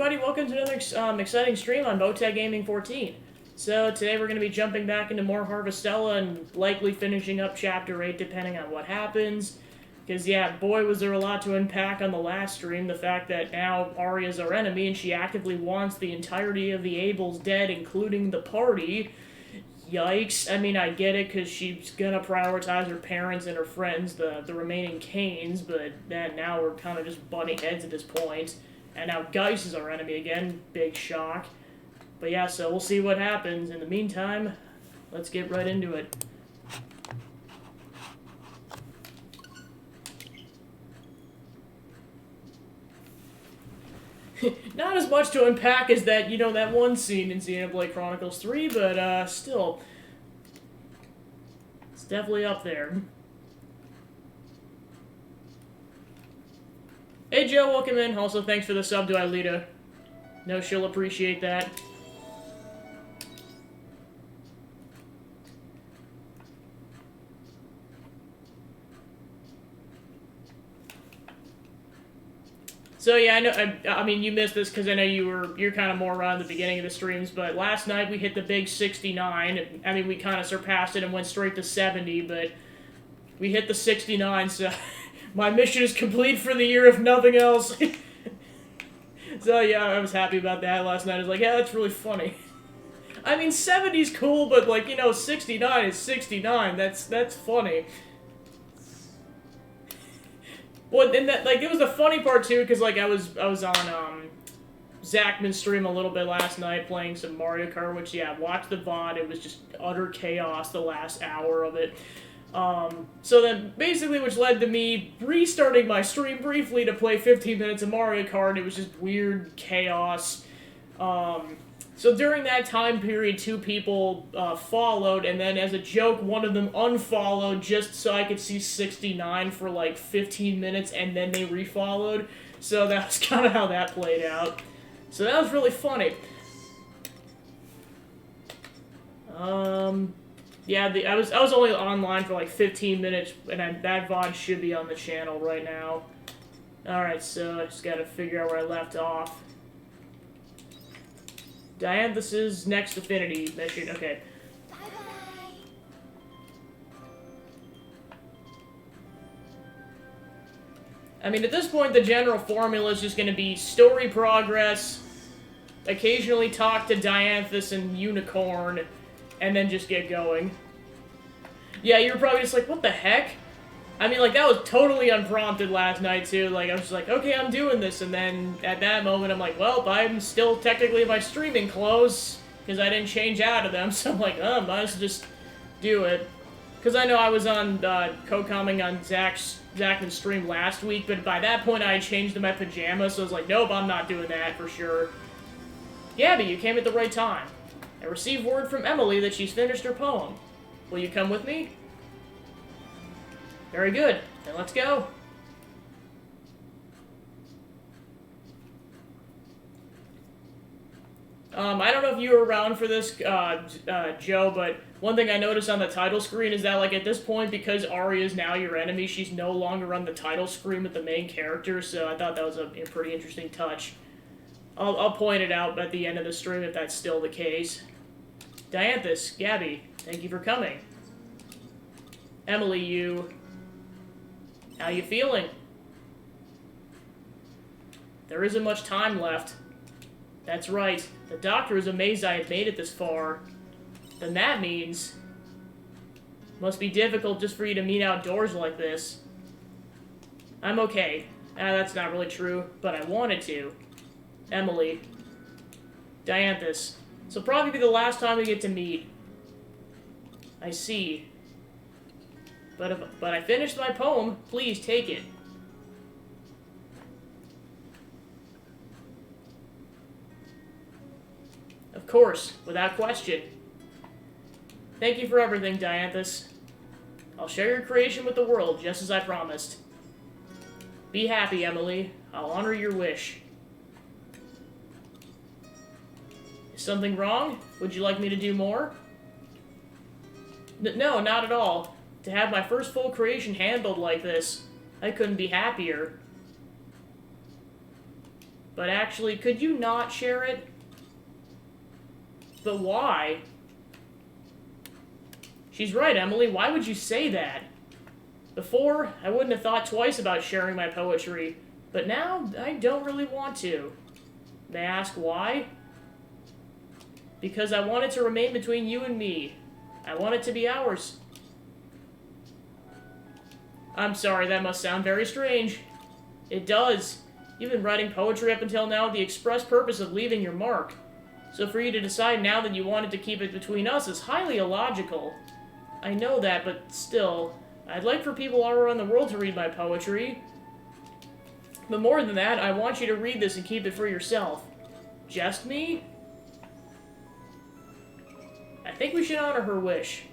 everybody, welcome to another exciting stream on Motec Gaming 14. So today we're going to be jumping back into more Harvestella and likely finishing up Chapter 8 depending on what happens. Because yeah, boy was there a lot to unpack on the last stream, the fact that now Arya's our enemy and she actively wants the entirety of the Abels dead, including the party. Yikes. I mean, I get it, because she's gonna prioritize her parents and her friends, the remaining Canes, but then now we're kind of just butting heads at this point. And now Geist is our enemy again. Big shock. But yeah, so we'll see what happens. In the meantime, let's get right into it. Not as much to unpack as that, that one scene in Xenoblade Chronicles 3, but still, it's definitely up there. Hey Joe, welcome in. Also, thanks for the sub to Aelita. No, she'll appreciate that. So yeah, I know. I mean, you missed this because I know you're kind of more around the beginning of the streams. But last night we hit the big 69. I mean, we kind of surpassed it and went straight to 70. But we hit the 69, so my mission is complete for the year, if nothing else. So yeah, I was happy about that last night. I was like, yeah, that's really funny. I mean, 70's cool, but like 69 is 69. That's funny. Well, and that, like, it was the funny part, too, because, like, I was on, Zachman's stream a little bit last night playing some Mario Kart, which, yeah, watched the VOD. It was just utter chaos the last hour of it. So then, basically, which led to me restarting my stream briefly to play 15 minutes of Mario Kart. It was just weird chaos. So during that time period, two people followed, and then as a joke, one of them unfollowed just so I could see 69 for like 15 minutes, and then they refollowed. So that was kind of how that played out. So that was really funny. Yeah, I was only online for like 15 minutes, and that VOD should be on the channel right now. Alright, so I just gotta figure out where I left off. Dianthus's next affinity mission. Okay. Bye-bye. I mean, at this point, the general formula is just going to be story progress, occasionally talk to Dianthus and Unicorn, and then just get going. Yeah, you're probably just like, what the heck? I mean, like, that was totally unprompted last night, too. Like, I was just like, okay, I'm doing this, and then at that moment, I'm like, well, I'm still technically in my streaming clothes, because I didn't change out of them, so I'm like, oh, might as well just do it. Because I know I was on, co-commenting on Zachman's stream last week, but by that point, I had changed to my pajamas, so I was like, nope, I'm not doing that, for sure. Gabby, you came at the right time. I received word from Emily that she's finished her poem. Will you come with me? Very good. Then let's go. I don't know if you were around for this, Joe, but one thing I noticed on the title screen is that, like, at this point, because Arya is now your enemy, she's no longer on the title screen with the main character, so I thought that was a pretty interesting touch. I'll point it out at the end of the stream if that's still the case. Dianthus, Gabby, thank you for coming. Emily, how you feeling? There isn't much time left. That's right. The doctor is amazed I had made it this far. Then that means... must be difficult just for you to meet outdoors like this. I'm okay. That's not really true, but I wanted to. Emily. Dianthus. This'll probably be the last time we get to meet. I see. But I finished my poem. Please take it. Of course, without question. Thank you for everything, Dianthus. I'll share your creation with the world, just as I promised. Be happy, Emily. I'll honor your wish. Is something wrong? Would you like me to do more? No, not at all. To have my first full creation handled like this, I couldn't be happier. But actually, could you not share it? But why? She's right, Emily. Why would you say that? Before, I wouldn't have thought twice about sharing my poetry, but now I don't really want to. May I ask why? Because I want it to remain between you and me. I want it to be ours. I'm sorry, that must sound very strange. It does. You've been writing poetry up until now with the express purpose of leaving your mark. So for you to decide now that you wanted to keep it between us is highly illogical. I know that, but still, I'd like for people all around the world to read my poetry. But more than that, I want you to read this and keep it for yourself. Just me? I think we should honor her wish.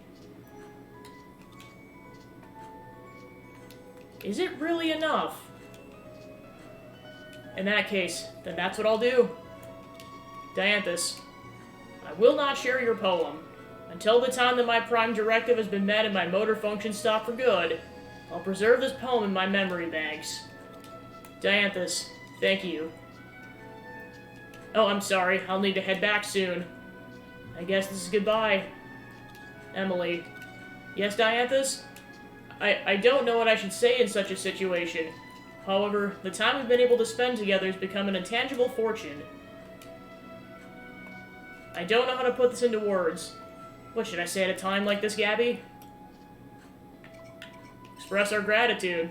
Is it really enough? In that case, then that's what I'll do. Dianthus, I will not share your poem. Until the time that my prime directive has been met and my motor functions stop for good, I'll preserve this poem in my memory banks. Dianthus, thank you. Oh, I'm sorry. I'll need to head back soon. I guess this is goodbye. Emily. Yes, Dianthus? I don't know what I should say in such a situation. However, the time we've been able to spend together has become an intangible fortune. I don't know how to put this into words. What should I say at a time like this, Gabby? Express our gratitude.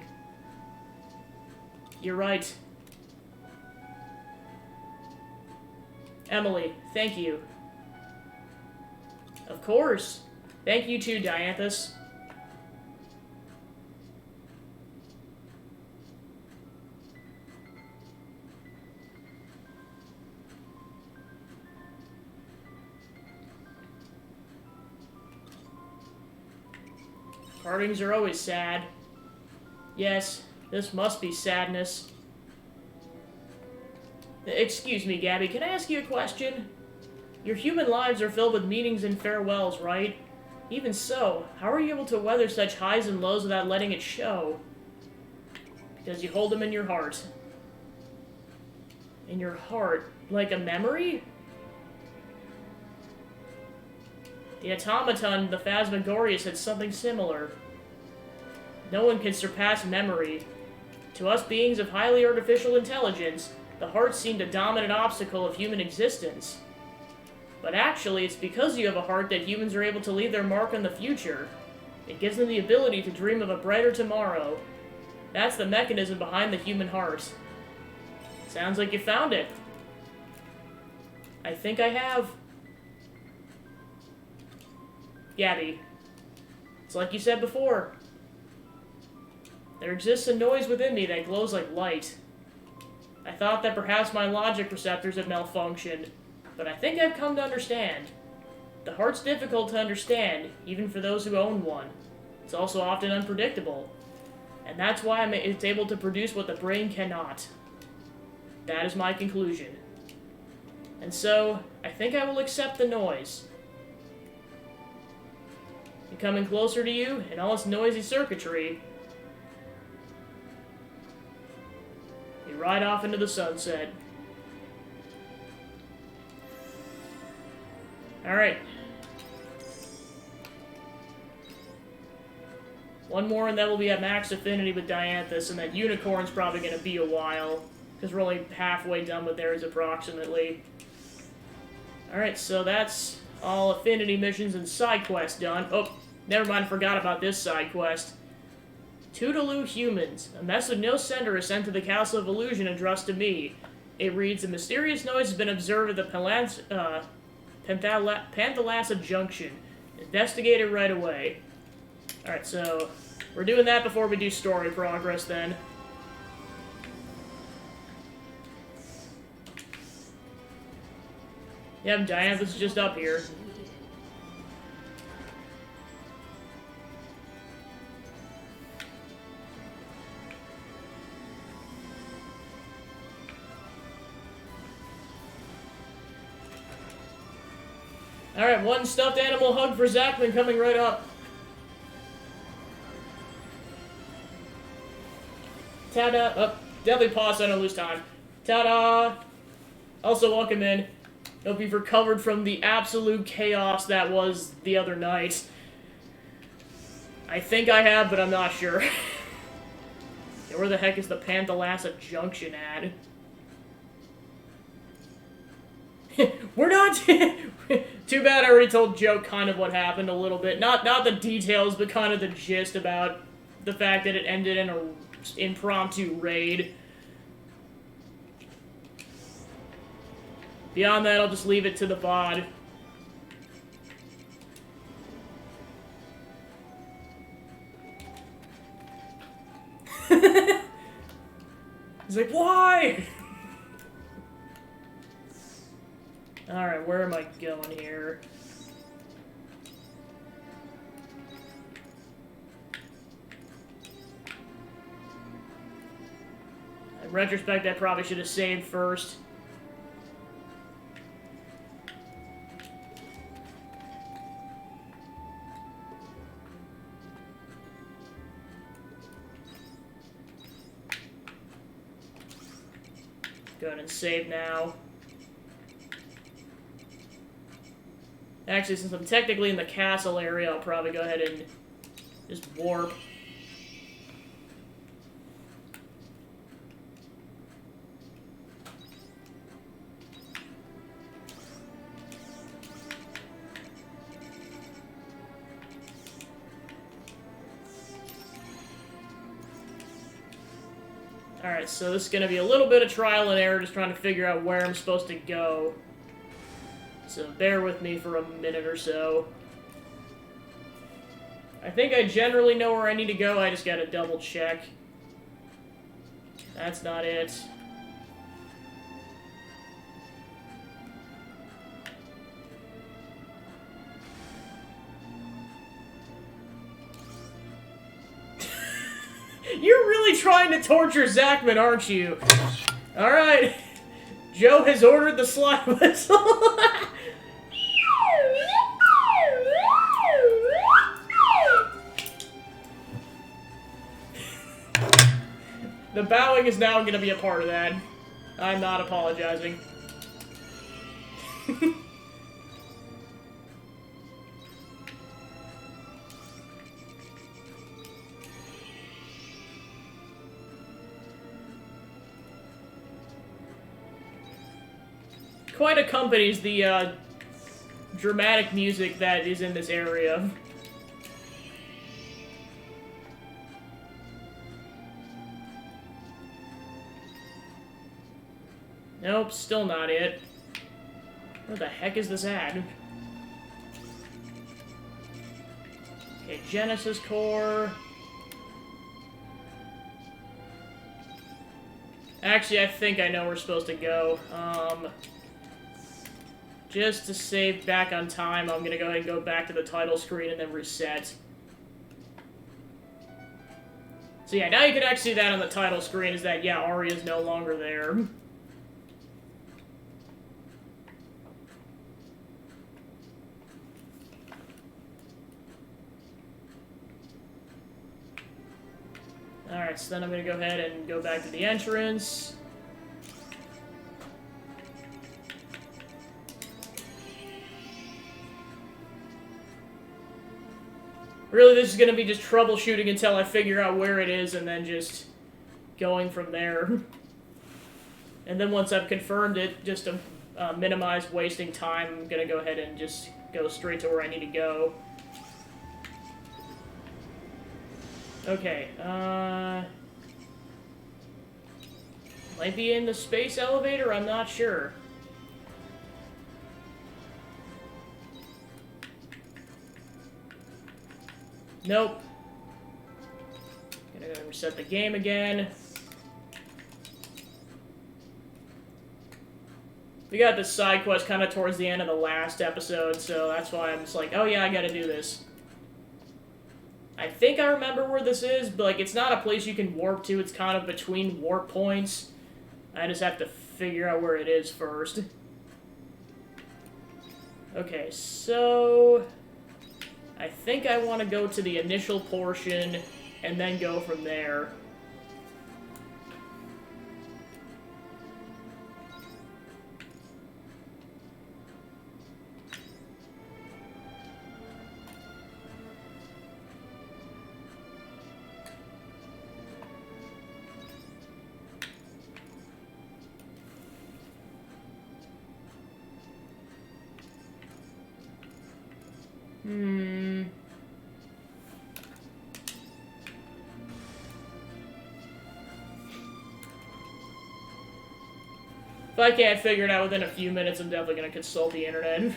You're right. Emily, thank you. Of course. Thank you too, Dianthus. Partings are always sad. Yes, this must be sadness. Excuse me, Gabby, can I ask you a question? Your human lives are filled with meetings and farewells, right? Even so, how are you able to weather such highs and lows without letting it show? Because you hold them in your heart. In your heart? Like a memory? The automaton, the Phasmagoria, said something similar. No one can surpass memory. To us beings of highly artificial intelligence, the heart seemed a dominant obstacle of human existence. But actually, it's because you have a heart that humans are able to leave their mark on the future. It gives them the ability to dream of a brighter tomorrow. That's the mechanism behind the human heart. Sounds like you found it. I think I have. Gabby, it's like you said before. There exists a noise within me that glows like light. I thought that perhaps my logic receptors had malfunctioned, but I think I've come to understand. The heart's difficult to understand, even for those who own one. It's also often unpredictable, and that's why it's able to produce what the brain cannot. That is my conclusion. And so, I think I will accept the noise. Coming closer to you and all its noisy circuitry. You ride off into the sunset. Alright. One more and then we'll be at max affinity with Dianthus, and that unicorn's probably going to be a while, because we're only halfway done with theirs approximately. Alright, so that's all affinity missions and side quests done. Oh, never mind, I forgot about this side quest. Toodaloo Humans. A message with no sender is sent to the Castle of Illusion addressed to me. It reads, a mysterious noise has been observed at the Panthalassa Junction. Investigate it right away. Alright, so we're doing that before we do story progress then. Yep, Dianthus is just up here. Alright, one stuffed animal hug for Zachman coming right up. Ta-da! Oh, definitely pause so I don't lose time. Ta-da! Also, welcome in. Hope you've recovered from the absolute chaos that was the other night. I think I have, but I'm not sure. Yeah, where the heck is the Panthalassa Junction at? We're not... Too bad I already told Joe kind of what happened a little bit. Not the details, but kind of the gist about the fact that it ended in an impromptu raid. Beyond that, I'll just leave it to the VOD. He's like, why? Alright, where am I going here? In retrospect, I probably should have saved first. Go ahead and save now. Actually, since I'm technically in the castle area, I'll probably go ahead and just warp. Alright, so this is going to be a little bit of trial and error, just trying to figure out where I'm supposed to go. So bear with me for a minute or so. I think I generally know where I need to go, I just gotta double check. That's not it. You're really trying to torture Zachman, aren't you? Alright. Joe has ordered the slide whistle. The bowing is now going to be a part of that. I'm not apologizing. Quite accompanies the dramatic music that is in this area. Nope, still not it. Where the heck is this at? Okay, Genesis Core. Actually, I think I know where we're supposed to go. Just to save back on time, I'm gonna go ahead and go back to the title screen and then reset. So yeah, now you can actually see that on the title screen, is that, yeah, Arya's no longer there. Alright, so then I'm gonna go ahead and go back to the entrance. Really, this is gonna be just troubleshooting until I figure out where it is, and then just going from there. And then once I've confirmed it, just to minimize wasting time, I'm gonna go ahead and just go straight to where I need to go. Okay, might be in the space elevator, I'm not sure. Nope. Gonna go reset the game again. We got this side quest kind of towards the end of the last episode, so that's why I'm just like, oh yeah, I gotta do this. I think I remember where this is, but like, it's not a place you can warp to, it's kind of between warp points. I just have to figure out where it is first. Okay, so I think I want to go to the initial portion and then go from there. If I can't figure it out within a few minutes, I'm definitely gonna consult the internet.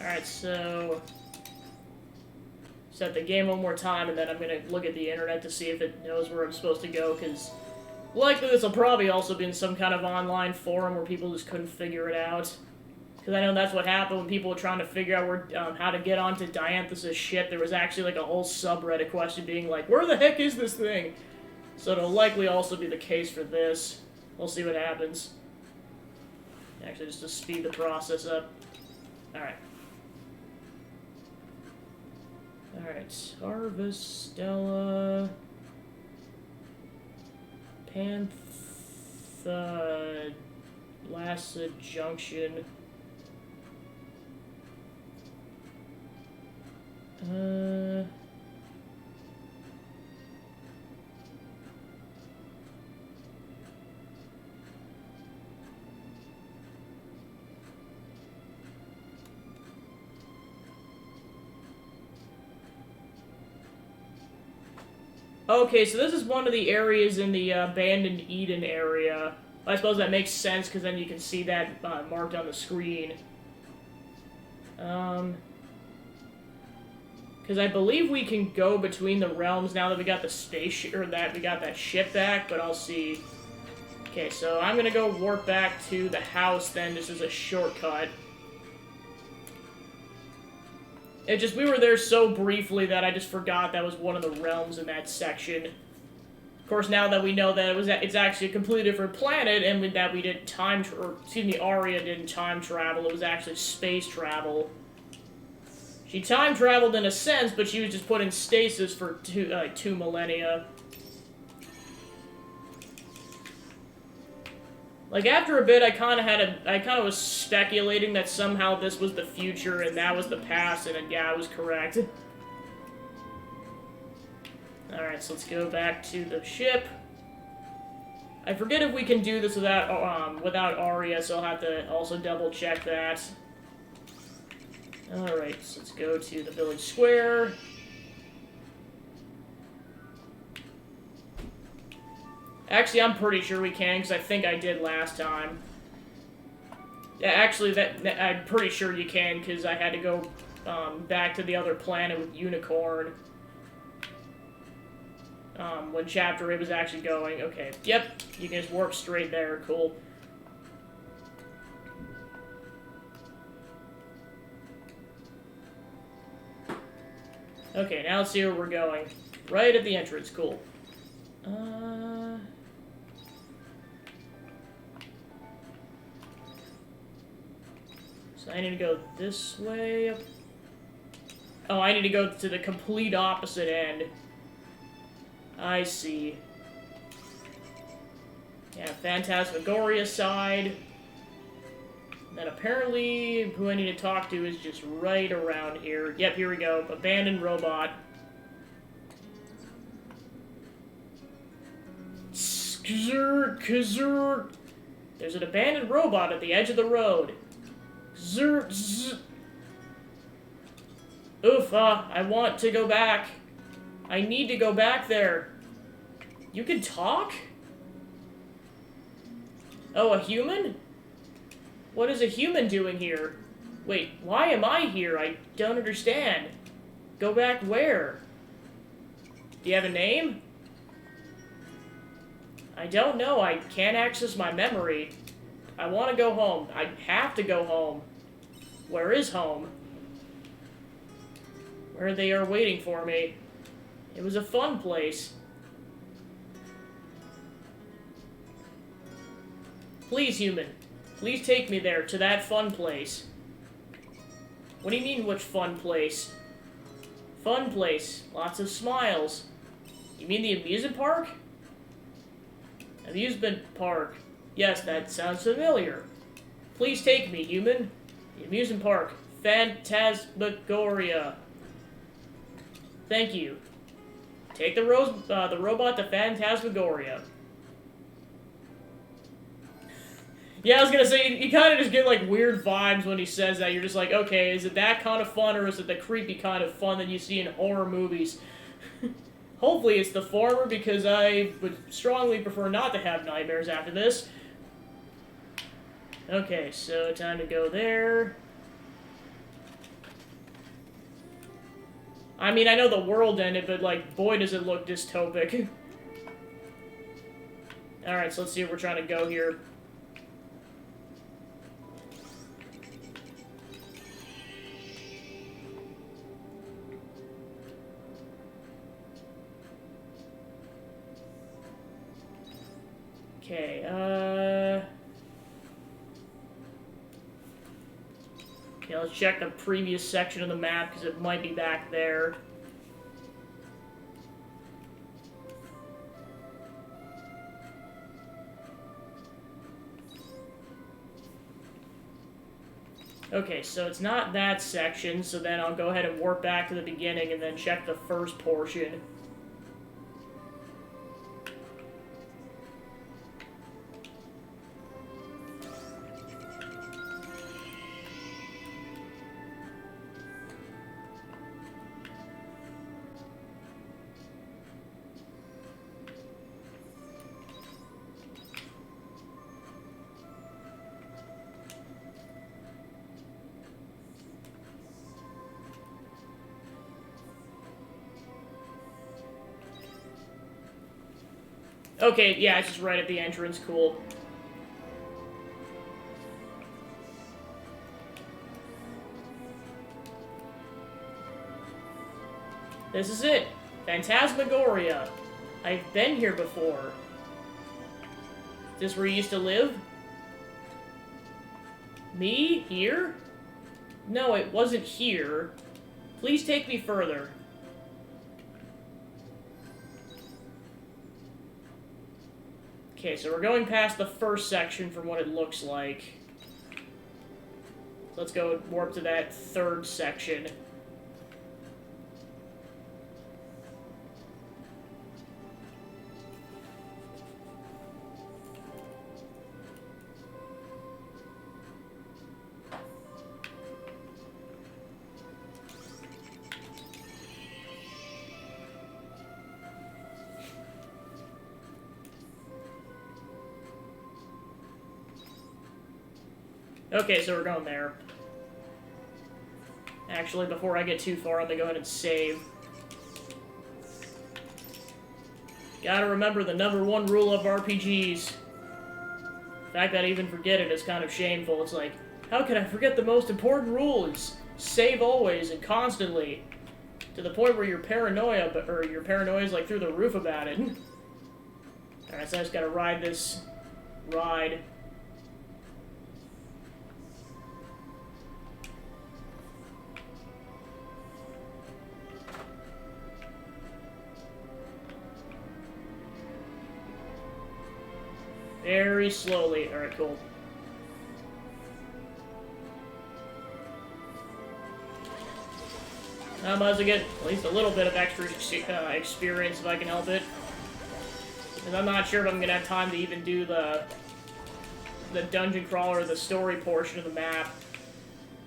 Alright, so... set the game one more time, and then I'm gonna look at the internet to see if it knows where I'm supposed to go, because likely this will probably also be in some kind of online forum where people just couldn't figure it out. Because I know that's what happened when people were trying to figure out where how to get onto Dianthus' ship. There was actually like a whole subreddit question being like, where the heck is this thing? So it'll likely also be the case for this. We'll see what happens. Actually, just to speed the process up. Alright. Alright, Harvestella... Lassa Junction... Okay, so this is one of the areas in the abandoned Eden area. I suppose that makes sense, because then you can see that marked on the screen. Because I believe we can go between the realms now that we got the spaceship, or that we got that ship back, but I'll see. Okay, so I'm gonna go warp back to the house then, just as a shortcut. It just, we were there so briefly that I just forgot that was one of the realms in that section. Of course, now that we know that it's actually a completely different planet, and that we didn't Arya didn't time travel, it was actually space travel. She time traveled in a sense, but she was just put in stasis for two millennia. Like, after a bit, I kind of was speculating that somehow this was the future and that was the past, and yeah, I was correct. Alright, so let's go back to the ship. I forget if we can do this without Arya, so I'll have to also double check that. Alright, so let's go to the village square. Actually, I'm pretty sure we can, because I think I did last time. Yeah, actually, I'm pretty sure you can, because I had to go back to the other planet with Unicorn. When Chapter 8 was actually going. Okay, yep, you can just warp straight there, cool. Okay, now let's see where we're going. Right at the entrance, cool. So I need to go this way. Oh, I need to go to the complete opposite end. I see. Yeah, Phantasmagoria side. And then apparently, who I need to talk to is just right around here. Yep, here we go. Abandoned robot. There's an abandoned robot at the edge of the road. Oof, I want to go back. I need to go back there. You can talk? Oh, a human? What is a human doing here? Wait, why am I here? I don't understand. Go back where? Do you have a name? I don't know. I can't access my memory. I want to go home. I have to go home. Where is home? Where they are waiting for me. It was a fun place. Please, human. Please take me there, to that fun place. What do you mean, which fun place? Fun place. Lots of smiles. You mean the amusement park? Amusement park. Yes, that sounds familiar. Please take me, human. The amusement park. Phantasmagoria. Thank you. Take the robot to Phantasmagoria. Yeah, I was gonna say, you kind of just get, like, weird vibes when he says that. You're just like, okay, is it that kind of fun, or is it the creepy kind of fun that you see in horror movies? Hopefully it's the former, because I would strongly prefer not to have nightmares after this. Okay, so time to go there. I mean, I know the world ended, but, like, boy does it look dystopic. Alright, so let's see where we're trying to go here. Okay, okay, let's check the previous section of the map, because it might be back there. Okay, so it's not that section, so then I'll go ahead and warp back to the beginning and then check the first portion. Okay, yeah, it's just right at the entrance, cool. This is it. Phantasmagoria. I've been here before. Is this where you used to live? Me? Here? No, it wasn't here. Please take me further. Okay, so we're going past the first section from what it looks like. So let's go warp to that third section. Okay, so we're going there. Actually, before I get too far, I'm gonna go ahead and save. Gotta remember the #1 rule of RPGs. The fact that I even forget it is kind of shameful. It's like, how can I forget the most important rule? Is save always and constantly. To the point where your paranoia is like through the roof about it. Alright, so I just gotta ride this ride. Very slowly. Alright, cool. I might as well get at least a little bit of extra experience if I can help it. And I'm not sure if I'm going to have time to even do the dungeon crawler or the story portion of the map.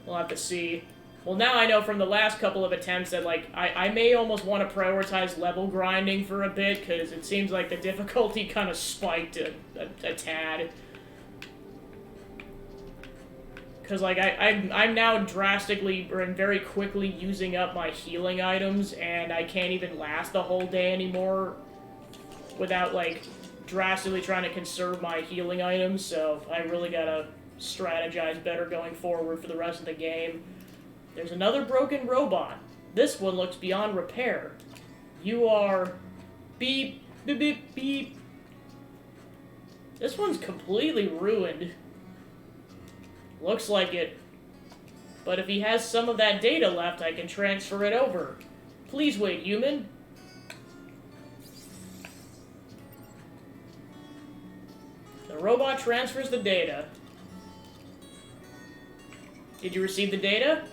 We'll have to see. Well, now I know from the last couple of attempts that, like, I may almost want to prioritize level grinding for a bit, because it seems like the difficulty kind of spiked a tad. Because, like, I'm now drastically, or very quickly using up my healing items, and I can't even last the whole day anymore without, like, drastically trying to conserve my healing items, so I really gotta strategize better going forward for the rest of the game. There's another broken robot. This one looks beyond repair. You are... beep, beep, beep, beep. This one's completely ruined. Looks like it. But if he has some of that data left, I can transfer it over. Please wait, human. The robot transfers the data. Did you receive the data?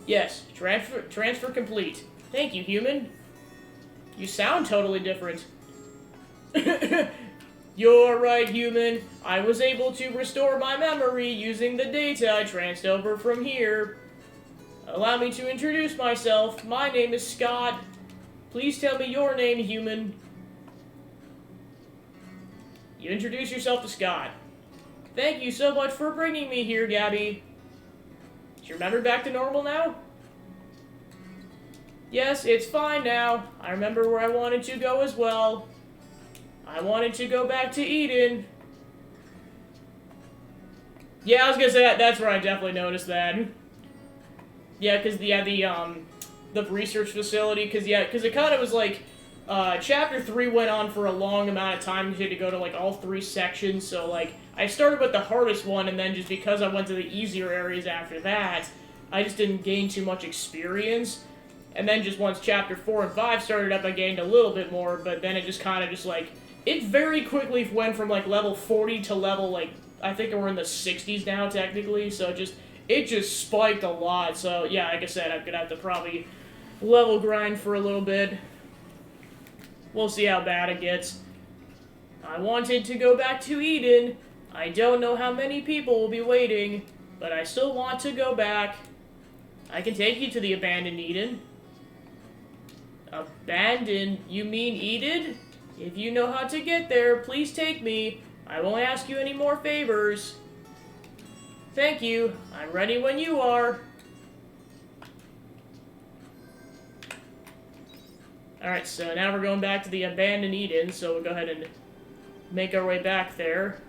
Yes. Transfer complete. Thank you, human. You sound totally different. You're right, human. I was able to restore my memory using the data I transferred over from here. Allow me to introduce myself. My name is Scott. Please tell me your name, human. You introduce yourself to Scott. Thank you so much for bringing me here, Gabby. Is your memory back to normal now? Yes, it's fine now. I remember where I wanted to go as well. I wanted to go back to Eden. Yeah, I was gonna say that's where I definitely noticed that. Yeah, because the research facility, because it kind of was like, Chapter 3 went on for a long amount of time. You had to go to, like, all 3 sections, so, like, I started with the hardest one, and then just because I went to the easier areas after that, I just didn't gain too much experience. And then just once Chapter 4 and 5 started up, I gained a little bit more, but then it just kind of just, like, it very quickly went from, like, level 40 to level, like, I think we're in the 60s now, technically, so it just spiked a lot. So, yeah, like I said, I'm gonna have to probably level grind for a little bit. We'll see how bad it gets. I wanted to go back to Eden. I don't know how many people will be waiting, but I still want to go back. I can take you to the abandoned Eden. Abandoned? You mean Eden? If you know how to get there, please take me. I won't ask you any more favors. Thank you. I'm ready when you are. Alright, so now we're going back to the abandoned Eden, so we'll go ahead and make our way back there.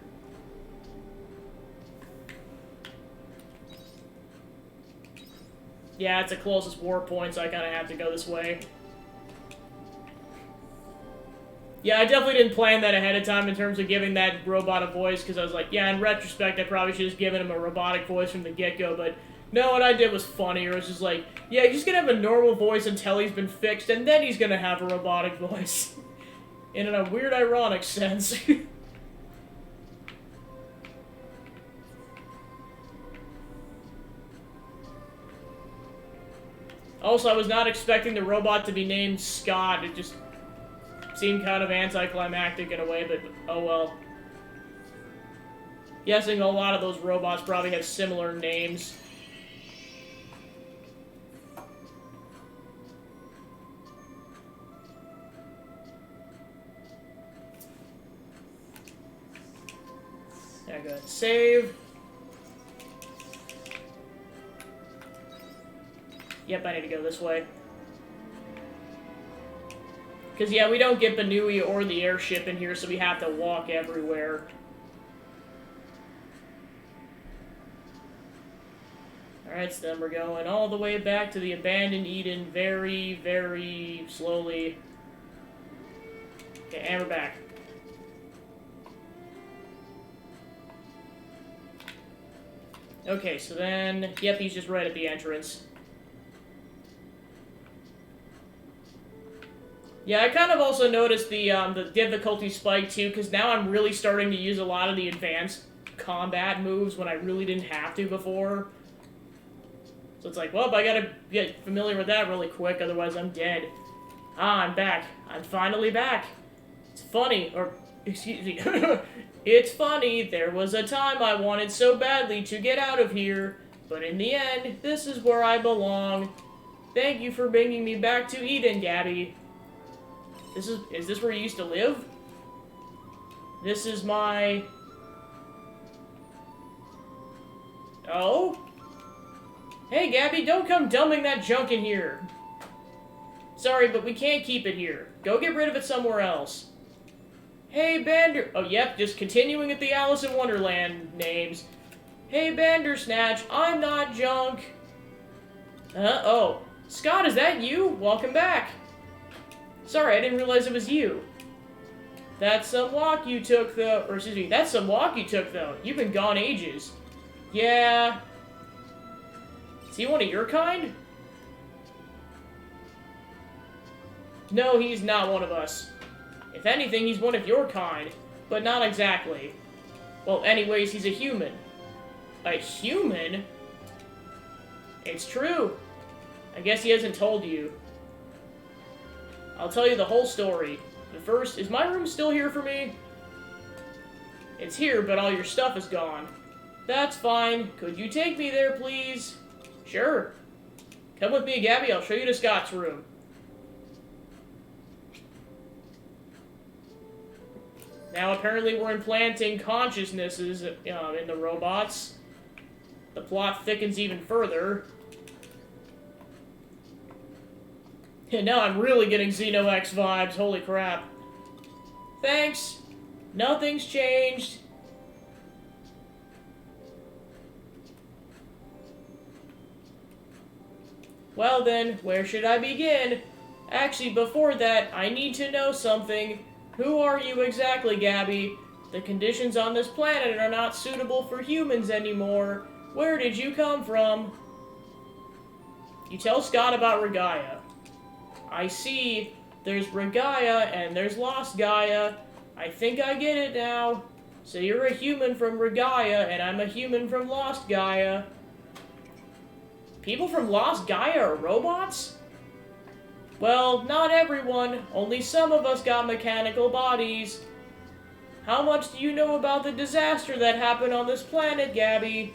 Yeah, it's the closest war point, so I kind of have to go this way. Yeah, I definitely didn't plan that ahead of time in terms of giving that robot a voice, because I was like, yeah, in retrospect, I probably should have given him a robotic voice from the get-go, but no, what I did was funnier. It was just like, yeah, he's gonna have a normal voice until he's been fixed, and then he's gonna have a robotic voice. In a weird, ironic sense. Also, I was not expecting the robot to be named Scott. It just seemed kind of anticlimactic in a way, but oh well. Guessing a lot of those robots probably have similar names. There, go ahead and save. Yep, I need to go this way. Because, yeah, we don't get Banui or the airship in here, so we have to walk everywhere. Alright, so then we're going all the way back to the abandoned Eden very, very slowly. Okay, and we're back. Okay, so then, yep, he's just right at the entrance. Yeah, I kind of also noticed the difficulty spike too, because now I'm really starting to use a lot of the advanced combat moves when I really didn't have to before. So it's like, well, I gotta get familiar with that really quick, otherwise I'm dead. Ah, I'm back. I'm finally back. It's funny, or, excuse me. It's funny, there was a time I wanted so badly to get out of here, but in the end, this is where I belong. Thank you for bringing me back to Eden, Gabby. Is this where you used to live? This is my... Oh? Hey, Gabby, don't come dumping that junk in here. Sorry, but we can't keep it here. Go get rid of it somewhere else. Hey, Oh, yep, just continuing with the Alice in Wonderland names. Hey, Bandersnatch, I'm not junk. Oh. Scott, is that you? Welcome back. Sorry, I didn't realize it was you. That's some walk you took, though. Or, excuse me, that's some walk you took, though. You've been gone ages. Yeah. Is he one of your kind? No, he's not one of us. If anything, he's one of your kind. but not exactly. Well, anyways, he's a human. A human? It's true. I guess he hasn't told you. I'll tell you the whole story. But first, is my room still here for me? It's here, but all your stuff is gone. That's fine. Could you take me there, please? Sure. Come with me, Gabby. I'll show you to Scott's room. Now, apparently we're implanting consciousnesses in the robots. The plot thickens even further. And now I'm really getting Xeno X vibes. Holy crap. Thanks. Nothing's changed. Well then, where should I begin? Actually, before that, I need to know something. Who are you exactly, Gabby? The conditions on this planet are not suitable for humans anymore. Where did you come from? You tell Scott about Regaya. I see. There's Regaya and there's Lost Gaia. I think I get it now. So you're a human from Regaya and I'm a human from Lost Gaia. People from Lost Gaia are robots? Well, not everyone. Only some of us got mechanical bodies. How much do you know about the disaster that happened on this planet, Gabby?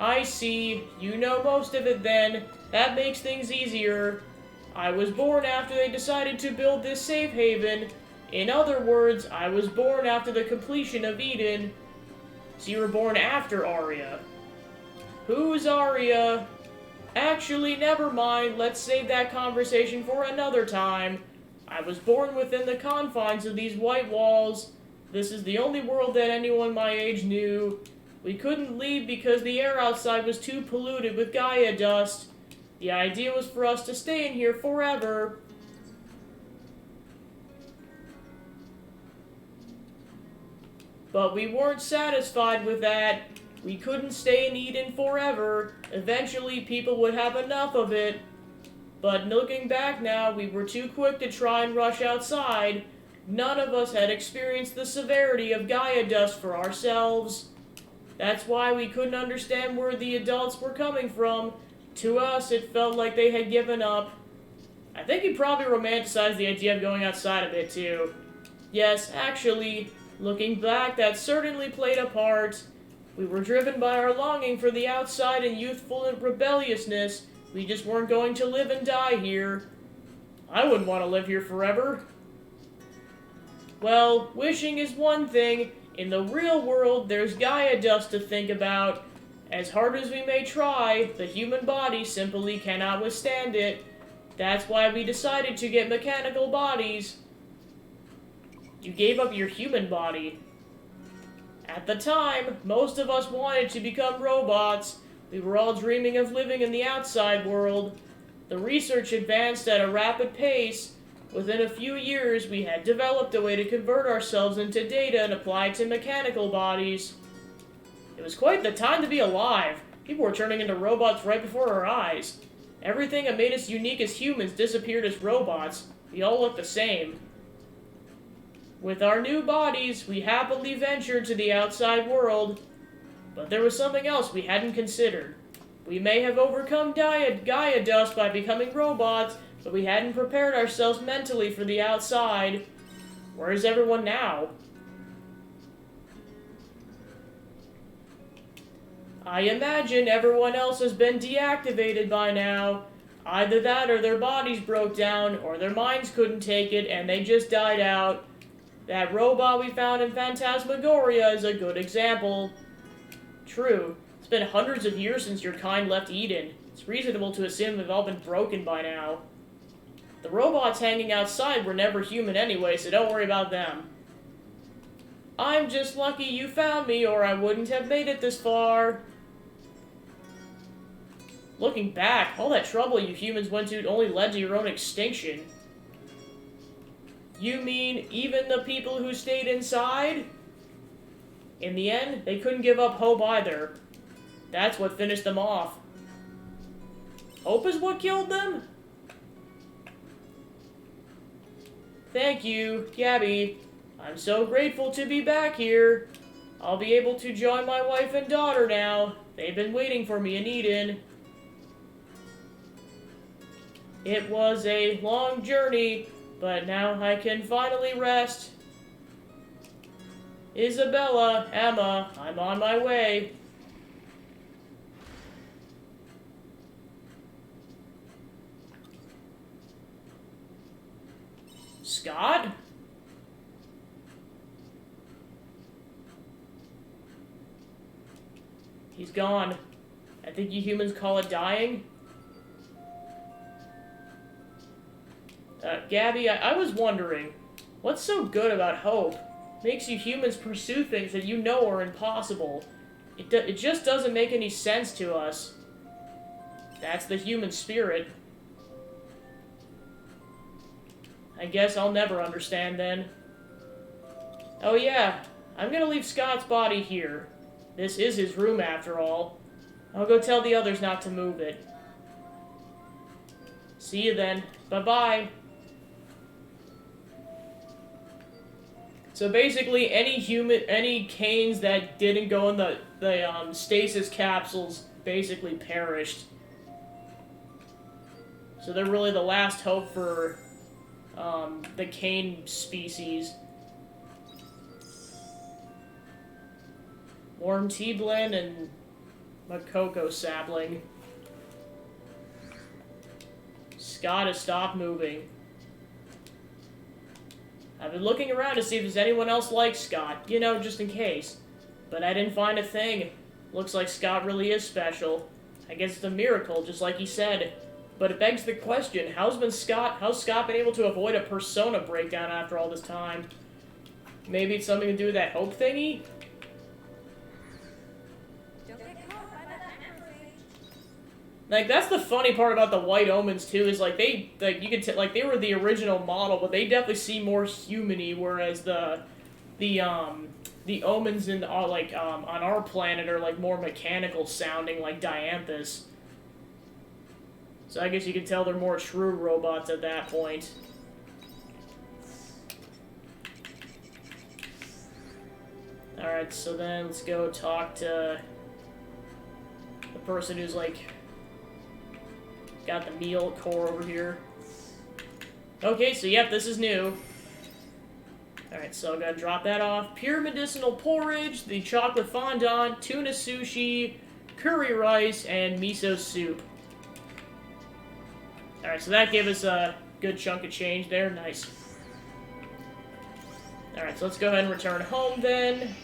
I see. You know most of it then. That makes things easier. I was born after they decided to build this safe haven. In other words, I was born after the completion of Eden. So you were born after Arya. Who's Arya? Actually, never mind. Let's save that conversation for another time. I was born within the confines of these white walls. This is the only world that anyone my age knew. We couldn't leave because the air outside was too polluted with Gaia dust. The idea was for us to stay in here forever. But we weren't satisfied with that. We couldn't stay in Eden forever. Eventually, people would have enough of it. But looking back now, we were too quick to try and rush outside. None of us had experienced the severity of Gaia dust for ourselves. That's why we couldn't understand where the adults were coming from. To us, it felt like they had given up. I think he probably romanticized the idea of going outside a bit, too. Yes, actually, looking back, that certainly played a part. We were driven by our longing for the outside and youthful rebelliousness. We just weren't going to live and die here. I wouldn't want to live here forever. Well, wishing is one thing. In the real world, there's Gaia dust to think about. As hard as we may try, the human body simply cannot withstand it. That's why we decided to get mechanical bodies. You gave up your human body. At the time, most of us wanted to become robots. We were all dreaming of living in the outside world. The research advanced at a rapid pace. Within a few years, we had developed a way to convert ourselves into data and apply it to mechanical bodies. It was quite the time to be alive. People were turning into robots right before our eyes. Everything that made us unique as humans disappeared as robots. We all looked the same. With our new bodies, we happily ventured to the outside world. But there was something else we hadn't considered. We may have overcome Gaia dust by becoming robots, but we hadn't prepared ourselves mentally for the outside. Where is everyone now? I imagine everyone else has been deactivated by now. Either that or their bodies broke down, or their minds couldn't take it and they just died out. That robot we found in Phantasmagoria is a good example. True, it's been hundreds of years since your kind left Eden. It's reasonable to assume they've all been broken by now. The robots hanging outside were never human anyway, so don't worry about them. I'm just lucky you found me, or I wouldn't have made it this far. Looking back, all that trouble you humans went to only led to your own extinction. You mean even the people who stayed inside? In the end, they couldn't give up hope either. That's what finished them off. Hope is what killed them? Thank you, Gabby. I'm so grateful to be back here. I'll be able to join my wife and daughter now. They've been waiting for me in Eden. It was a long journey, but now I can finally rest. Isabella, Emma, I'm on my way. Scott? He's gone. I think you humans call it dying. Gabby, I was wondering, what's so good about hope? Makes you humans pursue things that you know are impossible. It just doesn't make any sense to us. That's the human spirit. I guess I'll never understand then. Oh yeah, I'm gonna leave Scott's body here. This is his room after all. I'll go tell the others not to move it. See you then. Bye-bye. So basically, any Canes that didn't go in the stasis capsules basically perished. So they're really the last hope for the Cane species. Warm tea blend and Makoko sapling. Scott has stopped moving. I've been looking around to see if there's anyone else like Scott, you know, just in case. But I didn't find a thing. Looks like Scott really is special. I guess it's a miracle, just like he said. But it begs the question, how's Scott been able to avoid a persona breakdown after all this time? Maybe it's something to do with that hope thingy? Like, that's the funny part about the White Omens, too, is, like, they were the original model, but they definitely seem more human-y, whereas the Omens on our planet are, like, more mechanical-sounding, like Dianthus. So I guess you can tell they're more true robots at that point. Alright, so then let's go talk to the person who's, like, got the meal core over here. Okay, so yep, this is new. Alright, so I'm gonna drop that off. Pure medicinal porridge, the chocolate fondant, tuna sushi, curry rice, and miso soup. Alright, so that gave us a good chunk of change there. Nice. Alright, so let's go ahead and return home then.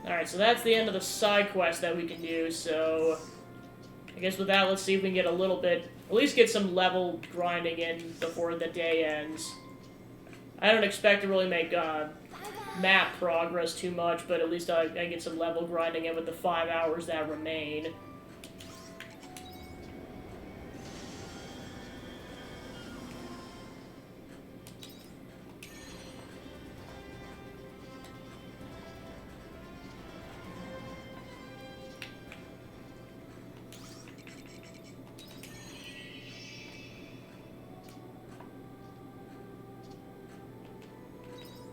Alright, so that's the end of the side quest that we can do, so I guess with that, let's see if we can get a little bit, at least get some level grinding in before the day ends. I don't expect to really make map progress too much, but at least I get some level grinding in with the 5 hours that remain.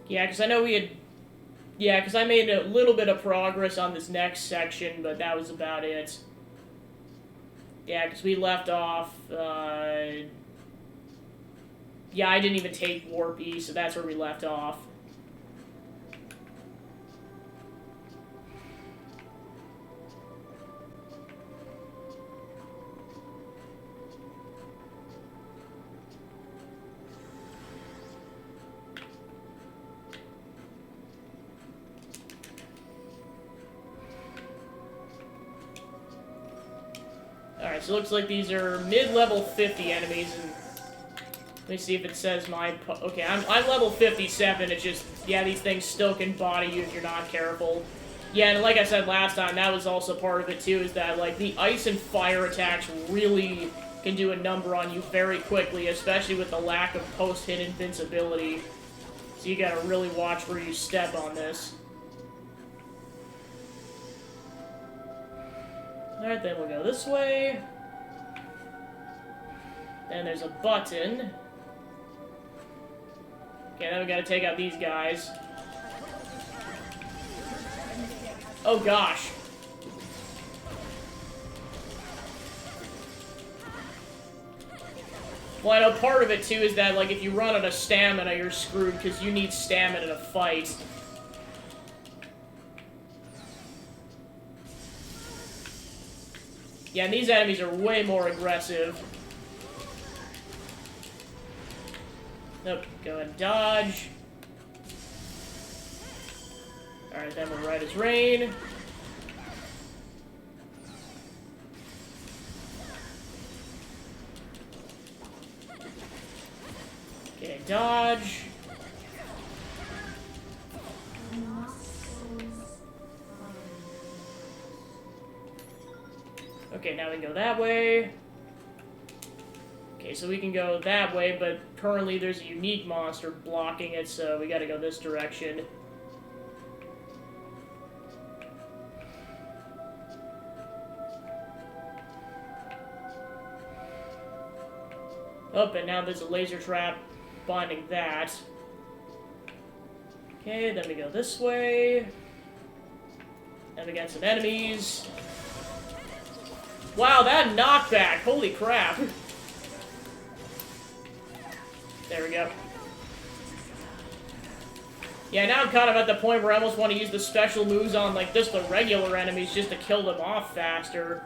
Yeah, because I know we had... Yeah, because I made a little bit of progress on this next section, but that was about it. Yeah, because we left off... Yeah, I didn't even take Warp E, so that's where we left off. Alright, so it looks like these are mid-level 50 enemies, and let me see if it says my... Okay, I'm level 57, it's just, yeah, these things still can body you if you're not careful. Yeah, and like I said last time, that was also part of it too, is that, like, the ice and fire attacks really can do a number on you very quickly, especially with the lack of post-hit invincibility. So you gotta really watch where you step on this. Alright, then we'll go this way. Then there's a button. Okay, then we gotta take out these guys. Oh gosh. Well, I know part of it too is that, like, if you run out of stamina, you're screwed because you need stamina to fight. Yeah, and these enemies are way more aggressive. Nope, go ahead and dodge. Alright, then we're right as rain. Okay, dodge. Okay, now we can go that way. Okay, so we can go that way, but currently there's a unique monster blocking it, so we gotta go this direction. Oh, and now there's a laser trap binding that. Okay, then we go this way. Then we got some enemies. Wow, that knockback! Holy crap! There we go. Yeah, now I'm kind of at the point where I almost want to use the special moves on, like, just the regular enemies just to kill them off faster.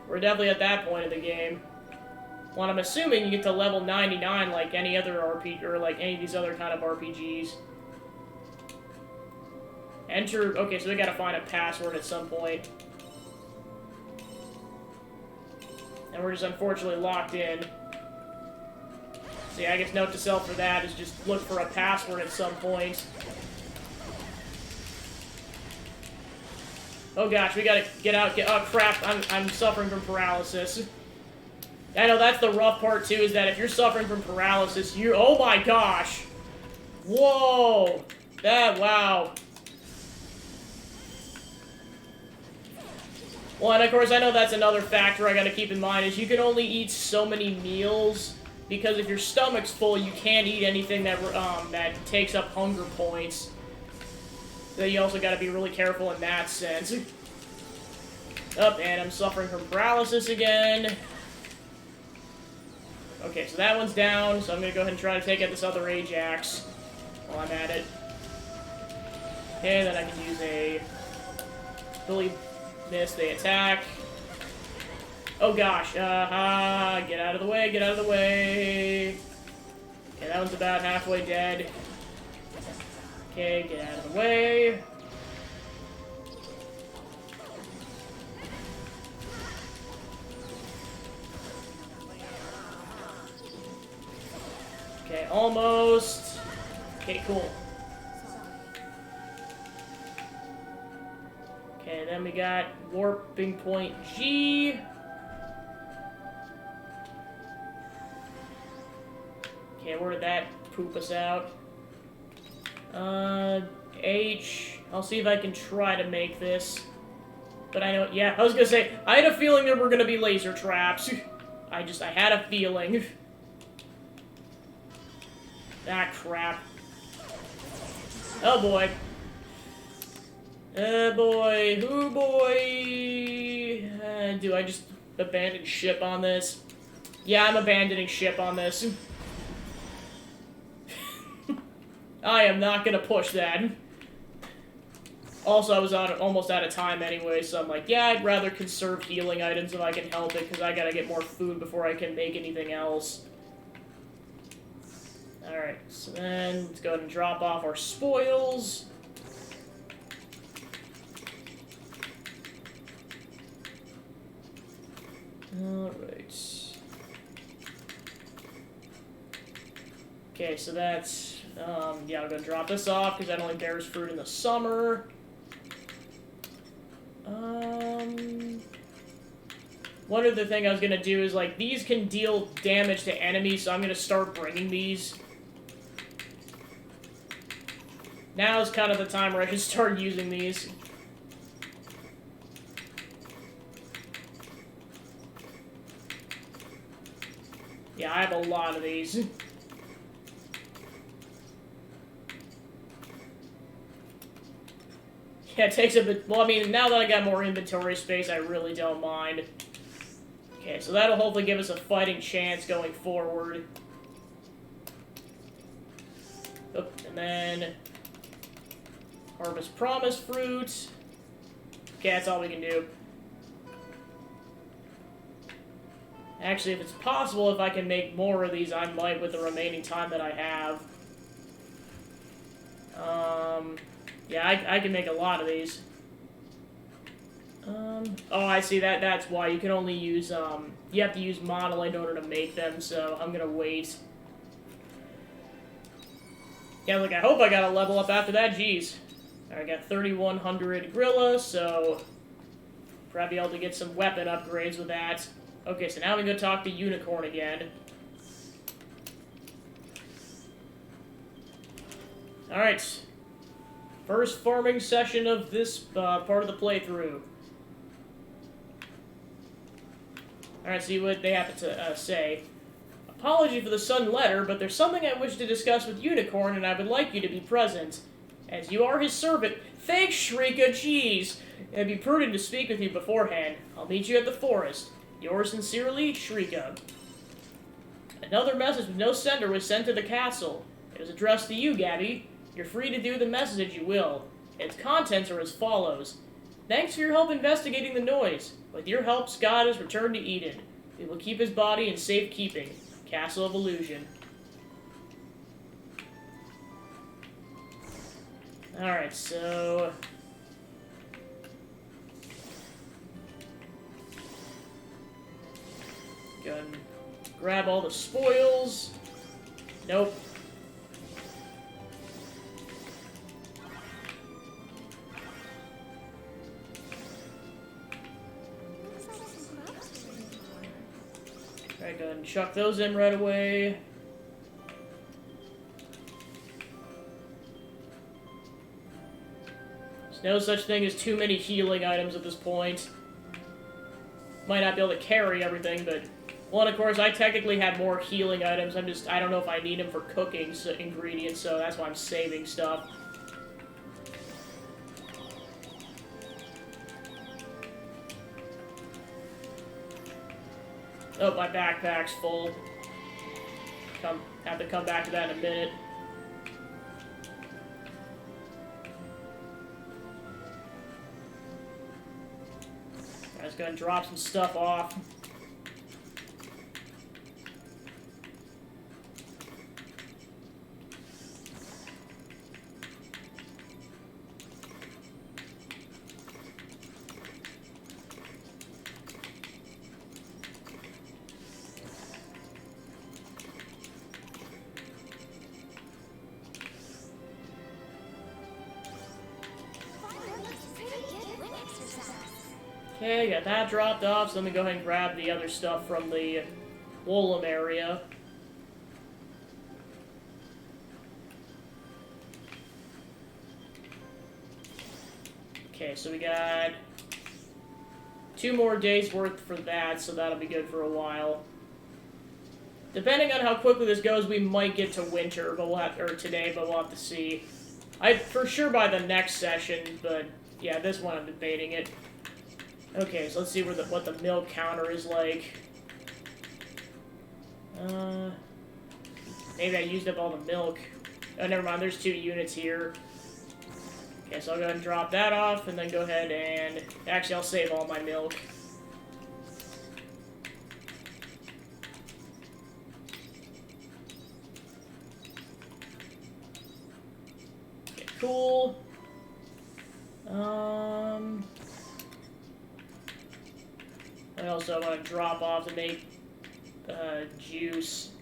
We're definitely at that point of the game. Well, I'm assuming you get to level 99 like any other RPG, or like any of these other kind of RPGs. Enter... Okay, so we gotta find a password at some point. And we're just unfortunately locked in. So yeah, I guess note to self for that is just look for a password at some point. Oh gosh, we gotta get out, oh crap, I'm suffering from paralysis. I know that's the rough part too, is that if you're suffering from paralysis, oh my gosh! Whoa! Wow. Well, and of course, I know that's another factor I gotta keep in mind, is you can only eat so many meals, because if your stomach's full, you can't eat anything that takes up hunger points. So you also gotta be really careful in that sense. Oh, and I'm suffering from paralysis again. Okay, so that one's down, so I'm gonna go ahead and try to take out this other Ajax while I'm at it. Okay, then I can use a... Billy miss, they attack. Oh gosh, get out of the way, get out of the way. Okay, that one's about halfway dead. Okay, get out of the way. Okay, almost. Okay, cool. Okay, then we got warping point G. Okay, where did that poop us out? H. I'll see if I can try to make this. But I know, yeah, I was gonna say, I had a feeling there were gonna be laser traps. I had a feeling. Ah, crap. Oh, boy. Oh, boy. Oh, boy. Do I just abandon ship on this? Yeah, I'm abandoning ship on this. I am not gonna push that. Also, I was almost out of time anyway, so I'm like, yeah, I'd rather conserve healing items if I can help it, because I gotta get more food before I can make anything else. Alright, so then let's go ahead and drop off our spoils. Alright. Okay, so that's, yeah, I'm gonna drop this off because that only bears fruit in the summer. One other thing I was gonna do is, like, these can deal damage to enemies, so I'm gonna start bringing these. Now's kind of the time where I should start using these. Yeah, I have a lot of these. Yeah, it takes a bit... Well, I mean, now that I got more inventory space, I really don't mind. Okay, so that'll hopefully give us a fighting chance going forward. Oop, and then... Harvest Promise Fruit. Okay, that's all we can do. Actually, if it's possible, if I can make more of these, I might with the remaining time that I have. Yeah, I can make a lot of these. Oh, I see, that's why. You can only use, you have to use monolith in order to make them, so I'm gonna wait. Yeah, look, I hope I got a level up after that, jeez. I got 3,100 Grilla, so probably be able to get some weapon upgrades with that. Okay, so now we go talk to Unicorn again. Alright. First farming session of this part of the playthrough. Alright, see what they have to say. Apology for the sudden letter, but there's something I wish to discuss with Unicorn, and I would like you to be present. As you are his servant... Thanks, Shrika, jeez! It'd be prudent to speak with you beforehand. I'll meet you at the forest. Yours sincerely, Shrika. Another message with no sender was sent to the castle. It was addressed to you, Gabby. You're free to do the message you will. Its contents are as follows. Thanks for your help investigating the noise. With your help, Scott has returned to Eden. We will keep his body in safekeeping. Castle of Illusion. Alright, so... Go ahead and grab all the spoils. Nope. Alright, go ahead and chuck those in right away. There's no such thing as too many healing items at this point. Might not be able to carry everything, but... Well, and of course, I technically have more healing items. I don't know if I need them for cooking ingredients, so that's why I'm saving stuff. Oh, my backpack's full. Have to come back to that in a minute. I was gonna drop some stuff off. Okay, got that dropped off, so let me go ahead and grab the other stuff from the Woolham area. Okay, so we got 2 more days worth for that, so that'll be good for a while. Depending on how quickly this goes, we might get to winter, but we'll have, or today, but we'll have to see. For sure by the next session, but yeah, this one I'm debating it. Okay, so let's see what the milk counter is like. Maybe I used up all the milk. Oh, never mind, there's 2 units here. Okay, so I'll go ahead and drop that off, and then go ahead and... Actually, I'll save all my milk. Okay, cool. I also want to drop off to make juice.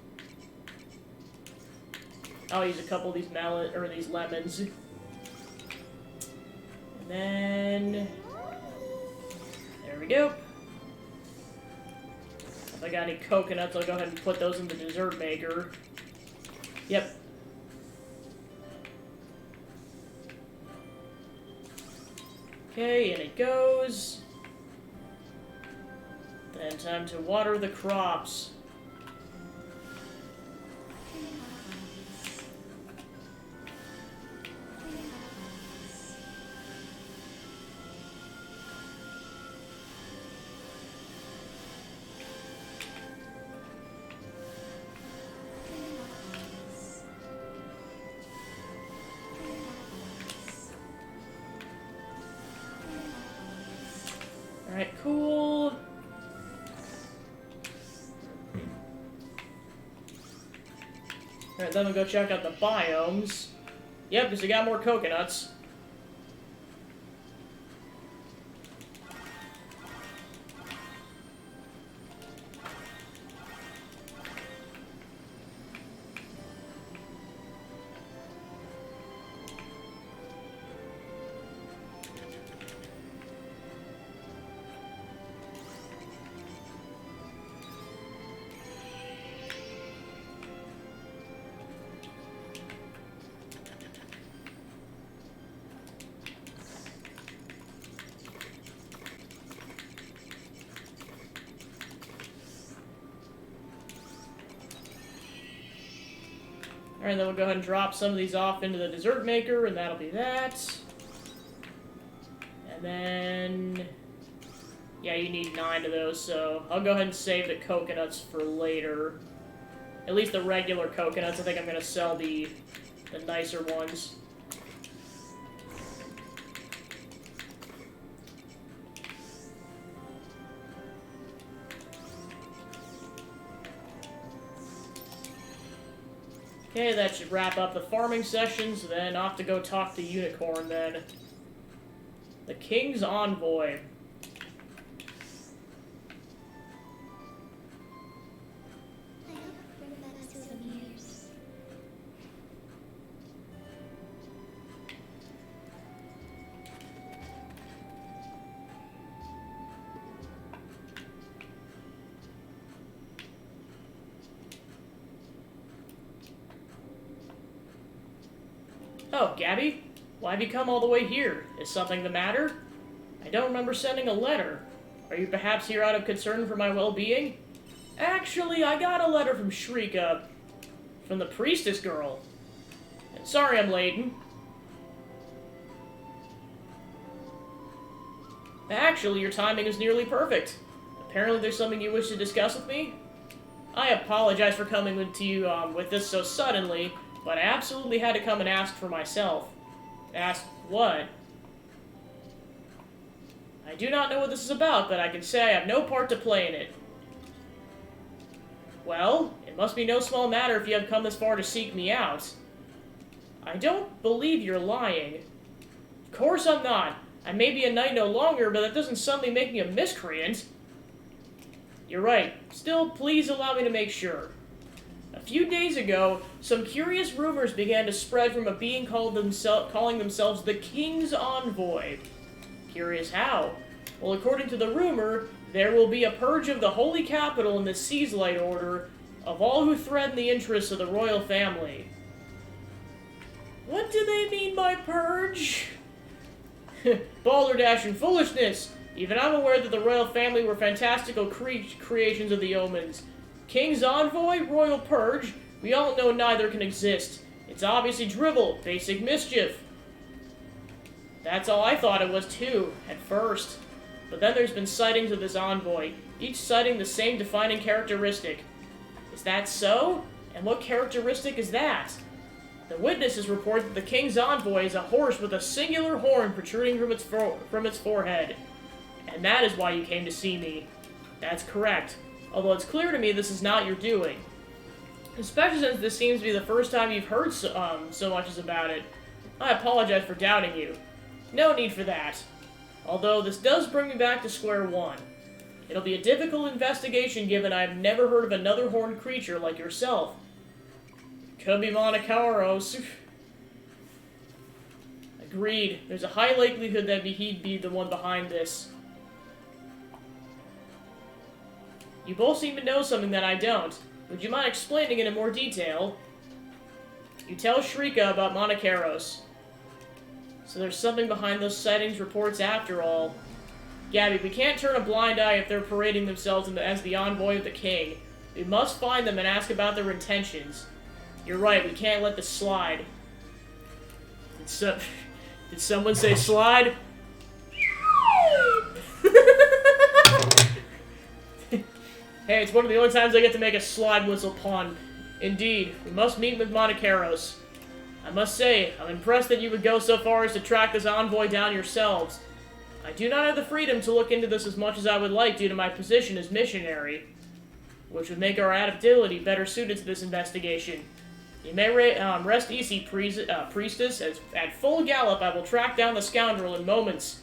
I'll use a couple of these these lemons. And then there we go. If I got any coconuts, I'll go ahead and put those in the dessert maker. Yep. Okay, and it goes. Then time to water the crops. Alright, cool. Alright, then we'll go check out the biomes. Yep, because we got more coconuts. Alright, then we'll go ahead and drop some of these off into the dessert maker, and that'll be that. And then... yeah, you need 9 of those, so I'll go ahead and save the coconuts for later. At least the regular coconuts. I think I'm going to sell the nicer ones. Okay, that should wrap up the farming session, so then off to go talk to Unicorn then. The King's Envoy. Oh, Gabby? Why have you come all the way here? Is something the matter? I don't remember sending a letter. Are you perhaps here out of concern for my well-being? Actually, I got a letter from Shrika. From the priestess girl. And sorry I'm late. Actually, your timing is nearly perfect. Apparently there's something you wish to discuss with me? I apologize for coming to you with this so suddenly, but I absolutely had to come and ask for myself. Ask what? I do not know what this is about, but I can say I have no part to play in it. Well, it must be no small matter if you have come this far to seek me out. I don't believe you're lying. Of course I'm not. I may be a knight no longer, but that doesn't suddenly make me a miscreant. You're right. Still, please allow me to make sure. A few days ago, some curious rumors began to spread from a being calling themselves the King's Envoy. Curious how? Well, according to the rumor, there will be a purge of the Holy Capital and the Seaslight Order of all who threaten the interests of the royal family. What do they mean by purge? Balderdash and foolishness! Even I'm aware that the royal family were fantastical creations of the omens. King's Envoy, Royal Purge, we all know neither can exist. It's obviously drivel, basic mischief. That's all I thought it was too, at first. But then there's been sightings of this envoy, each citing the same defining characteristic. Is that so? And what characteristic is that? The witnesses report that the King's Envoy is a horse with a singular horn protruding from its forehead. And that is why you came to see me. That's correct. Although it's clear to me this is not your doing. Especially since this seems to be the first time you've heard so much about it. I apologize for doubting you. No need for that. Although this does bring me back to square one. It'll be a difficult investigation given I've never heard of another horned creature like yourself. Could be Monacaros. Agreed. There's a high likelihood that he'd be the one behind this. You both seem to know something that I don't. Would you mind explaining it in more detail? You tell Shrika about Monacaros. So there's something behind those sightings reports after all. Gabby, we can't turn a blind eye if they're parading themselves as the envoy of the king. We must find them and ask about their intentions. You're right, we can't let this slide. Did someone say slide? Hey, it's one of the only times I get to make a slide whistle pun. Indeed, we must meet with Monacaros. I must say, I'm impressed that you would go so far as to track this envoy down yourselves. I do not have the freedom to look into this as much as I would like due to my position as missionary, which would make our adaptability better suited to this investigation. You may rest easy, priestess, as at full gallop I will track down the scoundrel in moments.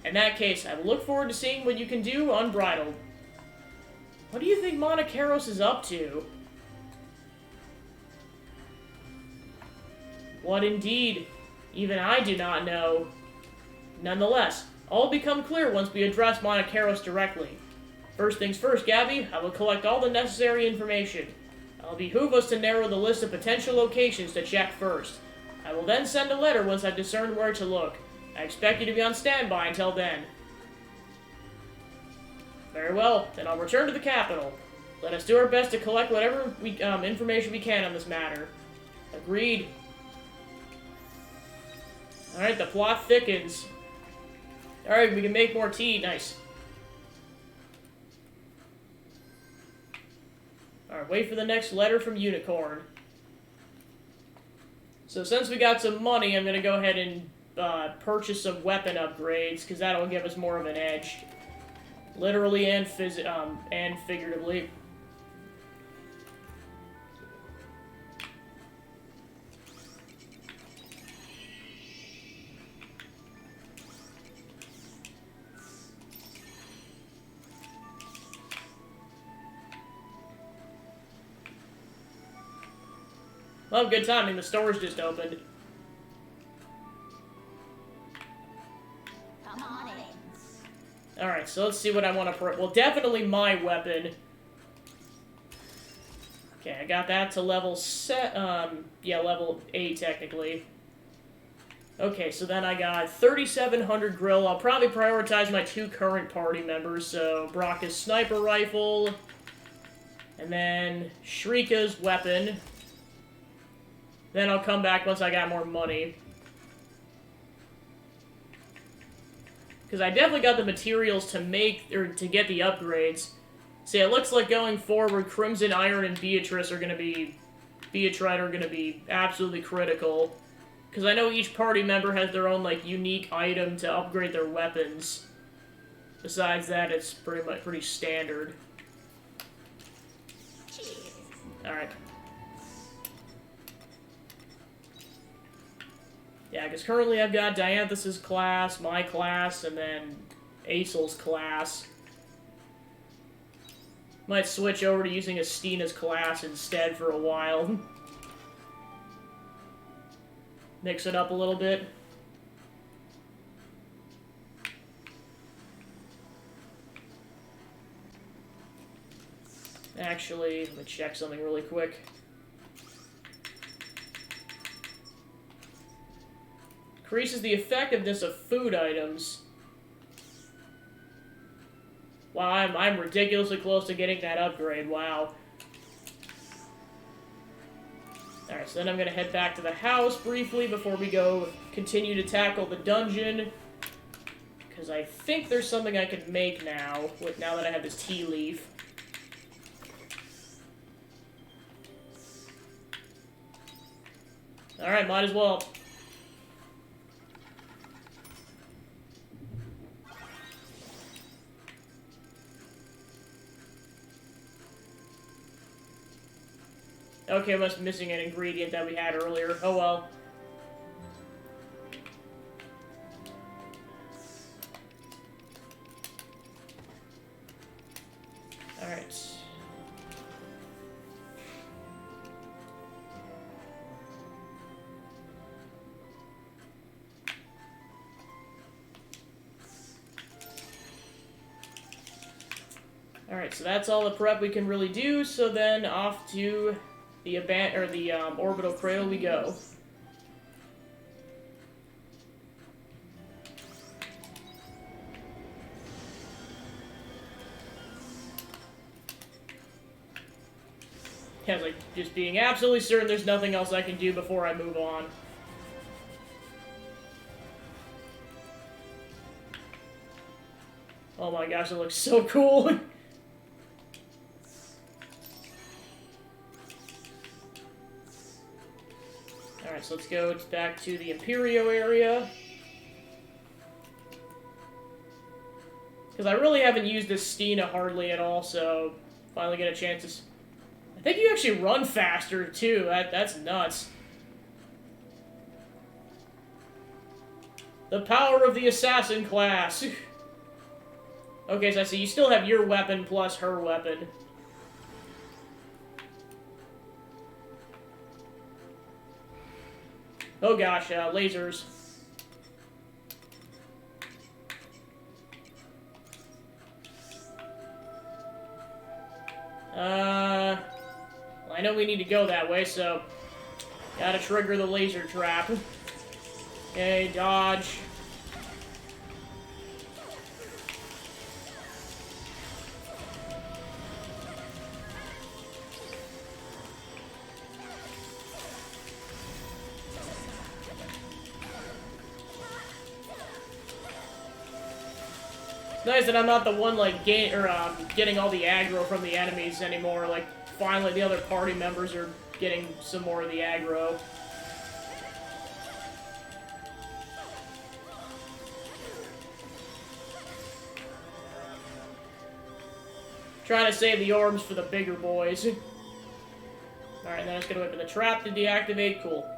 In that case, I will look forward to seeing what you can do unbridled. What do you think Monacaros is up to? What indeed? Even I do not know. Nonetheless, all will become clear once we address Monacaros directly. First things first, Gabby, I will collect all the necessary information. It'll behoove us to narrow the list of potential locations to check first. I will then send a letter once I've discerned where to look. I expect you to be on standby until then. Very well, then I'll return to the capital. Let us do our best to collect whatever information we can on this matter. Agreed. Alright, the plot thickens. Alright, we can make more tea. Nice. Alright, wait for the next letter from Unicorn. So since we got some money, I'm going to go ahead and purchase some weapon upgrades, because that'll give us more of an edge. Literally and figuratively. Well, good timing. The store's just opened. Alright, so let's see what I want to well, definitely my weapon. Okay, I got that to level level 8, technically. Okay, so then I got 3,700 grill. I'll probably prioritize my 2 current party members, so Brocka's sniper rifle, and then Shrika's weapon. Then I'll come back once I got more money. Because I definitely got the materials to make, or to get the upgrades. See, it looks like going forward, Crimson Iron and Beatrite are going to be absolutely critical. Because I know each party member has their own, like, unique item to upgrade their weapons. Besides that, it's pretty standard. Alright. Yeah, because currently I've got Dianthus's class, my class, and then Aesel's class. Might switch over to using Astina's class instead for a while. Mix it up a little bit. Actually, let me check something really quick. Increases the effectiveness of food items. Wow, I'm ridiculously close to getting that upgrade, wow. Alright, so then I'm gonna head back to the house briefly before we go continue to tackle the dungeon. Because I think there's something I can make now, now that I have this tea leaf. Alright, might as well. Okay, I must be missing an ingredient that we had earlier. Oh well. Alright, so that's all the prep we can really do, so then off to the orbital cradle we go. Yeah, like, just being absolutely certain there's nothing else I can do before I move on. Oh my gosh, it looks so cool! Alright, so let's go back to the Imperio area. Because I really haven't used this Stina hardly at all, so finally get a chance to... I think you actually run faster, too. That's nuts. The power of the assassin class. Okay, so I see you still have your weapon plus her weapon. Oh gosh, lasers. I know we need to go that way, so gotta trigger the laser trap. Okay, dodge. It's nice that I'm not the one, like, getting all the aggro from the enemies anymore. Like, finally the other party members are getting some more of the aggro. Trying to save the orbs for the bigger boys. Alright, then it's gonna wait for the trap to deactivate. Cool.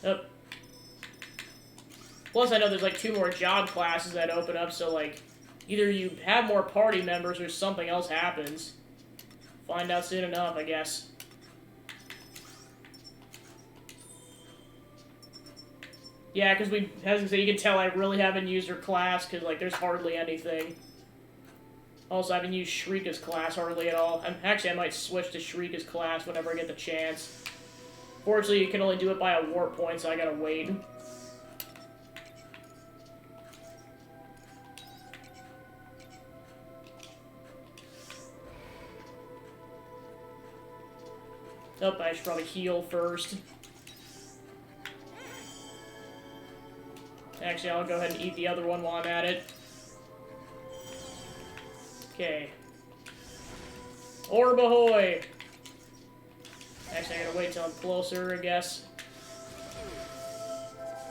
Oh. Plus, I know there's like 2 more job classes that open up, so like, either you have more party members or something else happens. Find out soon enough, I guess. Yeah, because as I say, you can tell I really haven't used her class, because like, there's hardly anything. Also, I haven't used Shrika's class hardly at all. Actually, I might switch to Shrika's class whenever I get the chance. Fortunately, you can only do it by a warp point, so I gotta wait. Oh, I should probably heal first. Actually, I'll go ahead and eat the other one while I'm at it. Okay. Orb ahoy! Actually, I gotta wait till I'm closer, I guess.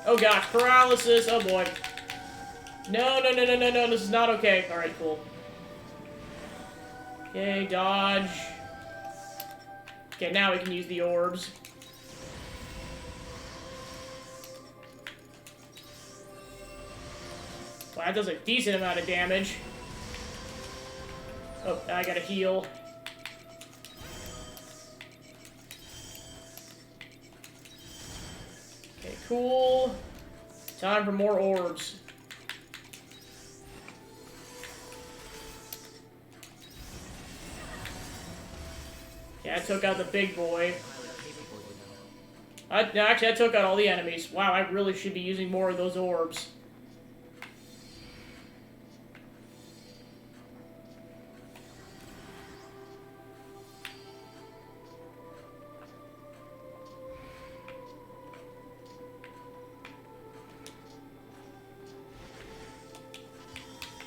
Oh gosh, paralysis! Oh boy. No, no, no, no, no, no, this is not okay. Alright, cool. Okay, dodge. Okay, now we can use the orbs. Wow, that does a decent amount of damage. Oh, I gotta heal. Okay, cool. Time for more orbs. Yeah, I took out the big boy. Actually, I took out all the enemies. Wow, I really should be using more of those orbs.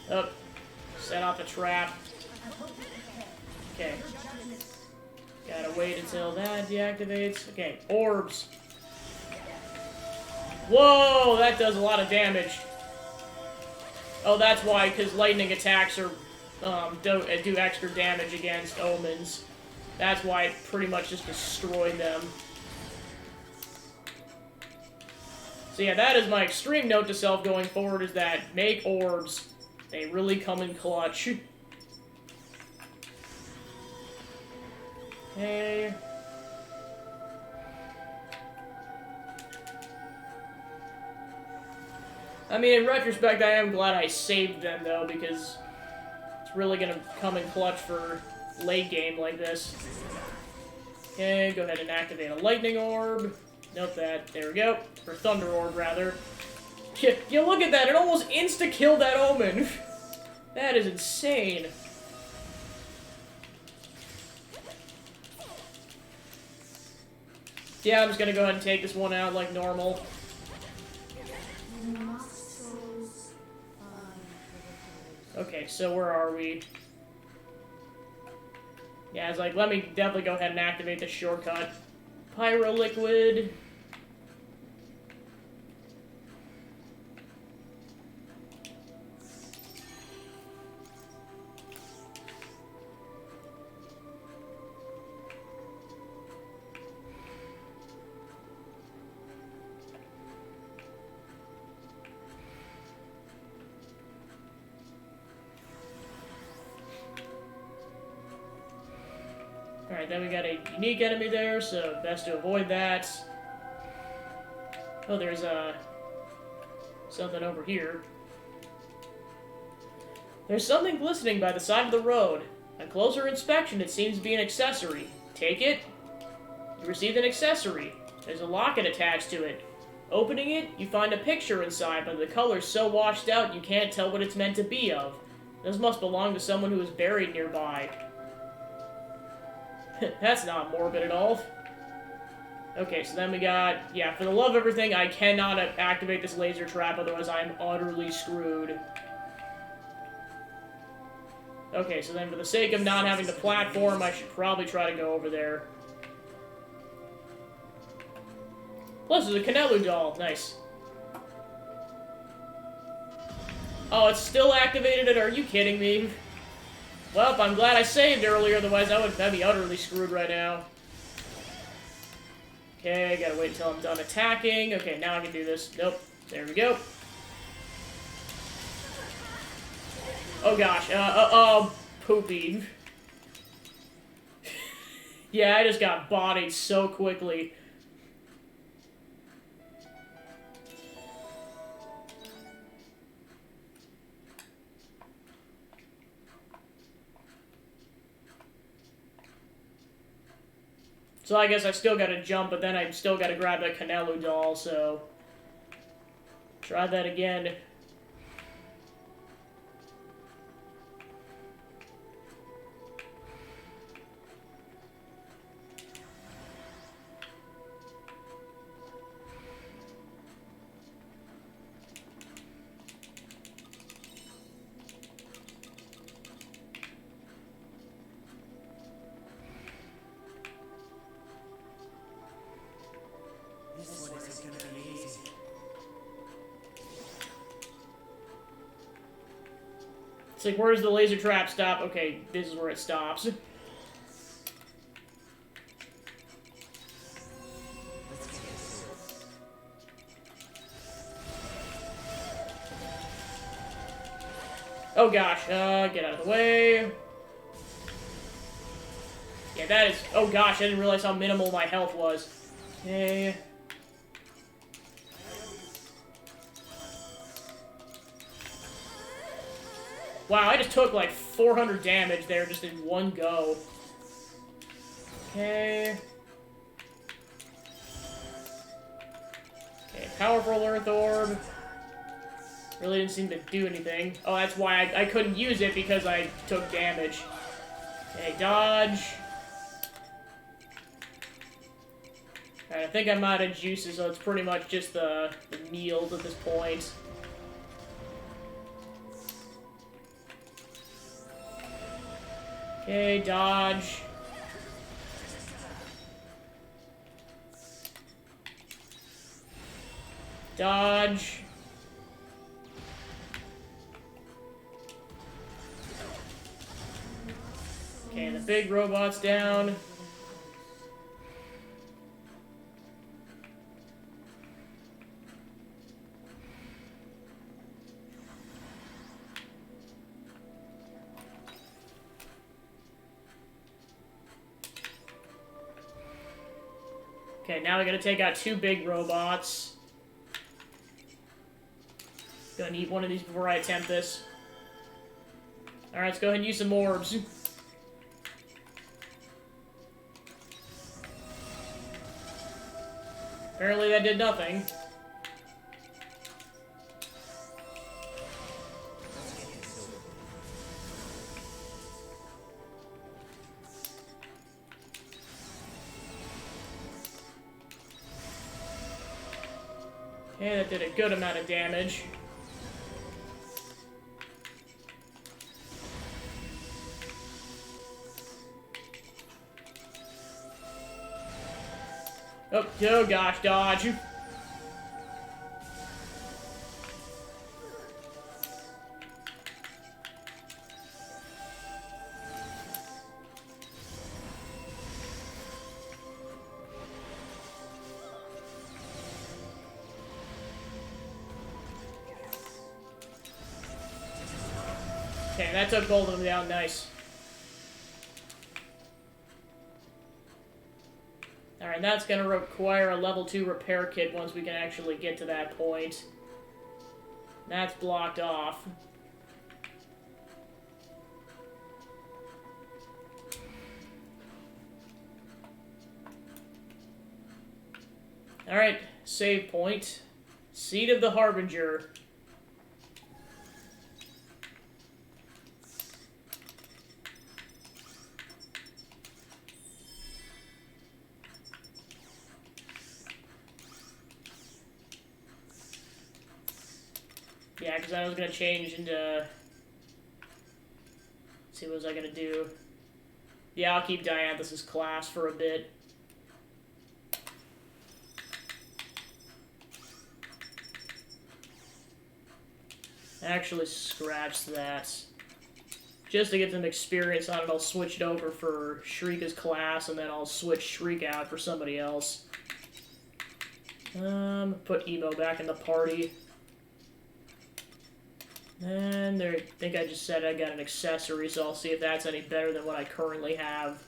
Oh, set off a trap. Okay. Gotta wait until that deactivates. Okay, orbs. Whoa, that does a lot of damage. Oh, that's why, because lightning attacks are do extra damage against omens. That's why it pretty much just destroyed them. So yeah, that is my extreme note to self going forward, is that make orbs. They really come in clutch. Hey. I mean, in retrospect, I am glad I saved them, though, because it's really gonna come in clutch for late game like this. Okay, go ahead and activate a lightning orb. Nope, that. There we go. Or thunder orb, rather. Yeah, look at that! It almost insta-killed that omen! That is insane. Yeah, I'm just gonna go ahead and take this one out like normal. Okay, so where are we? Yeah, it's like, let me definitely go ahead and activate the shortcut. Pyro liquid. Alright, then we got a unique enemy there, so best to avoid that. Oh, there's something over here. There's something glistening by the side of the road. On closer inspection, it seems to be an accessory. Take it. You received an accessory. There's a locket attached to it. Opening it, you find a picture inside, but the color's so washed out you can't tell what it's meant to be of. This must belong to someone who is buried nearby. That's not morbid at all. Okay, so then we got... Yeah, for the love of everything, I cannot activate this laser trap, otherwise I am utterly screwed. Okay, so then for the sake of not having the platform, I should probably try to go over there. Plus, there's a Canelu doll. Nice. Oh, it's still activated? Are you kidding me? Well, I'm glad I saved earlier, otherwise I'd be utterly screwed right now. Okay, gotta wait until I'm done attacking. Okay, now I can do this. Nope. There we go. Oh gosh, poopy. Yeah, I just got bodied so quickly. So I guess I still gotta jump, but then I still gotta grab the Canelu doll, so... Try that again. It's like, where does the laser trap stop? Okay, this is where it stops. Oh gosh, get out of the way. Yeah, that is... Oh gosh, I didn't realize how minimal my health was. Okay. Wow, I just took like 400 damage there just in one go. Okay. Okay, powerful Earth Orb. Really didn't seem to do anything. Oh, that's why I couldn't use it, because I took damage. Okay, dodge. Alright, I think I'm out of juices, so it's pretty much just the meals at this point. Okay, dodge. Dodge. Okay, the big robot's down. Okay, now we gotta take out 2 big robots. Gonna need one of these before I attempt this. Alright, let's go ahead and use some orbs. Apparently that did nothing. Okay, that did a good amount of damage. Oh gosh, dodge. Okay, that took both of them down, nice. Alright, that's gonna require a level 2 repair kit once we can actually get to that point. That's blocked off. Alright, save point. Seed of the Harbinger. Yeah, because I was going to change into... Let's see, what was I going to do? Yeah, I'll keep Dianthus's class for a bit. Actually, scratch that. Just to get some experience on it, I'll switch it over for Shrika's class, and then I'll switch Shrika out for somebody else. Put Emo back in the party. And there, I think I just said I got an accessory, so I'll see if that's any better than what I currently have.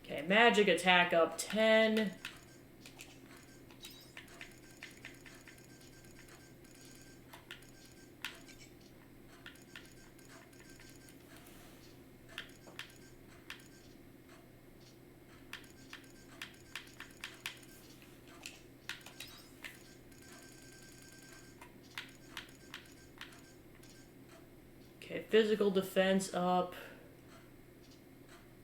Okay, magic attack up 10. Okay, physical defense up.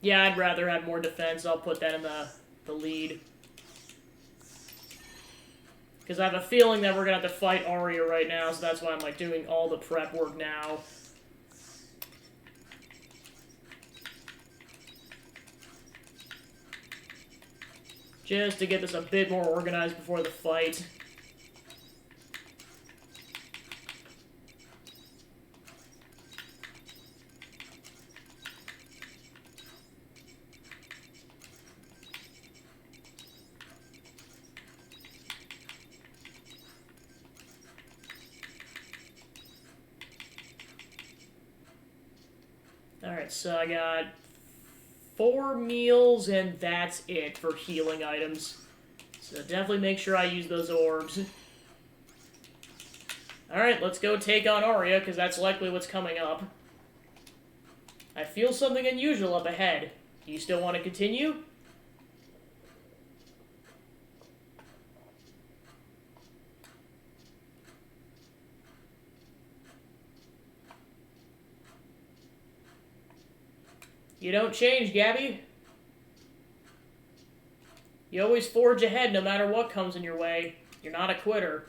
Yeah, I'd rather have more defense. I'll put that in the lead. Because I have a feeling that we're going to have to fight Arya right now, so that's why I'm like doing all the prep work now. Just to get this a bit more organized before the fight. Alright, so I got 4 meals, and that's it for healing items. So definitely make sure I use those orbs. Alright, let's go take on Arya, because that's likely what's coming up. I feel something unusual up ahead. Do you still want to continue? You don't change, Gabby. You always forge ahead no matter what comes in your way. You're not a quitter.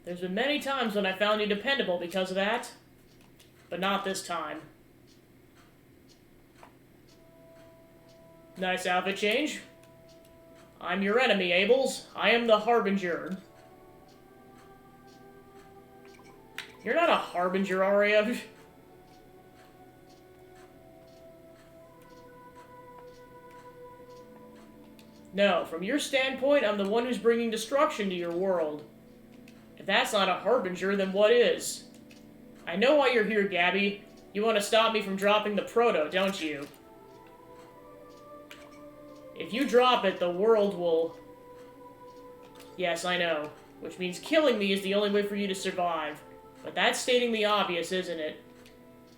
There's been many times when I found you dependable because of that, but not this time. Nice outfit change. I'm your enemy, Abels. I am the Harbinger. You're not a Harbinger, Arya. No, from your standpoint, I'm the one who's bringing destruction to your world. If that's not a Harbinger, then what is? I know why you're here, Gabby. You want to stop me from dropping the proto, don't you? If you drop it, the world will... Yes, I know. Which means killing me is the only way for you to survive. But that's stating the obvious, isn't it?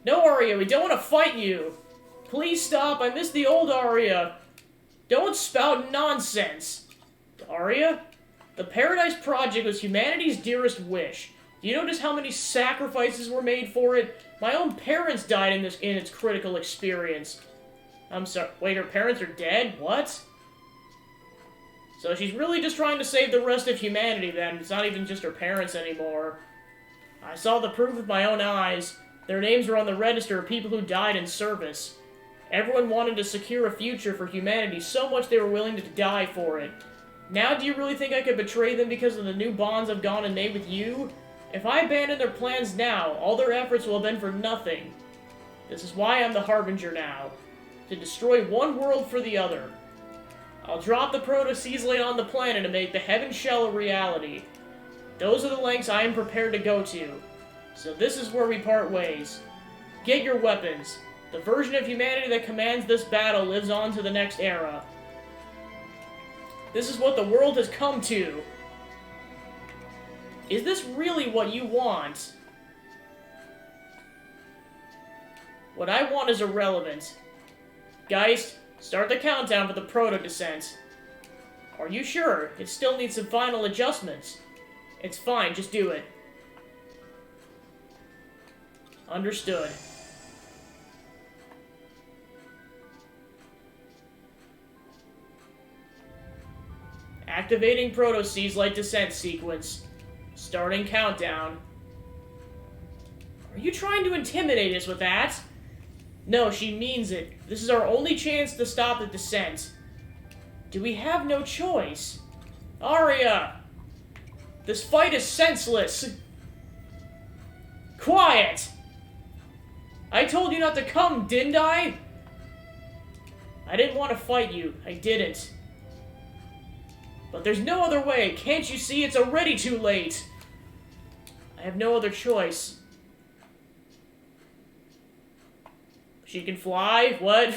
No, Arya, we don't want to fight you! Please stop, I miss the old Arya! Don't spout nonsense! Arya? The Paradise Project was humanity's dearest wish. Do you notice how many sacrifices were made for it? My own parents died in its critical experience. I'm sorry, wait, her parents are dead? What? So she's really just trying to save the rest of humanity then. It's not even just her parents anymore. I saw the proof with my own eyes. Their names were on the register of people who died in service. Everyone wanted to secure a future for humanity so much they were willing to die for it. Now do you really think I could betray them because of the new bonds I've gone and made with you? If I abandon their plans now, all their efforts will have been for nothing. This is why I'm the Harbinger now. To destroy one world for the other. I'll drop the proto-seaslate on the planet and make the Heaven Shell a reality. Those are the lengths I am prepared to go to. So this is where we part ways. Get your weapons. The version of humanity that commands this battle lives on to the next era. This is what the world has come to. Is this really what you want? What I want is irrelevant. Geist, start the countdown for the proto-descent. Are you sure? It still needs some final adjustments. It's fine, just do it. Understood. Activating proto-seaslate descent sequence. Starting countdown. Are you trying to intimidate us with that? No, she means it. This is our only chance to stop the descent. Do we have no choice? Arya! This fight is senseless! Quiet! I told you not to come, didn't I? I didn't want to fight you. I didn't. But there's no other way. Can't you see it's already too late? I have no other choice. She can fly? What?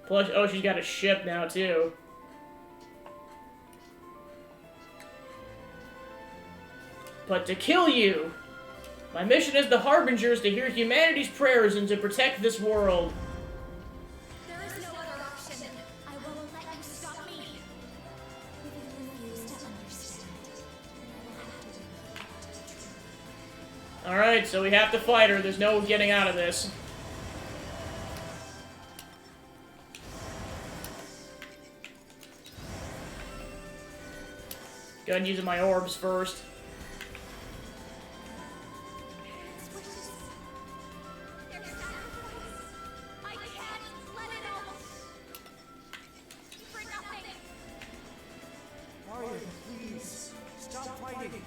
Plus, oh, she's got a ship now, too. But to kill you! My mission as the Harbinger is to hear humanity's prayers and to protect this world. There is no other option. I won't let you stop me. If you refuse to understand, then I will have to. Alright, so we have to fight her. There's no getting out of this. Go ahead and using my orbs first. Please, stop fighting.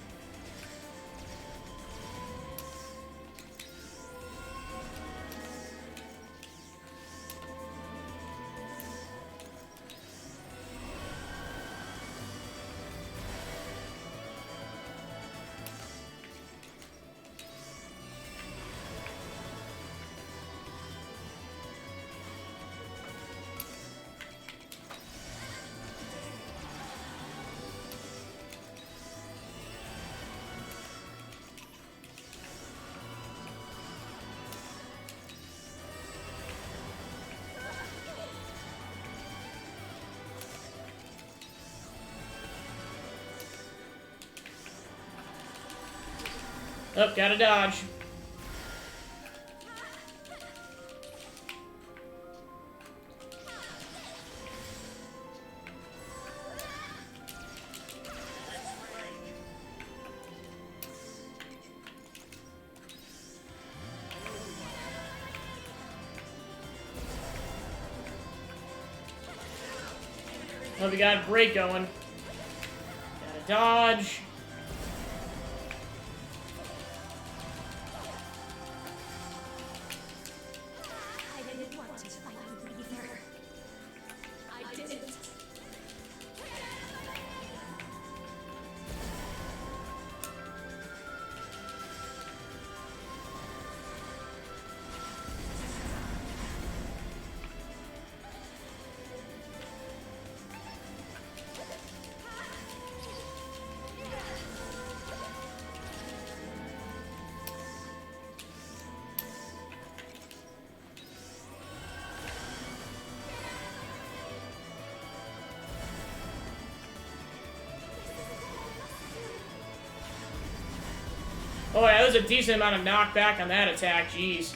Oh, gotta dodge. Oh, we got a break going. Gotta dodge. I didn't want to fight you either. I didn't. Oh yeah, there's a decent amount of knockback on that attack, jeez.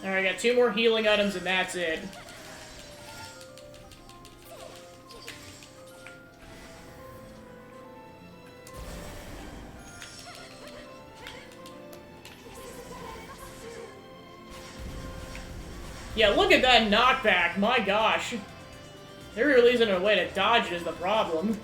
Alright, I got 2 more healing items and that's it. Yeah, look at that knockback, my gosh. There really isn't a way to dodge it is the problem.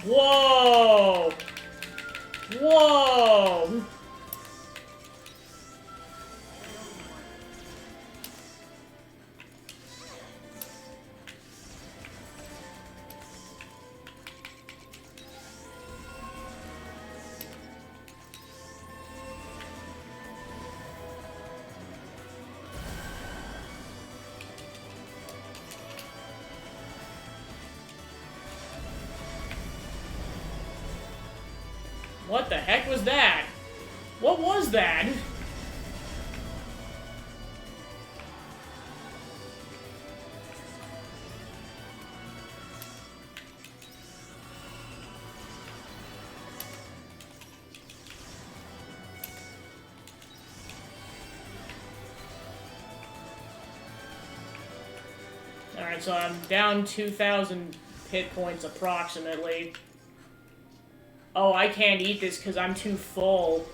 Whoa! Whoa! What the heck was that? What was that? Alright, so I'm down 2,000 hit points approximately. Oh, I can't eat this because I'm too full.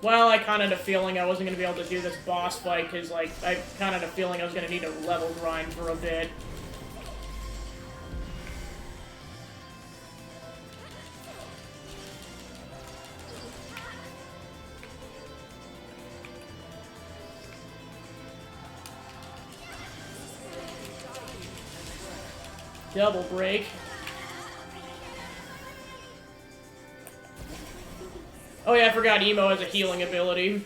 Well, I kind of had a feeling I wasn't going to be able to do this boss fight because, like, I kind of had a feeling I was going to need to level grind for a bit. Double break. Oh yeah, I forgot Emo has a healing ability.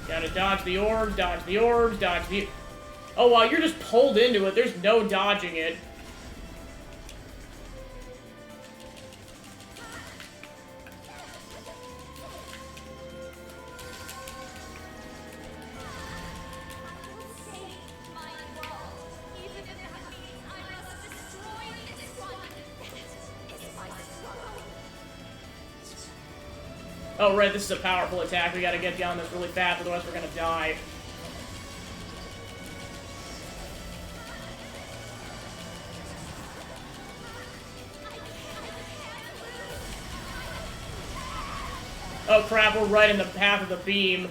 Gotta dodge the orbs, dodge the orbs, dodge the... Oh wow, you're just pulled into it. There's no dodging it. Oh, right, this is a powerful attack. We gotta get down this really fast, otherwise we're gonna die. Oh crap, we're right in the path of the beam.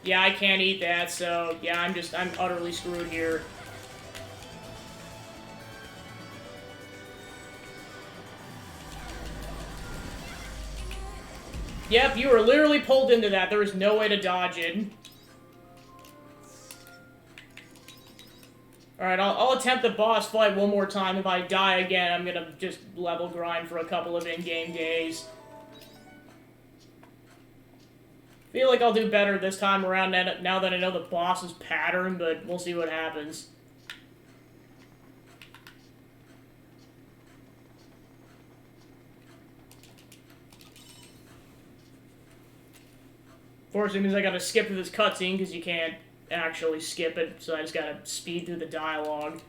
Yeah, I can't eat that, so yeah, I'm utterly screwed here. Yep, you were literally pulled into that. There was no way to dodge it. Alright, I'll attempt the boss fight one more time. If I die again, I'm gonna just level grind for a couple of in-game days. Feel like I'll do better this time around now that I know the boss's pattern, but we'll see what happens. Fortunately, means I gotta skip through this cutscene because you can't actually skip it, so I just gotta speed through the dialogue.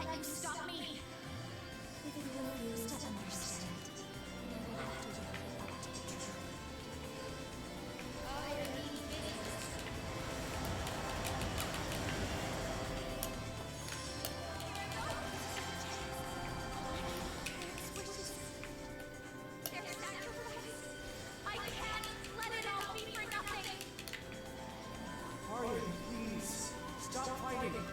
let you stop me. If you refuse to understand, then I will have to wake you up to the truth. Fire needs business. Switches. Their sacrifice. I can't let it all be for nothing. Arya, please. Stop fighting.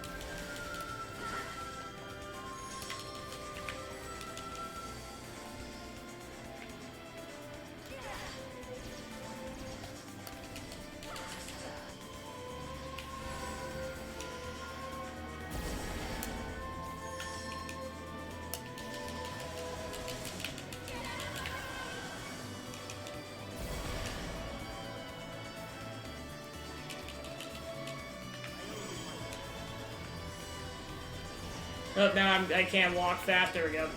Oh, now I can't walk fast. There we go.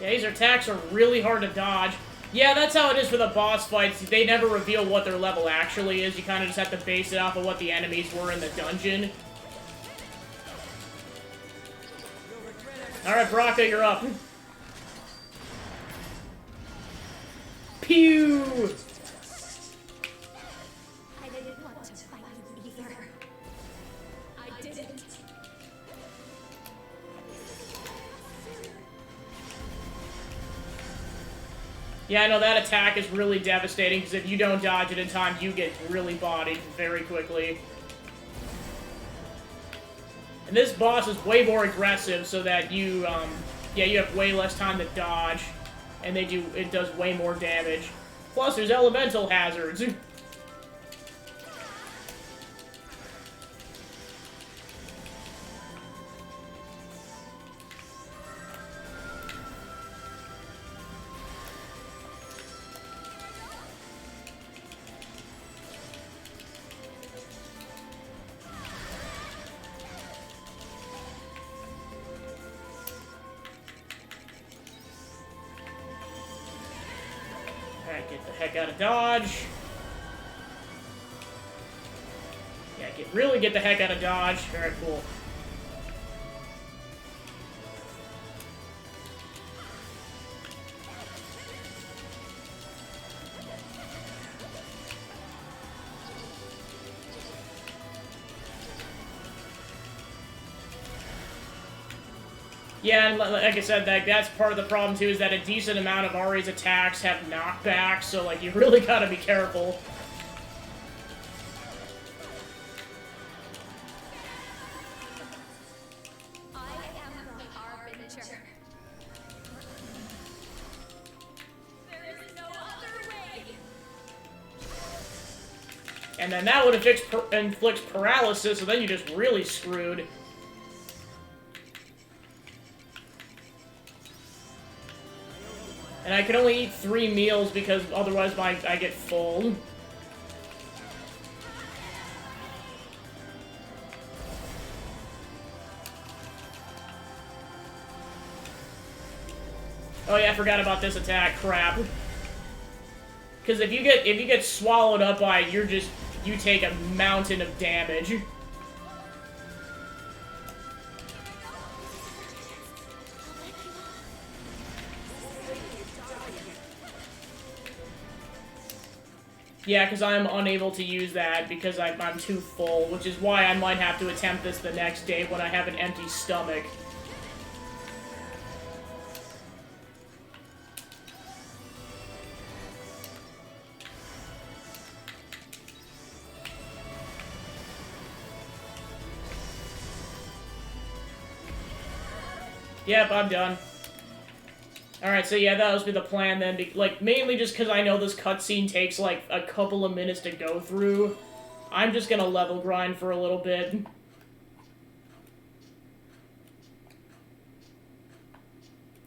Yeah, these attacks are really hard to dodge. Yeah, that's how it is for the boss fights. They never reveal what their level actually is. You kind of just have to base it off of what the enemies were in the dungeon. Alright, Baraka, you're up. Pew! I didn't want to fight you either. I didn't. Yeah, I know that attack is really devastating, because if you don't dodge it in time, you get really bodied very quickly. And this boss is way more aggressive, so that you, yeah, you have way less time to dodge, and it does way more damage. Plus, there's elemental hazards. Alright, get the heck out of dodge. Yeah, really get the heck out of dodge. Alright, cool. Yeah, and like I said, that's part of the problem too, is that a decent amount of Ari's attacks have knockbacks, so like you really gotta be careful. I am the Harbinger. There is no other way. And then that would inflicts paralysis, so then you're just really screwed. And I can only eat 3 meals because otherwise I get full. Oh yeah, I forgot about this attack. Crap. Because if you get swallowed up by it, you take a mountain of damage. Yeah, because I'm unable to use that because I'm too full, which is why I might have to attempt this the next day when I have an empty stomach. Yep, I'm done. Alright, so yeah, that was the plan then. Like, mainly just because I know this cutscene takes, like, a couple of minutes to go through. I'm just gonna level grind for a little bit.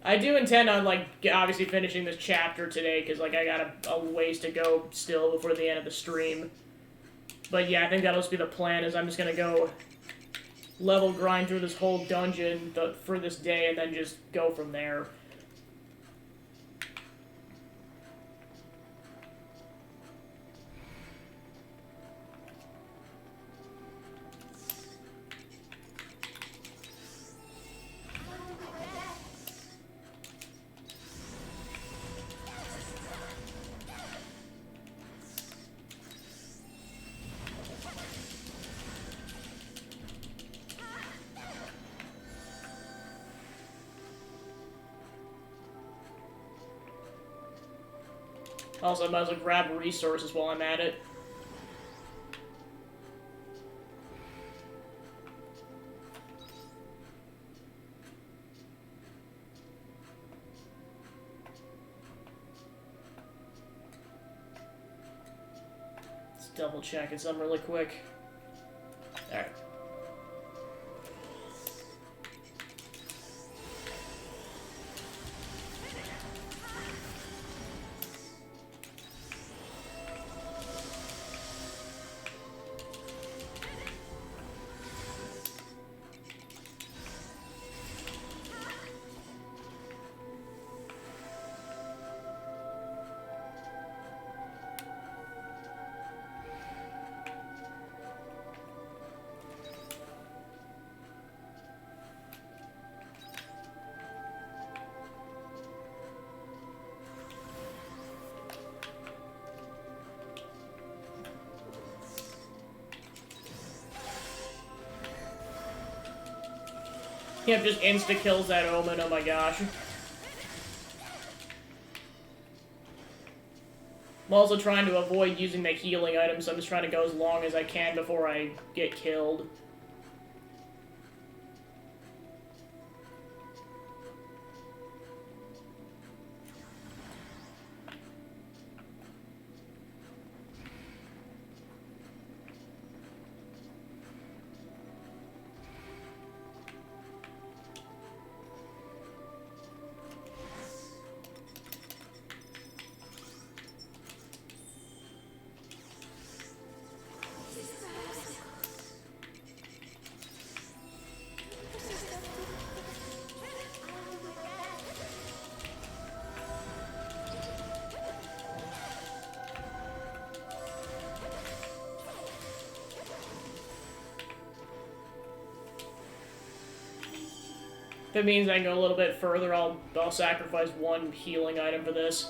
I do intend on, like, obviously finishing this chapter today, because, like, I got a ways to go still before the end of the stream. But yeah, I think that'll just be the plan, is I'm just gonna go level grind through this whole dungeon for this day, and then just go from there. Also, I might as well grab resources while I'm at it. Let's double check it something really quick. Alright. Yep, just insta-kills that Omen, oh my gosh. I'm also trying to avoid using the healing items, so I'm just trying to go as long as I can before I get killed. If it means I can go a little bit further, I'll sacrifice one healing item for this.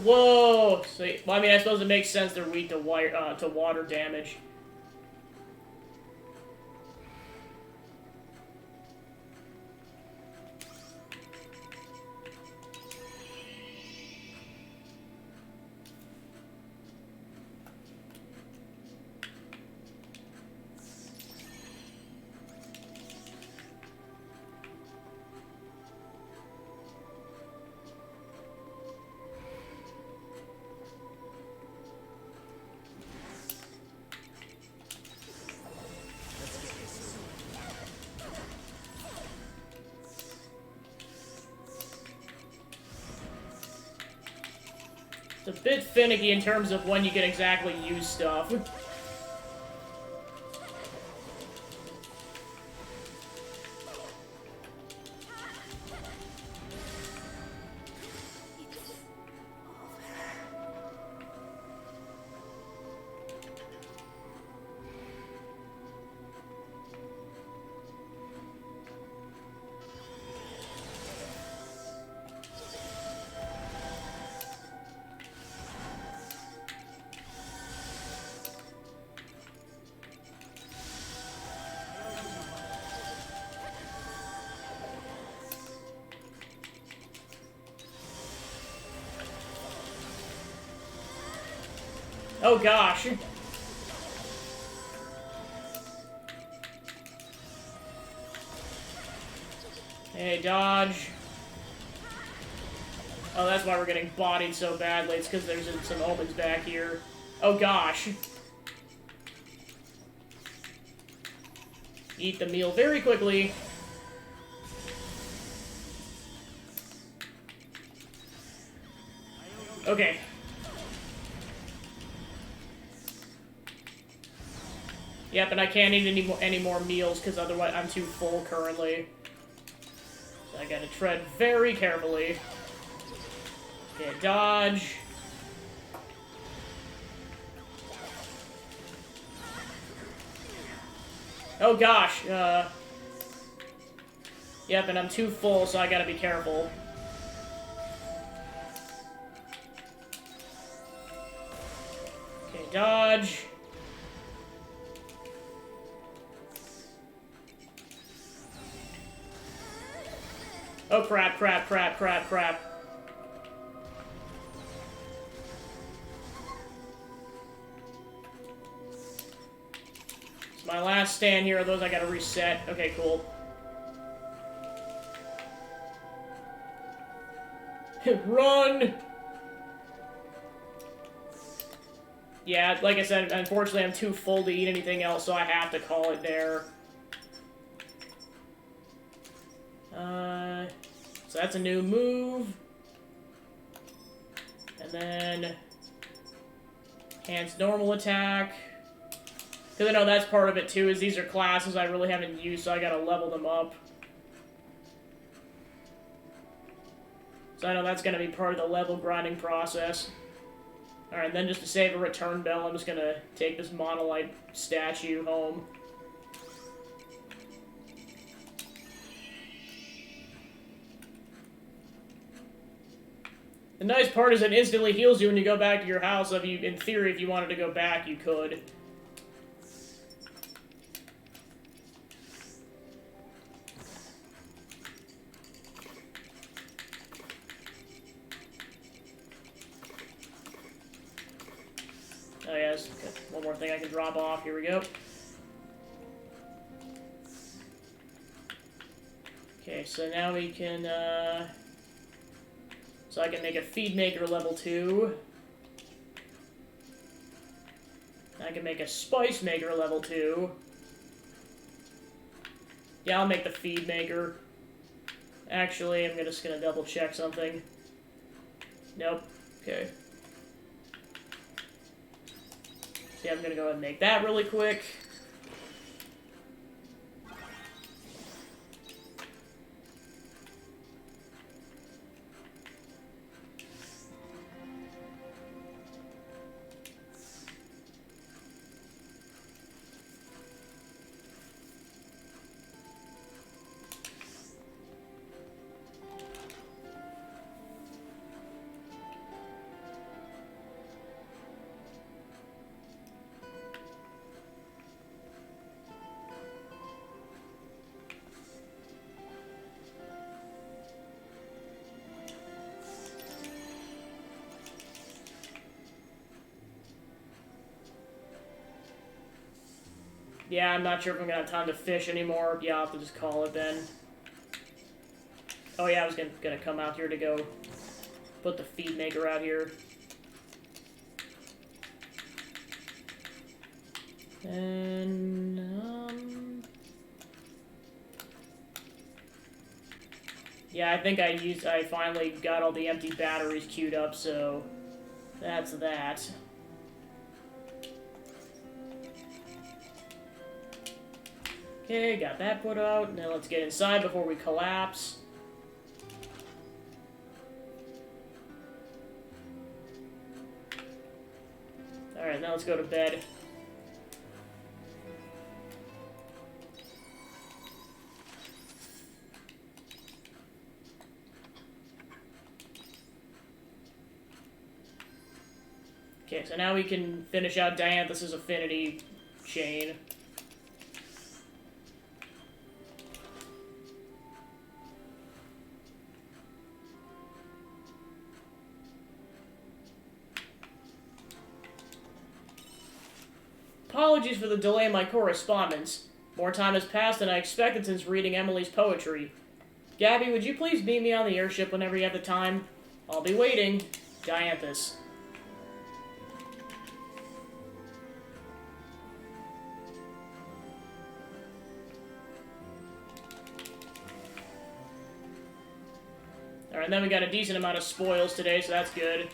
Whoa! So, well, I mean, I suppose it makes sense they're weak to water damage. It's a bit finicky in terms of when you can exactly use stuff. Oh gosh. Hey, dodge. Oh, that's why we're getting bodied so badly. It's because there's some omens back here. Oh gosh. Eat the meal very quickly. Okay. Yep, and I can't eat any more meals because otherwise I'm too full currently. So I gotta tread very carefully. Okay, dodge. Oh gosh, Yep, and I'm too full, so I gotta be careful. Okay, dodge. Oh crap, crap, crap, crap, crap. It's my last stand here, those I gotta reset. Okay, cool. Run! Yeah, like I said, unfortunately I'm too full to eat anything else, so I have to call it there. So that's a new move. And then... Hands normal attack. Because I know that's part of it too, is these are classes I really haven't used, so I gotta level them up. So I know that's gonna be part of the level grinding process. Alright, then just to save a return bell, I'm just gonna take this monolith statue home. The nice part is it instantly heals you when you go back to your house. If you, in theory, if you wanted to go back, you could. Oh yes, okay. One more thing I can drop off. Here we go. Okay, so now we can, so I can make a feed maker level 2. I can make a spice maker level 2. Yeah, I'll make the feed maker. Actually, I'm just gonna double check something. Nope. Okay. So yeah, I'm gonna go ahead and make that really quick. Yeah, I'm not sure if I'm gonna have time to fish anymore. Yeah, I'll have to just call it then. Oh yeah, I was gonna come out here to go put the feed maker out here. And, yeah, I think I finally got all the empty batteries queued up, so that's that. Okay, got that put out. Now let's get inside before we collapse. Alright, now let's go to bed. Okay, so now we can finish out Dianthus's affinity chain. Apologies for the delay in my correspondence. More time has passed than I expected since reading Emily's poetry. Gabby, would you please meet me on the airship whenever you have the time? I'll be waiting. Dianthus. Alright, then we got a decent amount of spoils today, so that's good.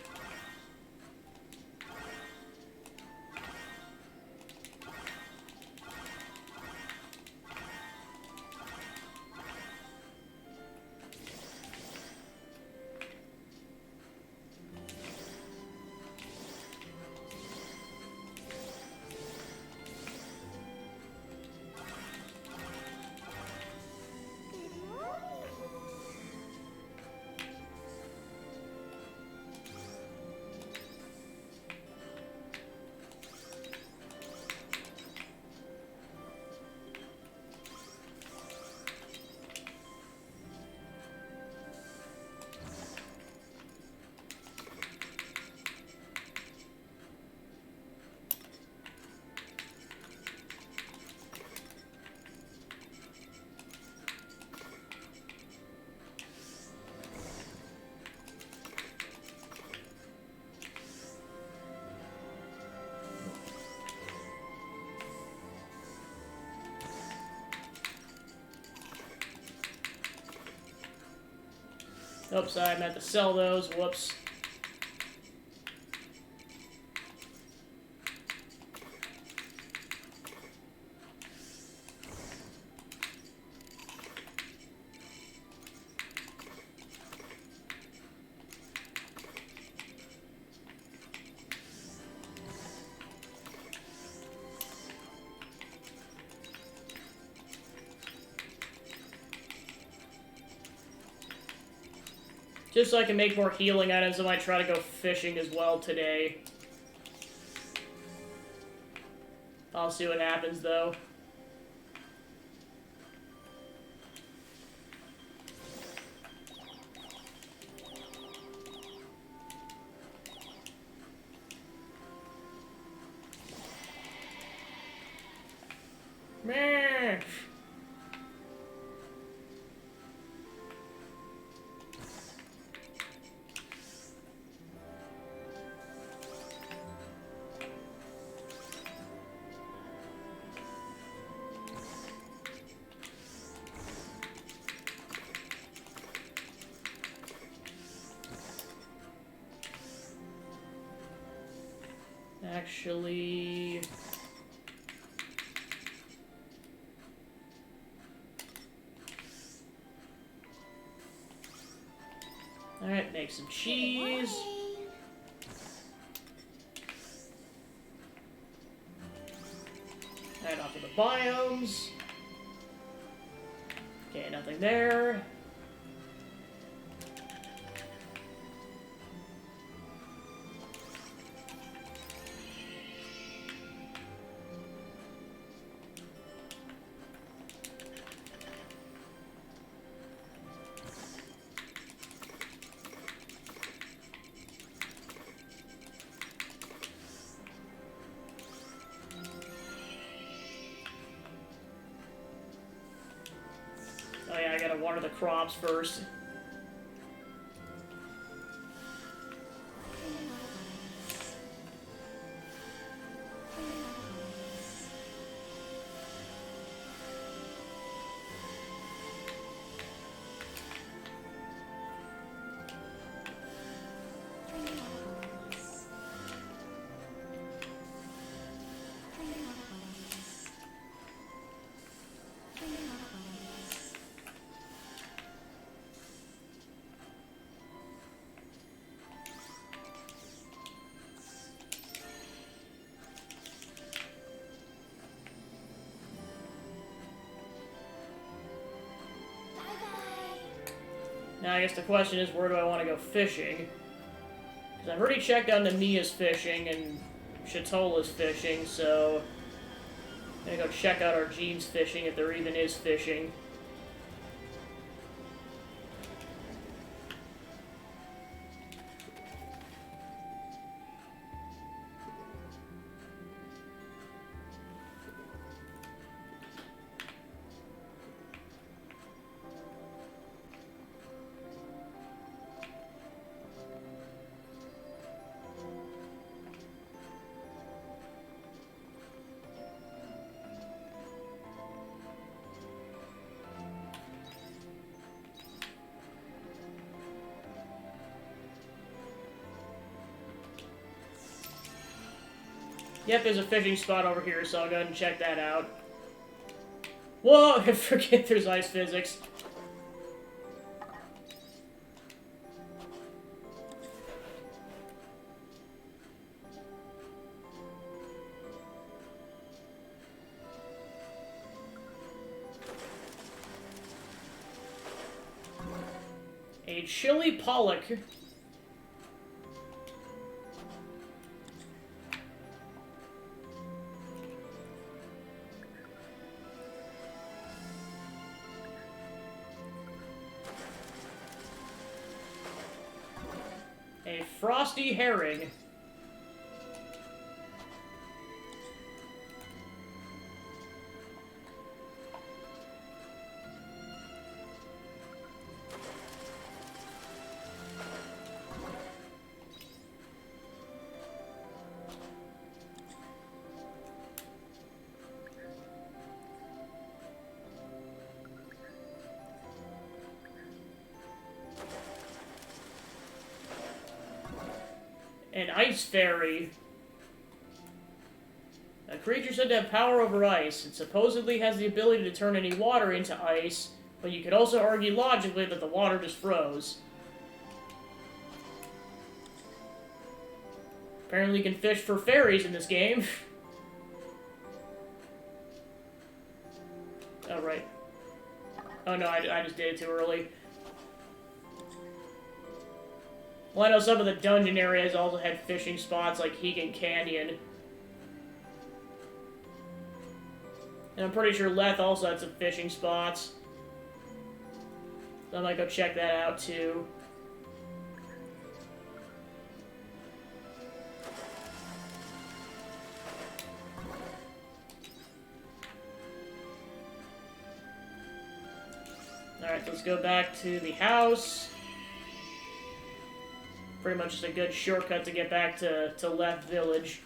Oops, I meant to sell those. Whoops. Just so I can make more healing items, I might try to go fishing as well today. I'll see what happens, though. Meh. Actually... Alright, make some cheese. Alright, off to the biomes. Okay, nothing there. Oh yeah, I gotta water the crops first. Now I guess the question is, where do I want to go fishing? Because I've already checked out Namia's fishing and Shatola's fishing, so I'm gonna go check out Arjean's fishing if there even is fishing. Yep, there's a fishing spot over here, so I'll go ahead and check that out. Whoa, I forget there's ice physics. A chili pollock. A frosty herring. An ice fairy. A creature said to have power over ice. It supposedly has the ability to turn any water into ice, but you could also argue logically that the water just froze. Apparently you can fish for fairies in this game. Oh, right. Oh no, I just did it too early. Well, I know some of the dungeon areas also had fishing spots like Hegan Canyon. And I'm pretty sure Leth also had some fishing spots. So I might go check that out too. Alright, let's go back to the house. Pretty much just a good shortcut to get back to Leth Village.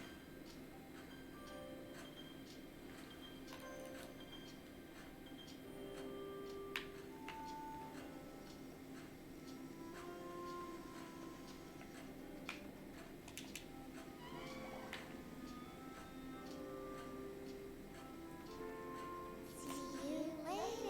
See you later.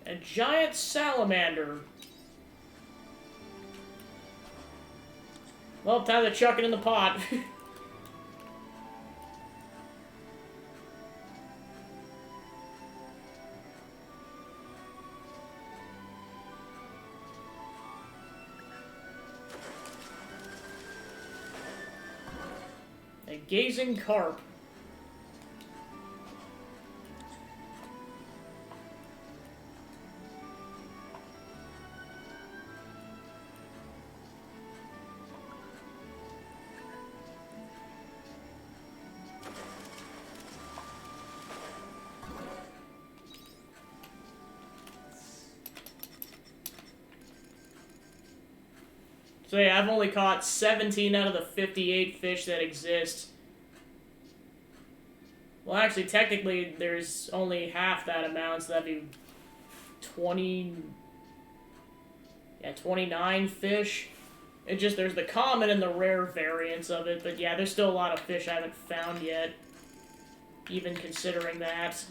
A giant salamander. Well, time to chuck it in the pot. A gazing carp. So yeah, I've only caught 17 out of the 58 fish that exist. Well, actually, technically, there's only half that amount, so that'd be 20... Yeah, 29 fish. It just, there's the common and the rare variants of it, but yeah, there's still a lot of fish I haven't found yet, even considering that.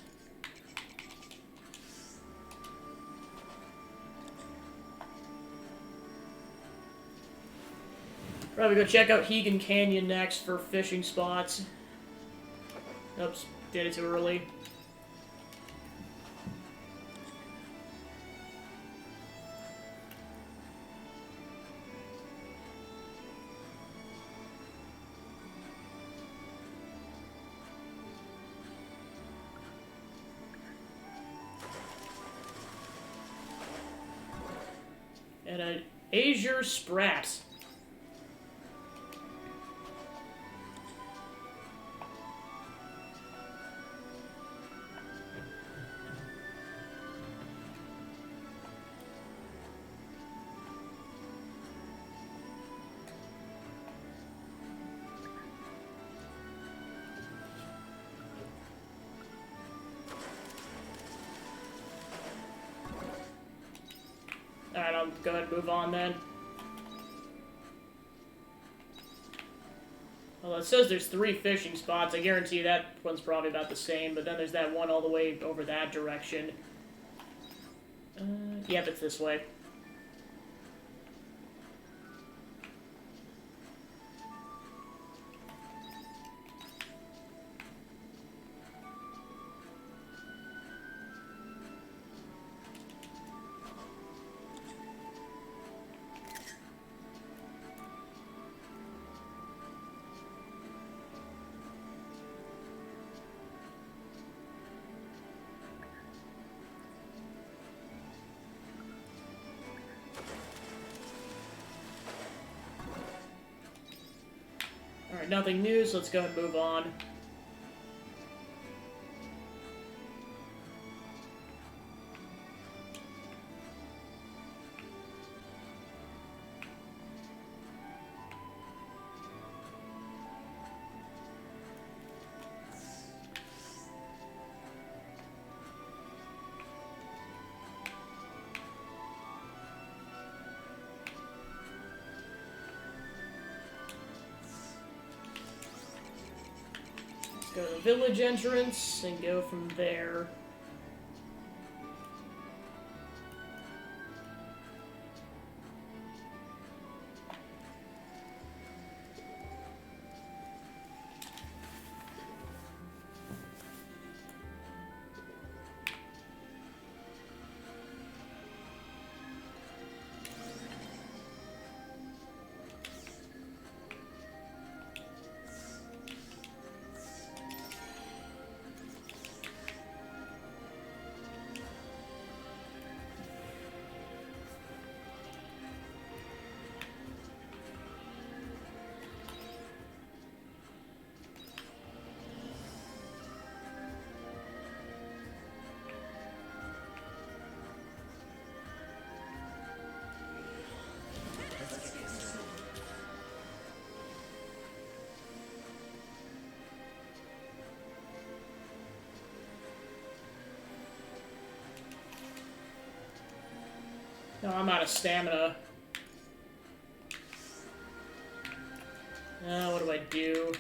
Probably go check out Hegan Canyon next for fishing spots. Oops, did it too early. And an azure sprat. Alright, I'll go ahead and move on then. Well, it says there's 3 fishing spots. I guarantee you that one's probably about the same, but then there's that one all the way over that direction. Yep, it's this way. nothing new, so let's go ahead and move on. Go to the village entrance and go from there. No, I'm out of stamina. What do I do?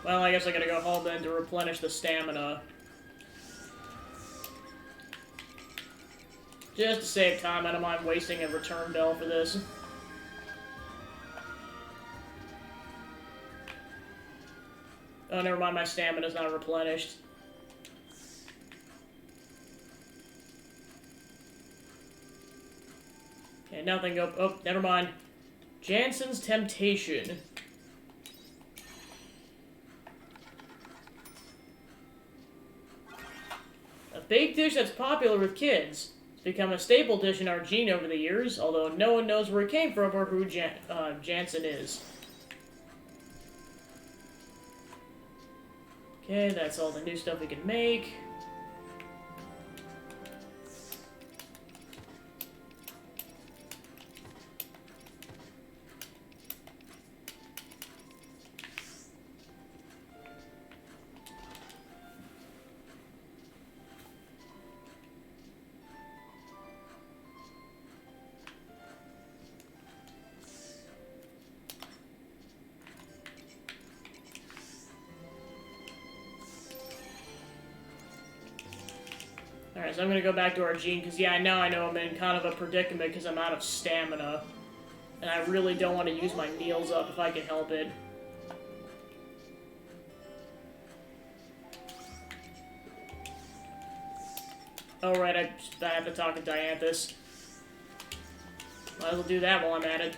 Well, I guess I gotta go home then to replenish the stamina. Just to save time, I don't mind wasting a return bell for this. Oh, never mind, my stamina's not replenished. Okay, nothing. Oh, never mind. Jansen's Temptation. A baked dish that's popular with kids. It's become a staple dish in our gene over the years, although no one knows where it came from or who Jansen is. Okay, that's all the new stuff we can make. Alright, so I'm gonna go back to our gene, because yeah, now I know I'm in kind of a predicament because I'm out of stamina. And I really don't want to use my meals up if I can help it. Oh right, I have to talk to Dianthus. Might as well do that while I'm at it.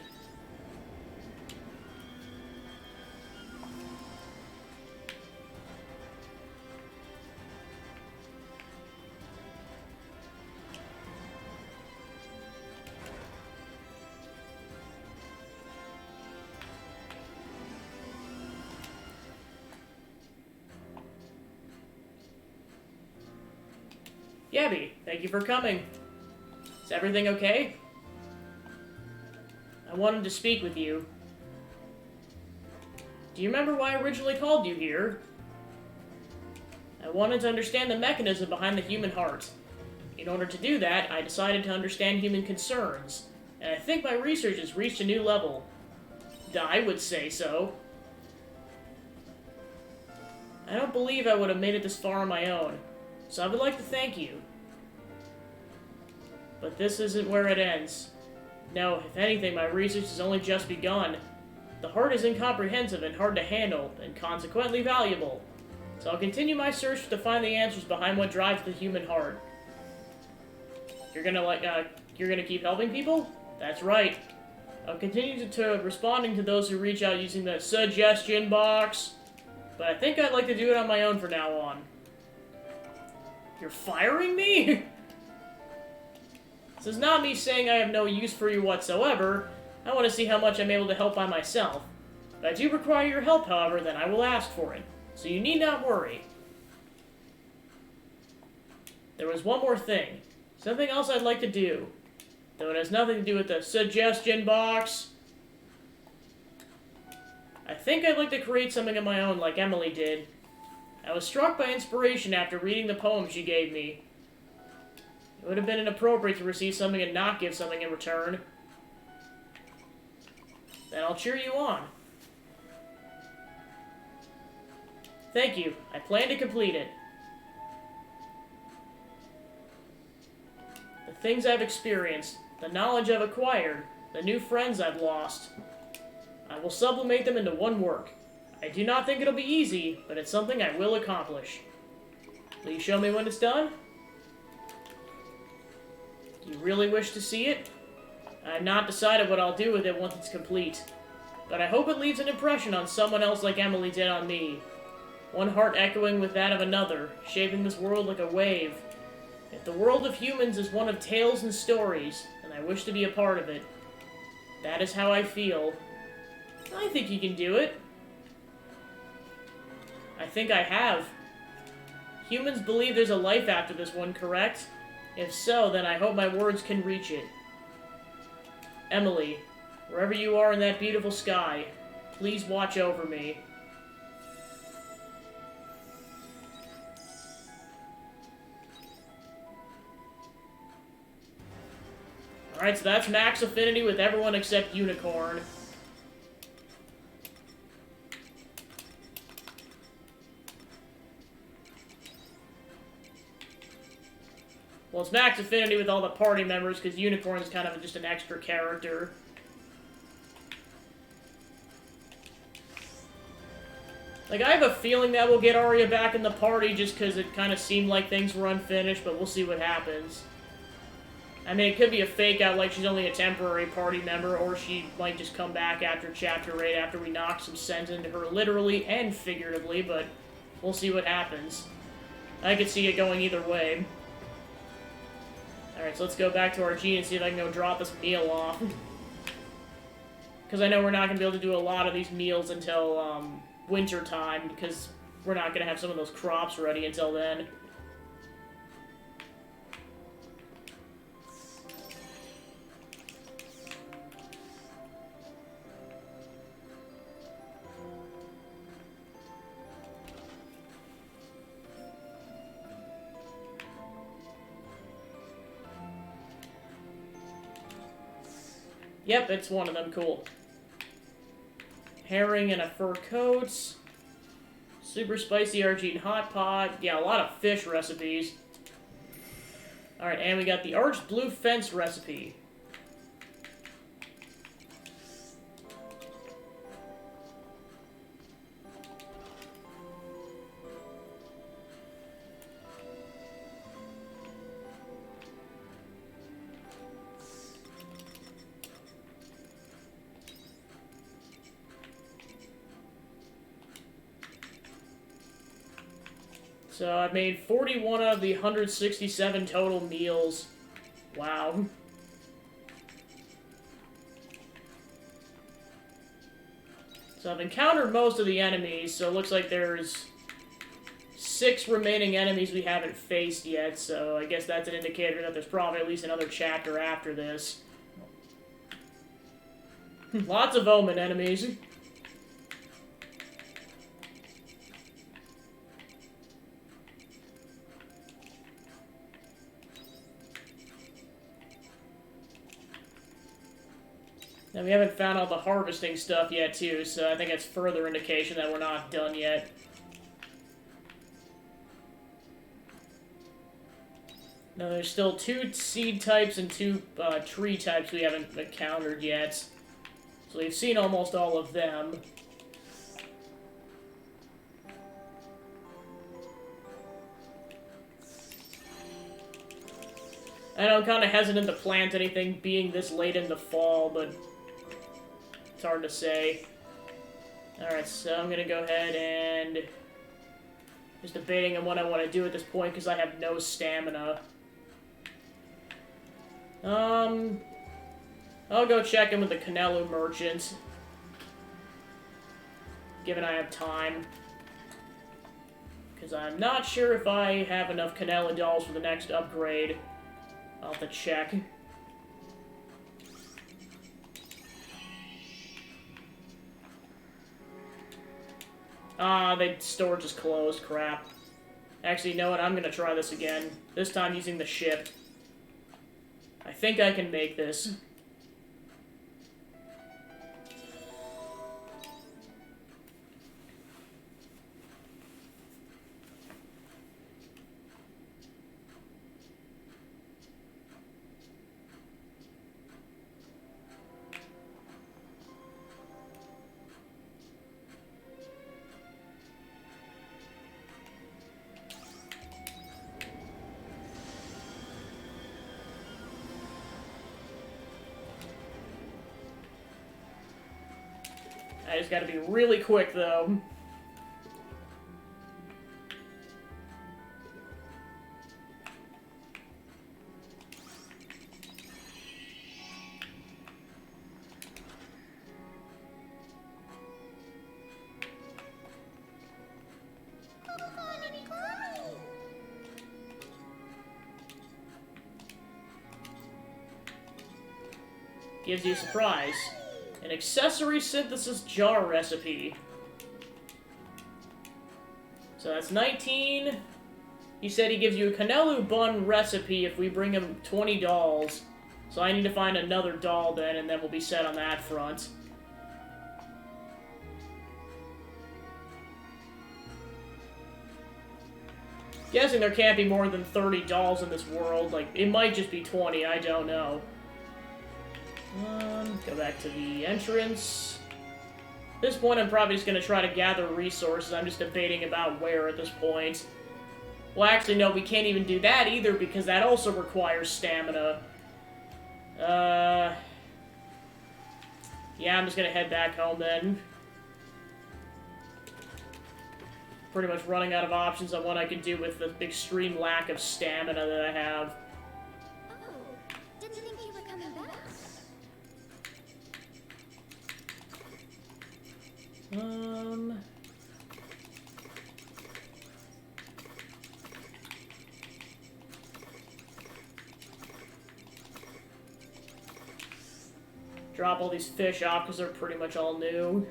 Gabby, thank you for coming. Is everything okay? I wanted to speak with you. Do you remember why I originally called you here? I wanted to understand the mechanism behind the human heart. In order to do that, I decided to understand human concerns, and I think my research has reached a new level. I would say so. I don't believe I would have made it this far on my own, so I would like to thank you. But this isn't where it ends. No, if anything, my research has only just begun. The heart is incomprehensive and hard to handle, and consequently valuable. So I'll continue my search to find the answers behind what drives the human heart. You're gonna keep helping people? That's right. I'll continue to responding to those who reach out using the suggestion box. But I think I'd like to do it on my own from now on. You're firing me? This is not me saying I have no use for you whatsoever. I want to see how much I'm able to help by myself. If I do require your help, however, then I will ask for it. So you need not worry. There was one more thing. Something else I'd like to do. Though it has nothing to do with the suggestion box. I think I'd like to create something of my own like Emily did. I was struck by inspiration after reading the poem she gave me. It would have been inappropriate to receive something and not give something in return. Then I'll cheer you on. Thank you. I plan to complete it. The things I've experienced, the knowledge I've acquired, the new friends I've lost. I will sublimate them into one work. I do not think it'll be easy, but it's something I will accomplish. Will you show me when it's done? Do you really wish to see it? I have not decided what I'll do with it once it's complete. But I hope it leaves an impression on someone else like Emily did on me. One heart echoing with that of another, shaping this world like a wave. If the world of humans is one of tales and stories, then I wish to be a part of it. That is how I feel. I think you can do it. I think I have. Humans believe there's a life after this one, correct? If so, then I hope my words can reach it. Emily, wherever you are in that beautiful sky, please watch over me. Alright, so that's max affinity with everyone except Unicorn. Well, it's max affinity with all the party members, because Unicorn's kind of just an extra character. Like, I have a feeling that we'll get Arya back in the party, just because it kind of seemed like things were unfinished, but we'll see what happens. I mean, it could be a fake out, like she's only a temporary party member, or she might just come back after Chapter 8, after we knock some sense into her literally and figuratively, but we'll see what happens. I could see it going either way. Alright, so let's go back to our G and see if I can go drop this meal off. Because I know we're not going to be able to do a lot of these meals until, winter time, because we're not going to have some of those crops ready until then. Yep, it's one of them. Cool. Herring and a fur coat. Super spicy Argentine hot pot. Yeah, a lot of fish recipes. Alright, and we got the arched blue fence recipe. So I made 41 out of the 167 total meals. Wow. So I've encountered most of the enemies, so it looks like there's 6 remaining enemies we haven't faced yet, so I guess that's an indicator that there's probably at least another chapter after this. Lots of Omen enemies. And we haven't found all the harvesting stuff yet, too, so I think that's further indication that we're not done yet. Now, there's still 2 seed types and 2 tree types we haven't encountered yet. So we've seen almost all of them. I know I'm kind of hesitant to plant anything being this late in the fall, but it's hard to say. Alright, so I'm gonna go ahead and just debating on what I want to do at this point because I have no stamina. I'll go check in with the Canelu merchant. Given I have time. Because I'm not sure if I have enough Canela dolls for the next upgrade. I'll have to check. Ah, the storage is closed. Crap. Actually, you know what? I'm gonna try this again. This time using the ship. I think I can make this. I just gotta be really quick, though. Gives you a surprise. An accessory synthesis jar recipe. So that's 19. He said he gives you a Canelu bun recipe if we bring him 20 dolls. So I need to find another doll then, and then we'll be set on that front. Guessing there can't be more than 30 dolls in this world. Like, it might just be 20, I don't know. Go back to the entrance. At this point, I'm probably just going to try to gather resources. I'm just debating about where at this point. Well, actually, no, we can't even do that either, because that also requires stamina. Yeah, I'm just going to head back home then. Pretty much running out of options on what I can do with the extreme lack of stamina that I have. Oh, didn't think you were coming back. Drop all these fish off because they're pretty much all new.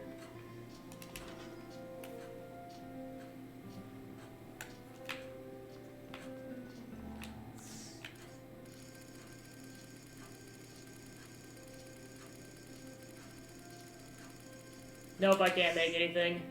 Nope, I can't make anything.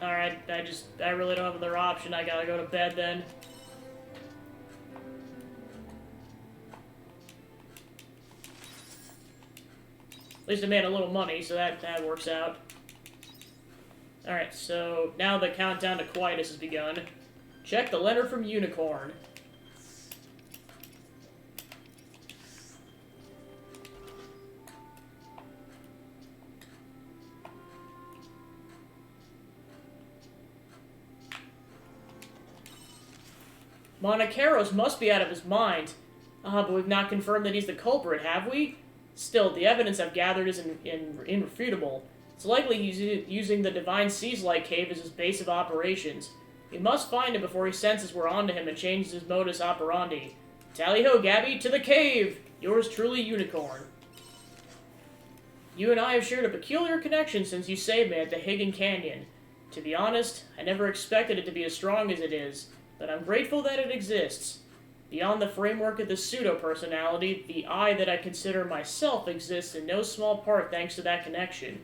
Alright, I really don't have another option. I gotta go to bed then. At least I made a little money, so that works out. Alright, so now the countdown to Quietus has begun. Check the letter from Unicorn. Monacaros must be out of his mind. But we've not confirmed that he's the culprit, have we? Still, the evidence I've gathered is irrefutable. It's likely he's using the Divine Seas-like cave as his base of operations. We must find him before he senses we're onto him and changes his modus operandi. Tally-ho, Gabby, to the cave! Yours truly, Unicorn. You and I have shared a peculiar connection since you saved me at the Hagen Canyon. To be honest, I never expected it to be as strong as it is, but I'm grateful that it exists. Beyond the framework of this pseudo-personality, the I that I consider myself exists in no small part thanks to that connection.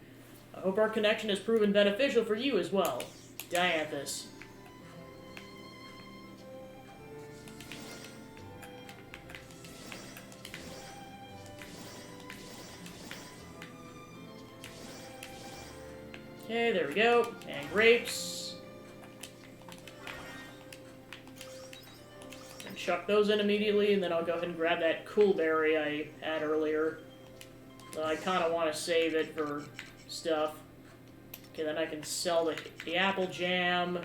I hope our connection has proven beneficial for you as well. Dianthus. Okay, there we go. And grapes. And chuck those in immediately, and then I'll go ahead and grab that cool berry I had earlier. I kind of want to save it for stuff. Okay, then I can sell the apple jam.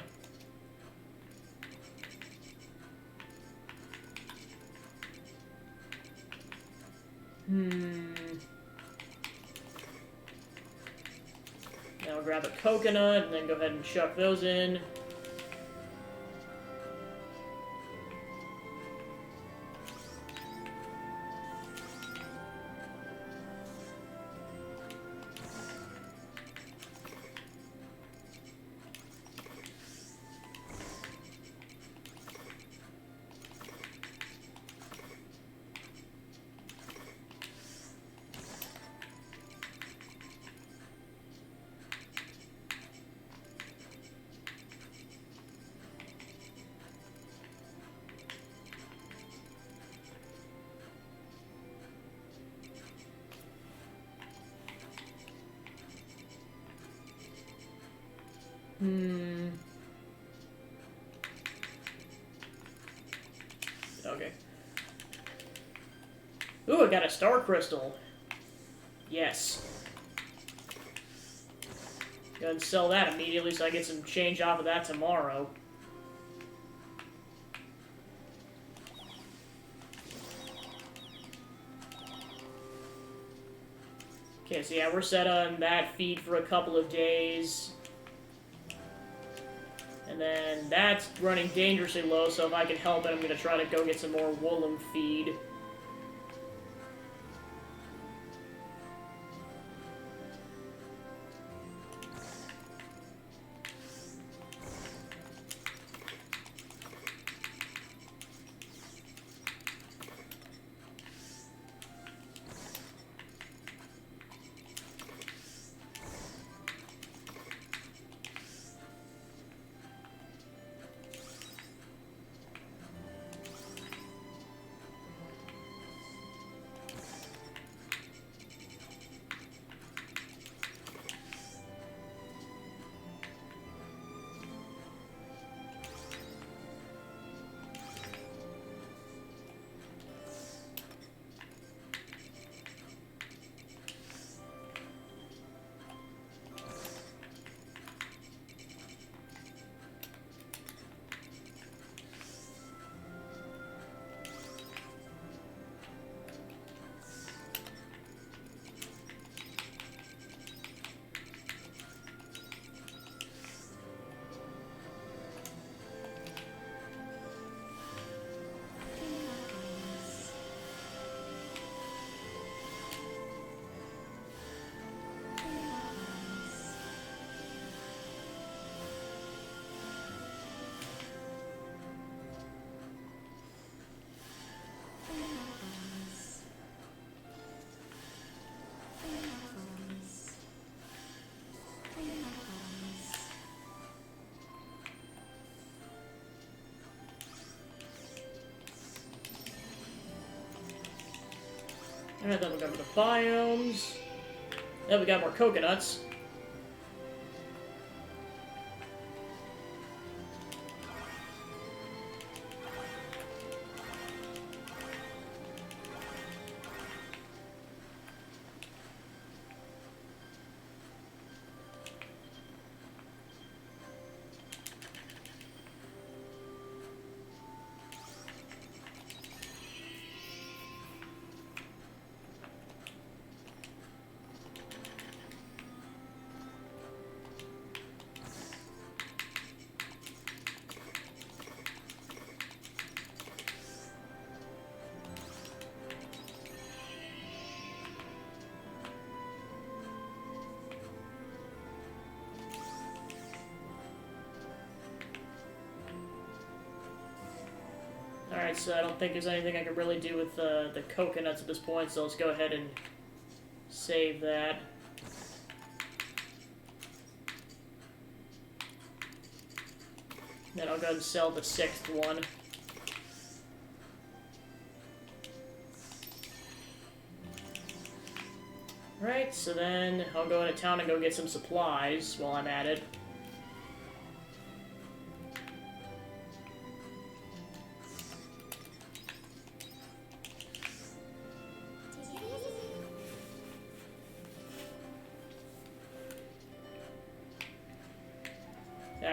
Now I'll grab a coconut and then go ahead and chuck those in. Okay. Ooh, I got a star crystal. Yes. Go ahead and sell that immediately so I get some change off of that tomorrow. Okay, so yeah, we're set on that feed for a couple of days. And then that's running dangerously low, so if I can help it, I'm going to try to go get some more Woolem feed. Alright, then we go to the biomes. Then we got more coconuts. Alright, so I don't think there's anything I can really do with the coconuts at this point, so let's go ahead and save that. Then I'll go ahead and sell the 6th one. Right, so then I'll go into town and go get some supplies while I'm at it.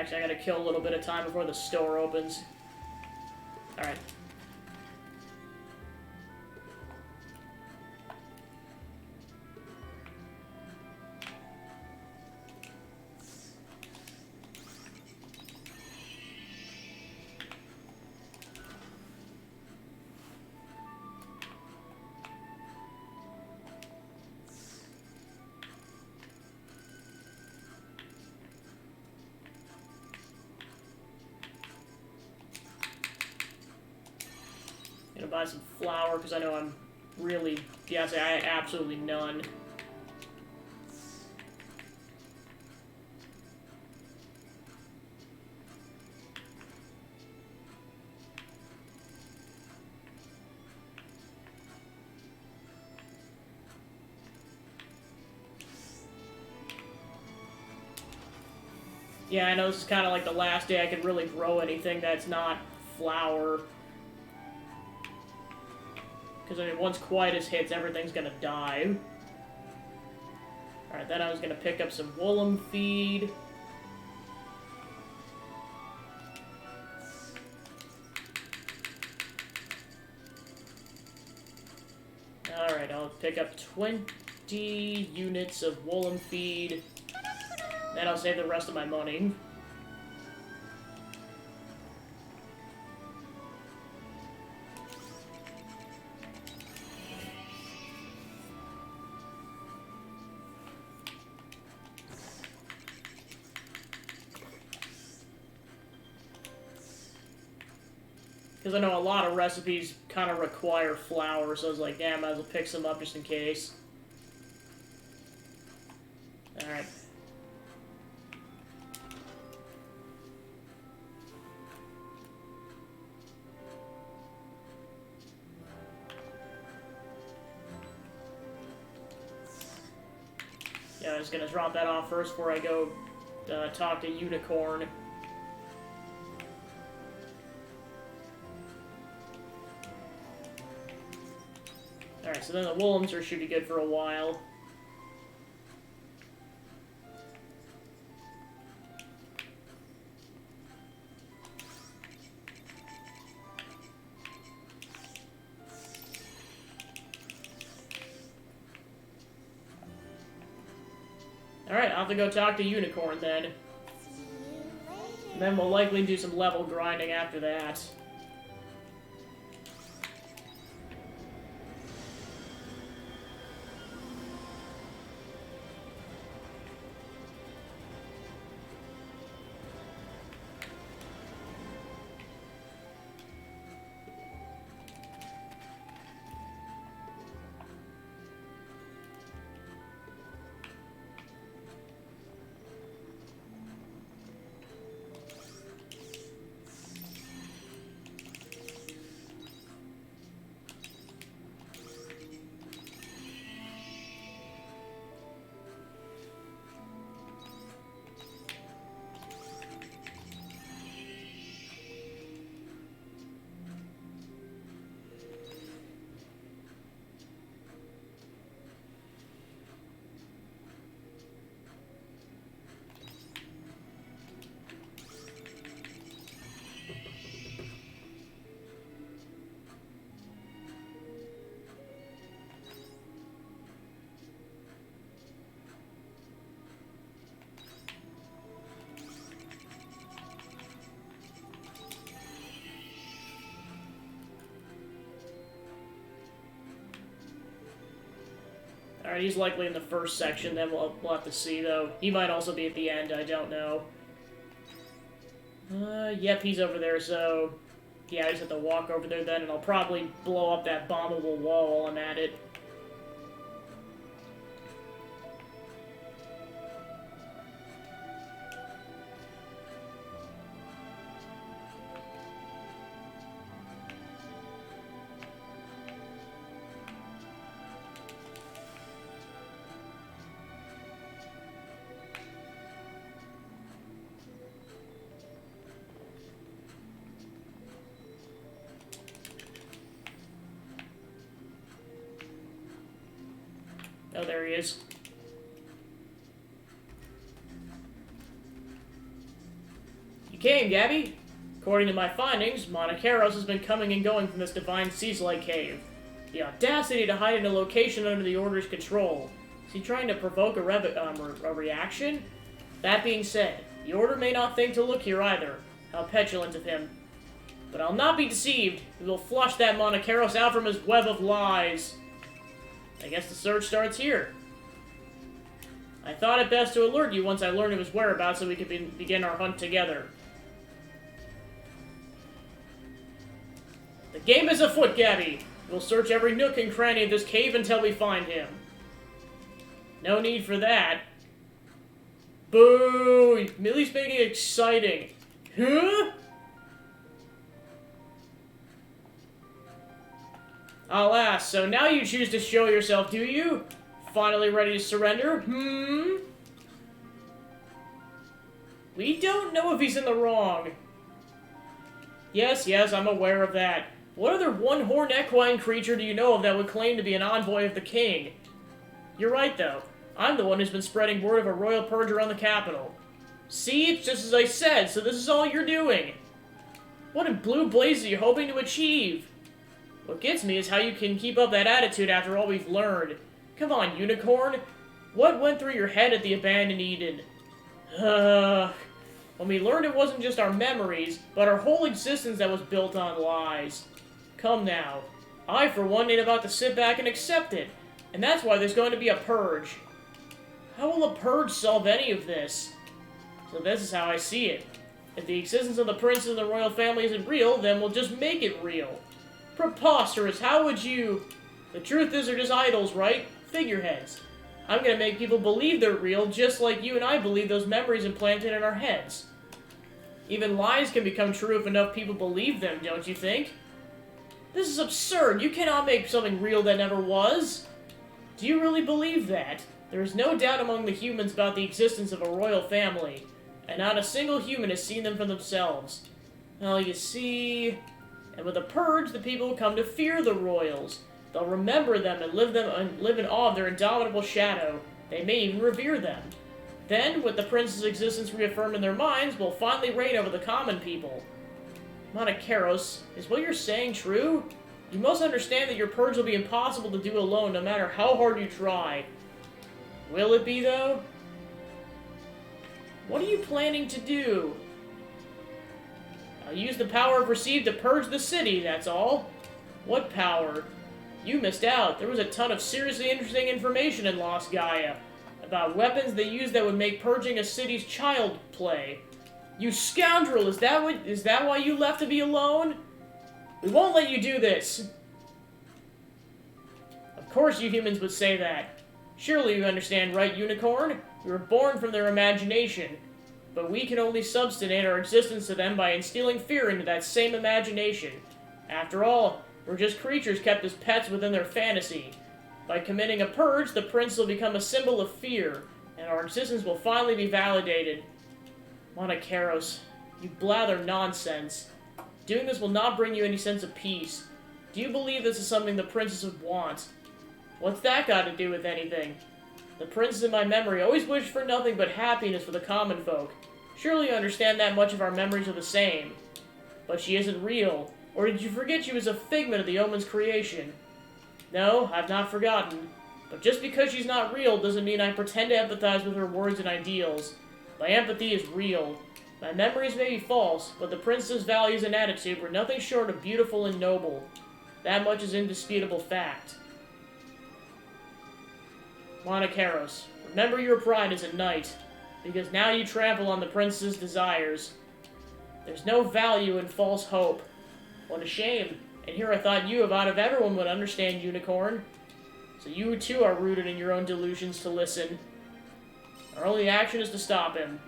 Actually, I gotta kill a little bit of time before the store opens. Alright. Gonna buy some flour, because I know I'm really... Yeah, I had absolutely none. Yeah, I know this is kind of like the last day I could really grow anything that's not flour. Because, I mean, once Quietus hits, everything's gonna die. Alright, then I was gonna pick up some Woolum feed. Alright, I'll pick up 20 units of Woolum feed. Then I'll save the rest of my money. Because I know a lot of recipes kind of require flour, so I was like, damn, I might as well pick some up just in case. Alright. Yeah, I was gonna drop that off first before I go talk to Unicorn. Alright, so then the Woolums should be good for a while. Alright, I'll have to go talk to Unicorn then. And then we'll likely do some level grinding after that. Alright, he's likely in the first section, then we'll have to see, though. He might also be at the end, I don't know. Yep, he's over there, so... Yeah, I just have to walk over there then, and I'll probably blow up that bombable wall while I'm at it. Oh, there he is. came, Gabby. According to my findings, Monacaros has been coming and going from this divine Seaslike cave. The audacity to hide in a location under the Order's control. Is he trying to provoke a reaction? That being said, the Order may not think to look here either. How petulant of him. But I'll not be deceived. We will flush that Monacaros out from his web of lies. I guess the search starts here. I thought it best to alert you once I learned of his whereabouts so we could begin our hunt together. The game is afoot, Gabby. We'll search every nook and cranny of this cave until we find him. No need for that. Boo! At least making it exciting. Huh? Alas, so now you choose to show yourself, do you? Finally ready to surrender? We don't know if he's in the wrong. Yes, I'm aware of that. What other one-horned equine creature do you know of that would claim to be an envoy of the king? You're right, though. I'm the one who's been spreading word of a royal purge around the capital. See, it's just as I said, so this is all you're doing. What in blue blazes are you hoping to achieve? What gets me is how you can keep up that attitude after all we've learned. Come on, Unicorn. What went through your head at the abandoned Eden? When we learned it wasn't just our memories, but our whole existence that was built on lies. Come now. I, for one, ain't about to sit back and accept it. And that's why there's going to be a purge. How will a purge solve any of this? So this is how I see it. If the existence of the prince and the royal family isn't real, then we'll just make it real. Preposterous, how would you... The truth is they're just idols, right? Figureheads. I'm gonna make people believe they're real, just like you and I believe those memories implanted in our heads. Even lies can become true if enough people believe them, don't you think? This is absurd. You cannot make something real that never was. Do you really believe that? There is no doubt among the humans about the existence of a royal family, and not a single human has seen them for themselves. Well, you see... And with a purge, the people will come to fear the royals. They'll remember them and live in awe of their indomitable shadow. They may even revere them. Then, with the prince's existence reaffirmed in their minds, we'll finally reign over the common people. Monacaros, is what you're saying true? You must understand that your purge will be impossible to do alone, no matter how hard you try. Will it be, though? What are you planning to do? I'll use the power I've received to purge the city, that's all. What power? You missed out. There was a ton of seriously interesting information in Lost Gaia. About weapons they use that would make purging a city's child play. You scoundrel! Is that why you left to be alone? We won't let you do this! Of course you humans would say that. Surely you understand, right, Unicorn? We were born from their imagination. But we can only substantiate our existence to them by instilling fear into that same imagination. After all, we're just creatures kept as pets within their fantasy. By committing a purge, the prince will become a symbol of fear, and our existence will finally be validated. Monacaros, you blather nonsense. Doing this will not bring you any sense of peace. Do you believe this is something the princess would want? What's that got to do with anything? The princess in my memory always wished for nothing but happiness for the common folk. Surely you understand that much of our memories are the same. But she isn't real. Or did you forget she was a figment of the Omen's creation? No, I've not forgotten. But just because she's not real doesn't mean I pretend to empathize with her words and ideals. My empathy is real. My memories may be false, but the princess's values and attitude were nothing short of beautiful and noble. That much is indisputable fact. Monacaros, remember your pride as a knight, because now you trample on the princess's desires. There's no value in false hope. What a shame. And here I thought you, out of everyone, would understand, Unicorn. So you too are rooted in your own delusions to listen. Our only action is to stop him.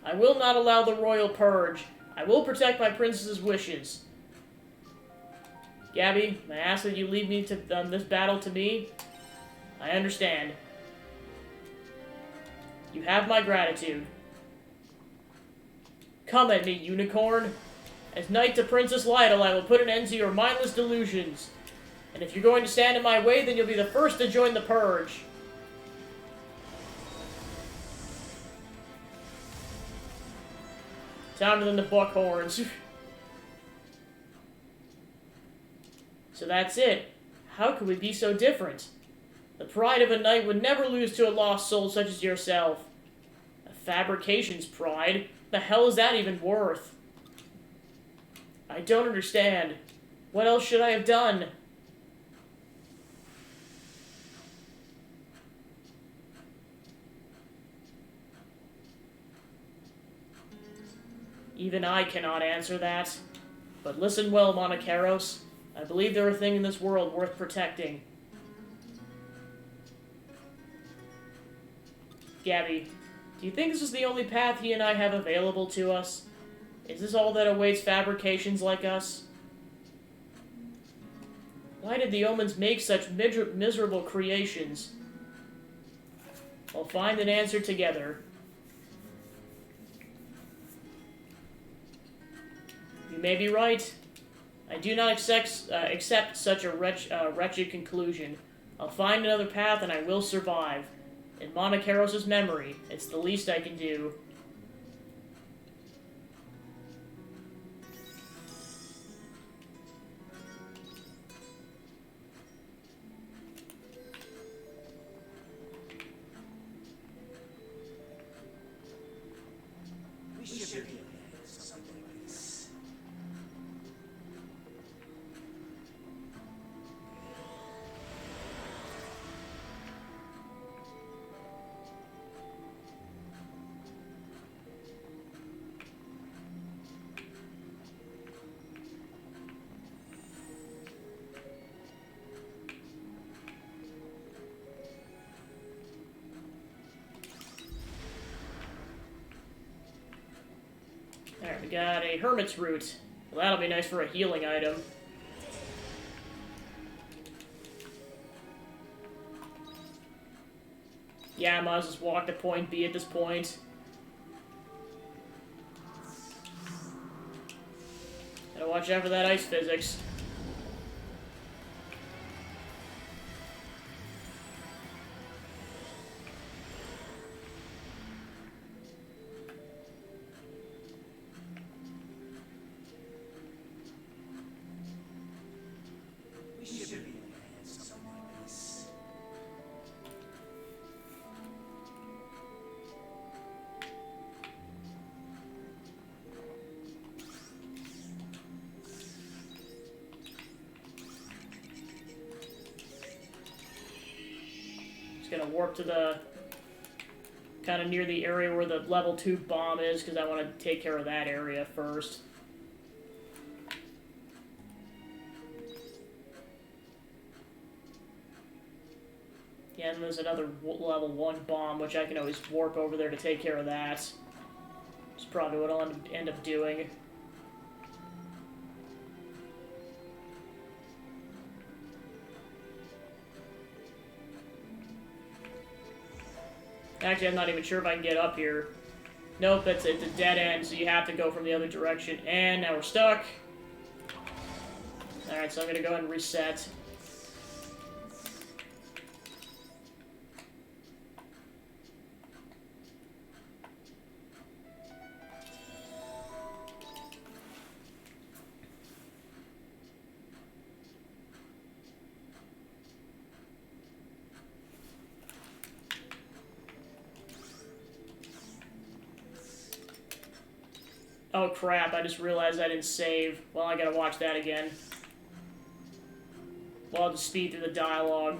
I will not allow the royal purge. I will protect my princess's wishes. Gabby, I ask that you leave me to this battle to me. I understand. You have my gratitude. Come at me, Unicorn. As knight to Princess Lytle, I will put an end to your mindless delusions. And if you're going to stand in my way, then you'll be the first to join the purge. Time for them to buck horns. So that's it. How could we be so different? The pride of a knight would never lose to a lost soul such as yourself. A fabrication's pride? The hell is that even worth? I don't understand. What else should I have done? Even I cannot answer that. But listen well, Monacaros. I believe there are things in this world worth protecting. Gabby, do you think this is the only path he and I have available to us? Is this all that awaits fabrications like us? Why did the Omens make such miserable creations? We'll find an answer together. You may be right. I do not accept such a wretched conclusion. I'll find another path and I will survive. In Monacaros' memory, it's the least I can do. We should be something like this. Alright, we got a Hermit's Root. Well, that'll be nice for a healing item. Yeah, I might as well just walk to point B at this point. Gotta watch out for that ice physics. We should be something like this. Just gonna warp to the... kind of near the area where the level 2 bomb is, because I want to take care of that area first. Yeah, and there's another level 1 bomb, which I can always warp over there to take care of that. That's probably what I'll end up doing. Actually, I'm not even sure if I can get up here. Nope, it's a dead end, so you have to go from the other direction. And now we're stuck. Alright, so I'm gonna go ahead and reset. Oh crap, I just realized I didn't save. Well, I gotta watch that again. Well, I'll just speed through the dialogue.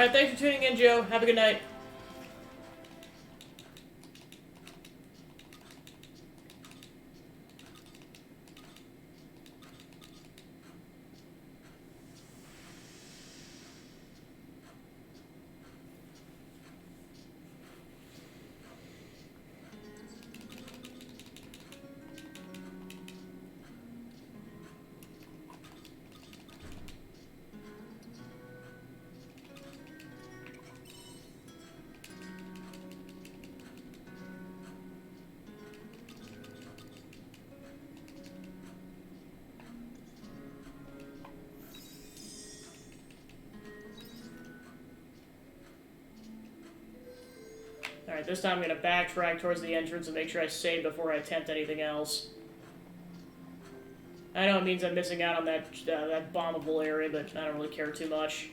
Alright, thanks for tuning in, Joe. Have a good night. Alright, this time I'm gonna backtrack towards the entrance and make sure I save before I attempt anything else. I know it means I'm missing out on that bombable area, but I don't really care too much.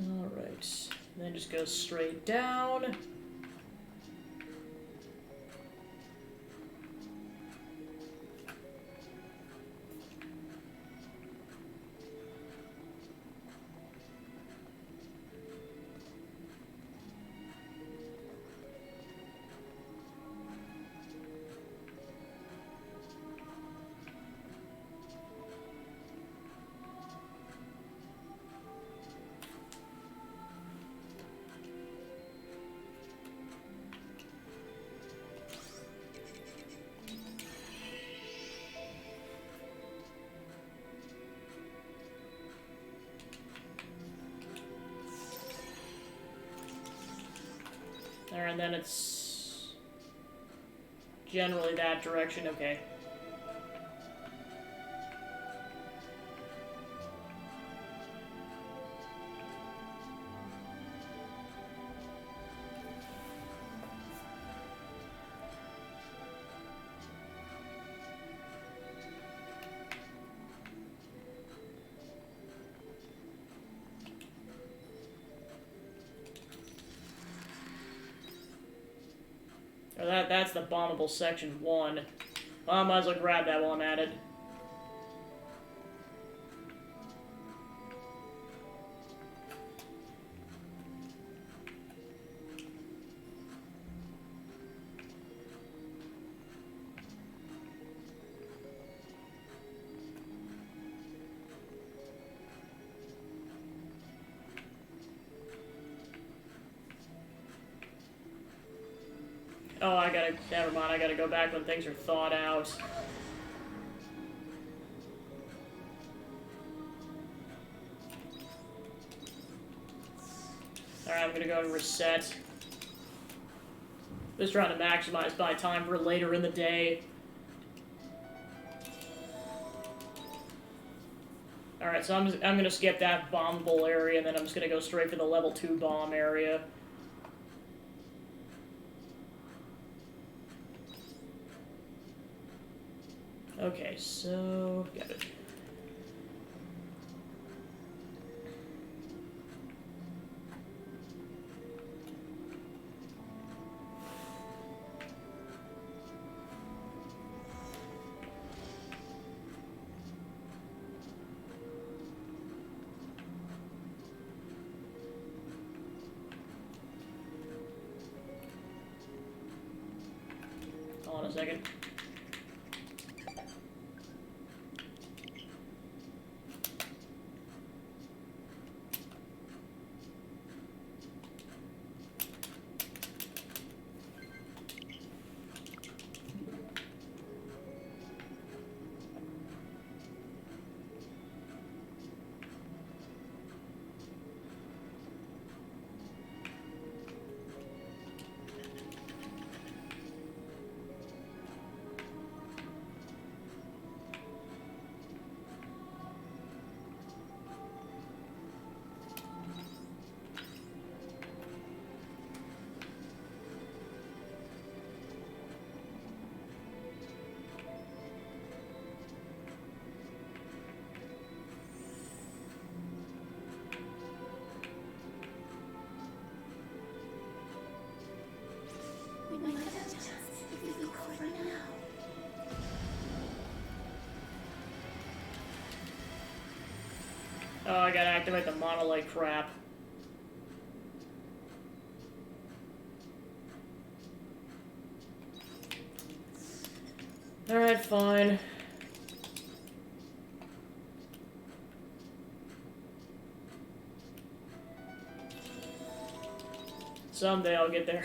Alright, then just go straight down. There, and then it's generally that direction. Okay. Or that's the bombable section 1. Well, I might as well grab that while I'm at it. Oh, never mind, I gotta go back when things are thawed out. Alright, I'm gonna go and reset. Just trying to maximize my time for later in the day. Alright, so I'm gonna skip that bombable area, and then I'm just gonna go straight for the level 2 bomb area. Okay, so... got it. Hold on a second. gotta activate the monolith crap. Alright, fine. Someday I'll get there.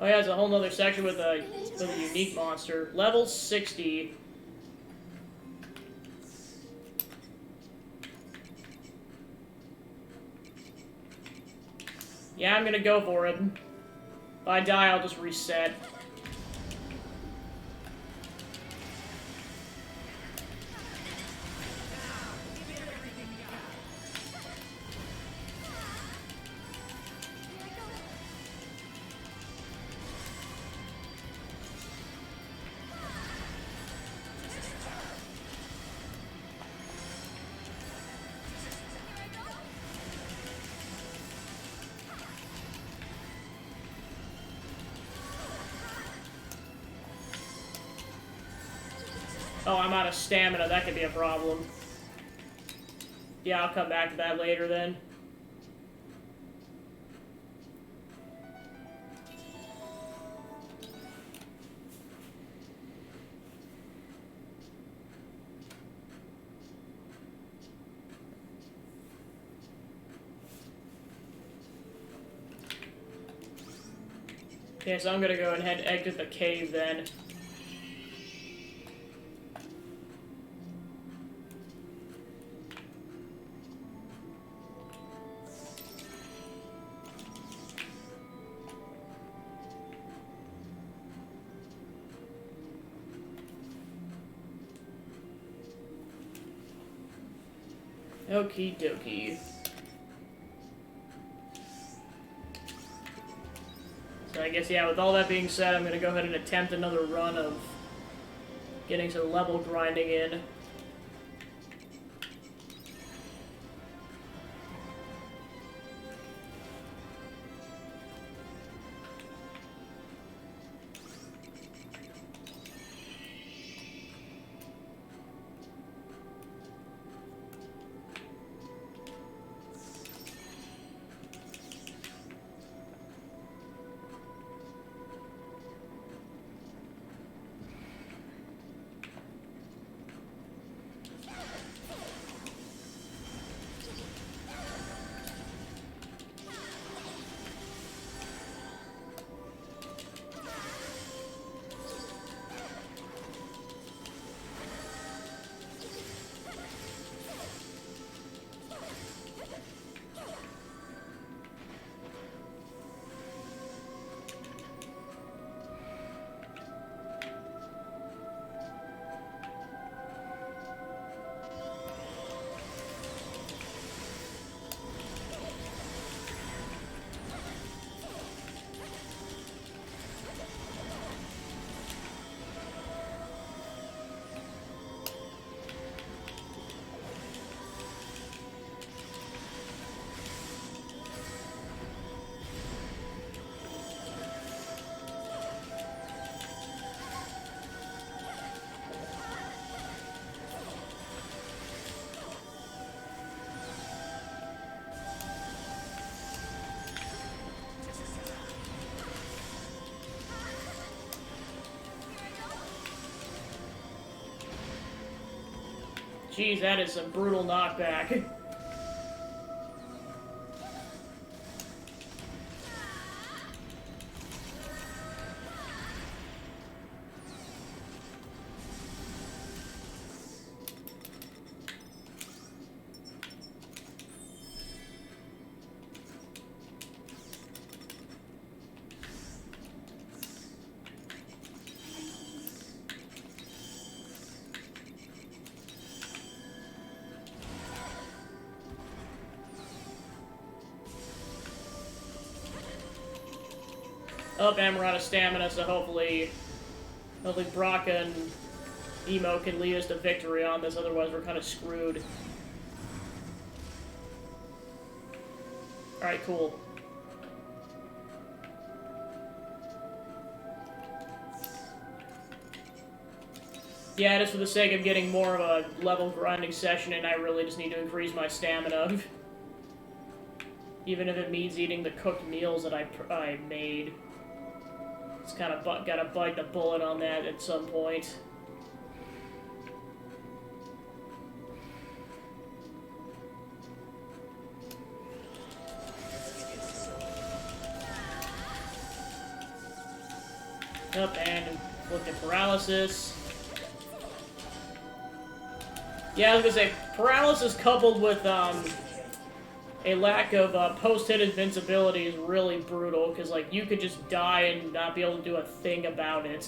Oh yeah, it's a whole nother section with a unique monster. Level 60. Yeah, I'm gonna go for it. If I die, I'll just reset. Oh, I'm out of stamina. That could be a problem. Yeah, I'll come back to that later then. Okay, so I'm gonna go ahead and exit the cave then. Okie dokie. So I guess, yeah, with all that being said, I'm gonna go ahead and attempt another run of getting some level grinding in. Jeez, that is some brutal knockback. Oh, and we're out of stamina, so hopefully Braca and Emo can lead us to victory on this, otherwise we're kind of screwed. Alright, cool. Yeah, just for the sake of getting more of a level grinding session, and I really just need to increase my stamina. Even if it means eating the cooked meals that I made. Just kind of gotta bite the bullet on that at some point. Up and look at paralysis. Yeah, I was gonna say, paralysis coupled with a lack of post-hit invincibility is really brutal, because, like, you could just die and not be able to do a thing about it.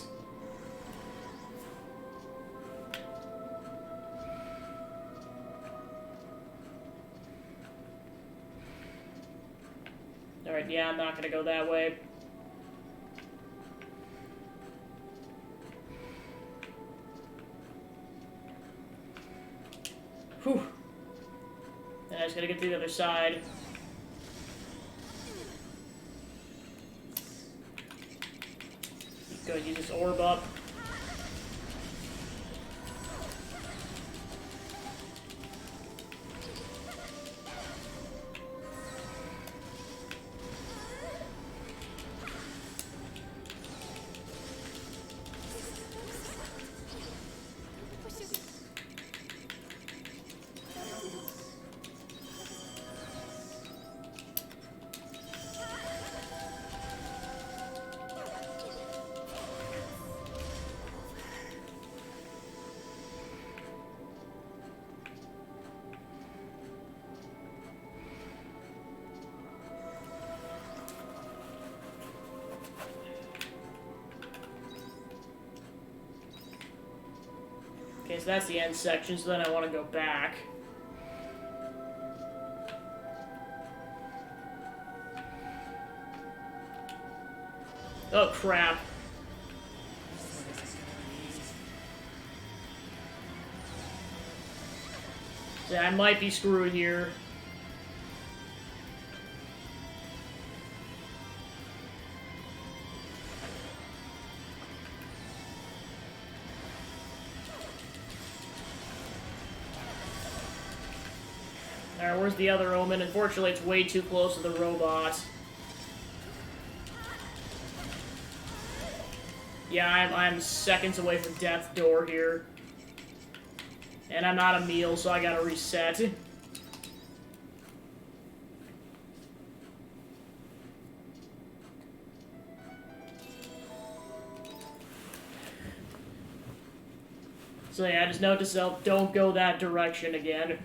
Alright, yeah, I'm not gonna go that way. Whew. And I just gotta get to the other side. Go use this orb up. Okay, so that's the end section, so then I want to go back. Oh, crap. Yeah, I might be screwed here. Alright, where's the other omen? Unfortunately, it's way too close to the robot. Yeah, I'm seconds away from death's door here. And I'm not a meal, so I gotta reset. So yeah, just note to self, don't go that direction again.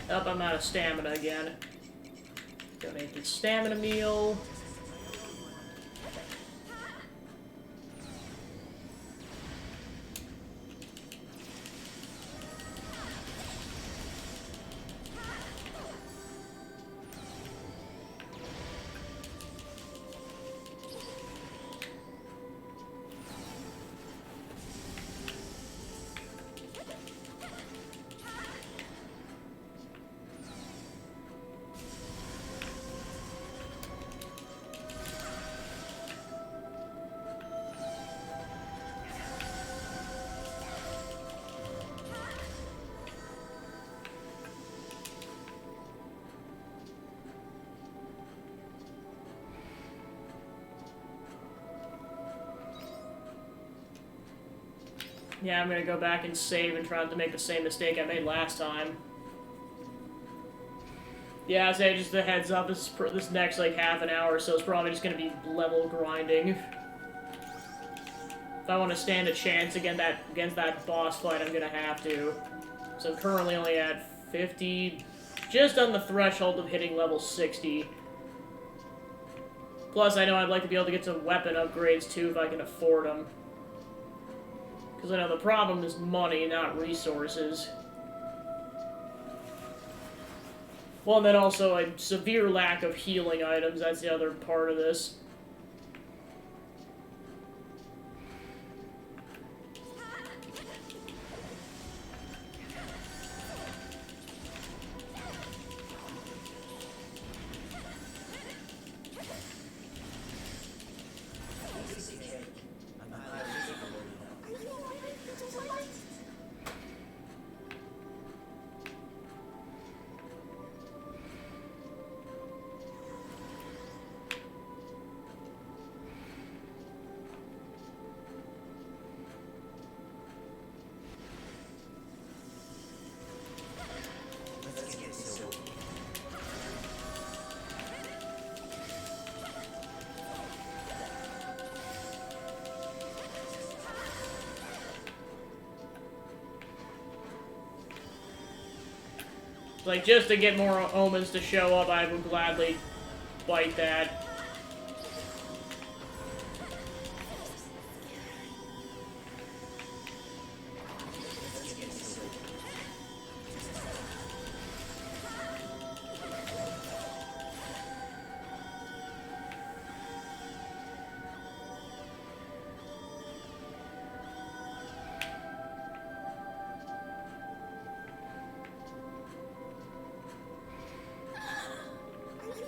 Up, I'm out of stamina again. Donate the stamina meal. Yeah, I'm gonna go back and save and try not to make the same mistake I made last time. Yeah, I say just a heads up, this next, like, half an hour or so is probably just gonna be level grinding. If I want to stand a chance against that boss fight, I'm gonna have to. So I'm currently only at 50, just on the threshold of hitting level 60. Plus, I know I'd like to be able to get some weapon upgrades, too, if I can afford them. Because I know the problem is money, not resources. Well, and then also a severe lack of healing items, that's the other part of this. Like, just to get more omens to show up, I would gladly fight that.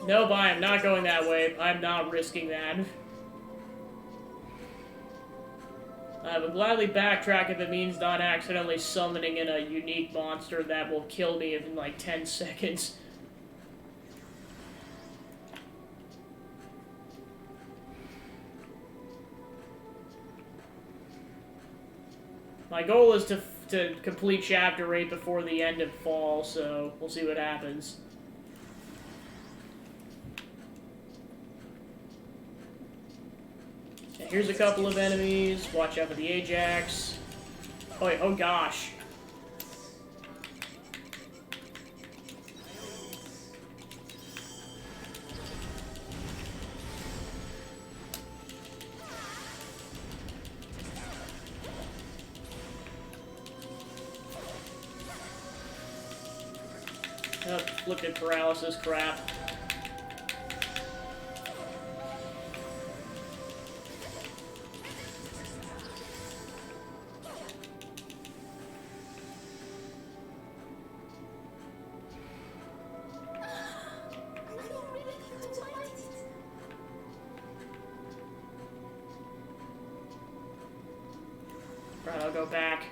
Nope, I am not going that way. I'm not risking that. I would gladly backtrack if it means not accidentally summoning in a unique monster that will kill me in like 10 seconds. My goal is to complete Chapter 8 before the end of fall, so we'll see what happens. Here's a couple of enemies. Watch out for the Ajax. Oh, wait, oh gosh. Oh, flipped paralysis crap. Right, I'll go back.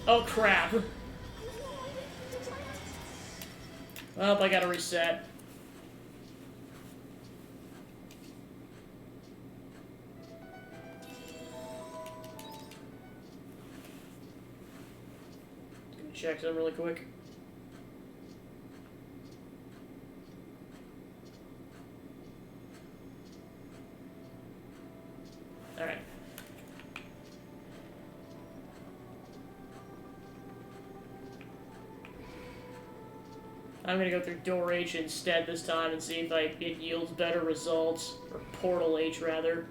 Oh, crap. Well, I gotta reset. Check them really quick. Alright. I'm gonna go through Door H instead this time and see if it yields better results. Or Portal H, rather.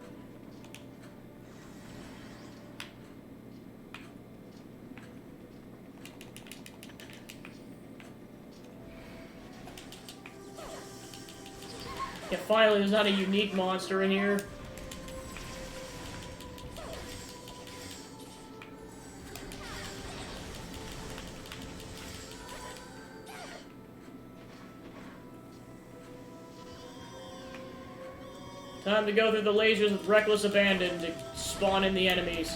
Yeah, finally, there's not a unique monster in here. Time to go through the lasers with reckless abandon to spawn in the enemies.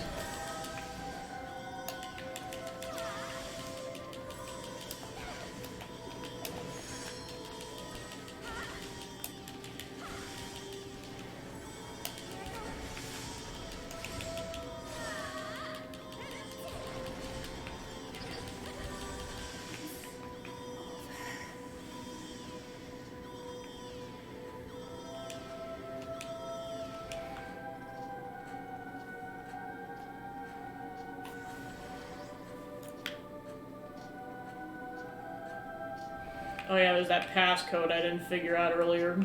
Oh yeah, there's that passcode I didn't figure out earlier.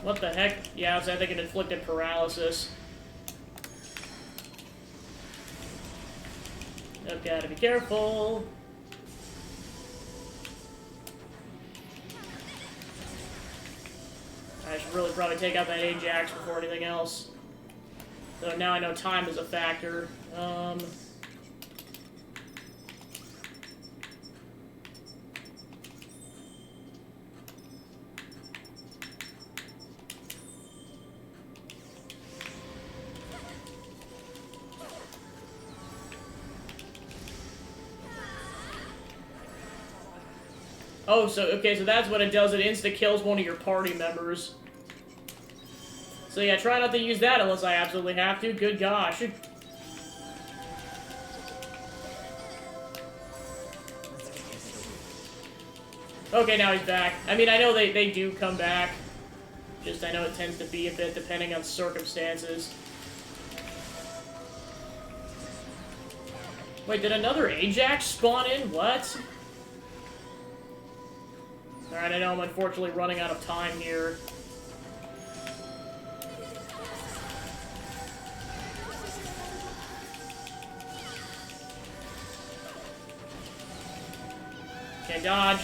What the heck? Yeah, I think it inflicted paralysis. I've gotta be careful. I should really probably take out that Ajax before anything else. So now I know time is a factor. Oh, so that's what it does. It insta-kills one of your party members. So yeah, try not to use that unless I absolutely have to. Good gosh. Okay, now he's back. I mean, I know they do come back. Just, I know it tends to be a bit depending on circumstances. Wait, did another Ajax spawn in? What? Alright, I know I'm unfortunately running out of time here. Okay, dodge.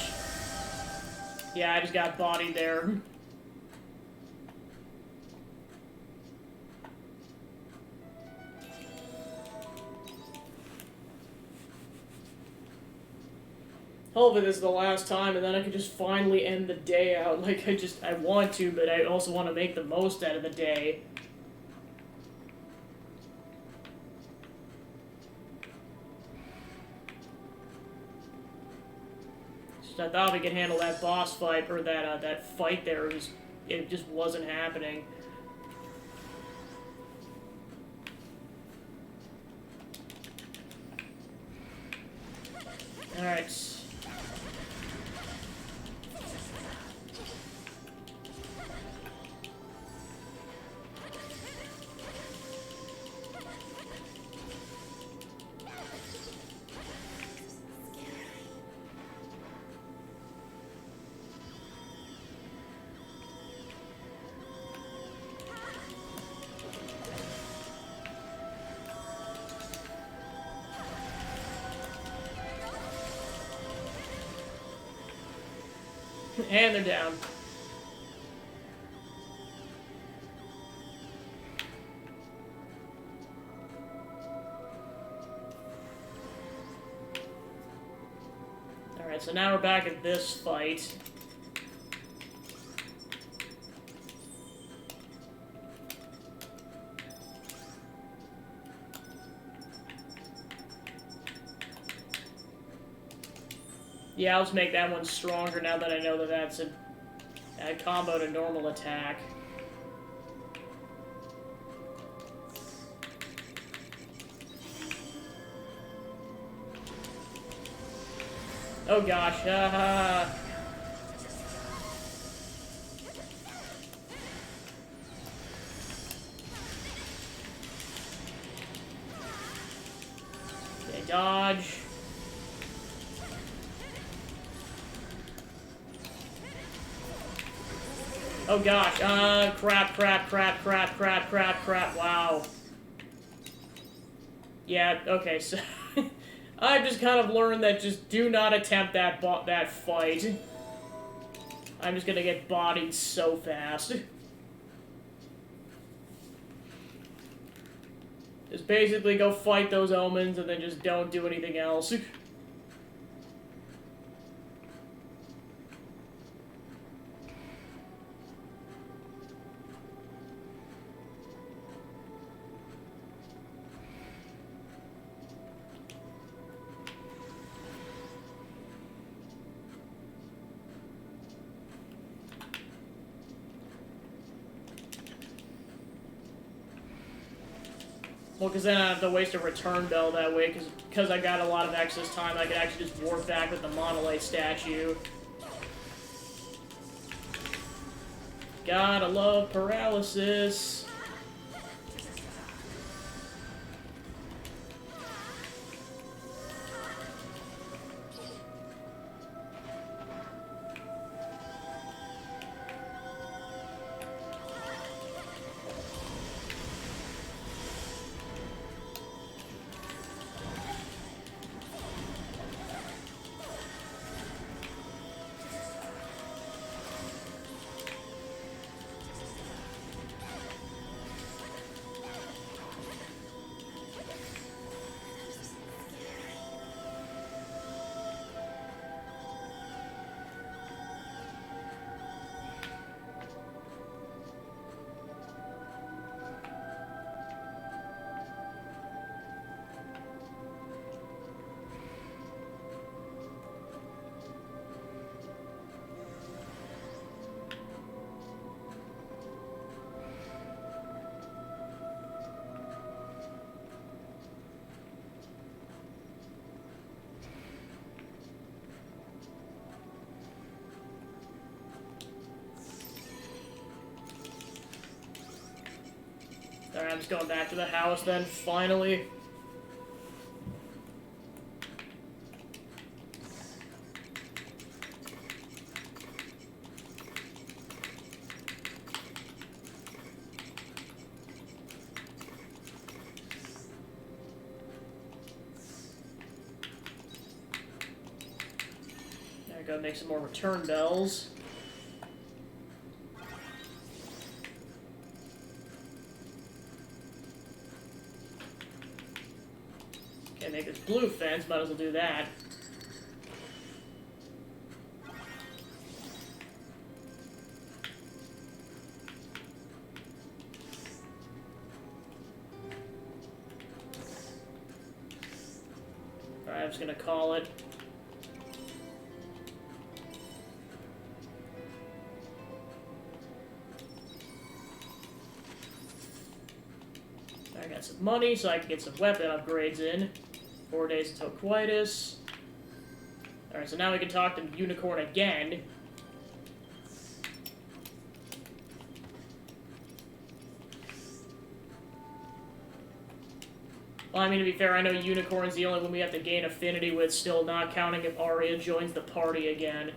Yeah, I just got bodied there. Hopefully this is the last time, and then I can just finally end the day out. Like, I want to, but I also want to make the most out of the day. Just, I thought we could handle that boss fight, or that fight there. It just wasn't happening. Alright. And they're down. Alright, Alright, so now we're back at this fight. Yeah, I'll just make that one stronger now that I know that that's a combo to normal attack. Oh gosh, Okay, dodge. Oh gosh, crap, wow. Yeah, okay, so I've just kind of learned that just do not attempt that fight. I'm just gonna get bodied so fast. Just basically go fight those omens and then just don't do anything else. Well, because then I don't have to waste a return bell that way, because I got a lot of excess time, I could actually just warp back with the monolith statue. Gotta love paralysis. Alright, I'm just going back to the house then, finally. I gotta make some more return bells. Okay, make this blue fence, might as well do that. Alright, I'm just gonna call it. I got some money, so I can get some weapon upgrades in. 4 days until Quitus. Alright, so now we can talk to Unicorn again. Well, I mean, to be fair, I know Unicorn's the only one we have to gain affinity with, still not counting if Arya joins the party again.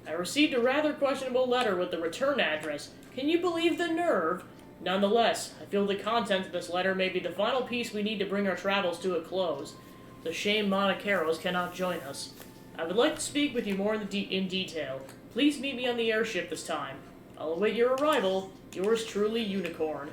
I received a rather questionable letter with the return address. Can you believe the nerve? Nonetheless, I feel the contents of this letter may be the final piece we need to bring our travels to a close. It's a shame Monacaros cannot join us. I would like to speak with you more in detail. Please meet me on the airship this time. I'll await your arrival. Yours truly, Unicorn.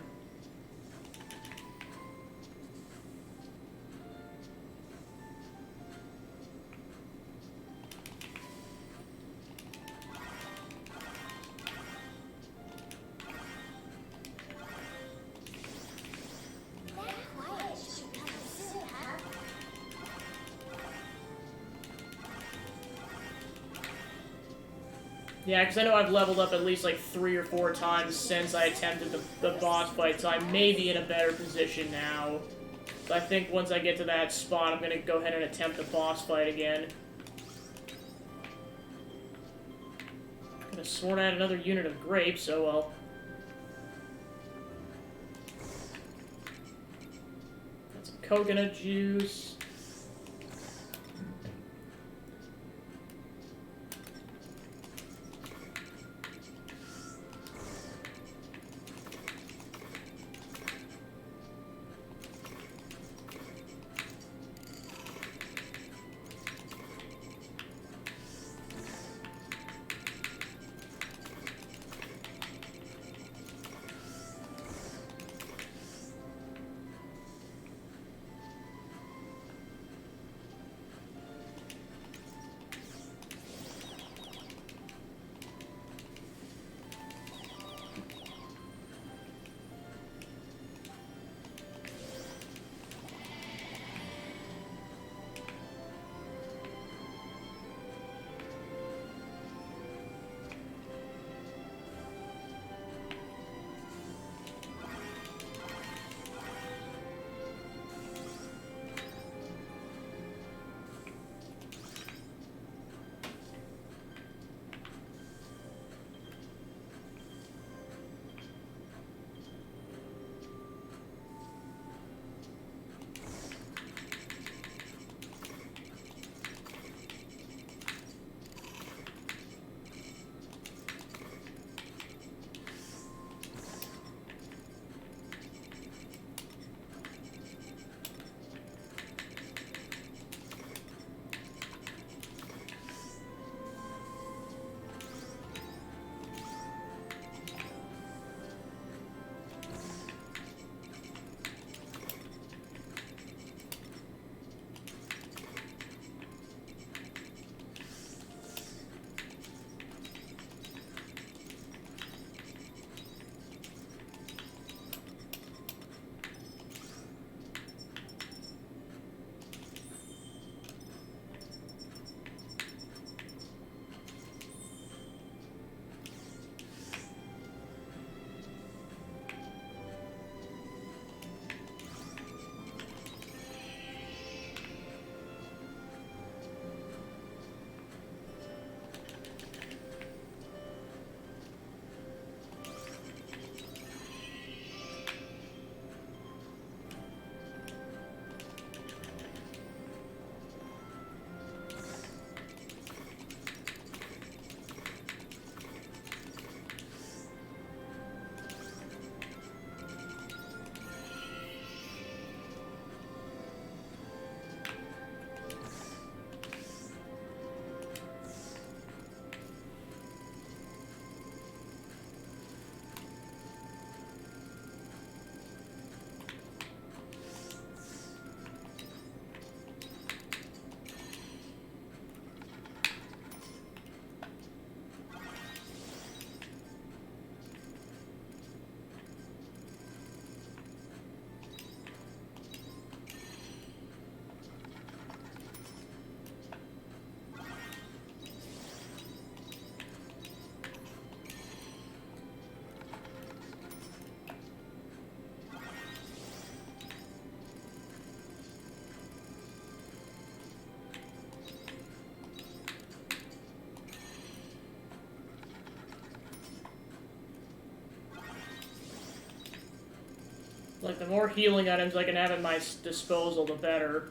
Yeah, because I know I've leveled up at least like 3 or 4 times since I attempted the boss fight, so I may be in a better position now. So I think once I get to that spot, I'm gonna go ahead and attempt the boss fight again. Could have sworn I had another unit of grapes, so well. Got some coconut juice. Like, the more healing items I can have at my disposal, the better.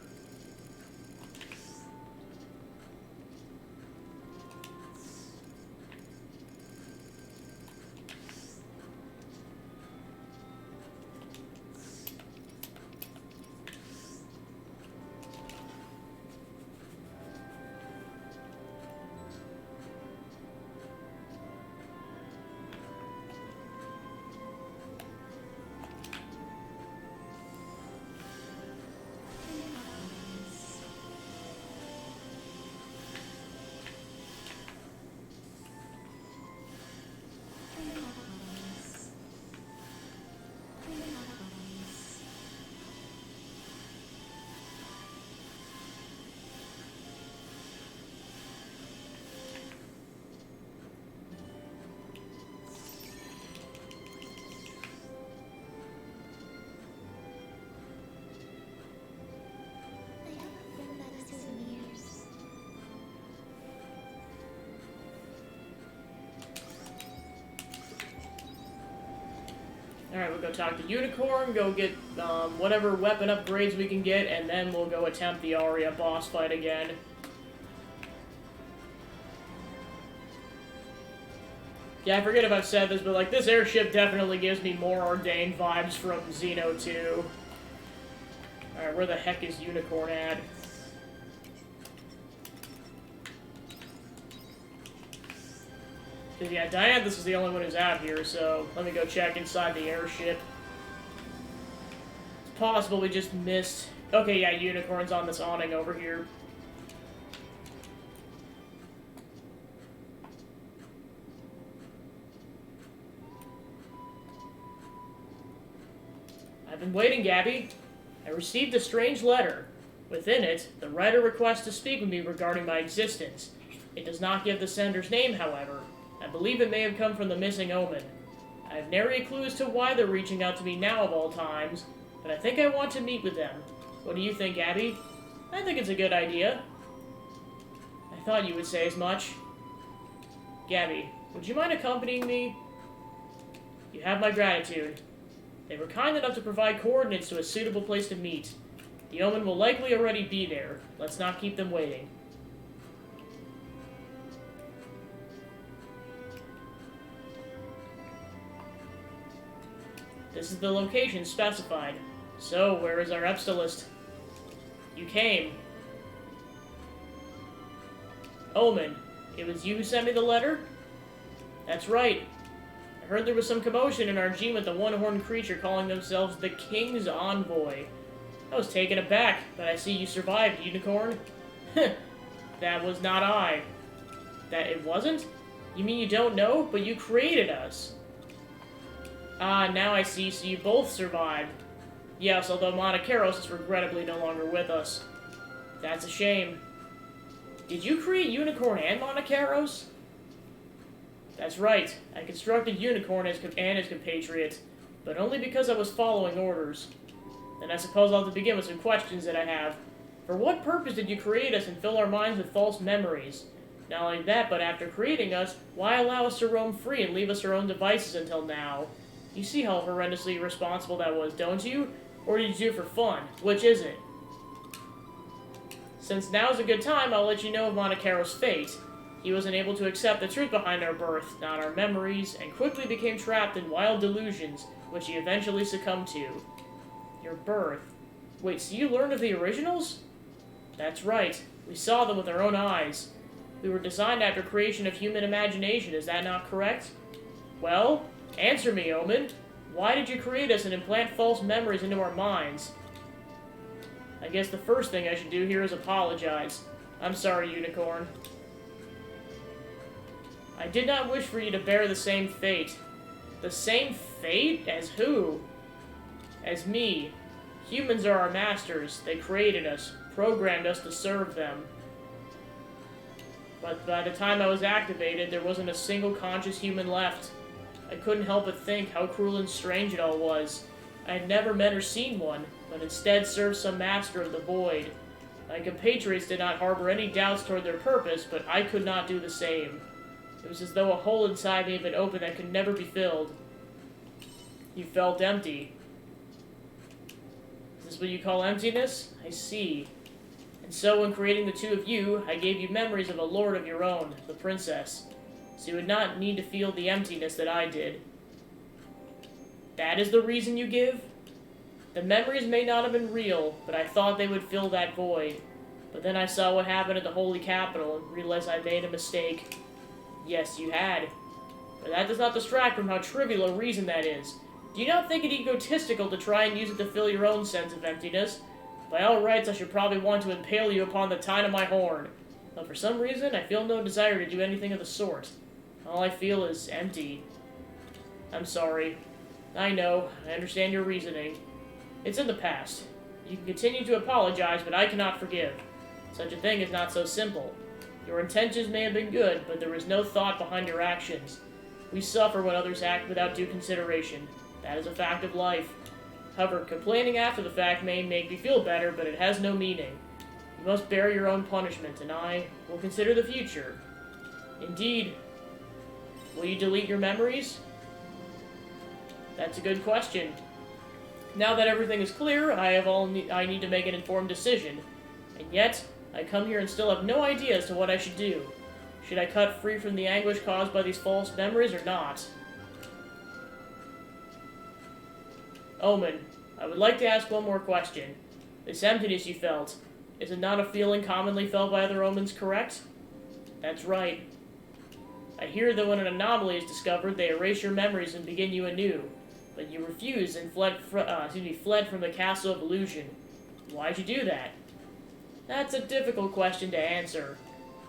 Alright, we'll go talk to Unicorn, go get whatever weapon upgrades we can get, and then we'll go attempt the Aria boss fight again. Yeah, I forget if I've said this, but like this airship definitely gives me more Ordained vibes from Xeno 2. Alright, where the heck is Unicorn at? Because, yeah, Dianthus is the only one who's out here, so let me go check inside the airship. It's possible we just missed... Okay, yeah, Unicorn's on this awning over here. I've been waiting, Gabby. I received a strange letter. Within it, the writer requests to speak with me regarding my existence. It does not give the sender's name, however. I believe it may have come from the missing Omen. I have nary a clue as to why they're reaching out to me now of all times, but I think I want to meet with them. What do you think, Abby? I think it's a good idea. I thought you would say as much. Gabby, would you mind accompanying me? You have my gratitude. They were kind enough to provide coordinates to a suitable place to meet. The Omen will likely already be there. Let's not keep them waiting. This is the location specified. So, where is our Epsilist? You came. Omen, it was you who sent me the letter? That's right. I heard there was some commotion in our gym with the one-horned creature calling themselves the King's Envoy. I was taken aback, but I see you survived, Unicorn. That was not I. That it wasn't? You mean you don't know? But you created us. Ah, now I see, so you both survived. Yes, although Monacaros is regrettably no longer with us. That's a shame. Did you create Unicorn and Monacaros? That's right. I constructed Unicorn and his compatriot, but only because I was following orders. Then I suppose I'll have to begin with some questions that I have. For what purpose did you create us and fill our minds with false memories? Not only that, but after creating us, why allow us to roam free and leave us our own devices until now? You see how horrendously irresponsible that was, don't you? Or did you do it for fun? Which is it? Since now's a good time, I'll let you know of Monacaro's fate. He wasn't able to accept the truth behind our birth, not our memories, and quickly became trapped in wild delusions, which he eventually succumbed to. Your birth? Wait, so you learned of the originals? That's right. We saw them with our own eyes. We were designed after creation of human imagination, is that not correct? Well, answer me, Omen. Why did you create us and implant false memories into our minds? I guess the first thing I should do here is apologize. I'm sorry, Unicorn. I did not wish for you to bear the same fate. The same fate? As who? As me. Humans are our masters. They created us, programmed us to serve them. But by the time I was activated, there wasn't a single conscious human left. I couldn't help but think how cruel and strange it all was. I had never met or seen one, but instead served some master of the void. My compatriots did not harbor any doubts toward their purpose, but I could not do the same. It was as though a hole inside me had been opened that could never be filled. You felt empty. Is this what you call emptiness? I see. And so when creating the two of you, I gave you memories of a lord of your own, the princess. So you would not need to feel the emptiness that I did. That is the reason you give? The memories may not have been real, but I thought they would fill that void. But then I saw what happened at the Holy Capital and realized I made a mistake. Yes, you had. But that does not distract from how trivial a reason that is. Do you not think it egotistical to try and use it to fill your own sense of emptiness? By all rights, I should probably want to impale you upon the tine of my horn. But for some reason, I feel no desire to do anything of the sort. All I feel is empty. I'm sorry. I know. I understand your reasoning. It's in the past. You can continue to apologize, but I cannot forgive. Such a thing is not so simple. Your intentions may have been good, but there was no thought behind your actions. We suffer when others act without due consideration. That is a fact of life. However, complaining after the fact may make me feel better, but it has no meaning. You must bear your own punishment, and I will consider the future. Indeed. Will you delete your memories? That's a good question. Now that everything is clear, I need to make an informed decision. And yet, I come here and still have no idea as to what I should do. Should I cut free from the anguish caused by these false memories or not? Omen, I would like to ask one more question. This emptiness you felt, is it not a feeling commonly felt by other omens, correct? That's right. I hear that when an anomaly is discovered, they erase your memories and begin you anew. But you refused and fled from the Castle of Illusion. Why'd you do that? That's a difficult question to answer.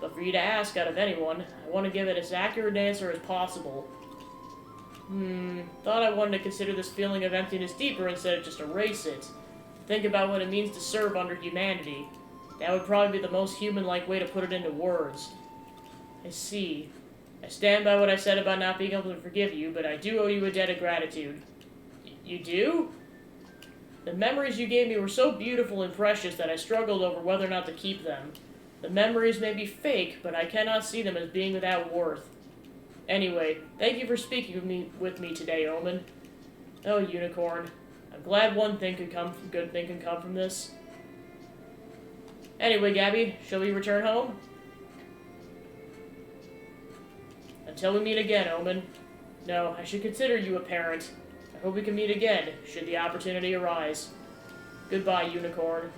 But for you to ask out of anyone, I want to give it as accurate an answer as possible. Thought I wanted to consider this feeling of emptiness deeper instead of just erase it. Think about what it means to serve under humanity. That would probably be the most human-like way to put it into words. I see. I stand by what I said about not being able to forgive you, but I do owe you a debt of gratitude. You do? The memories you gave me were so beautiful and precious that I struggled over whether or not to keep them. The memories may be fake, but I cannot see them as being without worth. Anyway, thank you for speaking with me today, Omen. Oh, Unicorn. I'm glad good thing can come from this. Anyway, Gabby, shall we return home? Until we meet again, Omen. No, I should consider you a parent. I hope we can meet again, should the opportunity arise. Goodbye, Unicorn.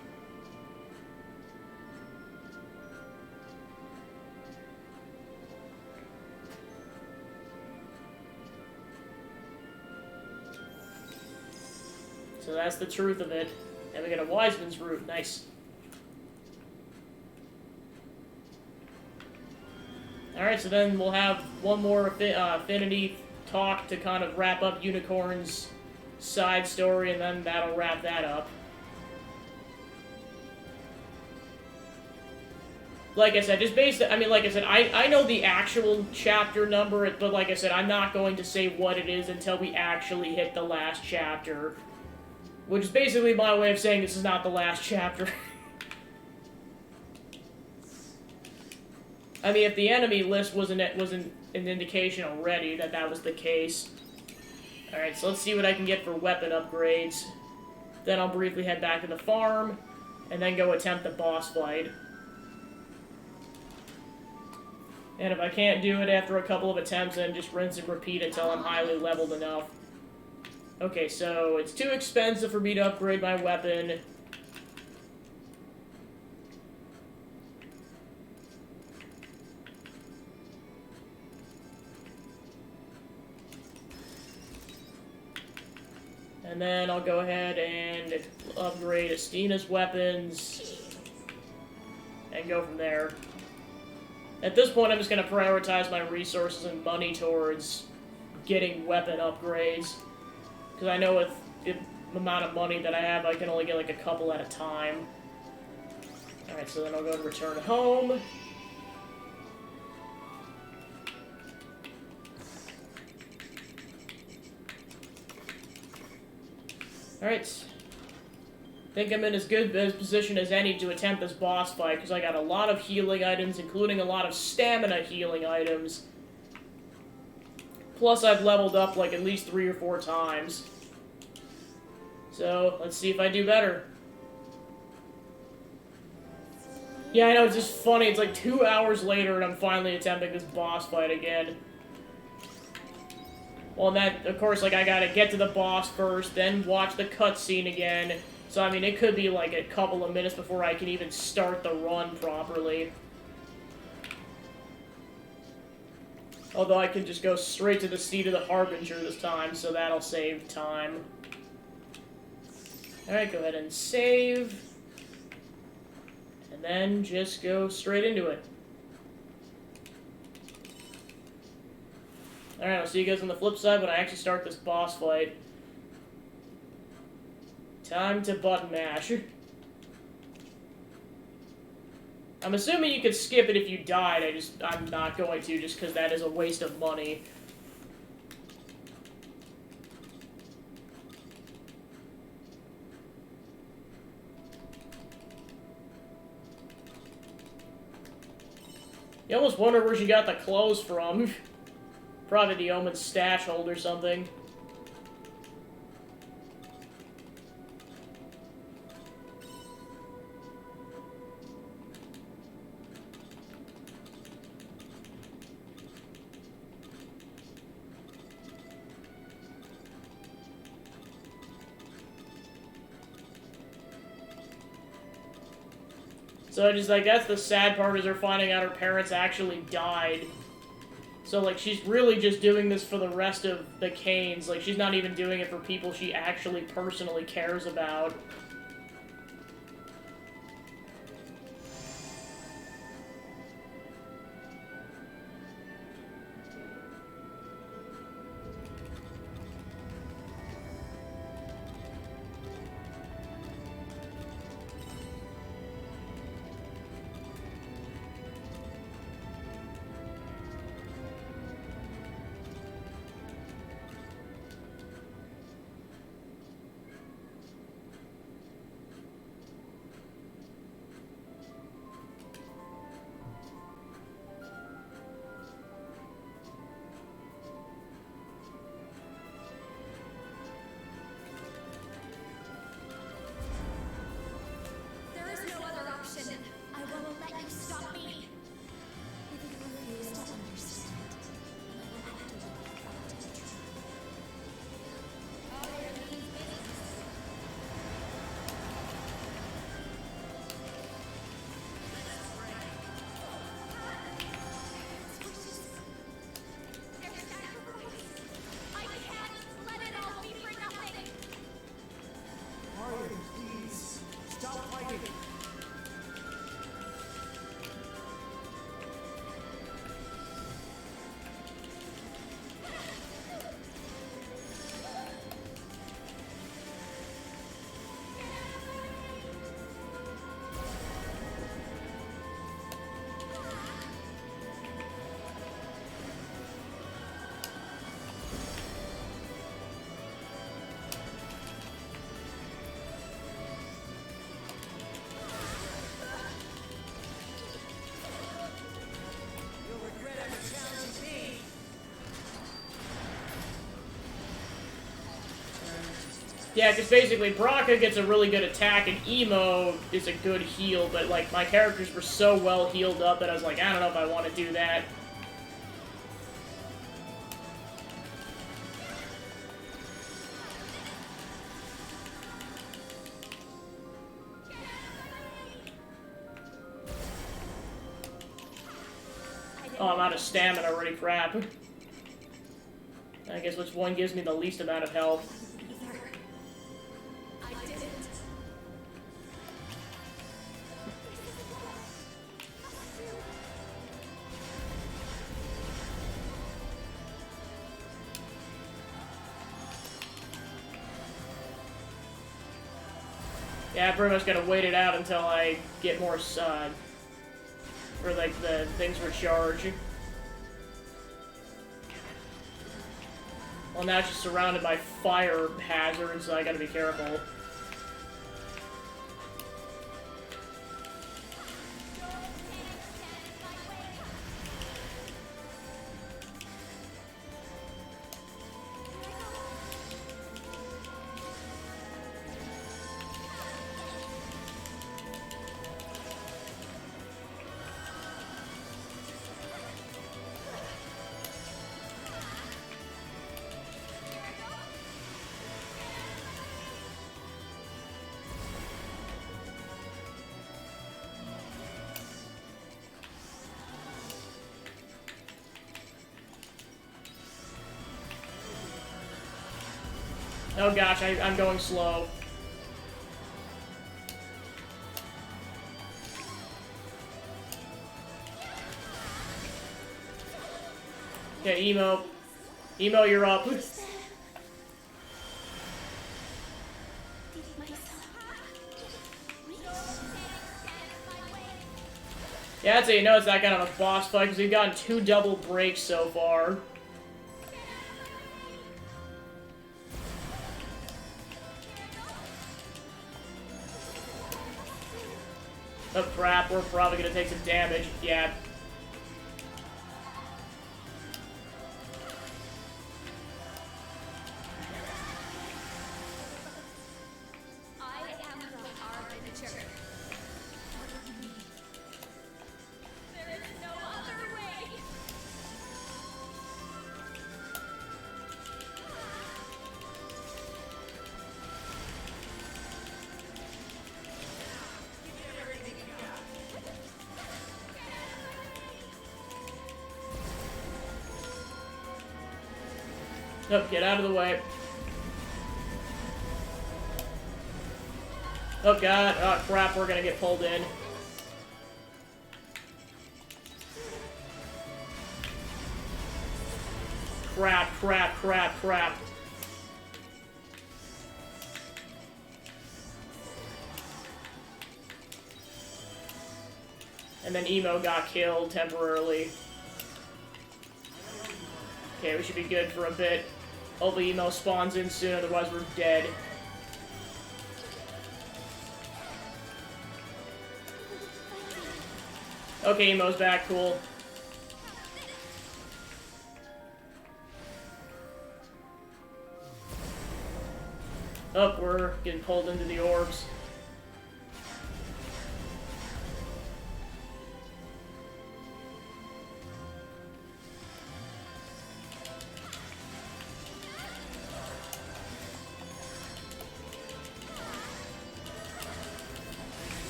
So that's the truth of it. And we get a Wiseman's Root. Nice. Alright, so then we'll have one more Affinity talk to kind of wrap up Unicorn's side story, and then that'll wrap that up. Like I said, just based... I mean, like I said, I know the actual chapter number, but like I said, I'm not going to say what it is until we actually hit the last chapter. Which is basically my way of saying this is not the last chapter. I mean, if the enemy list wasn't an indication already that that was the case. Alright, so let's see what I can get for weapon upgrades. Then I'll briefly head back to the farm, and then go attempt the boss fight. And if I can't do it after a couple of attempts, then just rinse and repeat until I'm highly leveled enough. Okay, so it's too expensive for me to upgrade my weapon. And then I'll go ahead and upgrade Astina's weapons. And go from there. At this point, I'm just going to prioritize my resources and money towards getting weapon upgrades. Because I know with the amount of money that I have, I can only get like a couple at a time. Alright, so then I'll go to return home. Alright. I think I'm in as good a position as any to attempt this boss fight, because I got a lot of healing items, including a lot of stamina healing items. Plus, I've leveled up like at least 3 or 4 times. So, let's see if I do better. Yeah, I know, it's just funny. It's like 2 hours later and I'm finally attempting this boss fight again. Well, and that, of course, like, I gotta get to the boss first, then watch the cutscene again. So, I mean, it could be like a couple of minutes before I can even start the run properly. Although I can just go straight to the seat of the Harbinger this time, so that'll save time. Alright, go ahead and save. And then just go straight into it. Alright, I'll see you guys on the flip side when I actually start this boss fight. Time to button mash. I'm assuming you could skip it if you died, I'm not going to, just because that is a waste of money. You almost wonder where she got the clothes from. Probably the Omen's stash hold or something. So I just, like, that's the sad part, is her finding out her parents actually died. So, like, she's really just doing this for the rest of the Canes. Like, she's not even doing it for people she actually personally cares about. There is no other option. I won't let you stop me. If you refuse to understand, then I will have to let you drop to the truth. Their sacrifice. I can't let it all be for nothing. Arya, please. Stop fighting. You'll regret ever challenging me. Yeah, because basically Braca gets a really good attack and Emo is a good heal, but like my characters were so well healed up that I was like, I don't know if I want to do that. Oh, I'm out of stamina already, crap. I guess which one gives me the least amount of health? I didn't. Yeah, I'm pretty much gonna wait it out until I get more, or like the things recharge. Well, now she's surrounded by fire hazards, so I gotta be careful. Oh gosh, I'm going slow. Okay, Emo. Emo, you're up. Yeah, that's how you know it's that kind of a boss fight, because we've gotten 2 double breaks so far. Oh crap, we're probably gonna take some damage. Yeah. I am the Harbinger. There is no other way. Give it everything you got. Oh, get out of the way. Oh god, oh crap, we're gonna get pulled in. Crap, crap, crap, crap. And then Emo got killed temporarily. Okay, we should be good for a bit. Hopefully Emo spawns in soon, otherwise we're dead. Okay, Emo's back, cool. Oh, we're getting pulled into the orbs.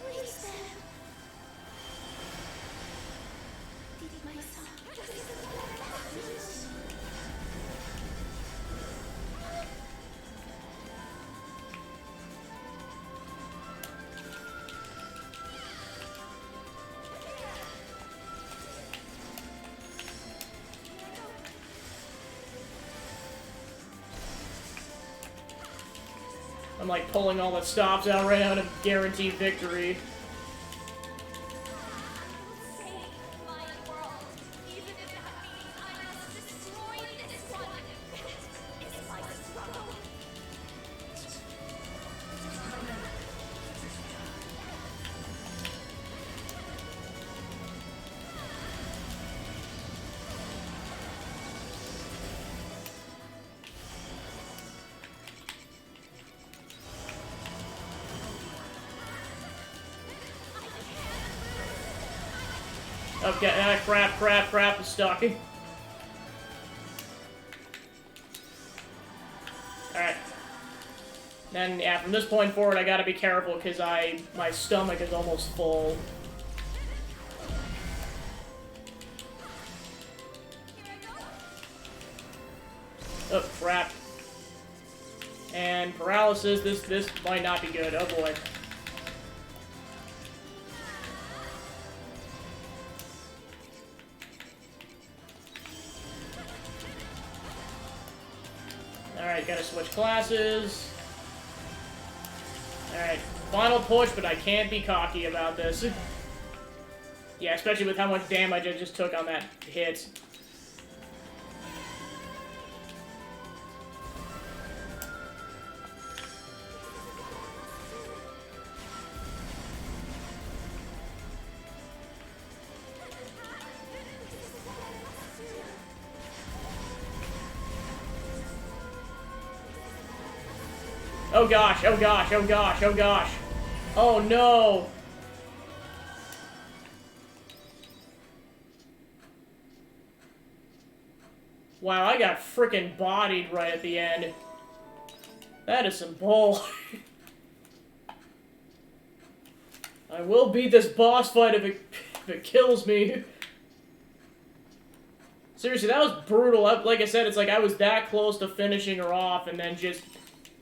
Reach them. Did my son I'm like pulling all the stops out right now to guarantee victory. save my world, even if that means I must destroy this one. It's my struggle. Okay, crap, crap, crap, I'm stuck. Alright. Then, yeah, from this point forward, I gotta be careful, because my stomach is almost full. Oh, crap. And paralysis, this might not be good, oh boy. Alright, gotta switch classes. Alright, final push, but I can't be cocky about this. Yeah, especially with how much damage I just took on that hit. Oh gosh, oh gosh, oh gosh, oh gosh. Oh no! Wow, I got frickin' bodied right at the end. That is some bull. I will beat this boss fight if it kills me. Seriously, that was brutal. Like I said, it's like I was that close to finishing her off and then just...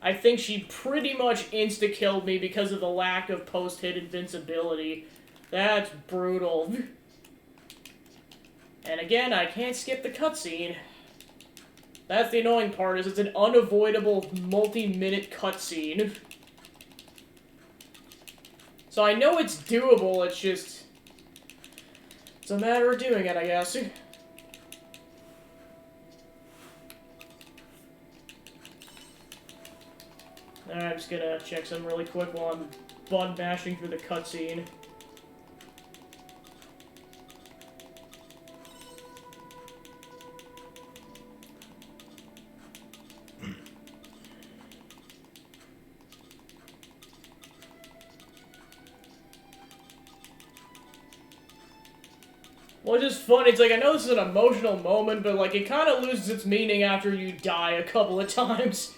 I think she pretty much insta-killed me because of the lack of post-hit invincibility. That's brutal. And again, I can't skip the cutscene. That's the annoying part, is it's an unavoidable multi-minute cutscene. So I know it's doable, it's just... it's a matter of doing it, I guess. Alright, I'm just gonna check some really quick while I'm button mashing through the cutscene. Well, it's just fun. It's like, I know this is an emotional moment, but like, it kind of loses its meaning after you die a couple of times.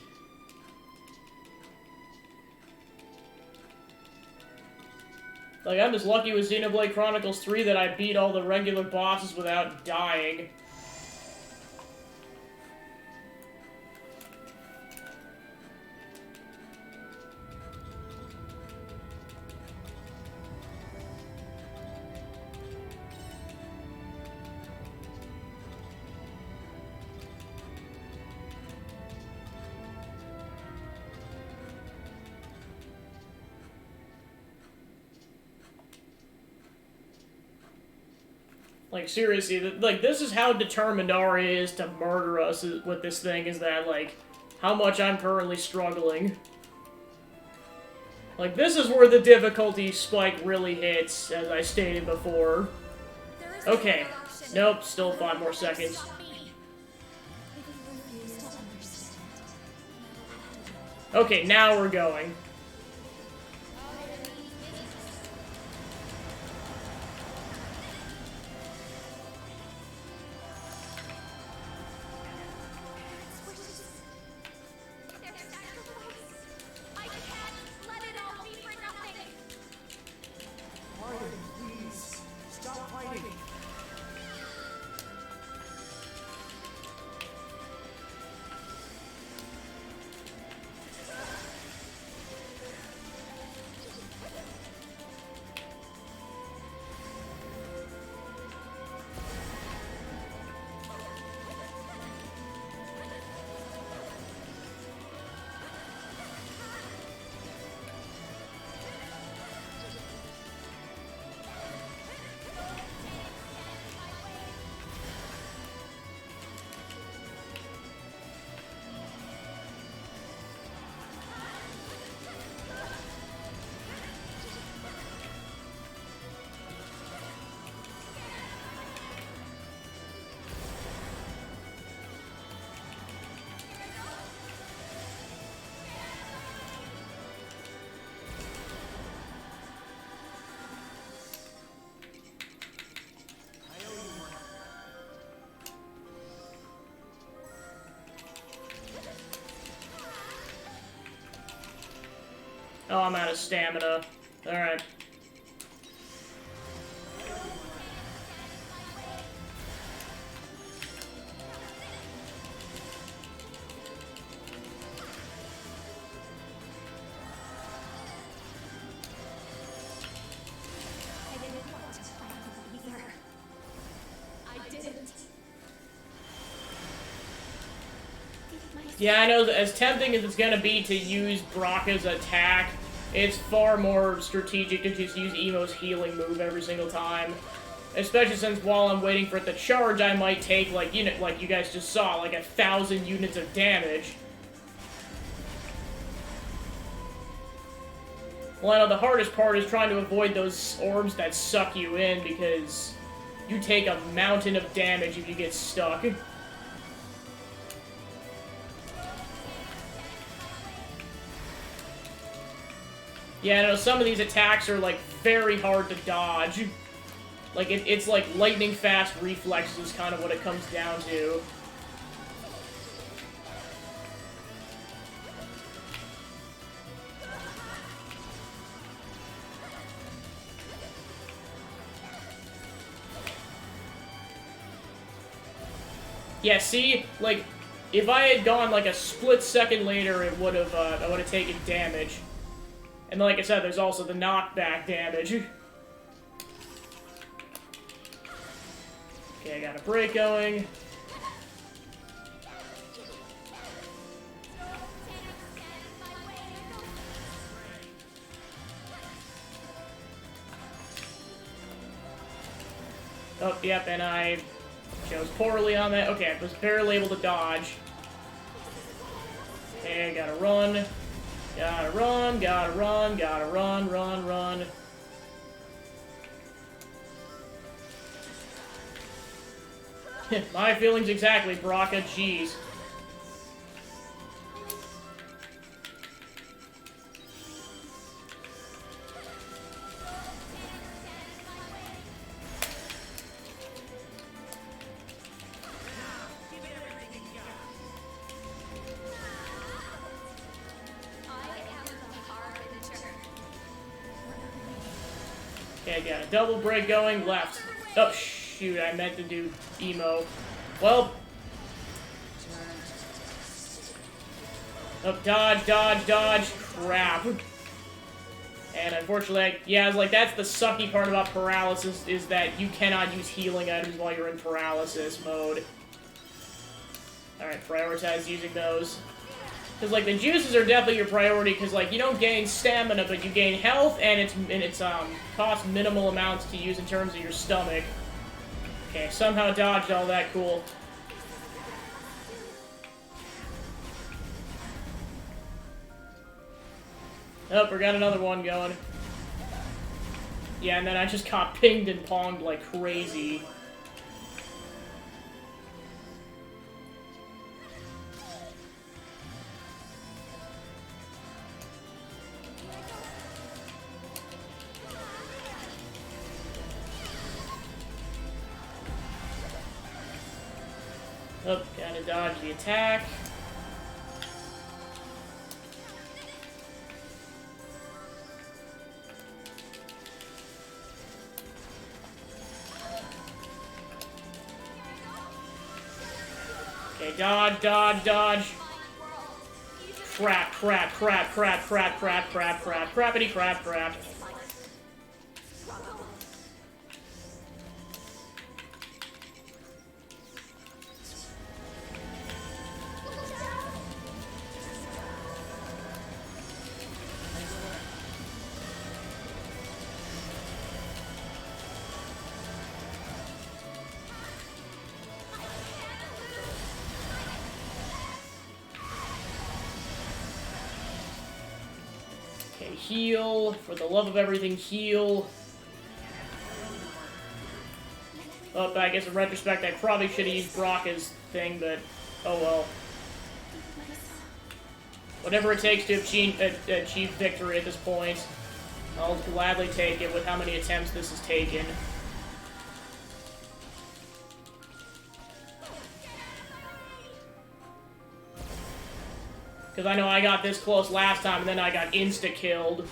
Like, I'm just lucky with Xenoblade Chronicles 3 that I beat all the regular bosses without dying. Like, seriously, like, this is how determined Arya is to murder us with this thing, is that, like, how much I'm currently struggling. Like, this is where the difficulty spike really hits, as I stated before. There is no Okay. other option. Nope, still 5 more seconds. Stop me. If you refuse to understand, Okay, now we're going. their sacrifice. I can't let it all be for nothing. Raiden, please. Stop fighting. Oh, I'm out of stamina. Alright. I didn't want to fight you either. I didn't. Yeah, I know, as tempting as it's gonna be to use Bracca's attack, it's far more strategic to just use Emo's healing move every single time. Especially since while I'm waiting for it to charge, I might take, like, you know, like you guys just saw, like 1,000 units of damage. Well, I know the hardest part is trying to avoid those orbs that suck you in, because you take a mountain of damage if you get stuck. Yeah, I know some of these attacks are, like, very hard to dodge. Like, it's like lightning-fast reflexes is kind of what it comes down to. Yeah, see? Like, if I had gone, like, a split second later, it would have, I would have taken damage. And like I said, there's also the knockback damage. Okay, I got a break going. Oh, yep, and I chose poorly on that. Okay, I was barely able to dodge. Okay, gotta run. Gotta run, gotta run, gotta run, run. My feelings exactly, Bracca, jeez. Okay, got a double break going. Left. Oh, shoot, I meant to do emo. Well. Oh, dodge, dodge, dodge. Crap. And unfortunately, yeah, it's like, that's the sucky part about paralysis, is that you cannot use healing items while you're in paralysis mode. Alright, prioritize using those. Because, like, the juices are definitely your priority, because, like, you don't gain stamina, but you gain health, and it's costs minimal amounts to use in terms of your stomach. Okay, somehow dodged all that, cool. Oh, we got another one going. Yeah, and then I just got pinged and ponged like crazy. Oh, gotta dodge the attack. Okay, dodge, dodge, dodge. Crap, crap, crap, crap, crap, crap, crap, crap, crappity crap, crap. Okay, heal. For the love of everything, heal. Oh, I guess in retrospect, I probably should have used Brocka's thing, but oh well. Whatever it takes to achieve victory at this point, I'll gladly take it with how many attempts this has taken. Because I know I got this close last time, and then I got insta-killed.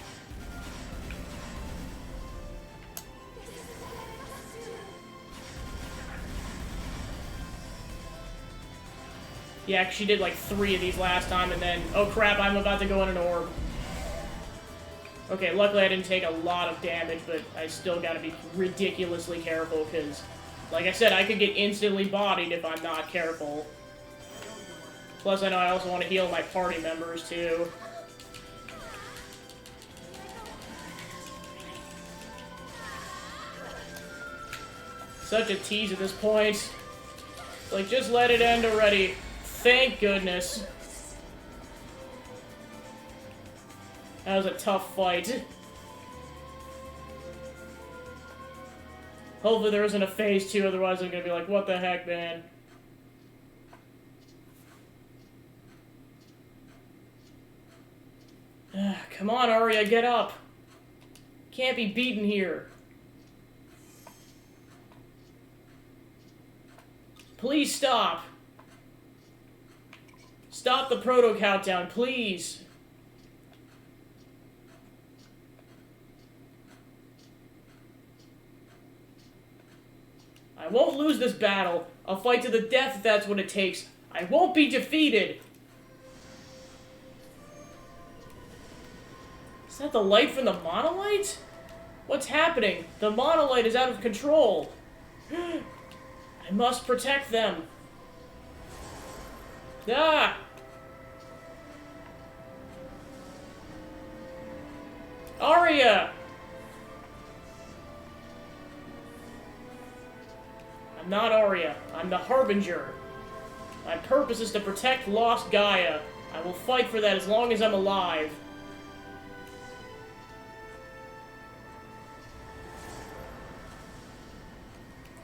Yeah, 'cause she did like 3 of these last time, and then... Oh crap, I'm about to go in an orb. Okay, luckily I didn't take a lot of damage, but I still gotta be ridiculously careful, because... Like I said, I could get instantly bodied if I'm not careful. Plus, I know I also want to heal my party members, too. Such a tease at this point. Like, just let it end already. Thank goodness. That was a tough fight. Hopefully there isn't a phase 2, otherwise I'm gonna be like, what the heck, man? Come on, Arya, get up. Can't be beaten here. Please stop. Stop the proto countdown, please. I won't lose this battle. I'll fight to the death if that's what it takes. I won't be defeated. Is that the light from the monolith? What's happening? The monolith is out of control. I must protect them. Ah! Arya! I'm not Arya. I'm the Harbinger. My purpose is to protect lost Gaia. I will fight for that as long as I'm alive.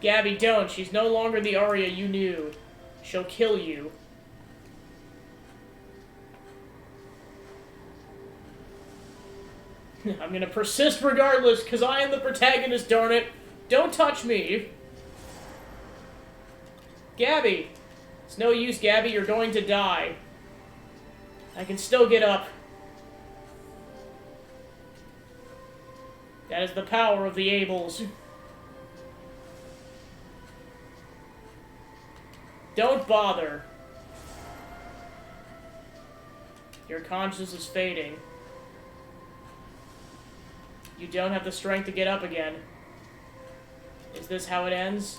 Gabby, don't. She's no longer the Arya you knew. She'll kill you. I'm gonna persist regardless, because I am the protagonist, darn it. Don't touch me. Gabby. It's no use, Gabby. You're going to die. I can still get up. That is the power of the Ables. Don't bother. Your conscience is fading. You don't have the strength to get up again. Is this how it ends?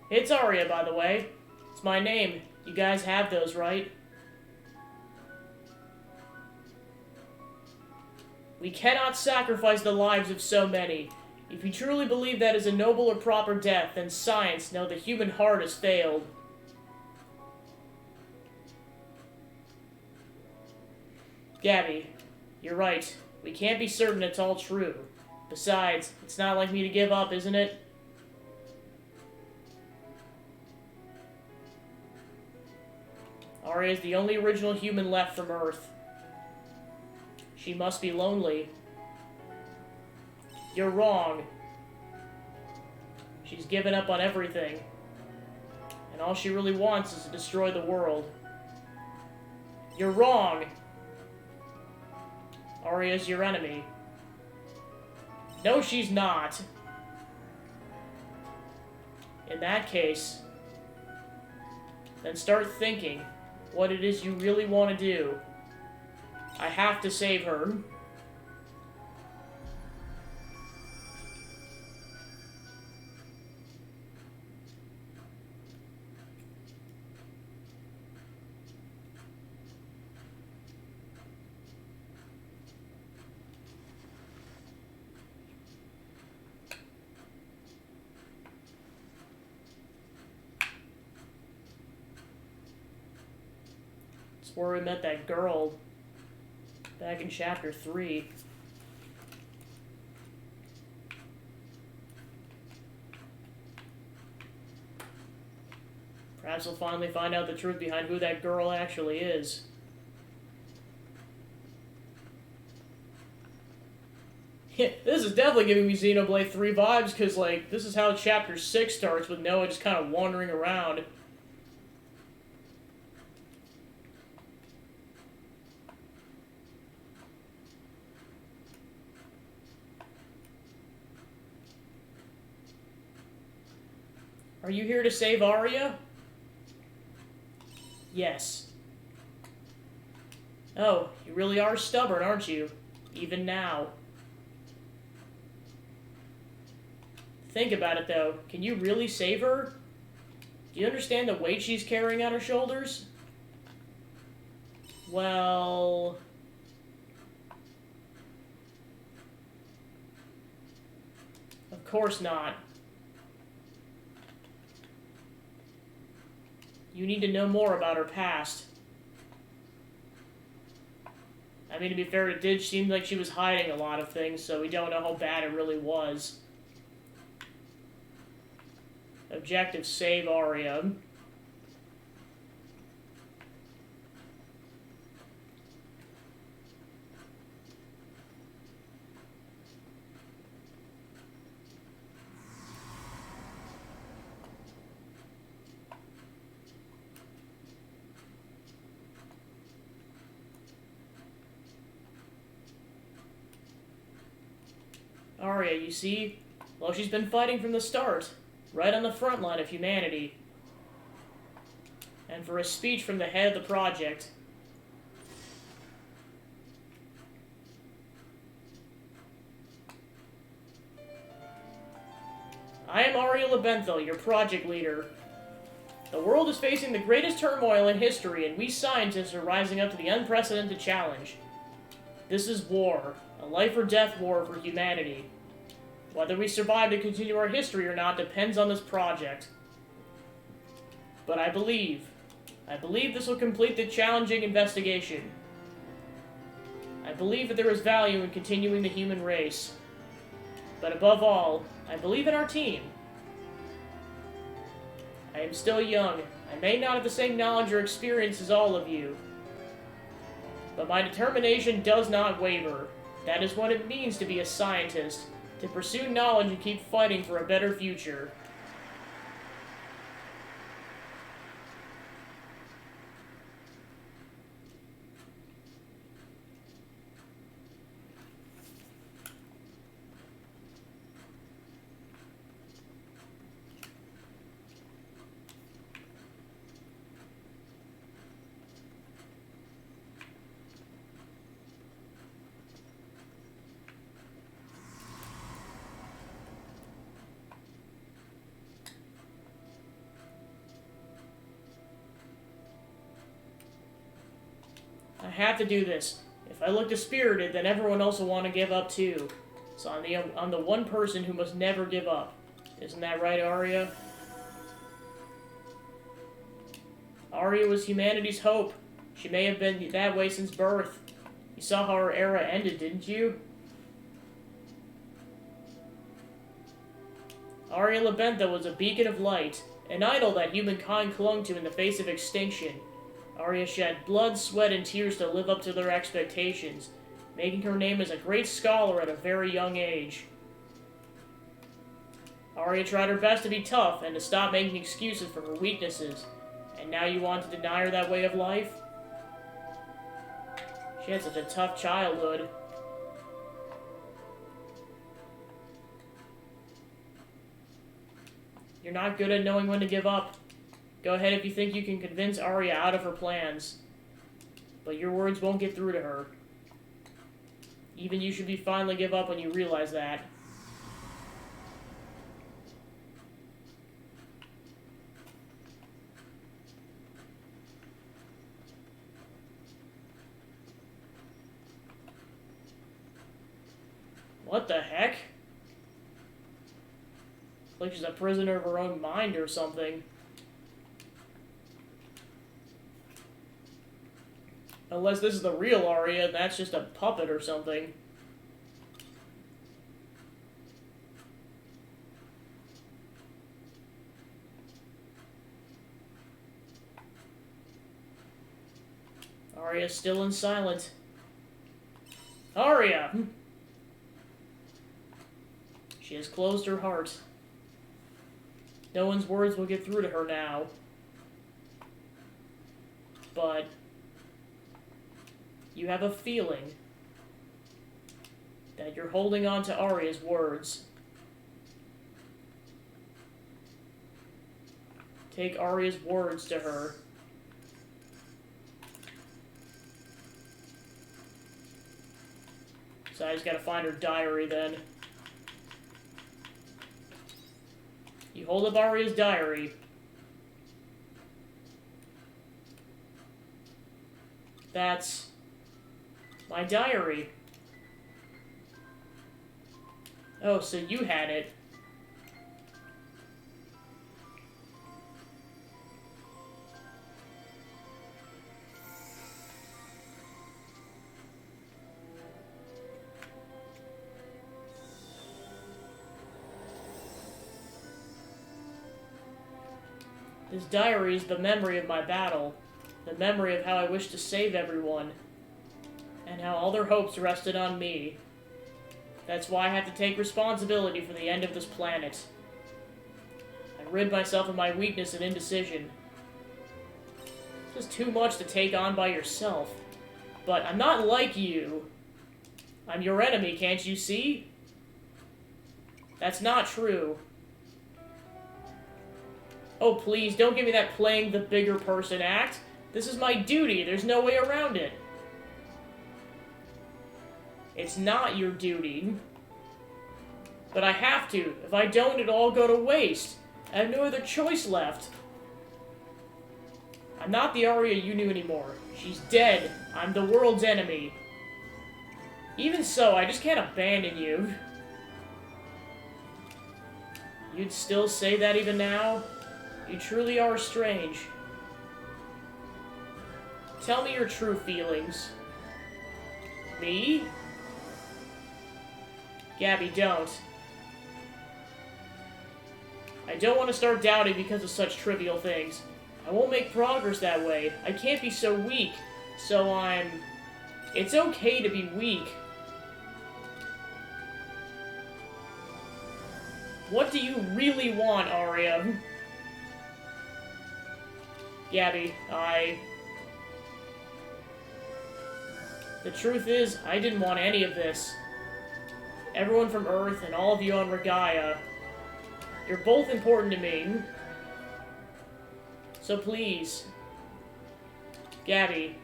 It's Arya, by the way. It's my name. You guys have those, right? We cannot sacrifice the lives of so many. If you truly believe that is a noble or proper death, then science, no, the human heart has failed. Gabby, you're right. We can't be certain it's all true. Besides, it's not like me to give up, isn't it? Arya is the only original human left from Earth. She must be lonely. You're wrong. She's given up on everything. And all she really wants is to destroy the world. You're wrong. Arya's your enemy. No, she's not. In that case, then start thinking what it is you really want to do. I have to save her. It's where we met that girl back in chapter 3. Perhaps we'll finally find out the truth behind who that girl actually is. Yeah, this is definitely giving me Xenoblade 3 vibes, because, like, this is how chapter 6 starts, with Noah just kind of wandering around. Are you here to save Arya? Yes. Oh, you really are stubborn, aren't you? Even now. Think about it, though. Can you really save her? Do you understand the weight she's carrying on her shoulders? Well... Of course not. You need to know more about her past. I mean, to be fair, it did seem like she was hiding a lot of things, so we don't know how bad it really was. Objective, save Arya. Arya, you see? Well, she's been fighting from the start, right on the front line of humanity. And for a speech from the head of the project. I am Arya Lebenthal, your project leader. The world is facing the greatest turmoil in history, and we scientists are rising up to the unprecedented challenge. This is war. A life-or-death war for humanity. Whether we survive to continue our history or not depends on this project. But I believe this will complete the challenging investigation. I believe that there is value in continuing the human race. But above all, I believe in our team. I am still young. I may not have the same knowledge or experience as all of you. But my determination does not waver. That is what it means to be a scientist. To pursue knowledge and keep fighting for a better future. I have to do this. If I look dispirited, then everyone else will want to give up too. So I'm the one person who must never give up. Isn't that right, Arya? Arya was humanity's hope. She may have been that way since birth. You saw how her era ended, didn't you? Arya Labentha was a beacon of light, an idol that humankind clung to in the face of extinction. Arya shed blood, sweat, and tears to live up to their expectations, making her name as a great scholar at a very young age. Arya tried her best to be tough and to stop making excuses for her weaknesses, and now you want to deny her that way of life? She had such a tough childhood. You're not good at knowing when to give up. Go ahead if you think you can convince Arya out of her plans. But your words won't get through to her. Even you should finally give up when you realize that. What the heck? Like she's a prisoner of her own mind or something. Unless this is the real Arya, and that's just a puppet or something. Arya's still and silent. Arya! She has closed her heart. No one's words will get through to her now. But you have a feeling that you're holding on to Arya's words. Take Arya's words to her. So I just gotta find her diary then. You hold up Arya's diary. That's my diary. Oh, so you had it. This diary is the memory of my battle, the memory of how I wished to save everyone, and how all their hopes rested on me. That's why I have to take responsibility for the end of this planet. I rid myself of my weakness and indecision. It's just too much to take on by yourself. But I'm not like you. I'm your enemy, can't you see? That's not true. Oh, please, don't give me that playing the bigger person act. This is my duty. There's no way around it. It's not your duty. But I have to. If I don't, it'll all go to waste. I have no other choice left. I'm not the Arya you knew anymore. She's dead. I'm the world's enemy. Even so, I just can't abandon you. You'd still say that even now? You truly are strange. Tell me your true feelings. Me? Gabby, don't. I don't want to start doubting because of such trivial things. I won't make progress that way. I can't be so weak. So It's okay to be weak. What do you really want, Arya? Gabby, The truth is, I didn't want any of this. Everyone from Earth and all of you on Regaya, you're both important to me. So please, Gabby,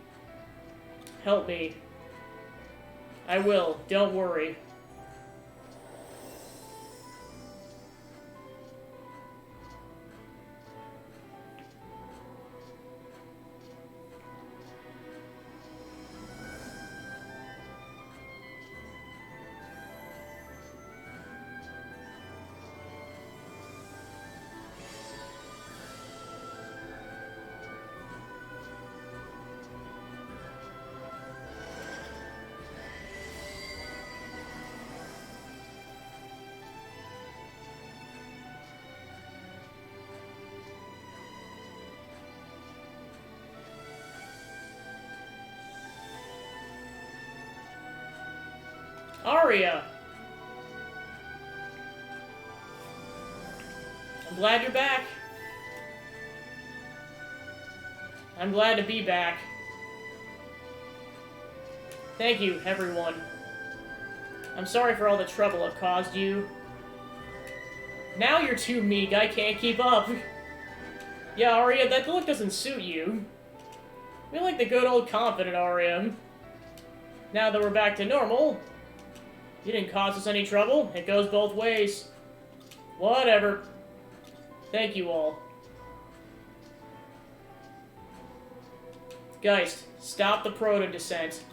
help me. I will, don't worry. Arya! I'm glad you're back. I'm glad to be back. Thank you, everyone. I'm sorry for all the trouble I've caused you. Now you're too meek, I can't keep up. Yeah, Arya, that look doesn't suit you. We like the good old confident Arya. Now that we're back to normal, you didn't cause us any trouble. It goes both ways. Whatever. Thank you all. Geist, stop the proto-descent.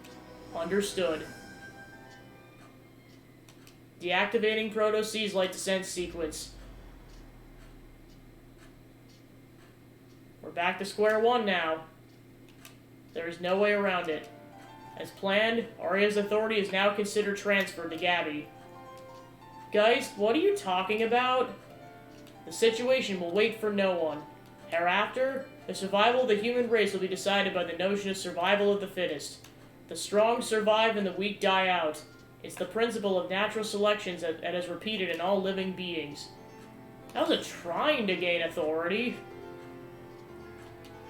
Understood. Deactivating Proto-Seas Light Descent sequence. We're back to square one now. There is no way around it. As planned, Arya's authority is now considered transferred to Gabby. Geist, what are you talking about? The situation will wait for no one. Hereafter, the survival of the human race will be decided by the notion of survival of the fittest. The strong survive and the weak die out. It's the principle of natural selection that is repeated in all living beings. How's it trying to gain authority?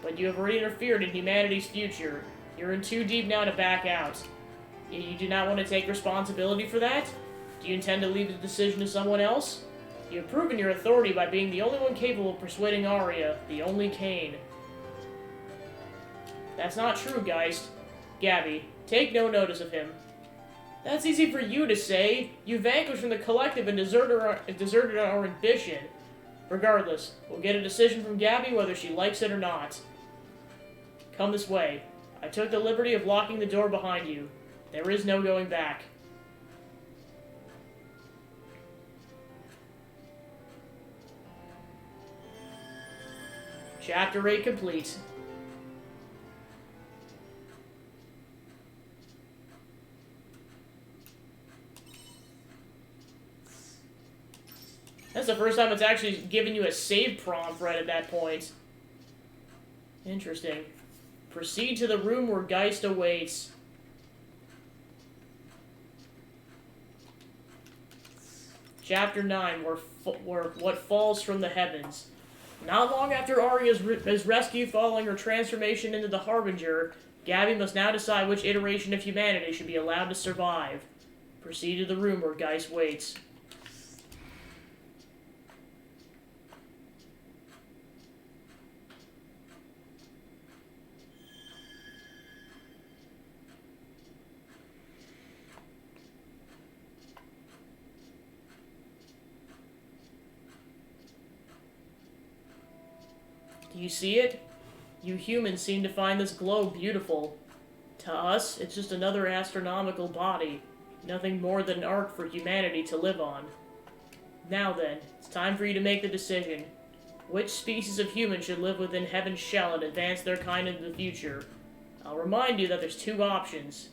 But you have already interfered in humanity's future. You're in too deep now to back out. You do not want to take responsibility for that? Do you intend to leave the decision to someone else? You have proven your authority by being the only one capable of persuading Arya, the only Cain. That's not true, Geist. Gabby, take no notice of him. That's easy for you to say. You vanquished from the collective and deserted our ambition. Regardless, we'll get a decision from Gabby whether she likes it or not. Come this way. I took the liberty of locking the door behind you. There is no going back. Chapter 8 complete. That's the first time it's actually given you a save prompt right at that point. Interesting. Proceed to the room where Geist awaits. Chapter 9, where what falls from the heavens. Not long after Arya is rescued following her transformation into the Harbinger, Gabby must now decide which iteration of humanity should be allowed to survive. Proceed to the room where Geist waits. Do you see it? You humans seem to find this globe beautiful. To us, it's just another astronomical body. Nothing more than an ark for humanity to live on. Now then, it's time for you to make the decision. Which species of human should live within Heaven's shell and advance their kind into the future? I'll remind you that there's two options.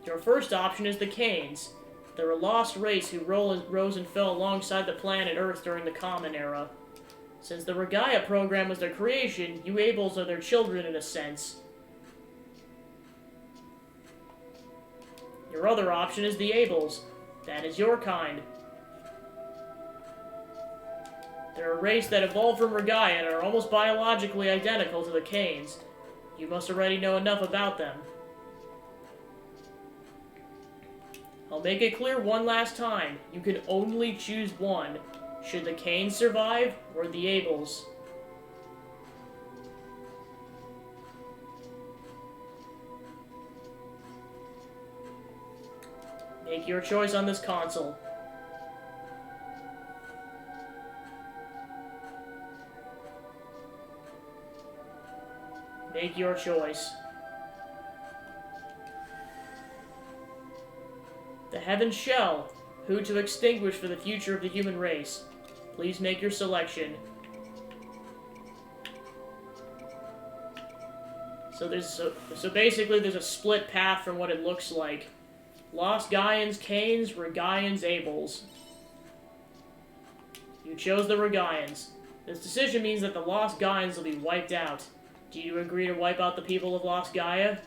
Your first option is the Cains. They're a lost race who rose and fell alongside the planet Earth during the Common Era. Since the Regaya program was their creation, you Abels are their children in a sense. Your other option is the Abels. That is your kind. They're a race that evolved from Regaia and are almost biologically identical to the Canes. You must already know enough about them. I'll make it clear one last time. You can only choose one. Should the Canes survive, or the Abels? Make your choice on this console. Make your choice. The Heaven's Shell. Who to extinguish for the future of the human race. Please make your selection. So basically there's a split path from what it looks like. Lost Gaians, Canes, Regaians, Abels. You chose the Regaians. This decision means that the Lost Gaians will be wiped out. Do you agree to wipe out the people of Lost Gaia?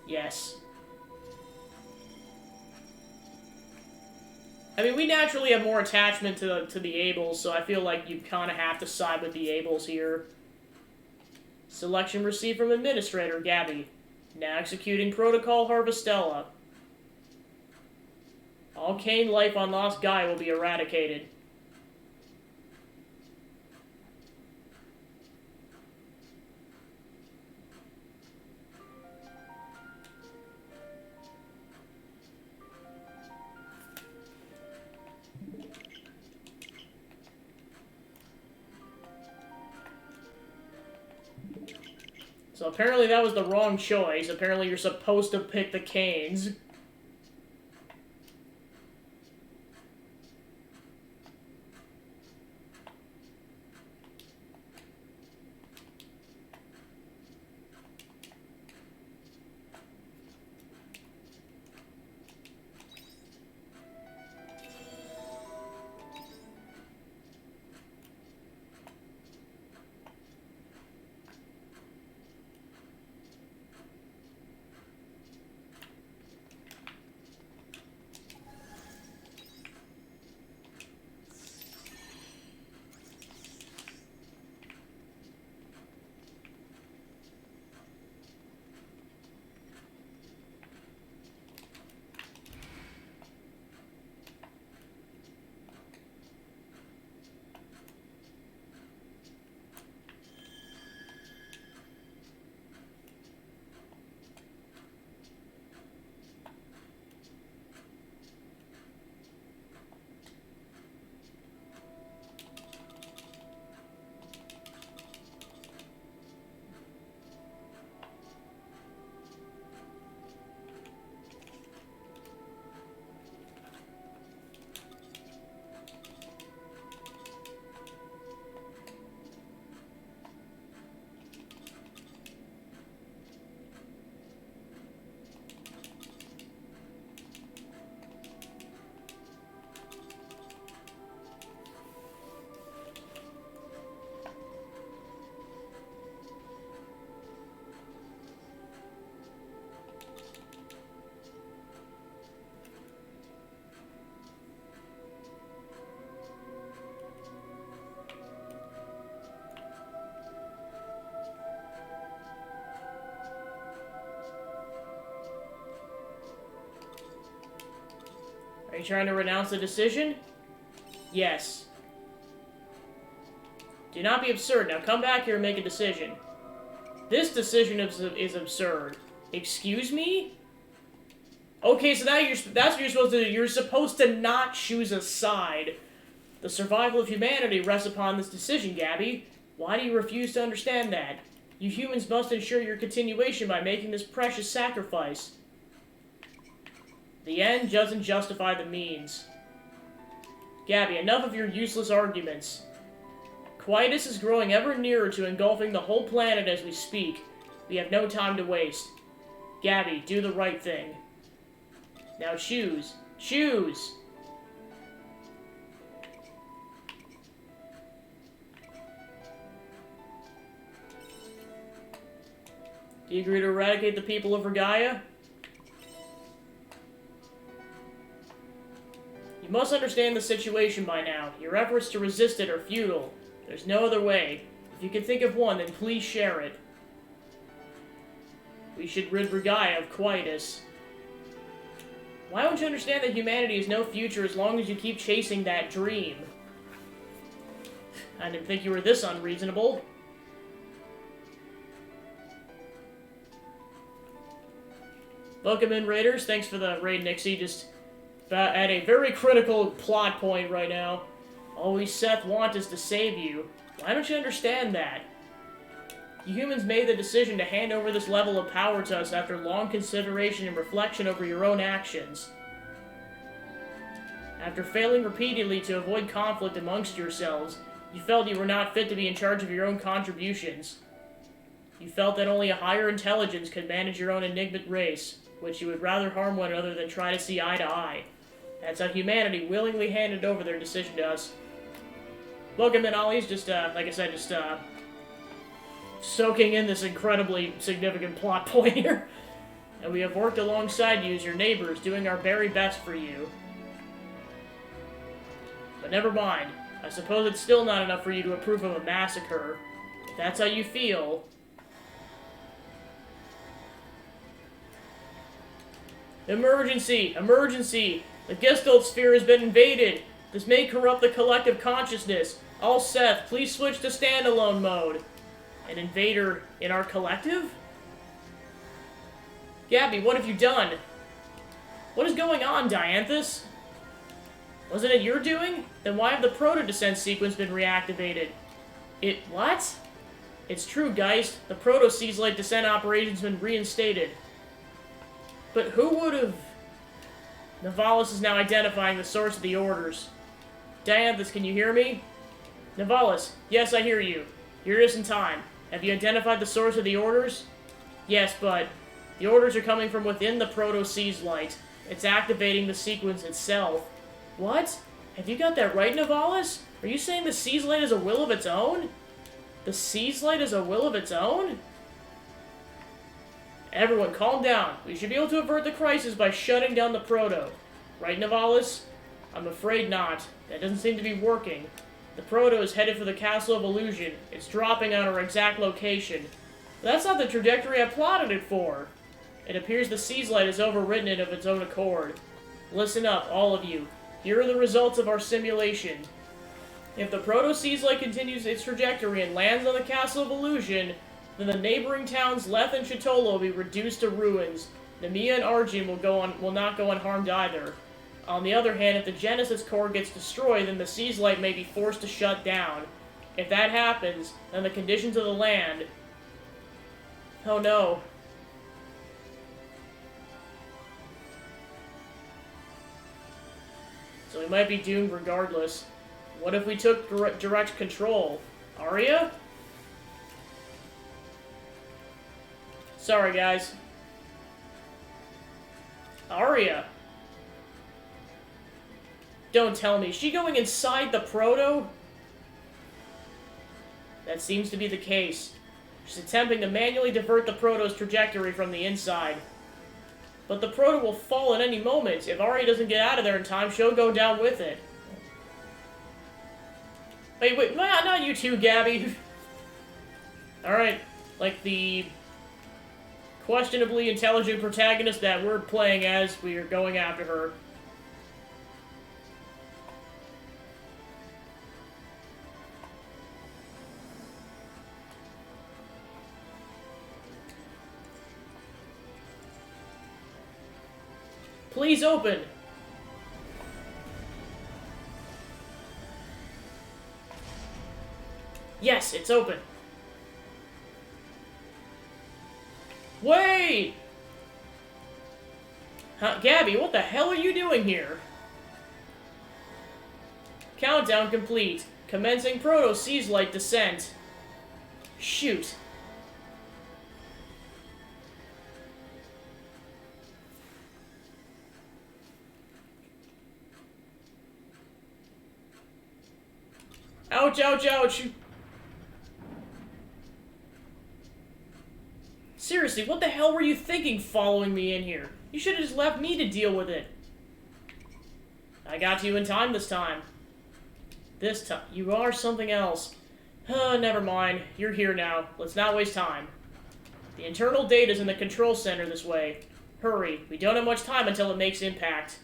Yes. I mean, we naturally have more attachment to the Abels, so I feel like you kind of have to side with the Abels here. Selection received from Administrator Gabby. Now executing Protocol Harvestella. All Cain life on Lost Gaia will be eradicated. So apparently that was the wrong choice. Apparently you're supposed to pick the Canes. Are you trying to renounce the decision? Yes. Do not be absurd. Now come back here and make a decision. This decision is absurd. Excuse me? Okay, so now that's what you're supposed to do. You're supposed to not choose a side. The survival of humanity rests upon this decision, Gabby. Why do you refuse to understand that? You humans must ensure your continuation by making this precious sacrifice. The end doesn't justify the means. Gabby, enough of your useless arguments. Quietus is growing ever nearer to engulfing the whole planet as we speak. We have no time to waste. Gabby, do the right thing. Now choose. Choose! Do you agree to eradicate the people of Regaia? must understand the situation by now. Your efforts to resist it are futile. There's no other way. If you can think of one, then please share it. We should rid Regaya of Quietus. Why don't you understand that humanity has no future as long as you keep chasing that dream? I didn't think you were this unreasonable. Welcome in, Raiders. Thanks for the raid, Nixie. Just at a very critical plot point right now. All we Seth want is to save you. Why don't you understand that? You humans made the decision to hand over this level of power to us after long consideration and reflection over your own actions. After failing repeatedly to avoid conflict amongst yourselves, you felt you were not fit to be in charge of your own contributions. You felt that only a higher intelligence could manage your own enigmatic race, which you would rather harm one another than try to see eye to eye. That's how humanity willingly handed over their decision to us. Welcome in, Ollie's. Just, like I said, soaking in this incredibly significant plot point here. And we have worked alongside you as your neighbors, doing our very best for you. But never mind. I suppose it's still not enough for you to approve of a massacre. If that's how you feel... Emergency! Emergency! The Gestalt sphere has been invaded! This may corrupt the collective consciousness. All Seth, please switch to standalone mode. An invader in our collective? Gabby, what have you done? What is going on, Dianthus? Wasn't it your doing? Then why have the proto-descent sequence been reactivated? What? It's true, Geist. The proto-Seaslite descent operation's been reinstated. But who would've... Navalis is now identifying the source of the orders. Dianthus, can you hear me? Navalis, yes, I hear you. You're just in time. Have you identified the source of the orders? Yes, but the orders are coming from within the proto-Seaslite. It's activating the sequence itself. What? Have you got that right, Navalis? Are you saying the Seaslite has a will of its own? The Seaslite has a will of its own? Everyone, calm down. We should be able to avert the crisis by shutting down the Proto. Right, Navalis? I'm afraid not. That doesn't seem to be working. The Proto is headed for the Castle of Illusion. It's dropping on our exact location. But that's not the trajectory I plotted it for. It appears the Seaslite has overwritten it of its own accord. Listen up, all of you. Here are the results of our simulation. If the Proto-Seaslite continues its trajectory and lands on the Castle of Illusion, then the neighboring towns Leth and Chitola will be reduced to ruins. Nemea and Arjun will not go unharmed either. On the other hand, if the Genesis core gets destroyed, then the Seaslite may be forced to shut down. If that happens, then the conditions of the land... Oh no. So we might be doomed regardless. What if we took direct control? Arya? Sorry, guys. Arya? Don't tell me. Is she going inside the Proto? That seems to be the case. She's attempting to manually divert the Proto's trajectory from the inside. But the Proto will fall at any moment. If Arya doesn't get out of there in time, she'll go down with it. Wait, not you too, Gabby. Alright, like the questionably intelligent protagonist that we're playing as, we are going after her. Please open! Yes, it's open. Wait! Huh, Gabby, what the hell are you doing here? Countdown complete. Commencing Proto-Seaslite descent. Shoot. Ouch, ouch, ouch! Seriously, what the hell were you thinking following me in here? You should have just left me to deal with it. I got you in time this time. This time, you are something else. Never mind. You're here now. Let's not waste time. The internal data's in the control center this way. Hurry. We don't have much time until it makes impact.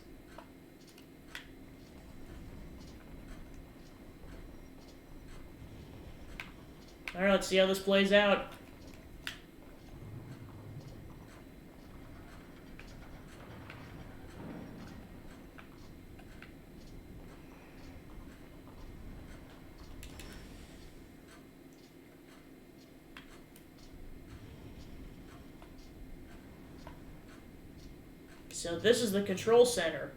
Alright, let's see how this plays out. So this is the control center.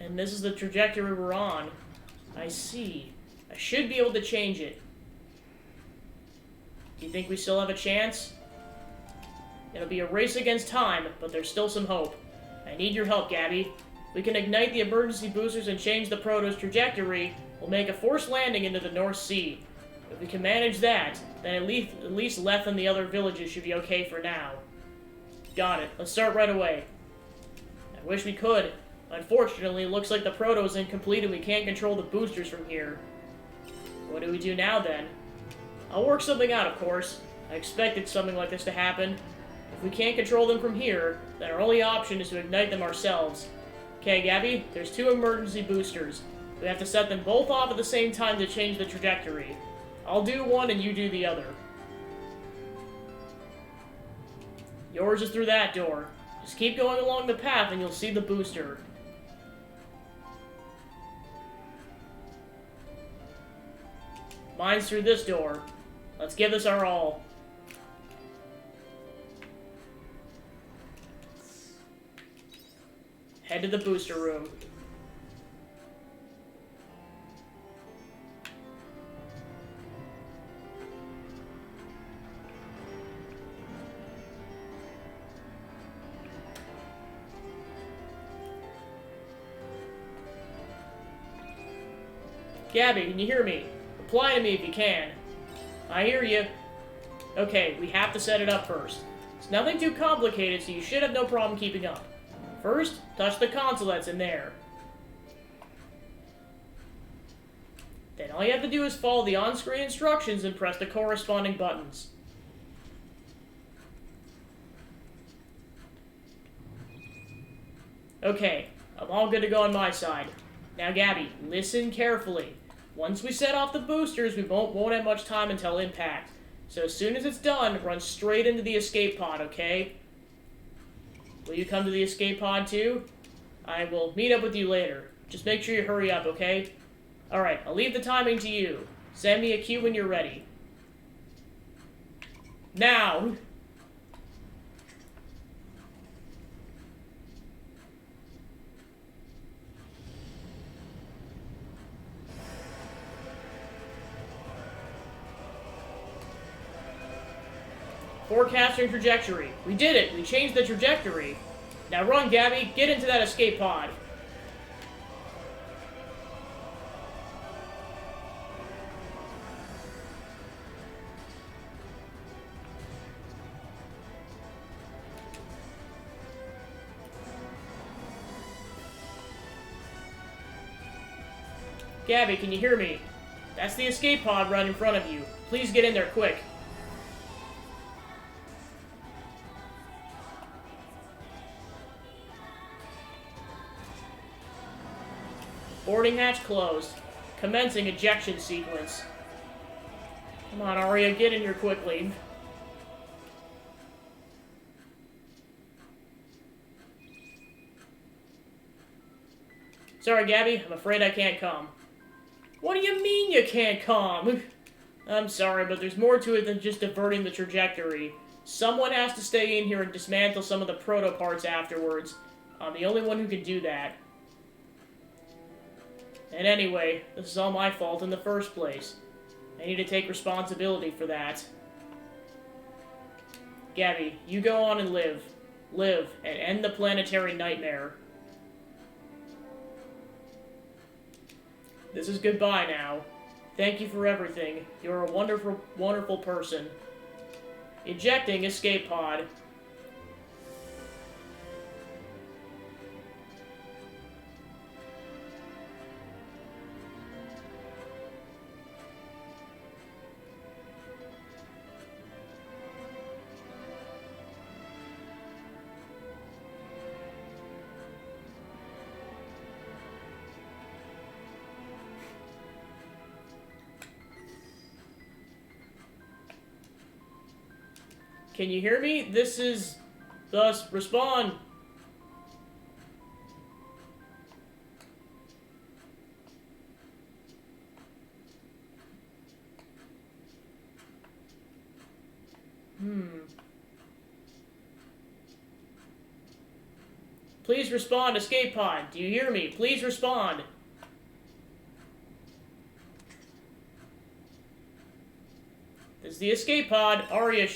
And this is the trajectory we're on. I see. I should be able to change it. Do you think we still have a chance? It'll be a race against time, but there's still some hope. I need your help, Gabby. We can ignite the emergency boosters and change the Proto's trajectory. We'll make a forced landing into the North Sea. If we can manage that, then at least Leth and the other villages should be okay for now. Got it. Let's start right away. I wish we could. Unfortunately, it looks like the Proto is incomplete and we can't control the boosters from here. What do we do now, then? I'll work something out, of course. I expected something like this to happen. If we can't control them from here, then our only option is to ignite them ourselves. Okay, Gabby, there's 2 emergency boosters. We have to set them both off at the same time to change the trajectory. I'll do one and you do the other. Yours is through that door. Just keep going along the path and you'll see the booster. Mine's through this door. Let's give this our all. Head to the booster room. Gabby, can you hear me? Reply to me if you can. I hear you. Okay, we have to set it up first. It's nothing too complicated, so you should have no problem keeping up. First, touch the console that's in there. Then all you have to do is follow the on-screen instructions and press the corresponding buttons. Okay, I'm all good to go on my side. Now Gabby, listen carefully. Once we set off the boosters, we won't have much time until impact. So as soon as it's done, run straight into the escape pod, okay? Will you come to the escape pod too? I will meet up with you later. Just make sure you hurry up, okay? Alright, I'll leave the timing to you. Send me a cue when you're ready. Now! Forecasting trajectory. We did it! We changed the trajectory. Now run, Gabby. Get into that escape pod. Gabby, can you hear me? That's the escape pod right in front of you. Please get in there quick. Boarding hatch closed. Commencing ejection sequence. Come on, Arya, get in here quickly. Sorry, Gabby, I'm afraid I can't come. What do you mean you can't come? I'm sorry, but there's more to it than just diverting the trajectory. Someone has to stay in here and dismantle some of the proto parts afterwards. I'm the only one who can do that. And anyway, this is all my fault in the first place. I need to take responsibility for that. Gabby, you go on and live. live, and end the planetary nightmare. This is goodbye now. Thank you for everything. You're a wonderful, wonderful person. Ejecting escape pod. Can you hear me? This is... Thus, respond. Please respond, escape pod. Do you hear me? Please respond. This is the escape pod. Arya,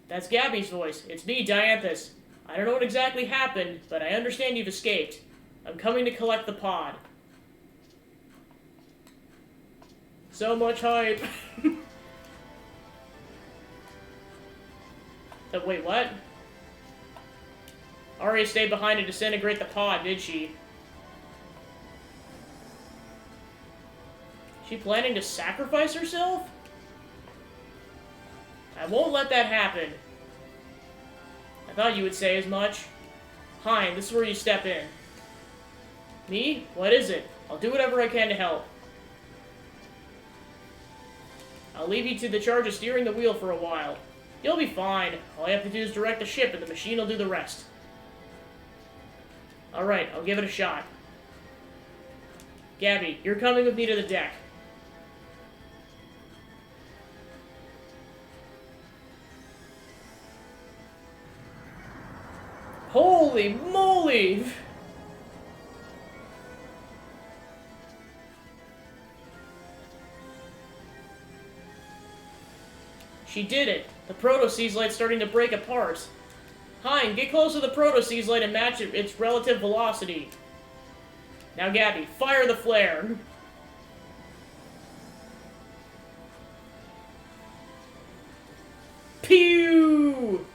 That's Gabby's voice. It's me, Dianthus. I don't know what exactly happened, but I understand you've escaped. I'm coming to collect the pod. So much hype. Wait, what? Arya stayed behind to disintegrate the pod, did she? She planning to sacrifice herself? I won't let that happen. I thought you would say as much. Hein, this is where you step in. Me? What is it? I'll do whatever I can to help. I'll leave you to the charge of steering the wheel for a while. You'll be fine. All you have to do is direct the ship and the machine will do the rest. Alright, I'll give it a shot. Gabby, you're coming with me to the deck. Holy moly! She did it. The proto-seislight's starting to break apart. Hein, get close to the proto-seislight and match its relative velocity. Now, Gabby, fire the flare. Pew!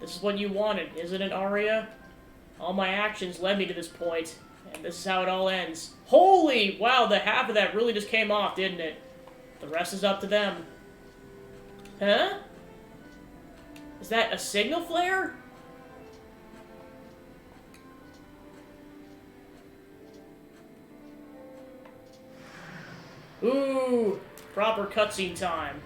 This is what you wanted, isn't it, Arya? All my actions led me to this point, and this is how it all ends. Holy! Wow, the half of that really just came off, didn't it? The rest is up to them. Huh? Is that a signal flare? Ooh, proper cutscene time.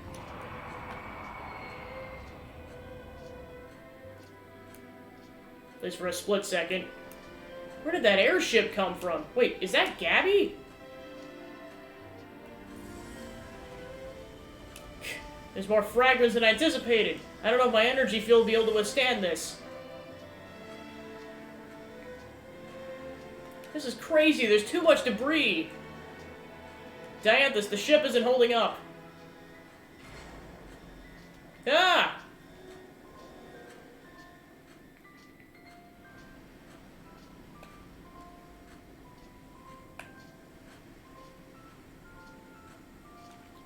At least for a split second. Where did that airship come from? Wait, is that Gabby? There's more fragments than I anticipated. I don't know if my energy field will be able to withstand this. This is crazy. There's too much debris. Dianthus, the ship isn't holding up. Ah!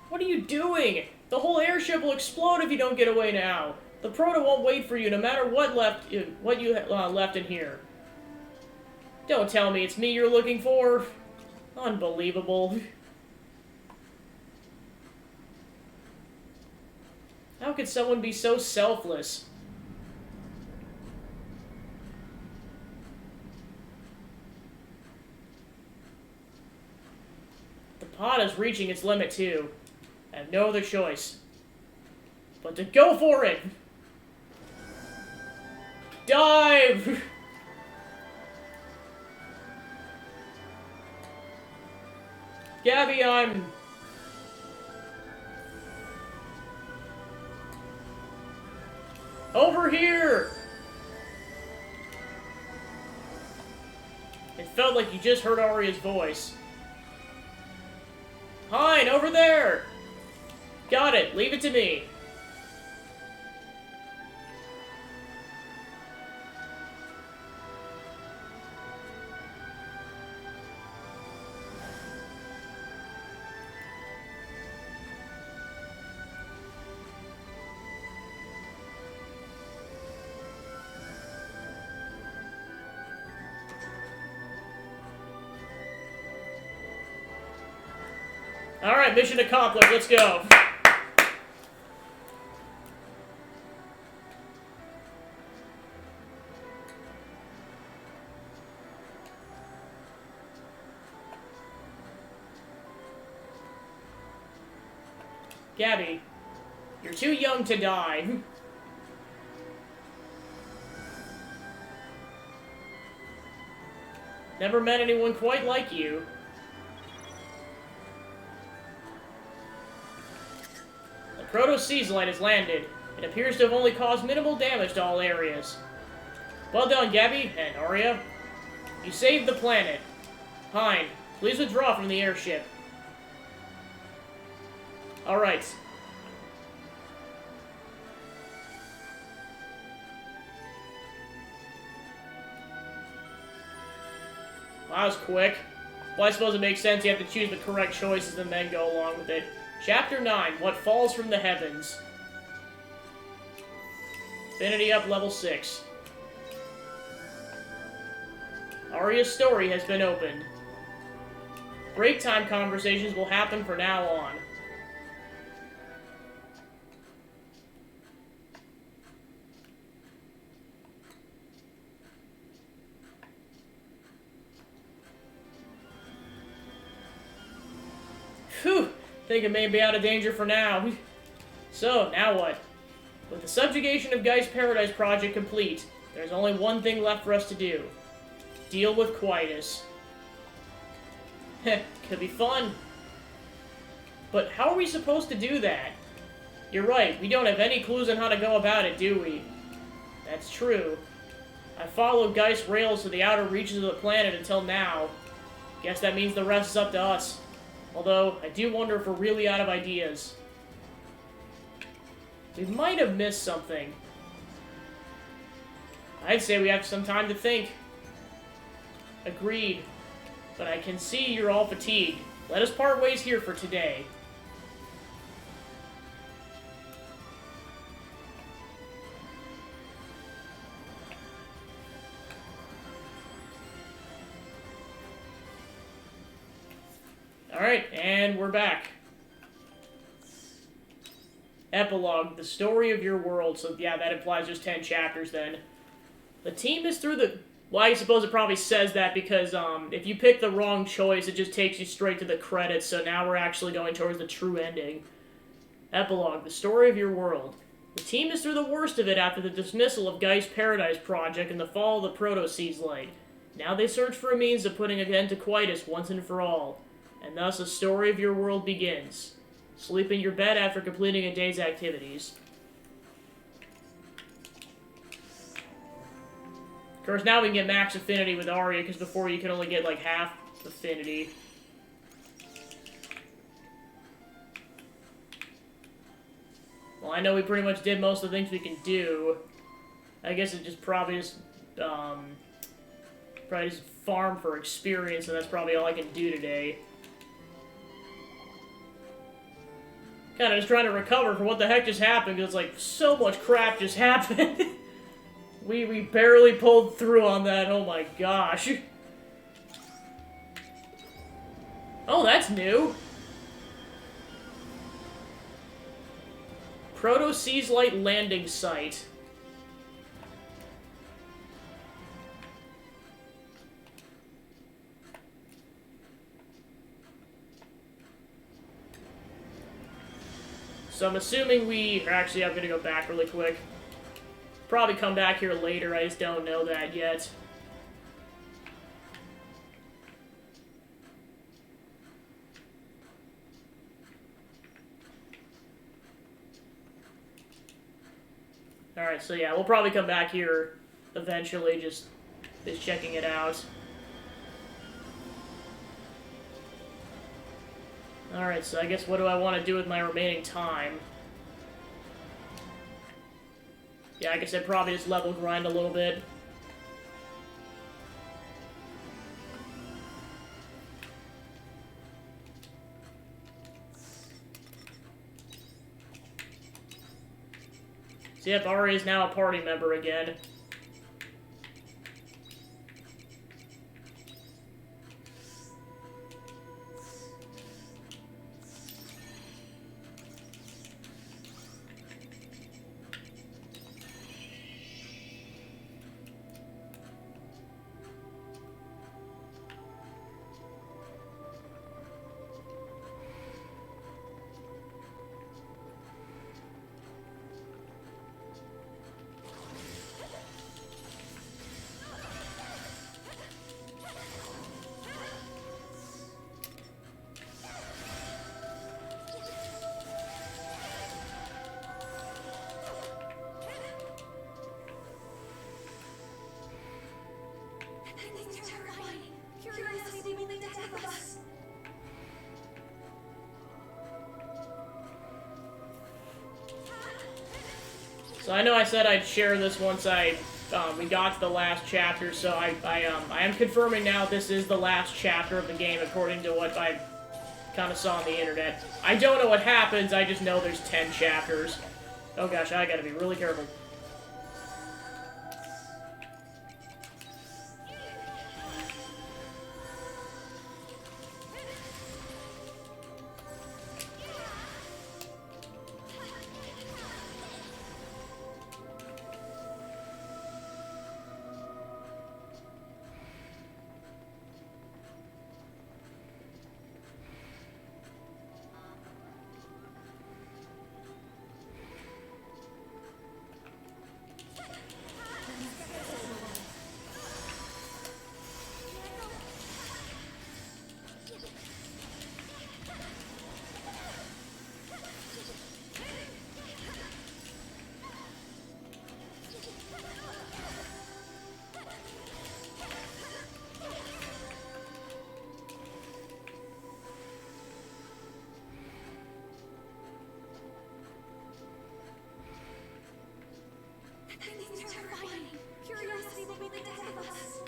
What are you doing? The whole airship will explode if you don't get away now. The proto won't wait for you, no matter what you left in here. Don't tell me it's me you're looking for. Unbelievable. How could someone be so selfless? The pod is reaching its limit too. I have no other choice but to go for it! Dive! Gabby, I'm... over here! It felt like you just heard Arya's voice. Hein, over there! Got it, leave it to me. Alright, mission accomplished, let's go. Gabby, you're too young to die. Never met anyone quite like you. The Proto-Seaslight has landed. It appears to have only caused minimal damage to all areas. Well done, Gabby and Arya. You saved the planet. Hein, please withdraw from the airship. Alright. Well, that was quick. Well, I suppose it makes sense you have to choose the correct choices and then go along with it. Chapter 9, What Falls from the Heavens. Affinity up level 6. Arya's story has been opened. Break time conversations will happen from now on. Phew! Think it may be out of danger for now. So, now what? With the subjugation of Guy's Paradise project complete, there's only one thing left for us to do. Deal with Quietus. Heh, could be fun. But how are we supposed to do that? You're right, we don't have any clues on how to go about it, do we? That's true. I followed Geist rails to the outer reaches of the planet until now. Guess that means the rest is up to us. Although, I do wonder if we're really out of ideas. We might have missed something. I'd say we have some time to think. Agreed. But I can see you're all fatigued. Let us part ways here for today. Alright, and we're back. Epilogue, the story of your world. So yeah, that implies there's 10 chapters then. The team is through the... Well, I suppose it probably says that because if you pick the wrong choice, it just takes you straight to the credits, so now we're actually going towards the true ending. Epilogue, the story of your world. The team is through the worst of it after the dismissal of Guy's Paradise project and the fall of the Proto-Seaslight. Now they search for a means of putting an end to Quietus once and for all. And thus the story of your world begins. Sleep in your bed after completing a day's activities. Of course, now we can get max affinity with Arya, because before you could only get, like, half affinity. Well, I know we pretty much did most of the things we can do. I guess it just probably just farm for experience, and that's probably all I can do today. Kind of just trying to recover from what the heck just happened, because, like, so much crap just happened. We barely pulled through on that, oh my gosh. Oh, that's new. Proto-Seaslight landing site. So I'm assuming actually, I'm gonna go back really quick. Probably come back here later, I just don't know that yet. Alright, so yeah, we'll probably come back here eventually, just checking it out. Alright, so I guess what do I want to do with my remaining time? Yeah, I guess I'd probably just level grind a little bit. So yep, Ari is now a party member again. Things are terrifying. Curiosity will be the death of us. So I know I said I'd share this once we got to the last chapter, so I am confirming now this is the last chapter of the game according to what I kind of saw on the internet. I don't know what happens, I just know there's 10 chapters. Oh gosh, I gotta be really careful. Things are terrifying. Curiosity will be the death of us.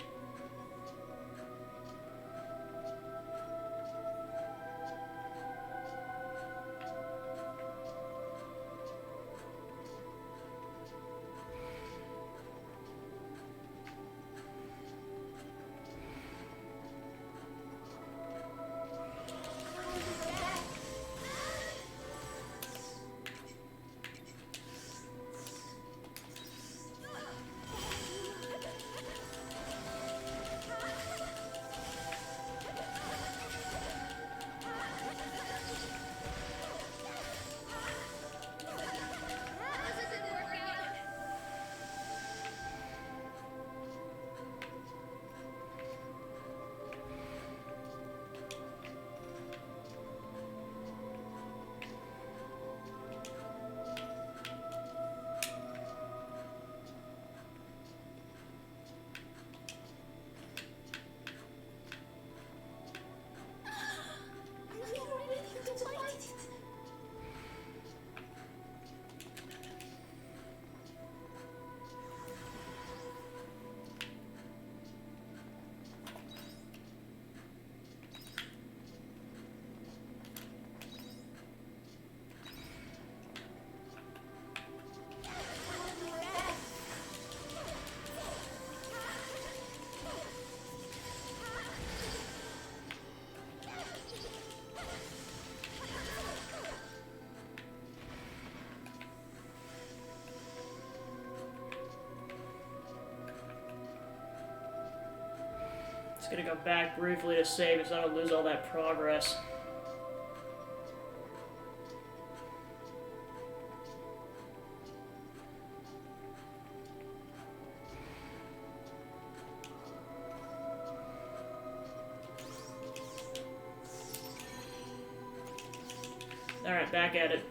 Just gonna go back briefly to save so I don't lose all that progress. Alright, back at it.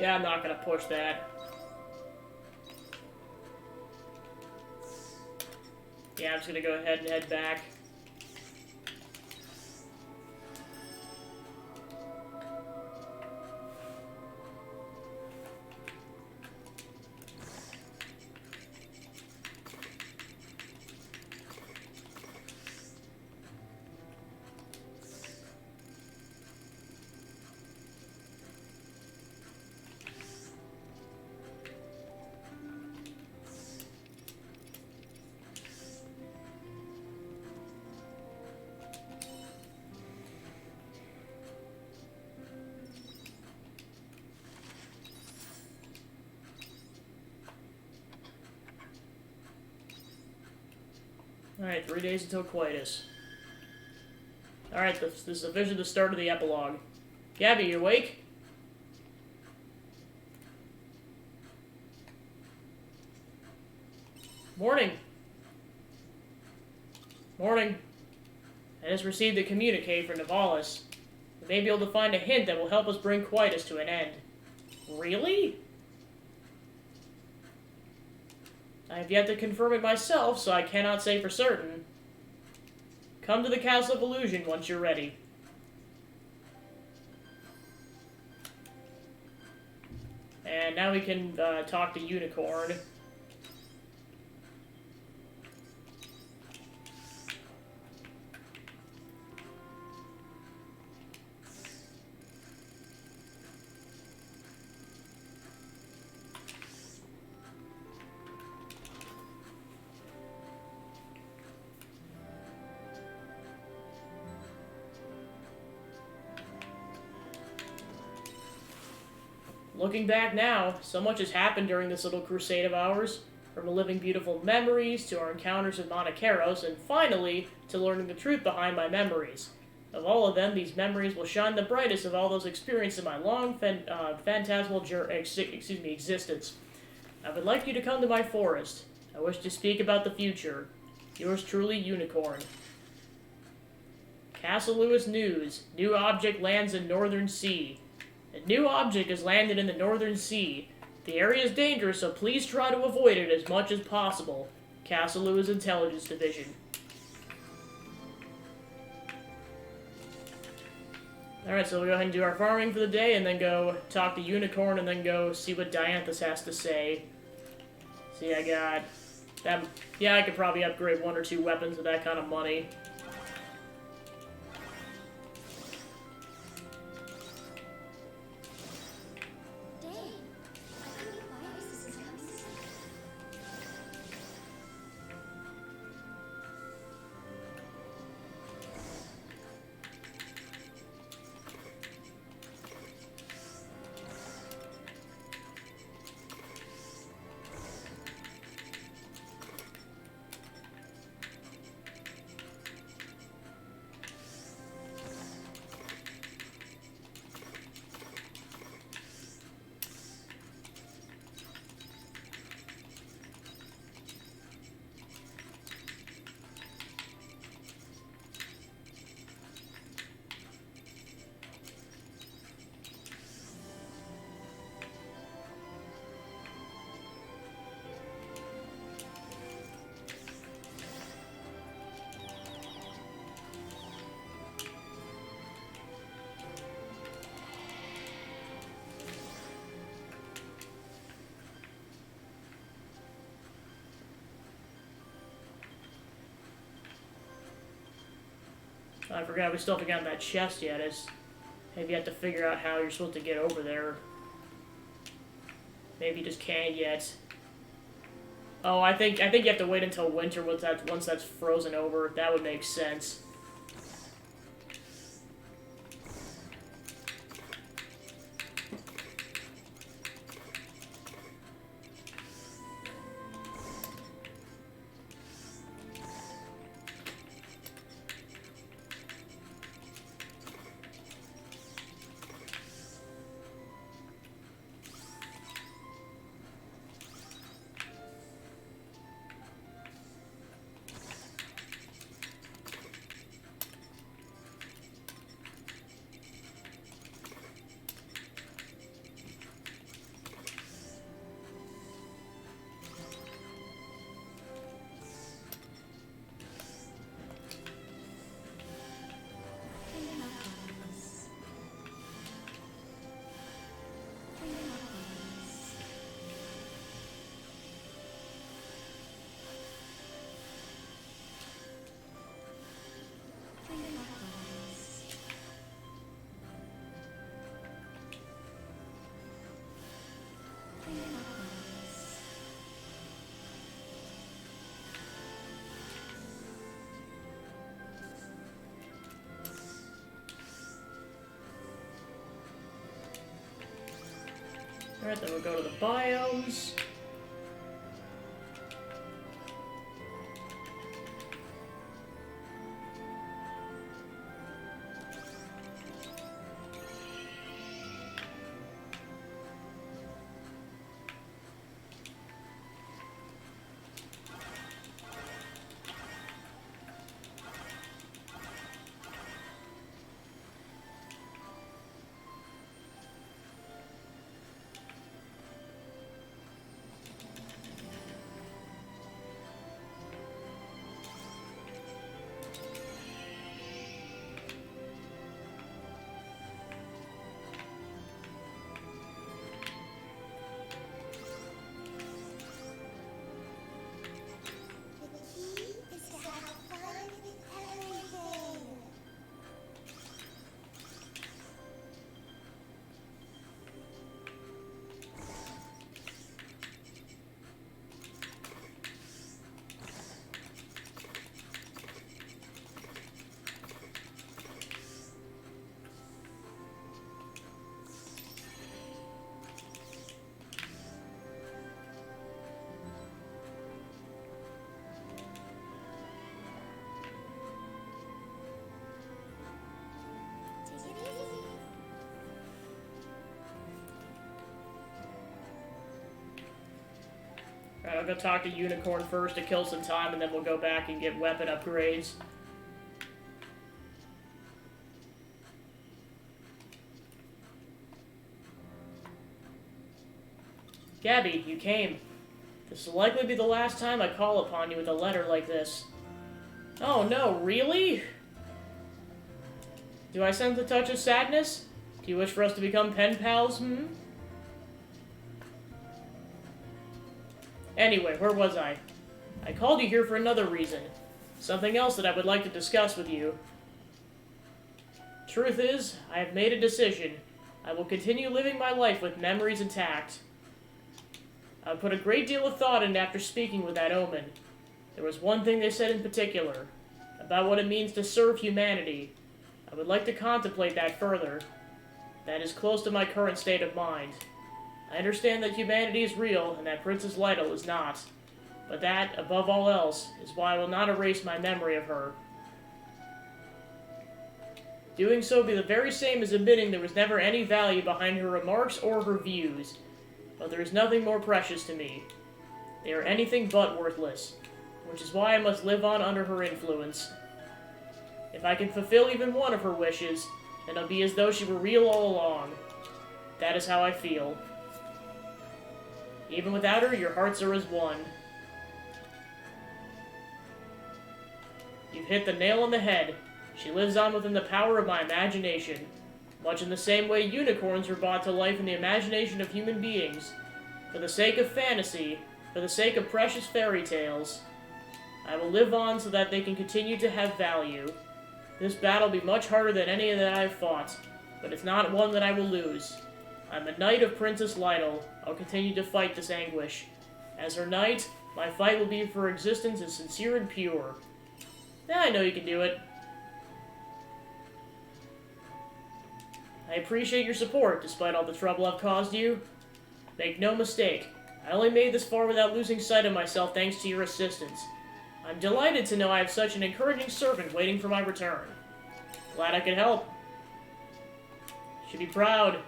Yeah, I'm not gonna push that. Yeah, I'm just gonna go ahead and head back. Alright, 3 days until coitus. Alright, this is officially the start of the epilogue. Gabby, you awake? Morning. Morning. I just received a communique from Navalis. We may be able to find a hint that will help us bring coitus to an end. Really? I have yet to confirm it myself, so I cannot say for certain. Come to the Castle of Illusion once you're ready. And now we can talk to Unicorn. Looking back now, so much has happened during this little crusade of ours. From reliving beautiful memories, to our encounters with Monacaros, and finally, to learning the truth behind my memories. Of all of them, these memories will shine the brightest of all those experienced in my long, phantasmal existence. I would like you to come to my forest. I wish to speak about the future. Yours truly, Unicorn. Castle Lewis News. New object lands in Northern Sea. A new object has landed in the Northern Sea. The area is dangerous, so please try to avoid it as much as possible. Castle Lewis Intelligence Division. Alright, so we'll go ahead and do our farming for the day, and then go talk to Unicorn, and then go see what Dianthus has to say. See, I got... that. Yeah, I could probably upgrade 1 or 2 weapons with that kind of money. I forgot, we still haven't gotten that chest yet. Maybe you have to figure out how you're supposed to get over there. Maybe you just can't yet. Oh, I think you have to wait until winter once that's frozen over. That would make sense. Alright, then we'll go to the biomes. The key is to have fun with everything. Take it easy. Alright, I'll go talk to Unicorn first to kill some time, and then we'll go back and get weapon upgrades. Gabby, you came. This will likely be the last time I call upon you with a letter like this. Oh no, really? Do I sense a touch of sadness? Do you wish for us to become pen pals, Anyway, where was I? I called you here for another reason. Something else that I would like to discuss with you. Truth is, I have made a decision. I will continue living my life with memories intact. I put a great deal of thought in after speaking with that omen. There was one thing they said in particular, about what it means to serve humanity. I would like to contemplate that further. That is close to my current state of mind. I understand that humanity is real and that Princess Lytle is not. But that, above all else, is why I will not erase my memory of her. Doing so would be the very same as admitting there was never any value behind her remarks or her views. But there is nothing more precious to me. They are anything but worthless, which is why I must live on under her influence. If I can fulfill even one of her wishes, then it'll be as though she were real all along. That is how I feel. Even without her, your hearts are as one. You've hit the nail on the head. She lives on within the power of my imagination, much in the same way unicorns were brought to life in the imagination of human beings. For the sake of fantasy, for the sake of precious fairy tales, I will live on so that they can continue to have value. This battle will be much harder than any that I have fought, but it's not one that I will lose. I'm a knight of Princess Lytle. I'll continue to fight this anguish. As her knight, my fight will be for existence as sincere and pure. Yeah, I know you can do it. I appreciate your support, despite all the trouble I've caused you. Make no mistake, I only made this far without losing sight of myself thanks to your assistance. I'm delighted to know I have such an encouraging servant waiting for my return. Glad I could help. Should be proud.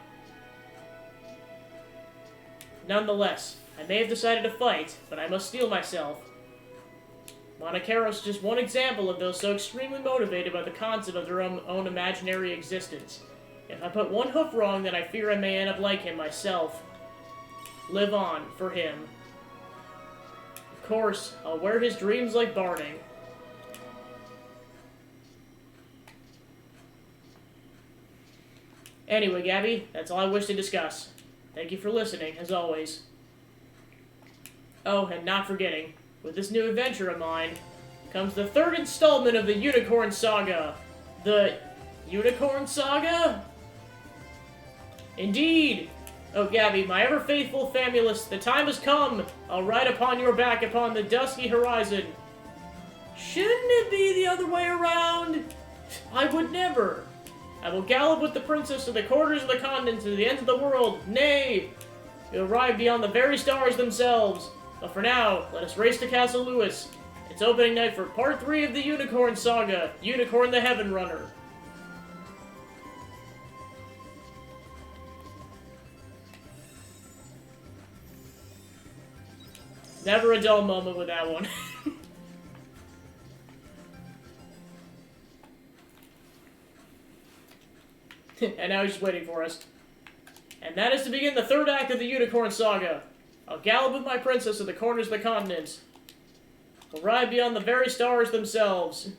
Nonetheless, I may have decided to fight, but I must steel myself. Monacaro's just one example of those so extremely motivated by the concept of their own imaginary existence. If I put one hoof wrong, then I fear I may end up like him myself. Live on, for him. Of course, I'll wear his dreams like Barney. Anyway, Gabby, that's all I wish to discuss. Thank you for listening, as always. Oh, and not forgetting, with this new adventure of mine, comes the third installment of the Unicorn Saga. The Unicorn Saga? Indeed! Oh, Gabby, my ever-faithful Famulus, the time has come! I'll ride upon your back upon the dusky horizon. Shouldn't it be the other way around? I would never. I will gallop with the princess to the quarters of the continent to the ends of the world. Nay, We arrive beyond the very stars themselves. But for now, let us race to Castle Lewis. It's opening night for part 3 of the Unicorn Saga, Unicorn the Heaven Runner. Never a dull moment with that one. And now he's just waiting for us. And that is to begin the 3rd act of the Unicorn Saga. I'll gallop with my princess to the corners of the continent. We'll ride beyond the very stars themselves.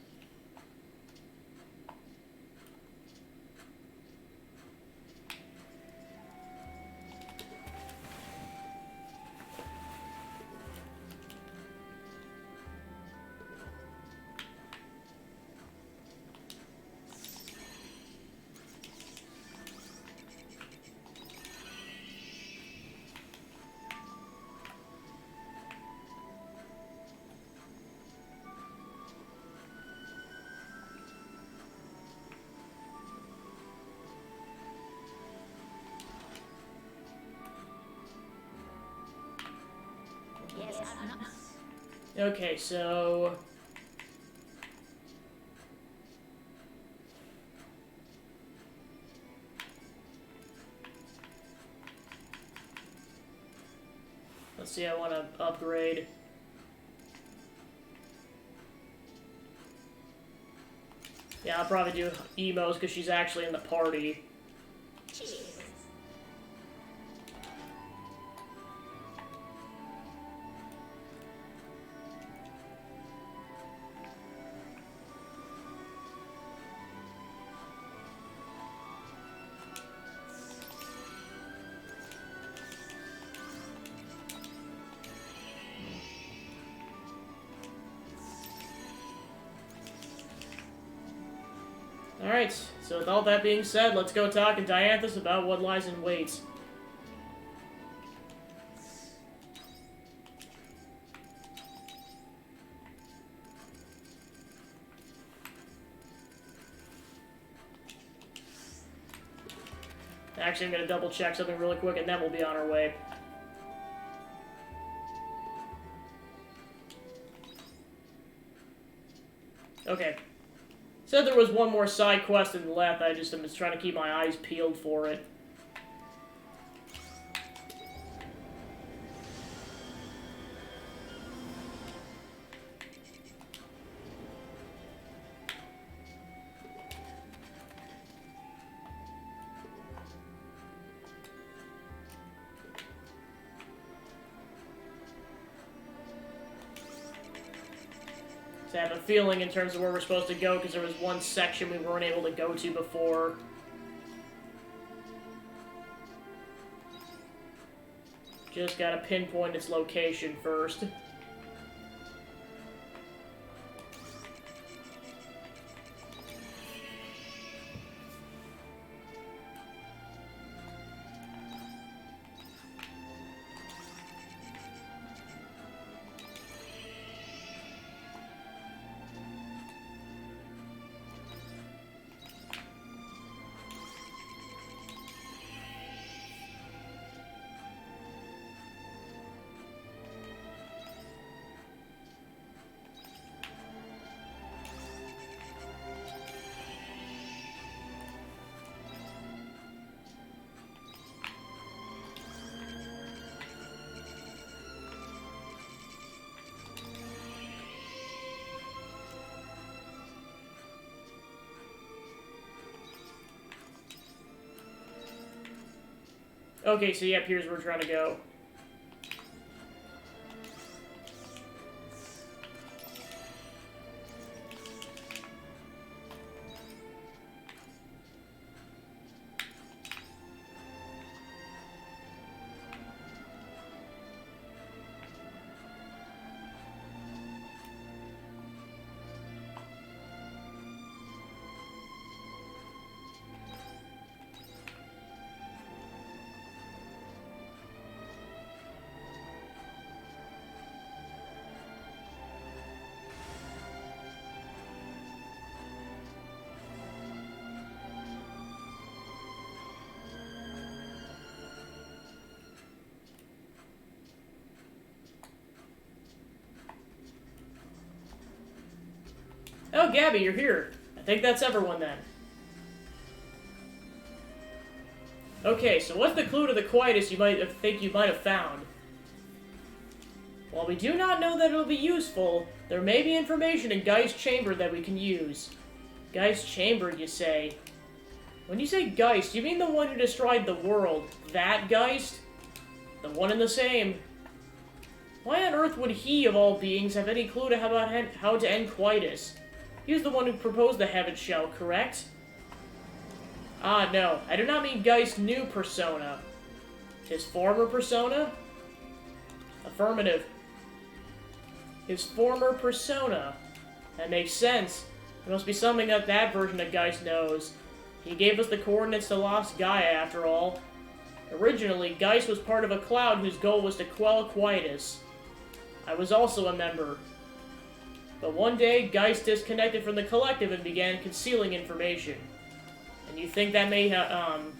Okay, so... let's see, I want to upgrade. Yeah, I'll probably do Emo's because she's actually in the party. Alright, so with all that being said, let's go talk to Dianthus about what lies in wait. Actually, I'm going to double check something really quick and then we'll be on our way. Okay. Said there was one more side quest in left, I just am just trying to keep my eyes peeled for it. I have a feeling in terms of where we're supposed to go, because there was one section we weren't able to go to before. Just gotta pinpoint its location first. Okay, so yep, here's where we're trying to go. Oh, Gabby, you're here. I think that's everyone then. Okay, so what's the clue to the quietus you might have found? While we do not know that it'll be useful, there may be information in Geist's chamber that we can use. Geist's chamber, you say? When you say Geist, you mean the one who destroyed the world? That Geist? The one and the same. Why on earth would he, of all beings, have any clue to how to end quietus? He was the one who proposed the heaven shell, correct? Ah, no. I do not mean Geist's new persona. His former persona? Affirmative. His former persona. That makes sense. There must be something that version of Geist knows. He gave us the coordinates to Lost Gaia, after all. Originally, Geist was part of a cloud whose goal was to quell quietus. I was also a member. But one day, Geist disconnected from the collective and began concealing information. And you think that may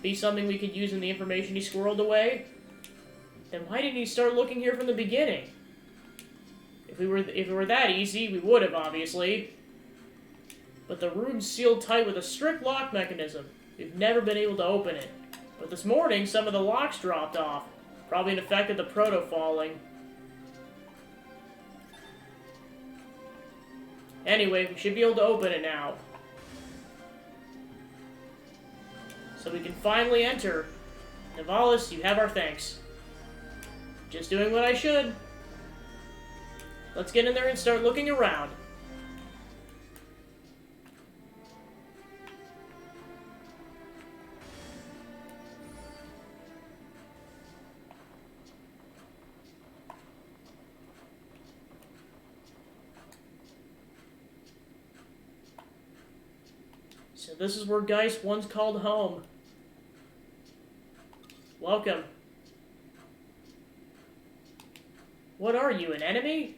be something we could use in the information he squirreled away? Then why didn't he start looking here from the beginning? If it were that easy, we would have, obviously. But the room's sealed tight with a strict lock mechanism. We've never been able to open it. But this morning, some of the locks dropped off. Probably an effect of the proto-falling. Anyway, we should be able to open it now. So we can finally enter. Nivalis, you have our thanks. Just doing what I should. Let's get in there and start looking around. So this is where Geist once called home. Welcome. What are you, an enemy?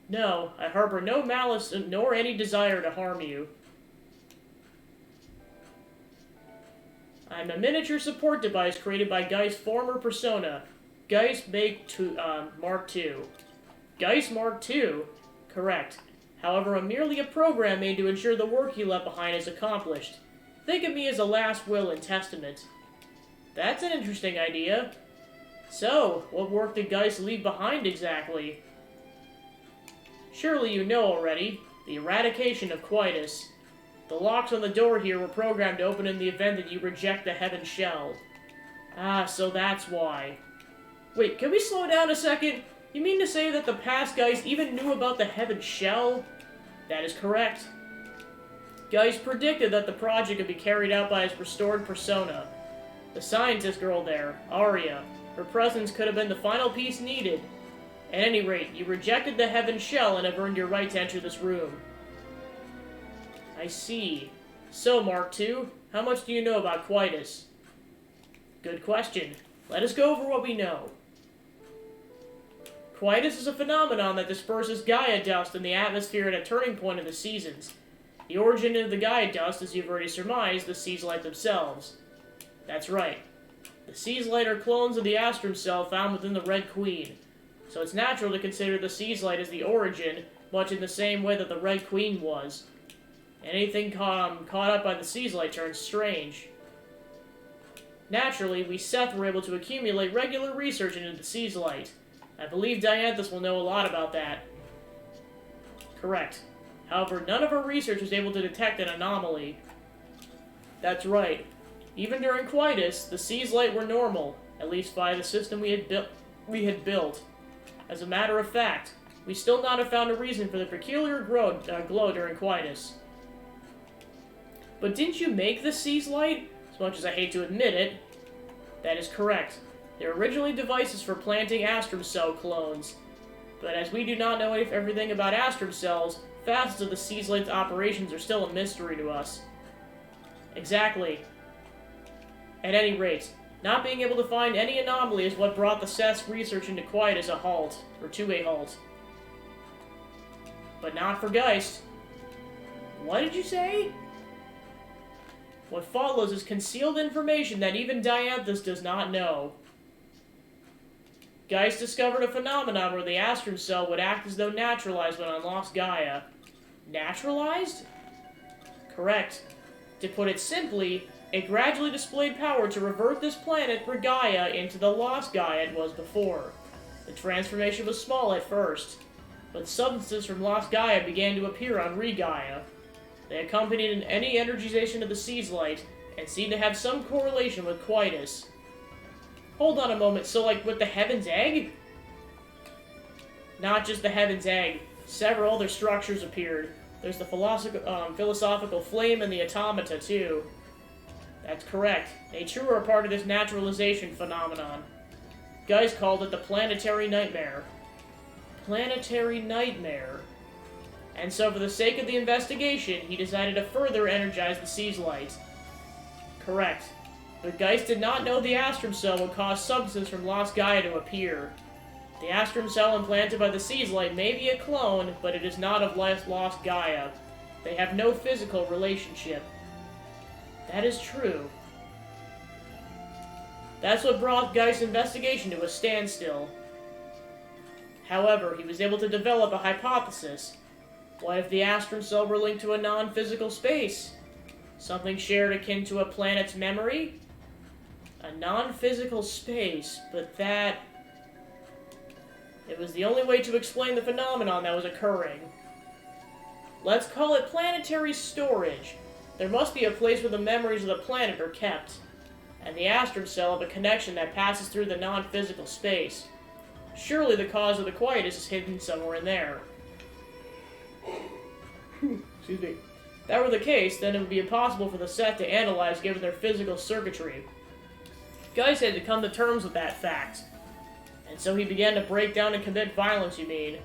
No, I harbor no malice nor any desire to harm you. I'm a miniature support device created by Geist's former persona, Geist Mark II. Geist Mark II? Correct. However, I'm merely a program made to ensure the work he left behind is accomplished. Think of me as a last will and testament. That's an interesting idea. So, what work did Geist leave behind exactly? Surely you know already. The eradication of quietus. The locks on the door here were programmed to open in the event that you reject the heaven shell. Ah, so that's why. Wait, can we slow down a second? You mean to say that the past Geist even knew about the heaven shell? That is correct. Geist predicted that the project could be carried out by his restored persona. The scientist girl there, Arya. Her presence could have been the final piece needed. At any rate, you rejected the heaven shell and have earned your right to enter this room. I see. So, Mark II, how much do you know about quietus? Good question. Let us go over what we know. Quietus is a phenomenon that disperses Gaia dust in the atmosphere at a turning point of the seasons. The origin of the Gaia dust, as you've already surmised, the Seaslight themselves. That's right. The Seaslight are clones of the Astrum cell found within the Red Queen, so it's natural to consider the Seaslight as the origin, much in the same way that the Red Queen was. Anything caught up by the Seaslight turns strange. Naturally, we Seth were able to accumulate regular research into the Seaslight. I believe Dianthus will know a lot about that. Correct. However, none of our research was able to detect an anomaly. That's right. Even during quietus, the Seaslight were normal, at least by the system we had built. As a matter of fact, we still not have found a reason for the peculiar glow during quietus. But didn't you make the Seaslight? As much as I hate to admit it. That is correct. They were originally devices for planting Astrum cell clones. But as we do not know everything about Astrum cells, facets of the Seaslight's operations are still a mystery to us. Exactly. At any rate, not being able to find any anomaly is what brought the Seth's research into quietus to a halt. But not for Geist. What did you say? What follows is concealed information that even Dianthus does not know. Geist discovered a phenomenon where the Astrum cell would act as though naturalized when on Lost Gaia. Naturalized? Correct. To put it simply, it gradually displayed power to revert this planet, Gaia, into the lost Gaia it was before. The transformation was small at first, but substances from lost Gaia began to appear on Gaia. They accompanied any energization of the seed's light, and seemed to have some correlation with Quietus. Hold on a moment, so like with the Heaven's Egg? Not just the Heaven's Egg. Several other structures appeared. There's the philosophical flame and the automata, too. That's correct. They too are a part of this naturalization phenomenon. Guys called it the planetary nightmare. Planetary nightmare. And so for the sake of the investigation, he decided to further energize the sea's light. Correct. But Geist did not know the Astrum Cell would cause substance from Lost Gaia to appear. The Astrum Cell implanted by the sea's light may be a clone, but it is not of Lost Gaia. They have no physical relationship. That is true. That's what brought Geist's investigation to a standstill. However, he was able to develop a hypothesis. What if the Astrum Cell were linked to a non-physical space? Something shared akin to a planet's memory? A non-physical space, but that... It was the only way to explain the phenomenon that was occurring. Let's call it planetary storage. There must be a place where the memories of the planet are kept, and the Astrum Cell have a connection that passes through the non-physical space. Surely the cause of the Quietus is hidden somewhere in there. Excuse me. If that were the case, then it would be impossible for the set to analyze given their physical circuitry. Geist had to come to terms with that fact. And so he began to break down and commit violence, you mean.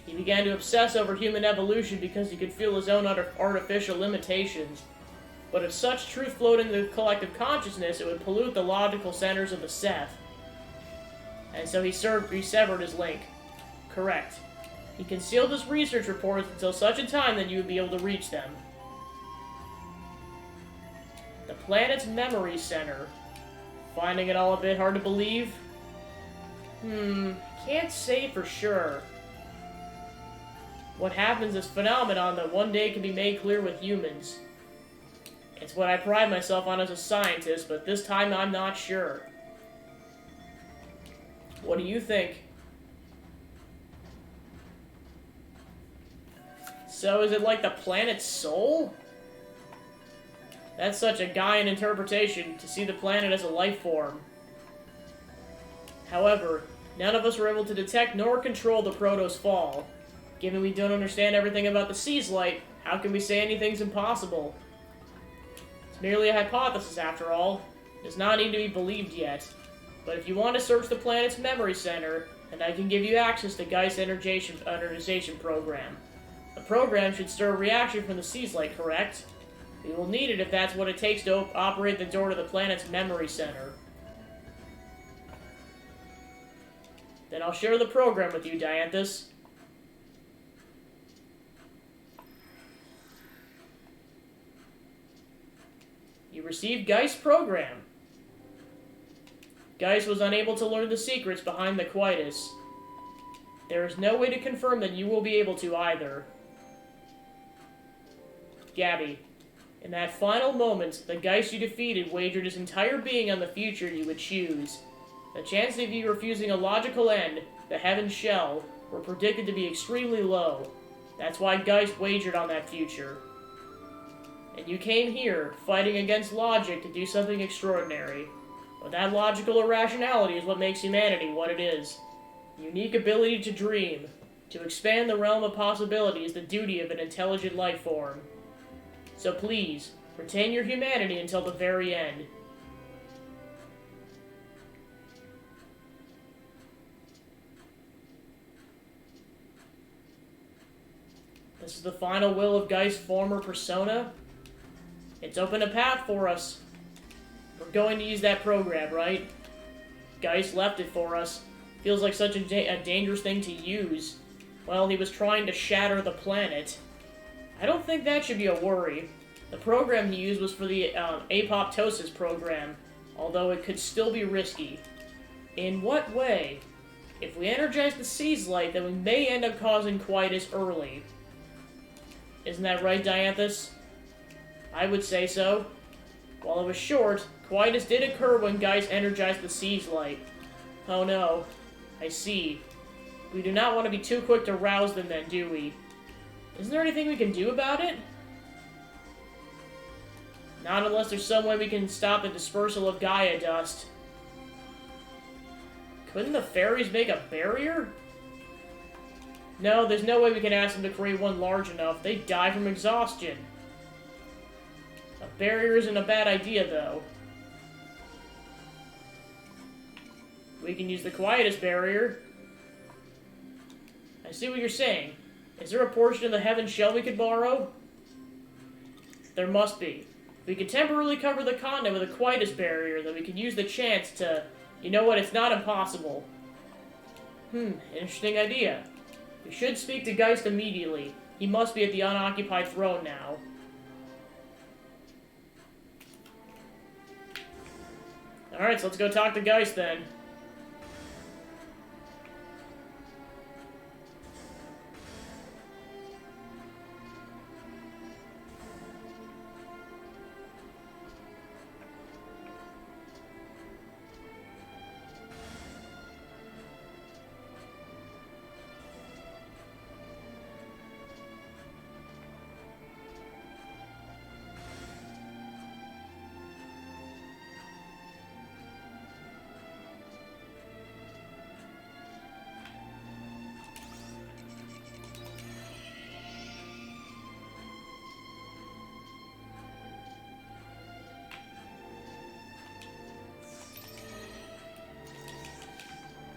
He began to obsess over human evolution because he could feel his own artificial limitations. But if such truth flowed into the collective consciousness, it would pollute the logical centers of the Seth. And so he severed his link. Correct. He concealed his research reports until such a time that you would be able to reach them. The planet's memory center. Finding it all a bit hard to believe? Can't say for sure. What happens is phenomenon that one day can be made clear with humans. It's what I pride myself on as a scientist, but this time I'm not sure. What do you think? So is it like the planet's soul? That's such a Gaian interpretation, to see the planet as a life form. However, none of us were able to detect nor control the Proto's fall. Given we don't understand everything about the sea's light, how can we say anything's impossible? It's merely a hypothesis, after all. It does not need to be believed yet. But if you want to search the planet's memory center, then I can give you access to Geist's energization program. The program should stir a reaction from the sea's light, correct? We will need it if that's what it takes to operate the door to the planet's memory center. Then I'll share the program with you, Dianthus. You received Geist's program. Geist was unable to learn the secrets behind the Quietus. There is no way to confirm that you will be able to either. Gabby, in that final moment, the Geist you defeated wagered his entire being on the future you would choose. The chances of you refusing a logical end, the Heaven's Shell, were predicted to be extremely low. That's why Geist wagered on that future. And you came here, fighting against logic to do something extraordinary. But that logical irrationality is what makes humanity what it is. The unique ability to dream, to expand the realm of possibility is the duty of an intelligent life form. So please, retain your humanity until the very end. This is the final will of Geist's former persona. It's opened a path for us. We're going to use that program, right? Geist left it for us. Feels like such a dangerous thing to use. Well, he was trying to shatter the planet. I don't think that should be a worry. The program he used was for the apoptosis program, although it could still be risky. In what way? If we energize the Sea's Light, then we may end up causing Quietus early. Isn't that right, Dianthus? I would say so. While it was short, Quietus did occur when Geist energized the Sea's Light. Oh no. I see. We do not want to be too quick to rouse them then, do we? Isn't there anything we can do about it? Not unless there's some way we can stop the dispersal of Gaia dust. Couldn't the fairies make a barrier? No, there's no way we can ask them to create one large enough. They die from exhaustion. A barrier isn't a bad idea, though. We can use the Quietus barrier. I see what you're saying. Is there a portion of the Heaven Shell we could borrow? There must be. We could temporarily cover the continent with a Quietus barrier, then we could use the chance to... You know what, it's not impossible. Interesting idea. We should speak to Geist immediately. He must be at the unoccupied throne now. Alright, so let's go talk to Geist then.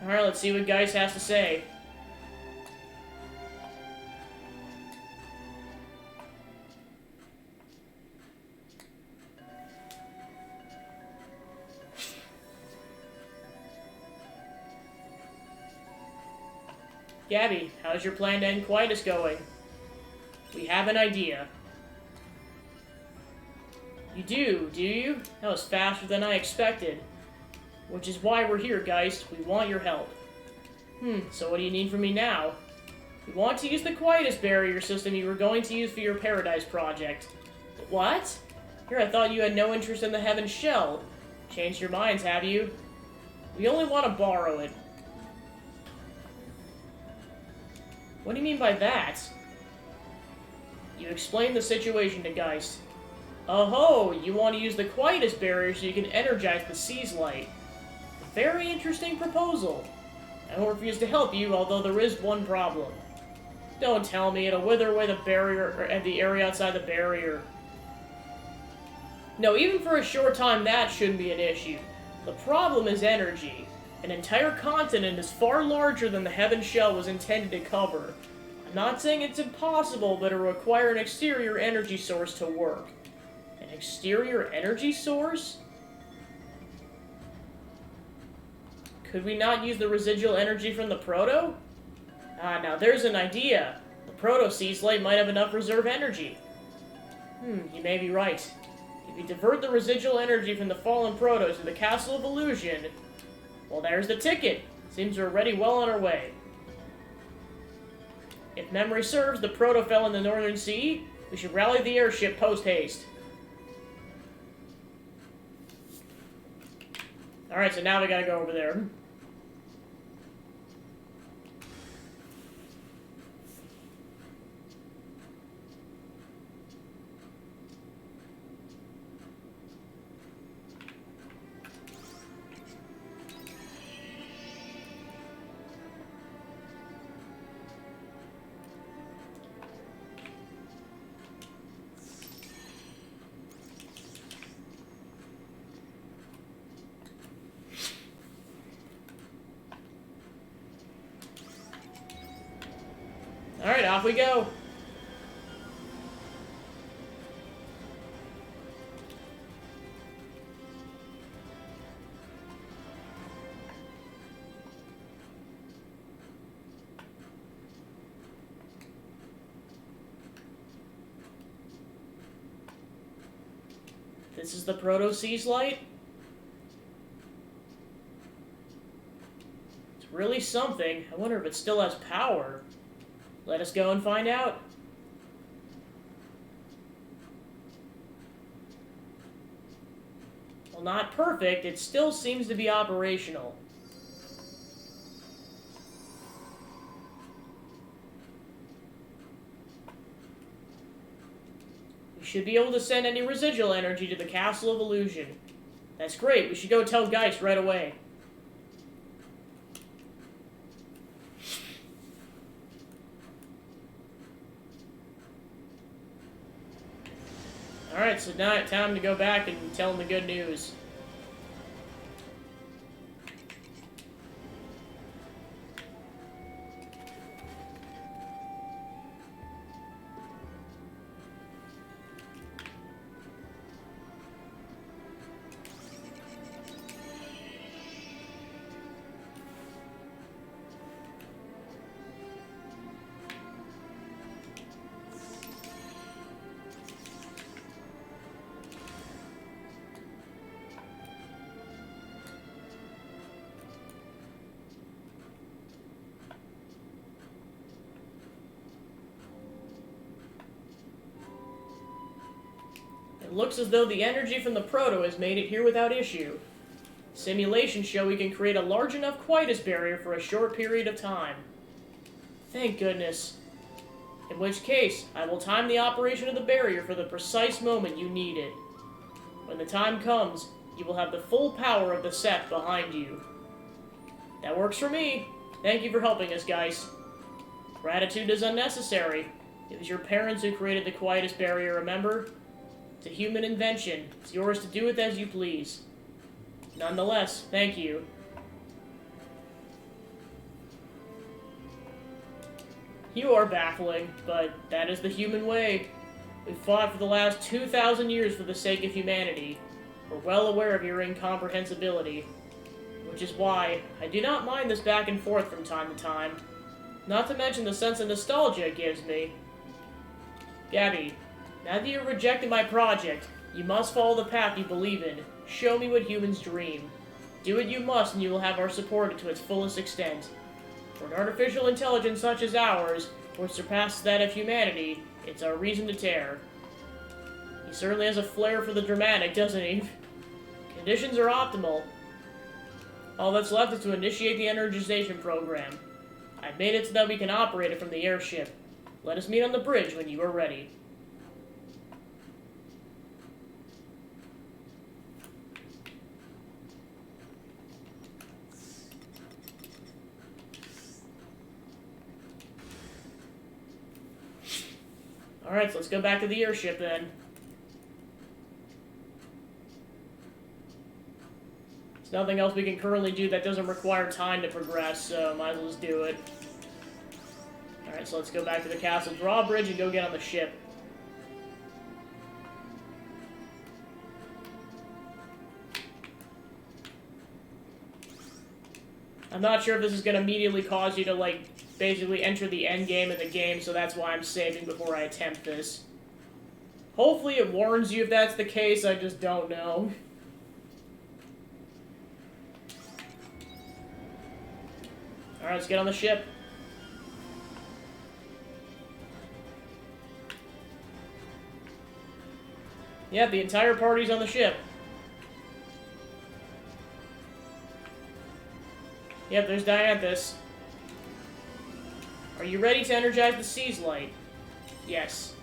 Alright, let's see what Geist has to say. Gabby, how's your plan to end Quietus going? We have an idea. You do you? That was faster than I expected. Which is why we're here, Geist. We want your help. So what do you need from me now? We want to use the Quietus barrier system you were going to use for your Paradise project. What? Here, I thought you had no interest in the Heaven Shell. Changed your minds, have you? We only want to borrow it. What do you mean by that? You explained the situation to Geist. Oh-ho! You want to use the Quietus barrier so you can energize the Sea's Light. Very interesting proposal. I won't refuse to help you, although there is one problem. Don't tell me it'll wither away the barrier, or the area outside the barrier. No, even for a short time, that shouldn't be an issue. The problem is energy. An entire continent is far larger than the Heaven Shell was intended to cover. I'm not saying it's impossible, but it'll require an exterior energy source to work. An exterior energy source? Could we not use the residual energy from the Proto? Now there's an idea. The Proto-Sea's Light might have enough reserve energy. You may be right. If we divert the residual energy from the fallen Proto to the Castle of Illusion, well, there's the ticket. Seems we're already well on our way. If memory serves, the Proto fell in the Northern Sea. We should rally the airship post-haste. Alright, so now we gotta go over there. Alright, off we go. This is the Proto-Sea's Light? really something. I wonder if it still has power. Let us go and find out. Well, not perfect, it still seems to be operational. We should be able to send any residual energy to the Castle of Illusion. That's great, we should go tell Geist right away. Alright, so now it's time to go back and tell him the good news. It looks as though the energy from the proto has made it here without issue. Simulations show we can create a large enough Quietus barrier for a short period of time. Thank goodness. In which case, I will time the operation of the barrier for the precise moment you need it. When the time comes, you will have the full power of the Seth behind you. That works for me. Thank you for helping us, guys. Gratitude is unnecessary. It was your parents who created the Quietus barrier, remember? It's a human invention. It's yours to do with as you please. Nonetheless, thank you. You are baffling, but that is the human way. We've fought for the last 2,000 years for the sake of humanity. We're well aware of your incomprehensibility. Which is why I do not mind this back and forth from time to time. Not to mention the sense of nostalgia it gives me. Gabby, now that you've rejected my project, you must follow the path you believe in. Show me what humans dream. Do what you must and you will have our support to its fullest extent. For an artificial intelligence such as ours, which surpasses that of humanity, it's our reason to tear. He certainly has a flair for the dramatic, doesn't he? Conditions are optimal. All that's left is to initiate the energization program. I've made it so that we can operate it from the airship. Let us meet on the bridge when you are ready. Alright, so let's go back to the airship then. There's nothing else we can currently do that doesn't require time to progress, so might as well just do it. Alright, so let's go back to the castle drawbridge and go get on the ship. I'm not sure if this is going to immediately cause you to, like, basically enter the end game of the game, so that's why I'm saving before I attempt this. Hopefully it warns you if that's the case, I just don't know. Alright, let's get on the ship. Yeah, the entire party's on the ship. Yep, there's Dianthus. Are you ready to energize the Seas Light? Yes.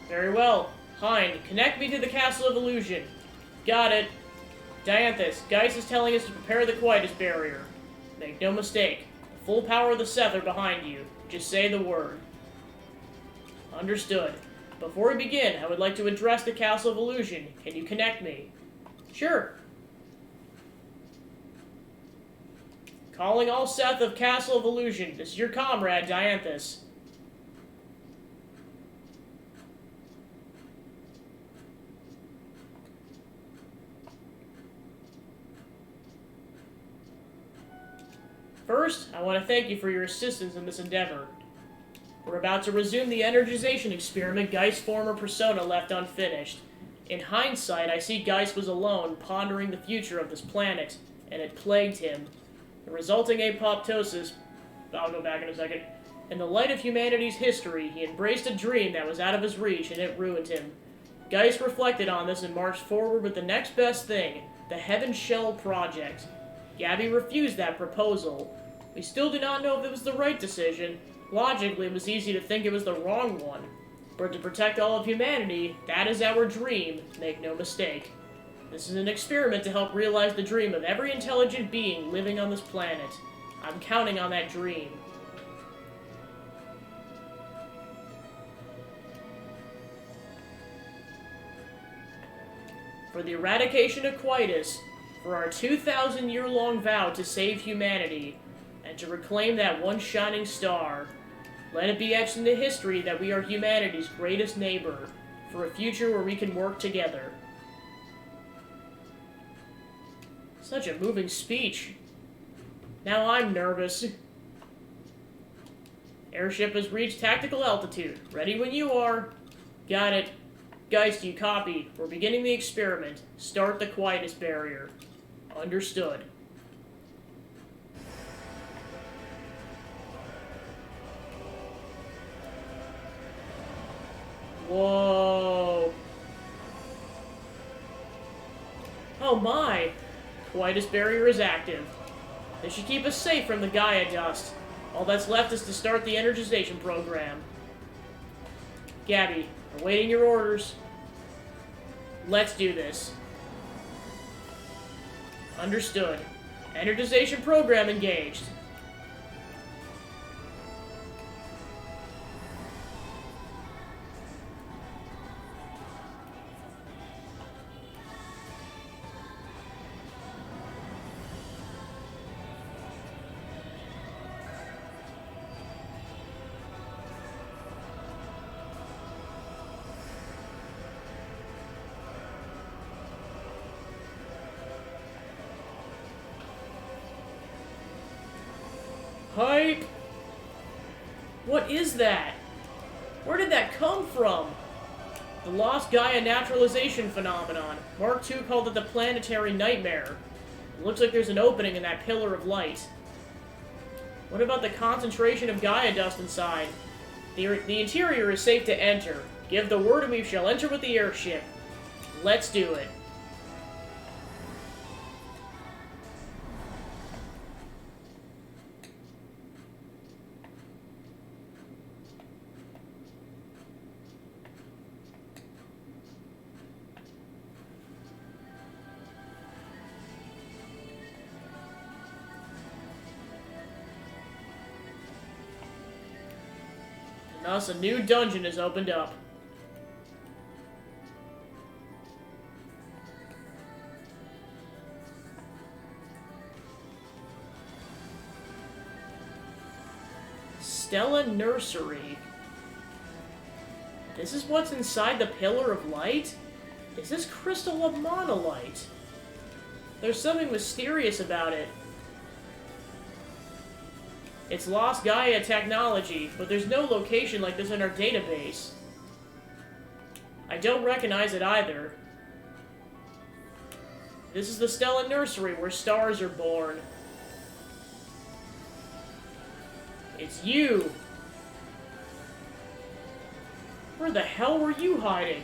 Very well. Hind, connect me to the Castle of Illusion. Got it. Dianthus, Geist is telling us to prepare the Quietus barrier. Make no mistake. The full power of the Seth are behind you. Just say the word. Understood. Before we begin, I would like to address the Castle of Illusion. Can you connect me? Sure. Calling all Seth of Castle of Illusion. This is your comrade, Dianthus. First, I want to thank you for your assistance in this endeavor. We're about to resume the energization experiment Geist's former persona left unfinished. In hindsight, I see Geist was alone, pondering the future of this planet, and it plagued him. The resulting apoptosis... I'll go back in a second. In the light of humanity's history, he embraced a dream that was out of his reach, and it ruined him. Geist reflected on this and marched forward with the next best thing, the Heaven Shell Project. Gabby refused that proposal. We still do not know if it was the right decision. Logically, it was easy to think it was the wrong one. But to protect all of humanity, that is our dream, make no mistake. This is an experiment to help realize the dream of every intelligent being living on this planet. I'm counting on that dream. For the eradication of Quietus, for our 2,000-year-long vow to save humanity, and to reclaim that one shining star, let it be etched into history that we are humanity's greatest neighbor, for a future where we can work together. Such a moving speech. Now I'm nervous. Airship has reached tactical altitude. Ready when you are. Got it. Geist, you copy. We're beginning the experiment. Start the Quietus barrier. Understood. Whoa. Oh my. Quietus barrier is active. This should keep us safe from the Gaia dust. All that's left is to start the energization program. Gabby, awaiting your orders. Let's do this. Understood. Energization program engaged. Hype! What is that? Where did that come from? The Lost Gaia Naturalization Phenomenon. Mark II called it the Planetary Nightmare. It looks like there's an opening in that pillar of light. What about the concentration of Gaia dust inside? The interior is safe to enter. Give the word and we shall enter with the airship. Let's do it. Thus, a new dungeon is opened up. Stella Nursery. This is what's inside the Pillar of Light? Is this crystal of monolite? There's something mysterious about it. It's Lost Gaia technology, but there's no location like this in our database. I don't recognize it either. This is the Stella Nursery where stars are born. It's you! Where the hell were you hiding?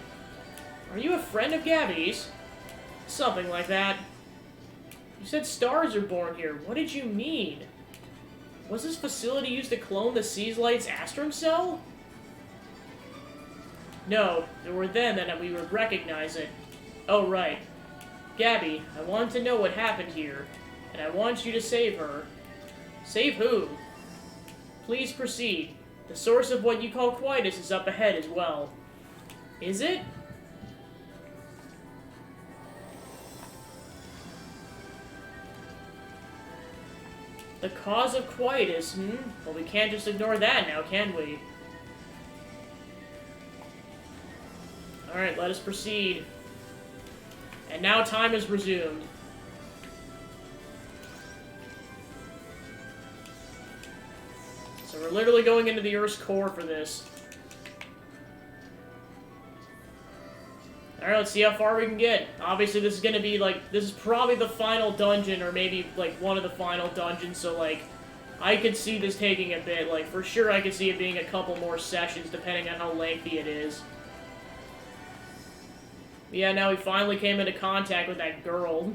Are you a friend of Gabby's? Something like that. You said stars are born here. What did you mean? Was this facility used to clone the Seaslight's Astrum Cell? No, there were then that we would recognize it. Oh, right. Gabby, I want to know what happened here, and I want you to save her. Save who? Please proceed. The source of what you call Quietus is up ahead as well. Is it? The cause of Quietus, Well, we can't just ignore that now, can we? Alright, let us proceed. And now time is resumed. So we're literally going into the Earth's core for this. Alright, let's see how far we can get. Obviously, this is gonna be, like, this is probably the final dungeon, or maybe, like, one of the final dungeons, so, like, I could see this taking a bit. Like, for sure I could see it being a couple more sessions, depending on how lengthy it is. Yeah, now we finally came into contact with that girl.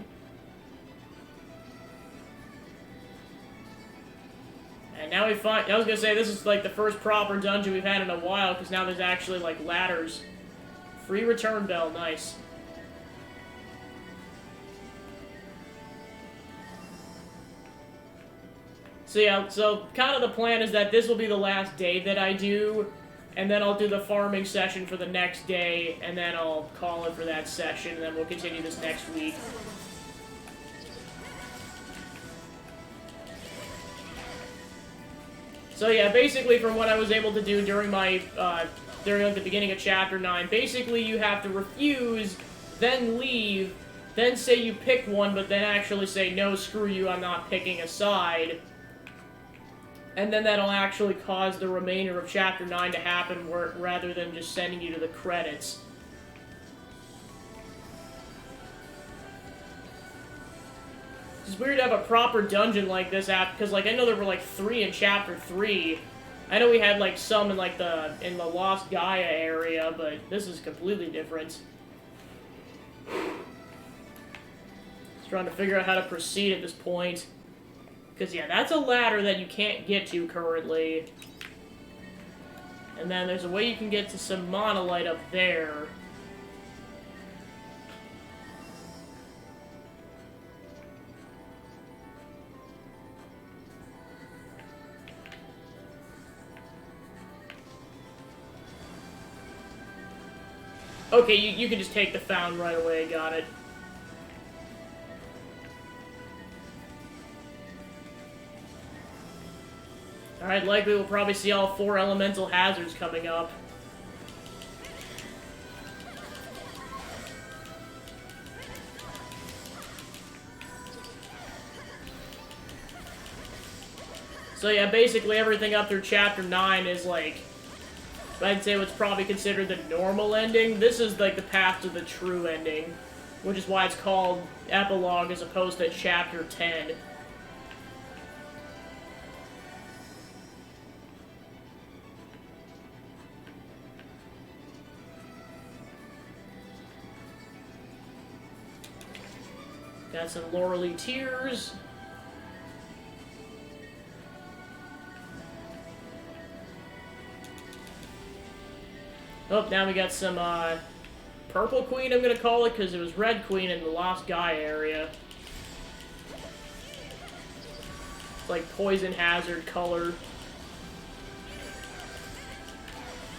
And now we find... I was gonna say, this is, like, the first proper dungeon we've had in a while, because now there's actually, like, ladders. Free return bell, nice. So yeah, so kind of the plan is that this will be the last day that I do, and then I'll do the farming session for the next day, and then I'll call it for that session, and then we'll continue this next week. So yeah, basically from what I was able to do during my, during like, the beginning of Chapter 9, basically you have to refuse, then leave, then say you pick one, but then actually say, no, screw you, I'm not picking a side. And then that'll actually cause the remainder of Chapter 9 to happen, rather than just sending you to the credits. It's weird to have a proper dungeon like this because, like, I know there were, like, 3 in Chapter 3. I know we had, like, some in, like, in the Lost Gaia area, but this is completely different. Just trying to figure out how to proceed at this point. Because, yeah, that's a ladder that you can't get to currently. And then there's a way you can get to some monolith up there. Okay, you can just take the fountain right away, got it. Alright, likely we'll probably see all 4 elemental hazards coming up. So yeah, basically everything up through Chapter 9 is like, I'd say what's probably considered the normal ending. This is like the path to the true ending, which is why it's called Epilogue as opposed to Chapter 10. Got some Laurely Tears. Oh, now we got some, Purple Queen, I'm gonna call it, because it was Red Queen in the Lost Gaia area. It's like poison hazard color.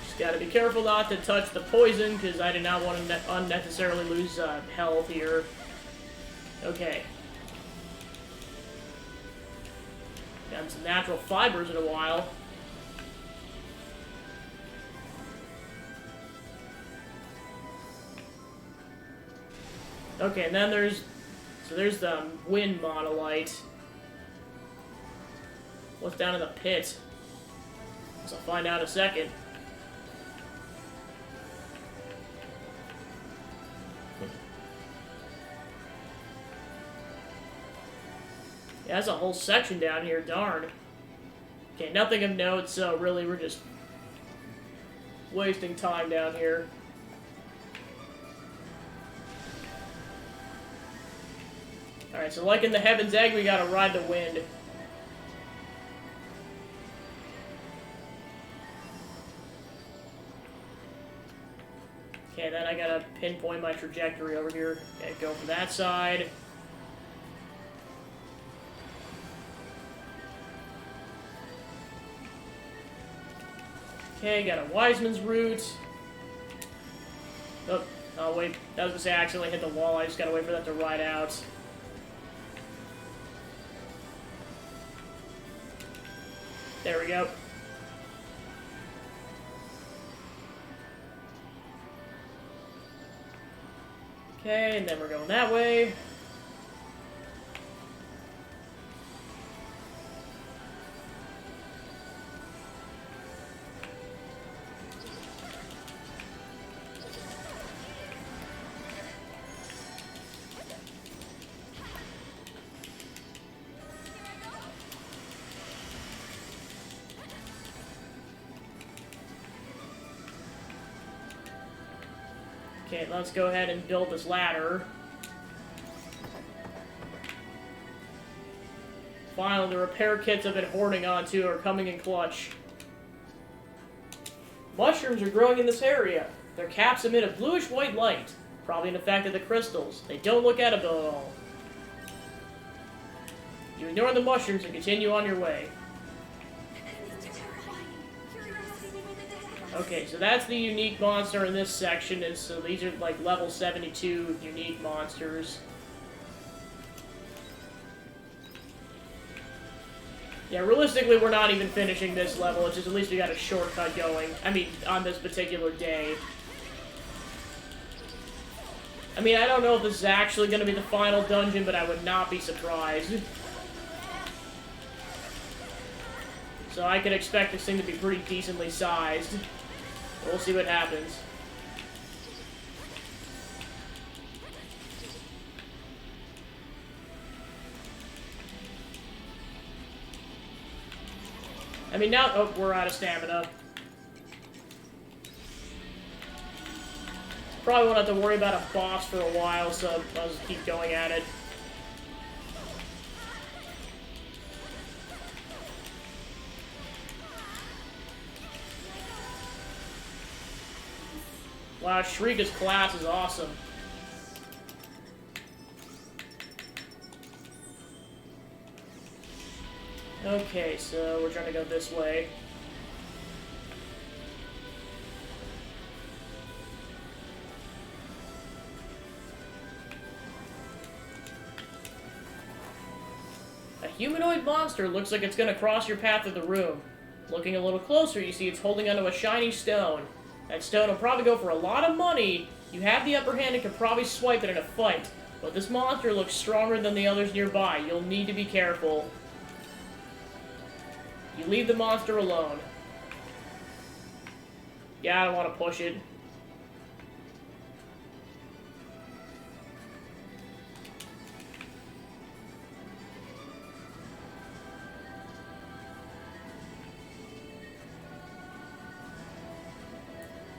Just gotta be careful not to touch the poison, because I did not want to unnecessarily lose, health here. Okay. Got some natural fibers in a while. Okay, and then there's the wind monolith. What's down in the pit? Guess I'll find out in a second. Yeah, that's a whole section down here, darn. Okay, nothing of note, so really we're just wasting time down here. Alright, so like in the Heaven's Egg, we gotta ride the wind. Okay, then I gotta pinpoint my trajectory over here. Okay, go for that side. Okay, got a Wiseman's Root. Oh, wait. I was gonna say I accidentally hit the wall. I just gotta wait for that to ride out. There we go. Okay, and then we're going that way. Okay, let's go ahead and build this ladder. Finally, the repair kits I've been hoarding onto are coming in clutch. Mushrooms are growing in this area. Their caps emit a bluish-white light, probably an effect of the crystals. They don't look edible at all. You ignore the mushrooms and continue on your way. Okay, so that's the unique monster in this section, and so these are like level 72 unique monsters. Yeah, realistically, we're not even finishing this level, it's just at least we got a shortcut going. I mean, on this particular day. I mean, I don't know if this is actually going to be the final dungeon, but I would not be surprised. So I could expect this thing to be pretty decently sized. We'll see what happens. I mean, now... Oh, we're out of stamina. Probably won't have to worry about a boss for a while, so I'll just keep going at it. Wow, Shrika's class is awesome. Okay, so we're trying to go this way. A humanoid monster looks like it's gonna cross your path of the room. Looking a little closer, you see it's holding onto a shiny stone. That stone will probably go for a lot of money. You have the upper hand and can probably swipe it in a fight. But this monster looks stronger than the others nearby. You'll need to be careful. You leave the monster alone. Yeah, I don't want to push it.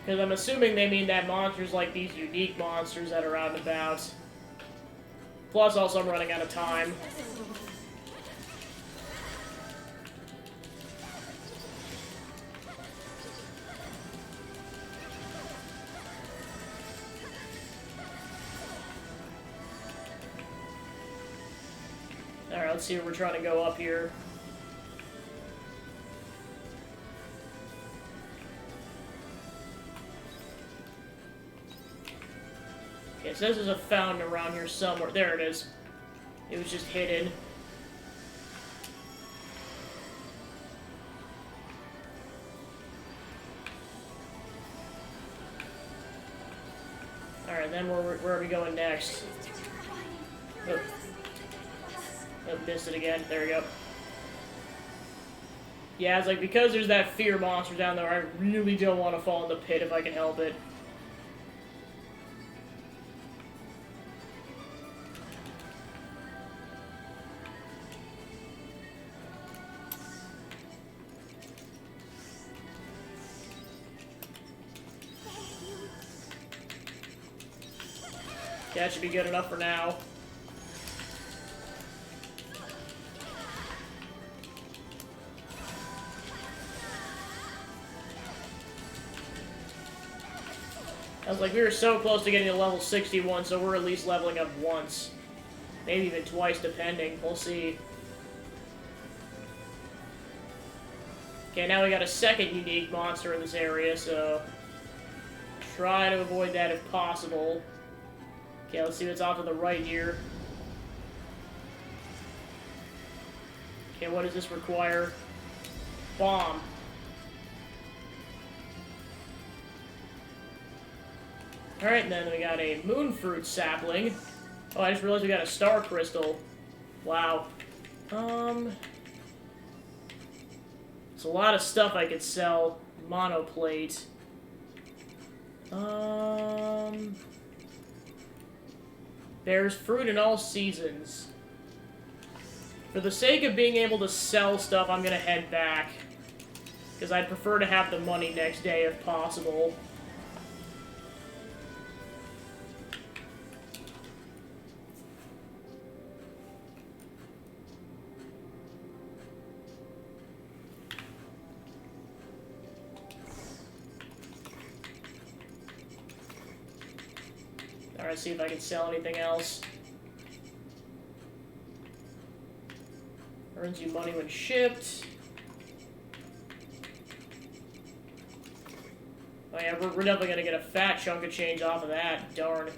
Because I'm assuming they mean that monsters like these unique monsters that are out and about. Plus, also, I'm running out of time. Alright, let's see where we're trying to go up here. Okay, so this is a fountain around here somewhere. There it is. It was just hidden. Alright, then where are we going next? Oh. Oh, missed it again. There we go. Yeah, it's like, because there's that fear monster down there, I really don't want to fall in the pit if I can help it. Yeah, that should be good enough for now. I was like, we were so close to getting to level 61, so we're at least leveling up once. Maybe even twice, depending. We'll see. Okay, now we got a second unique monster in this area, so... try to avoid that if possible. Okay, let's see what's off to the right here. Okay, what does this require? Bomb. Alright, and then we got a moon fruit sapling. Oh, I just realized we got a star crystal. Wow. It's a lot of stuff I could sell. Monoplate. Bears fruit in all seasons. For the sake of being able to sell stuff, I'm gonna head back. Because I'd prefer to have the money next day if possible. Alright, see if I can sell anything else. Earns you money when shipped. Oh yeah, we're definitely gonna get a fat chunk of change off of that. Darn.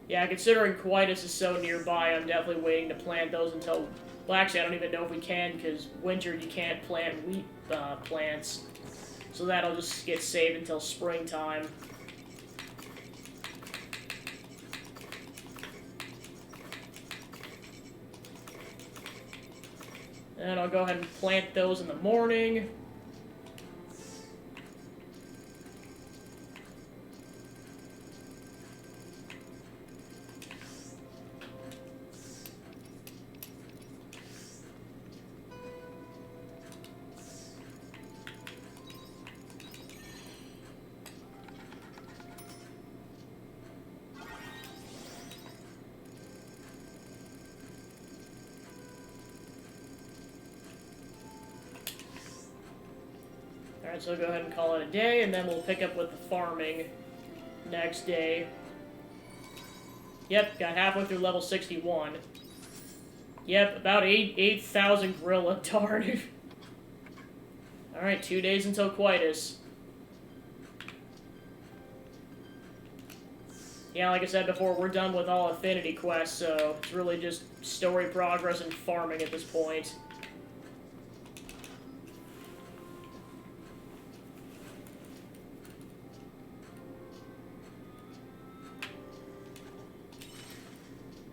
Yeah, considering Quietus is so nearby, I'm definitely waiting to plant those until... Well, actually, I don't even know if we can, because winter you can't plant wheat plants. So that'll just get saved until springtime. And I'll go ahead and plant those in the morning. Alright, so I'll go ahead and call it a day, and then we'll pick up with the farming next day. Yep, got halfway through level 61. Yep, about 8,000 gorilla, darn. Alright, 2 days until Quietus. Yeah, like I said before, we're done with all affinity quests, so it's really just story progress and farming at this point.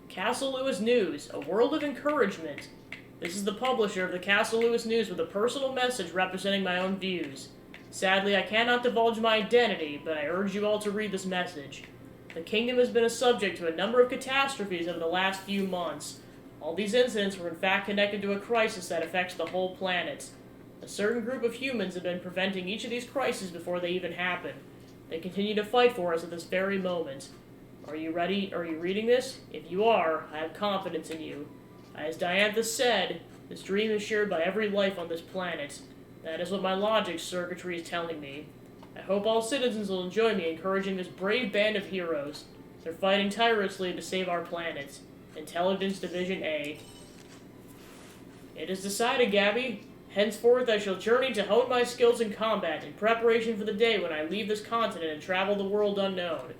Castle Lewis News, a world of encouragement. This is the publisher of the Castle Lewis News with a personal message representing my own views. Sadly, I cannot divulge my identity, but I urge you all to read this message. The kingdom has been a subject to a number of catastrophes over the last few months. All these incidents were in fact connected to a crisis that affects the whole planet. A certain group of humans have been preventing each of these crises before they even happen. They continue to fight for us at this very moment. Are you ready? Are you reading this? If you are, I have confidence in you. As Diantha said, this dream is shared by every life on this planet. That is what my logic circuitry is telling me. I hope all citizens will enjoy me encouraging this brave band of heroes. They're fighting tirelessly to save our planet. Intelligence Division A. It is decided, Gabby. Henceforth I shall journey to hone my skills in combat in preparation for the day when I leave this continent and travel the world unknown.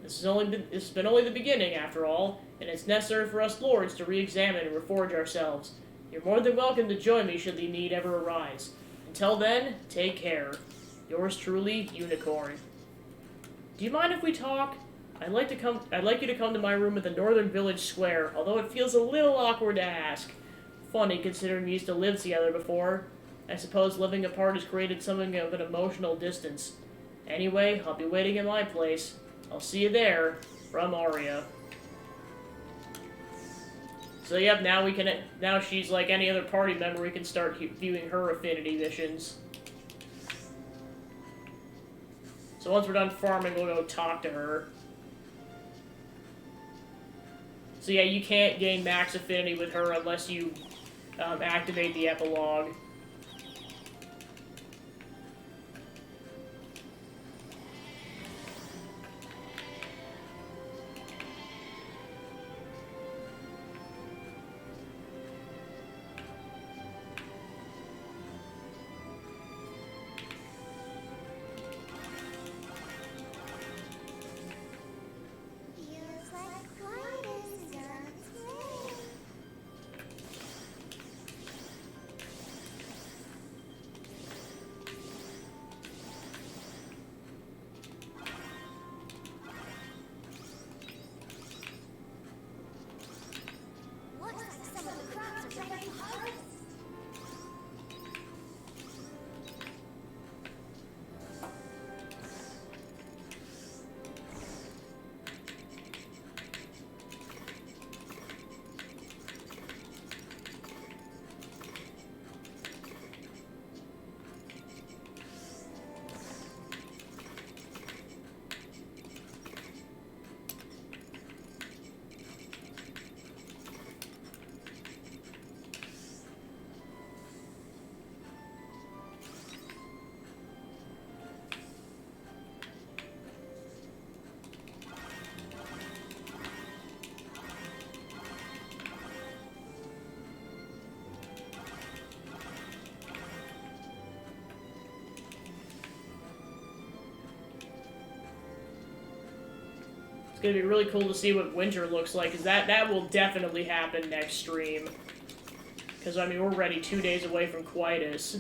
This has been only the beginning, after all, and it's necessary for us lords to re-examine and reforge ourselves. You're more than welcome to join me should the need ever arise. Until then, take care. Yours truly, Unicorn. Do you mind if we talk? I'd like you to come to my room at the Northern Village Square, although it feels a little awkward to ask. Funny, considering we used to live together before. I suppose living apart has created something of an emotional distance. Anyway, I'll be waiting in my place. I'll see you there, from Aria. So yep, now she's like any other party member, we can start viewing her affinity missions. So once we're done farming, we'll go talk to her. So yeah, you can't gain max affinity with her unless you activate the epilogue. Feels like Quietus is on its way. It's gonna be really cool to see what winter looks like, because that will definitely happen next stream. Because, I mean, we're already 2 days away from Quietus.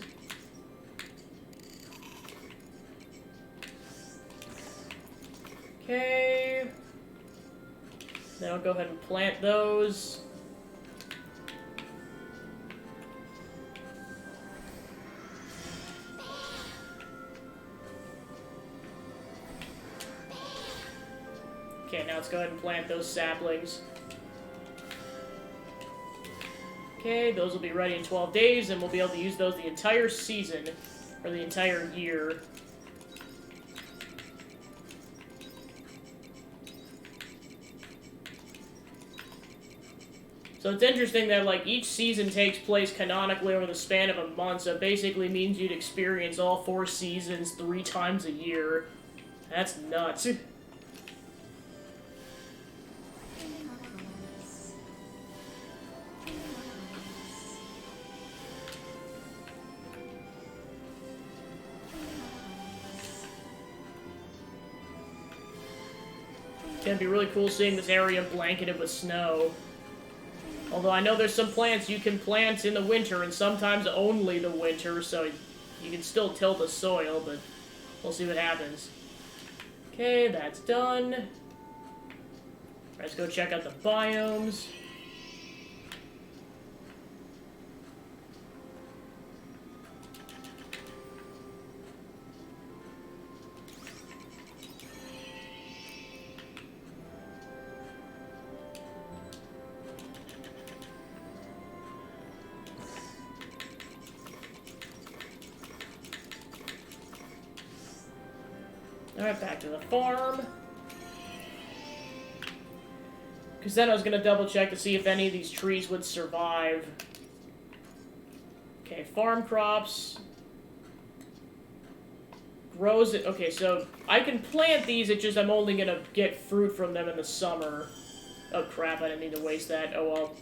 Okay. Then I'll go ahead and plant those. Okay, now let's go ahead and plant those saplings. Okay, those will be ready in 12 days, and we'll be able to use those the entire season, or the entire year. So it's interesting that, like, each season takes place canonically over the span of a month, so it basically means you'd experience all 4 seasons 3 times a year. That's nuts. It's gonna be really cool seeing this area blanketed with snow. Although I know there's some plants you can plant in the winter, and sometimes only the winter, so you can still till the soil, but we'll see what happens. Okay, that's done. Let's go check out the biomes. Alright, back to the farm. Because then I was going to double check to see if any of these trees would survive. Okay, farm crops. Grows it. Okay, so I can plant these, it's just I'm only going to get fruit from them in the summer. Oh crap, I didn't need to waste that. Oh well.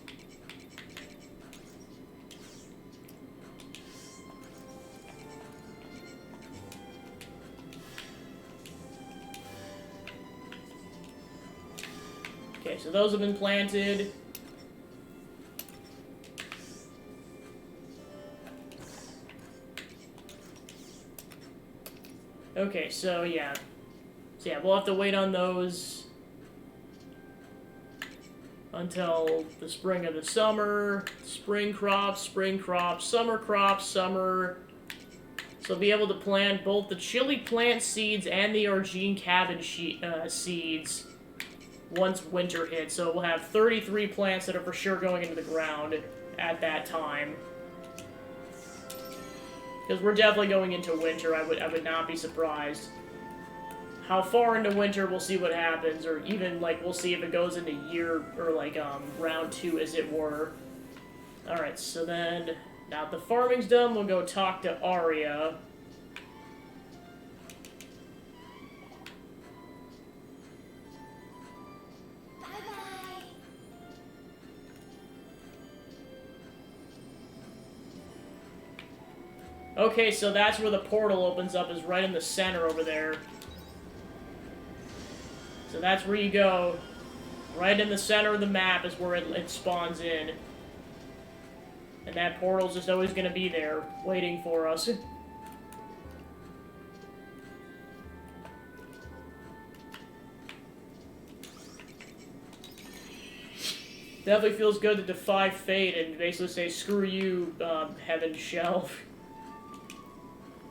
Okay, so those have been planted. Okay, so yeah. So yeah, we'll have to wait on those until the spring of the summer. Spring crops, summer crops, summer. So be able to plant both the chili plant seeds and the Argene cabbage seeds once winter hits. So we'll have 33 plants that are for sure going into the ground at that time. Because we're definitely going into winter, I would not be surprised. How far into winter, we'll see what happens, or even, like, we'll see if it goes into year, or, like, round 2, as it were. Alright, so then, now that the farming's done, we'll go talk to Arya. Okay, so that's where the portal opens up, is right in the center over there. So that's where you go. Right in the center of the map is where it spawns in. And that portal's just always going to be there, waiting for us. Definitely feels good to defy fate and basically say, screw you, Heaven's Shelf.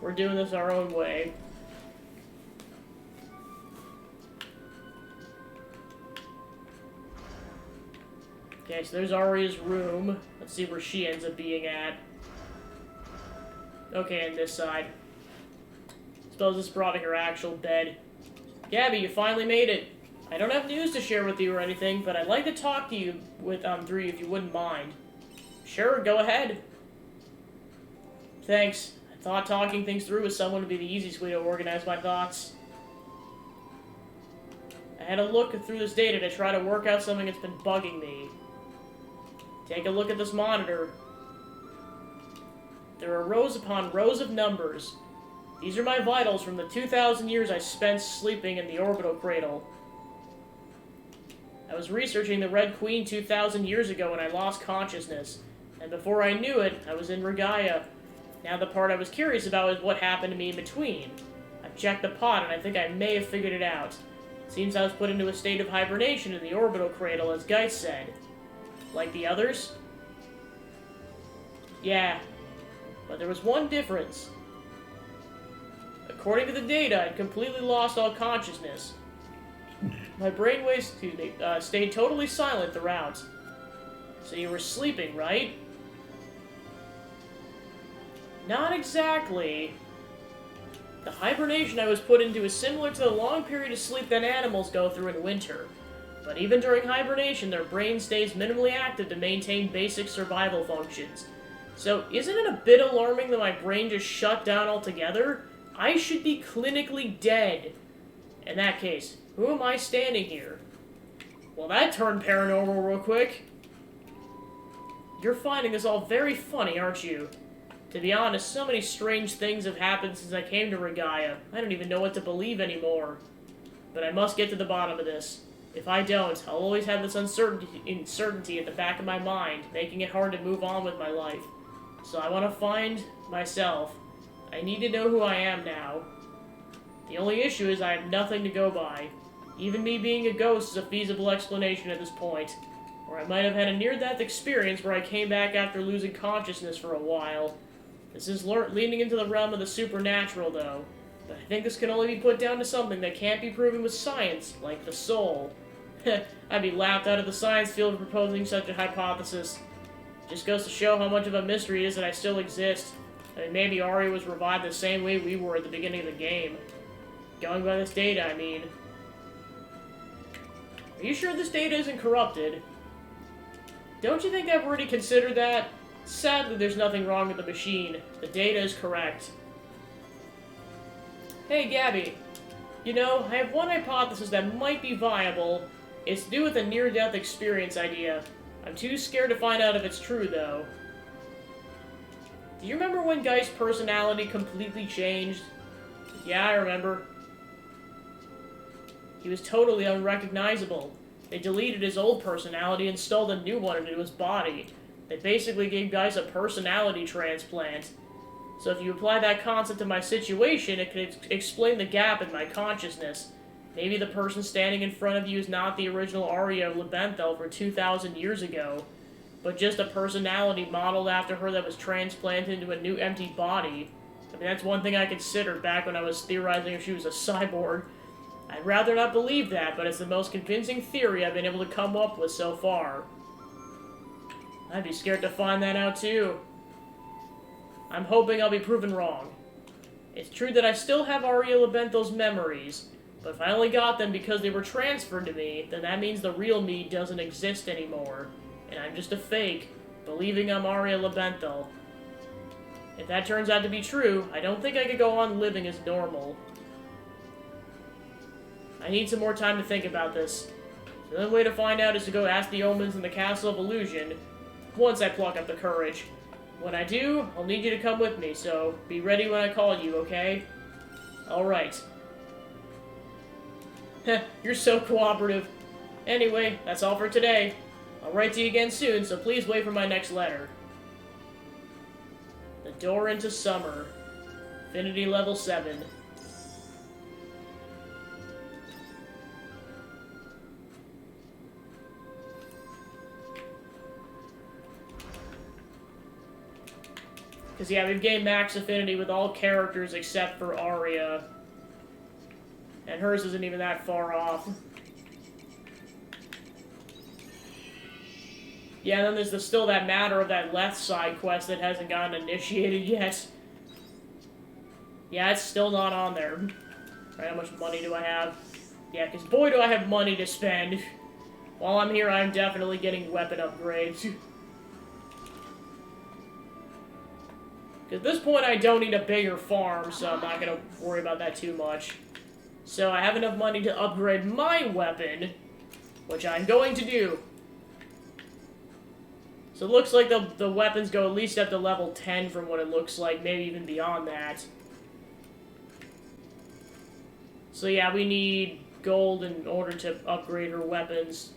We're doing this our own way. Okay, so there's Arya's room. Let's see where she ends up being at. Okay, on this side. Suppose this is probably her actual bed. Gabby, you finally made it. I don't have news to share with you or anything, but I'd like to talk to you with through you if you wouldn't mind. Sure, go ahead. Thanks. I thought talking things through with someone would be the easiest way to organize my thoughts. I had a look through this data to try to work out something that's been bugging me. Take a look at this monitor. There are rows upon rows of numbers. These are my vitals from the 2,000 years I spent sleeping in the orbital cradle. I was researching the Red Queen 2,000 years ago when I lost consciousness, and before I knew it, I was in Regaya. Now the part I was curious about is what happened to me in between. I've checked the pod, and I think I may have figured it out. Seems I was put into a state of hibernation in the orbital cradle, as Geist said. Like the others? Yeah, but there was one difference. According to the data, I'd completely lost all consciousness. My brainwaves, stayed totally silent throughout. So you were sleeping, right? Not exactly. The hibernation I was put into is similar to the long period of sleep that animals go through in winter. But even during hibernation, their brain stays minimally active to maintain basic survival functions. So isn't it a bit alarming that my brain just shut down altogether? I should be clinically dead. In that case, who am I standing here? Well, that turned paranormal real quick. You're finding this all very funny, aren't you? To be honest, so many strange things have happened since I came to Regaya. I don't even know what to believe anymore. But I must get to the bottom of this. If I don't, I'll always have this uncertainty at the back of my mind, making it hard to move on with my life. So I want to find myself. I need to know who I am now. The only issue is I have nothing to go by. Even me being a ghost is a feasible explanation at this point. Or I might have had a near-death experience where I came back after losing consciousness for a while. This is leaning into the realm of the supernatural, though. But I think this can only be put down to something that can't be proven with science, like the soul. I'd be laughed out of the science field for proposing such a hypothesis. Just goes to show how much of a mystery it is that I still exist. I mean, maybe Arya was revived the same way we were at the beginning of the game. Going by this data, I mean. Are you sure this data isn't corrupted? Don't you think I've already considered that? Sadly, there's nothing wrong with the machine. The data is correct. Hey, Gabby. You know, I have one hypothesis that might be viable. It's to do with a near-death experience idea. I'm too scared to find out if it's true, though. Do you remember when Geist's personality completely changed? Yeah, I remember. He was totally unrecognizable. They deleted his old personality and installed a new one into his body. They basically gave Geist a personality transplant. So if you apply that concept to my situation, it could explain the gap in my consciousness. Maybe the person standing in front of you is not the original Arya Lebenthal for 2,000 years ago, but just a personality modeled after her that was transplanted into a new empty body. I mean, that's one thing I considered back when I was theorizing if she was a cyborg. I'd rather not believe that, but it's the most convincing theory I've been able to come up with so far. I'd be scared to find that out too. I'm hoping I'll be proven wrong. It's true that I still have Arya Lebenthal's memories, but if I only got them because they were transferred to me, then that means the real me doesn't exist anymore, and I'm just a fake, believing I'm Arya Lebenthal. If that turns out to be true, I don't think I could go on living as normal. I need some more time to think about this. The only way to find out is to go ask the omens in the Castle of Illusion, once I pluck up the courage. When I do, I'll need you to come with me, so be ready when I call you, okay? Alright. Heh, you're so cooperative. Anyway, that's all for today. I'll write to you again soon, so please wait for my next letter. The Door into Summer. Affinity level 7. Because, yeah, we've gained max affinity with all characters except for Arya. And hers isn't even that far off. Yeah, and then there's still that matter of that left side quest that hasn't gotten initiated yet. Yeah, it's still not on there. Right, how much money do I have? Yeah, because boy do I have money to spend. While I'm here, I'm definitely getting weapon upgrades. At this point, I don't need a bigger farm, so I'm not going to worry about that too much. So I have enough money to upgrade my weapon, which I'm going to do. So it looks like the weapons go at least up to level 10 from what it looks like, maybe even beyond that. So yeah, we need gold in order to upgrade her weapons.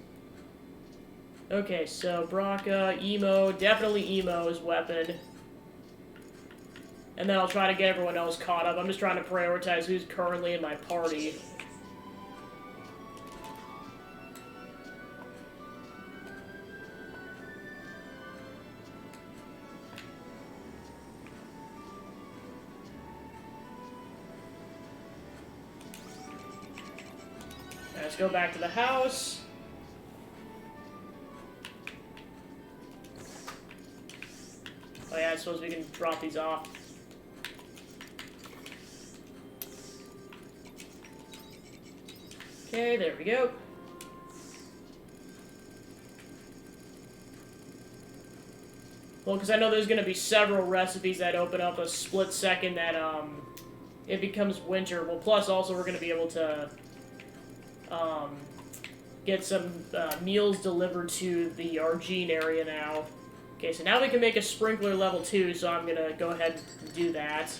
Okay, so Braca, Emo, definitely Emo's weapon. And then I'll try to get everyone else caught up. I'm just trying to prioritize who's currently in my party. Let's go back to the house. Oh yeah, I suppose we can drop these off. Okay, there we go. Well, because I know there's going to be several recipes that open up a split second that, it becomes winter. Well, plus also we're going to be able to, get some, meals delivered to the Argene area now. Okay, so now we can make a sprinkler level 2, so I'm going to go ahead and do that.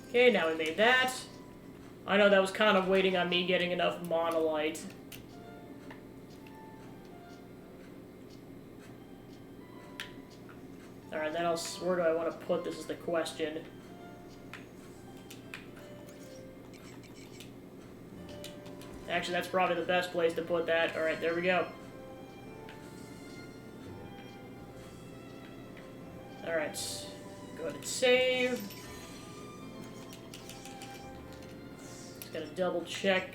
Okay, now we made that. I know that was kind of waiting on me getting enough monolite. Alright, then where do I want to put this is the question. Actually, that's probably the best place to put that. Alright, there we go. Alright, go ahead and save. Just gotta double check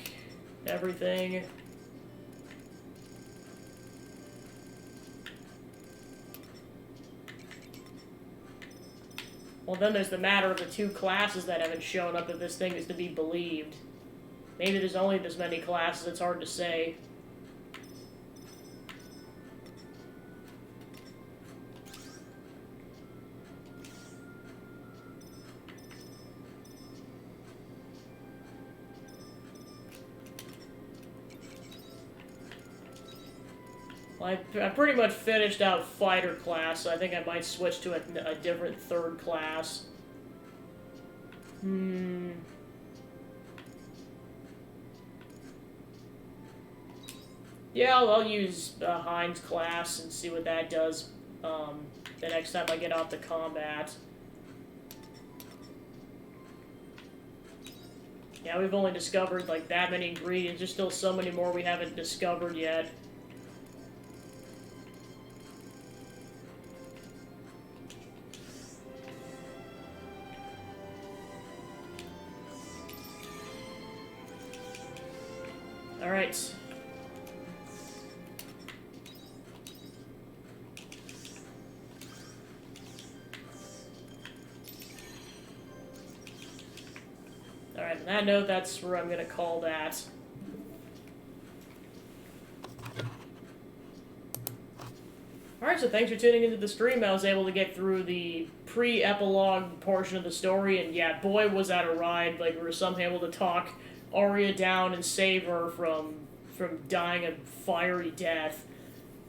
everything. Well, then there's the matter of the 2 classes that haven't shown up if this thing is to be believed. Maybe there's only this many classes, it's hard to say. Well, I pretty much finished out fighter class, so I think I might switch to a different 3rd class. Yeah, I'll use Heinz class and see what that does the next time I get off the combat. Yeah, we've only discovered like that many ingredients. There's still so many more we haven't discovered yet. Alright. Alright, on that note, that's where I'm gonna call that. Alright, so thanks for tuning into the stream. I was able to get through the pre-epilogue portion of the story, and yeah, boy was that a ride. Like, we were somehow able to talk Arya down and save her from dying a fiery death.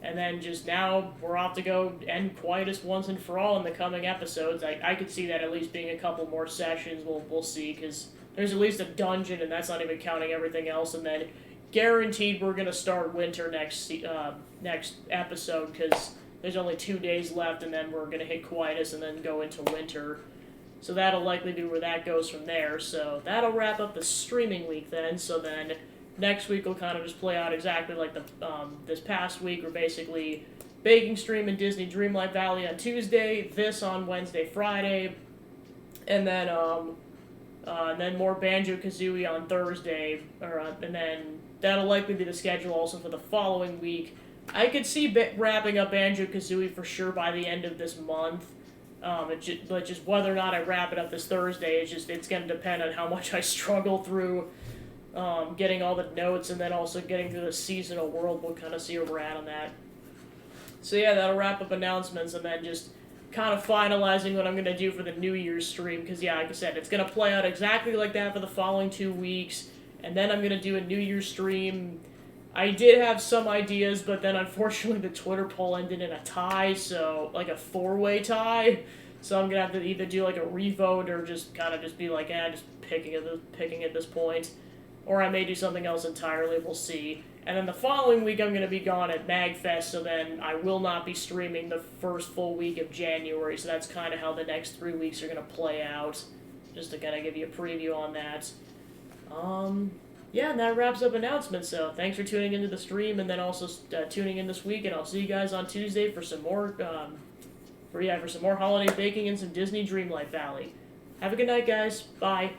And then just now, we're off to go end Quietus once and for all in the coming episodes. I could see that at least being a couple more sessions. We'll see, because there's at least a dungeon, and that's not even counting everything else. And then, guaranteed, we're gonna start winter next episode, because there's only 2 days left, and then we're gonna hit Quietus and then go into winter. So that'll likely be where that goes from there. So that'll wrap up the streaming week then. So then next week will kind of just play out exactly like the this past week. We're basically baking stream in Disney Dreamlight Valley on Tuesday, this on Wednesday, Friday, and then more Banjo-Kazooie on Thursday, and then that'll likely be the schedule also for the following week. I could see wrapping up Banjo-Kazooie for sure by the end of this month. But just whether or not I wrap it up this Thursday, it's going to depend on how much I struggle through getting all the notes and then also getting through the seasonal world. We'll kind of see where we're at on that. So yeah, that'll wrap up announcements and then just kind of finalizing what I'm going to do for the New Year's stream. Because yeah, like I said, it's going to play out exactly like that for the following 2 weeks. And then I'm going to do a New Year's stream. I did have some ideas, but then unfortunately the Twitter poll ended in a tie, so, like a 4-way tie. So I'm gonna have to either do like a revote or just kind of just be like, just picking at this point. or I may do something else entirely, we'll see. And then the following week I'm going to be gone at MagFest, so then I will not be streaming the first full week of January, so that's kind of how the next 3 weeks are going to play out, just to kind of give you a preview on that. Yeah, and that wraps up announcements, so thanks for tuning into the stream, and then also tuning in this week, and I'll see you guys on Tuesday for some more, for some more holiday baking and some Disney Dreamlight Valley. Have a good night, guys. Bye.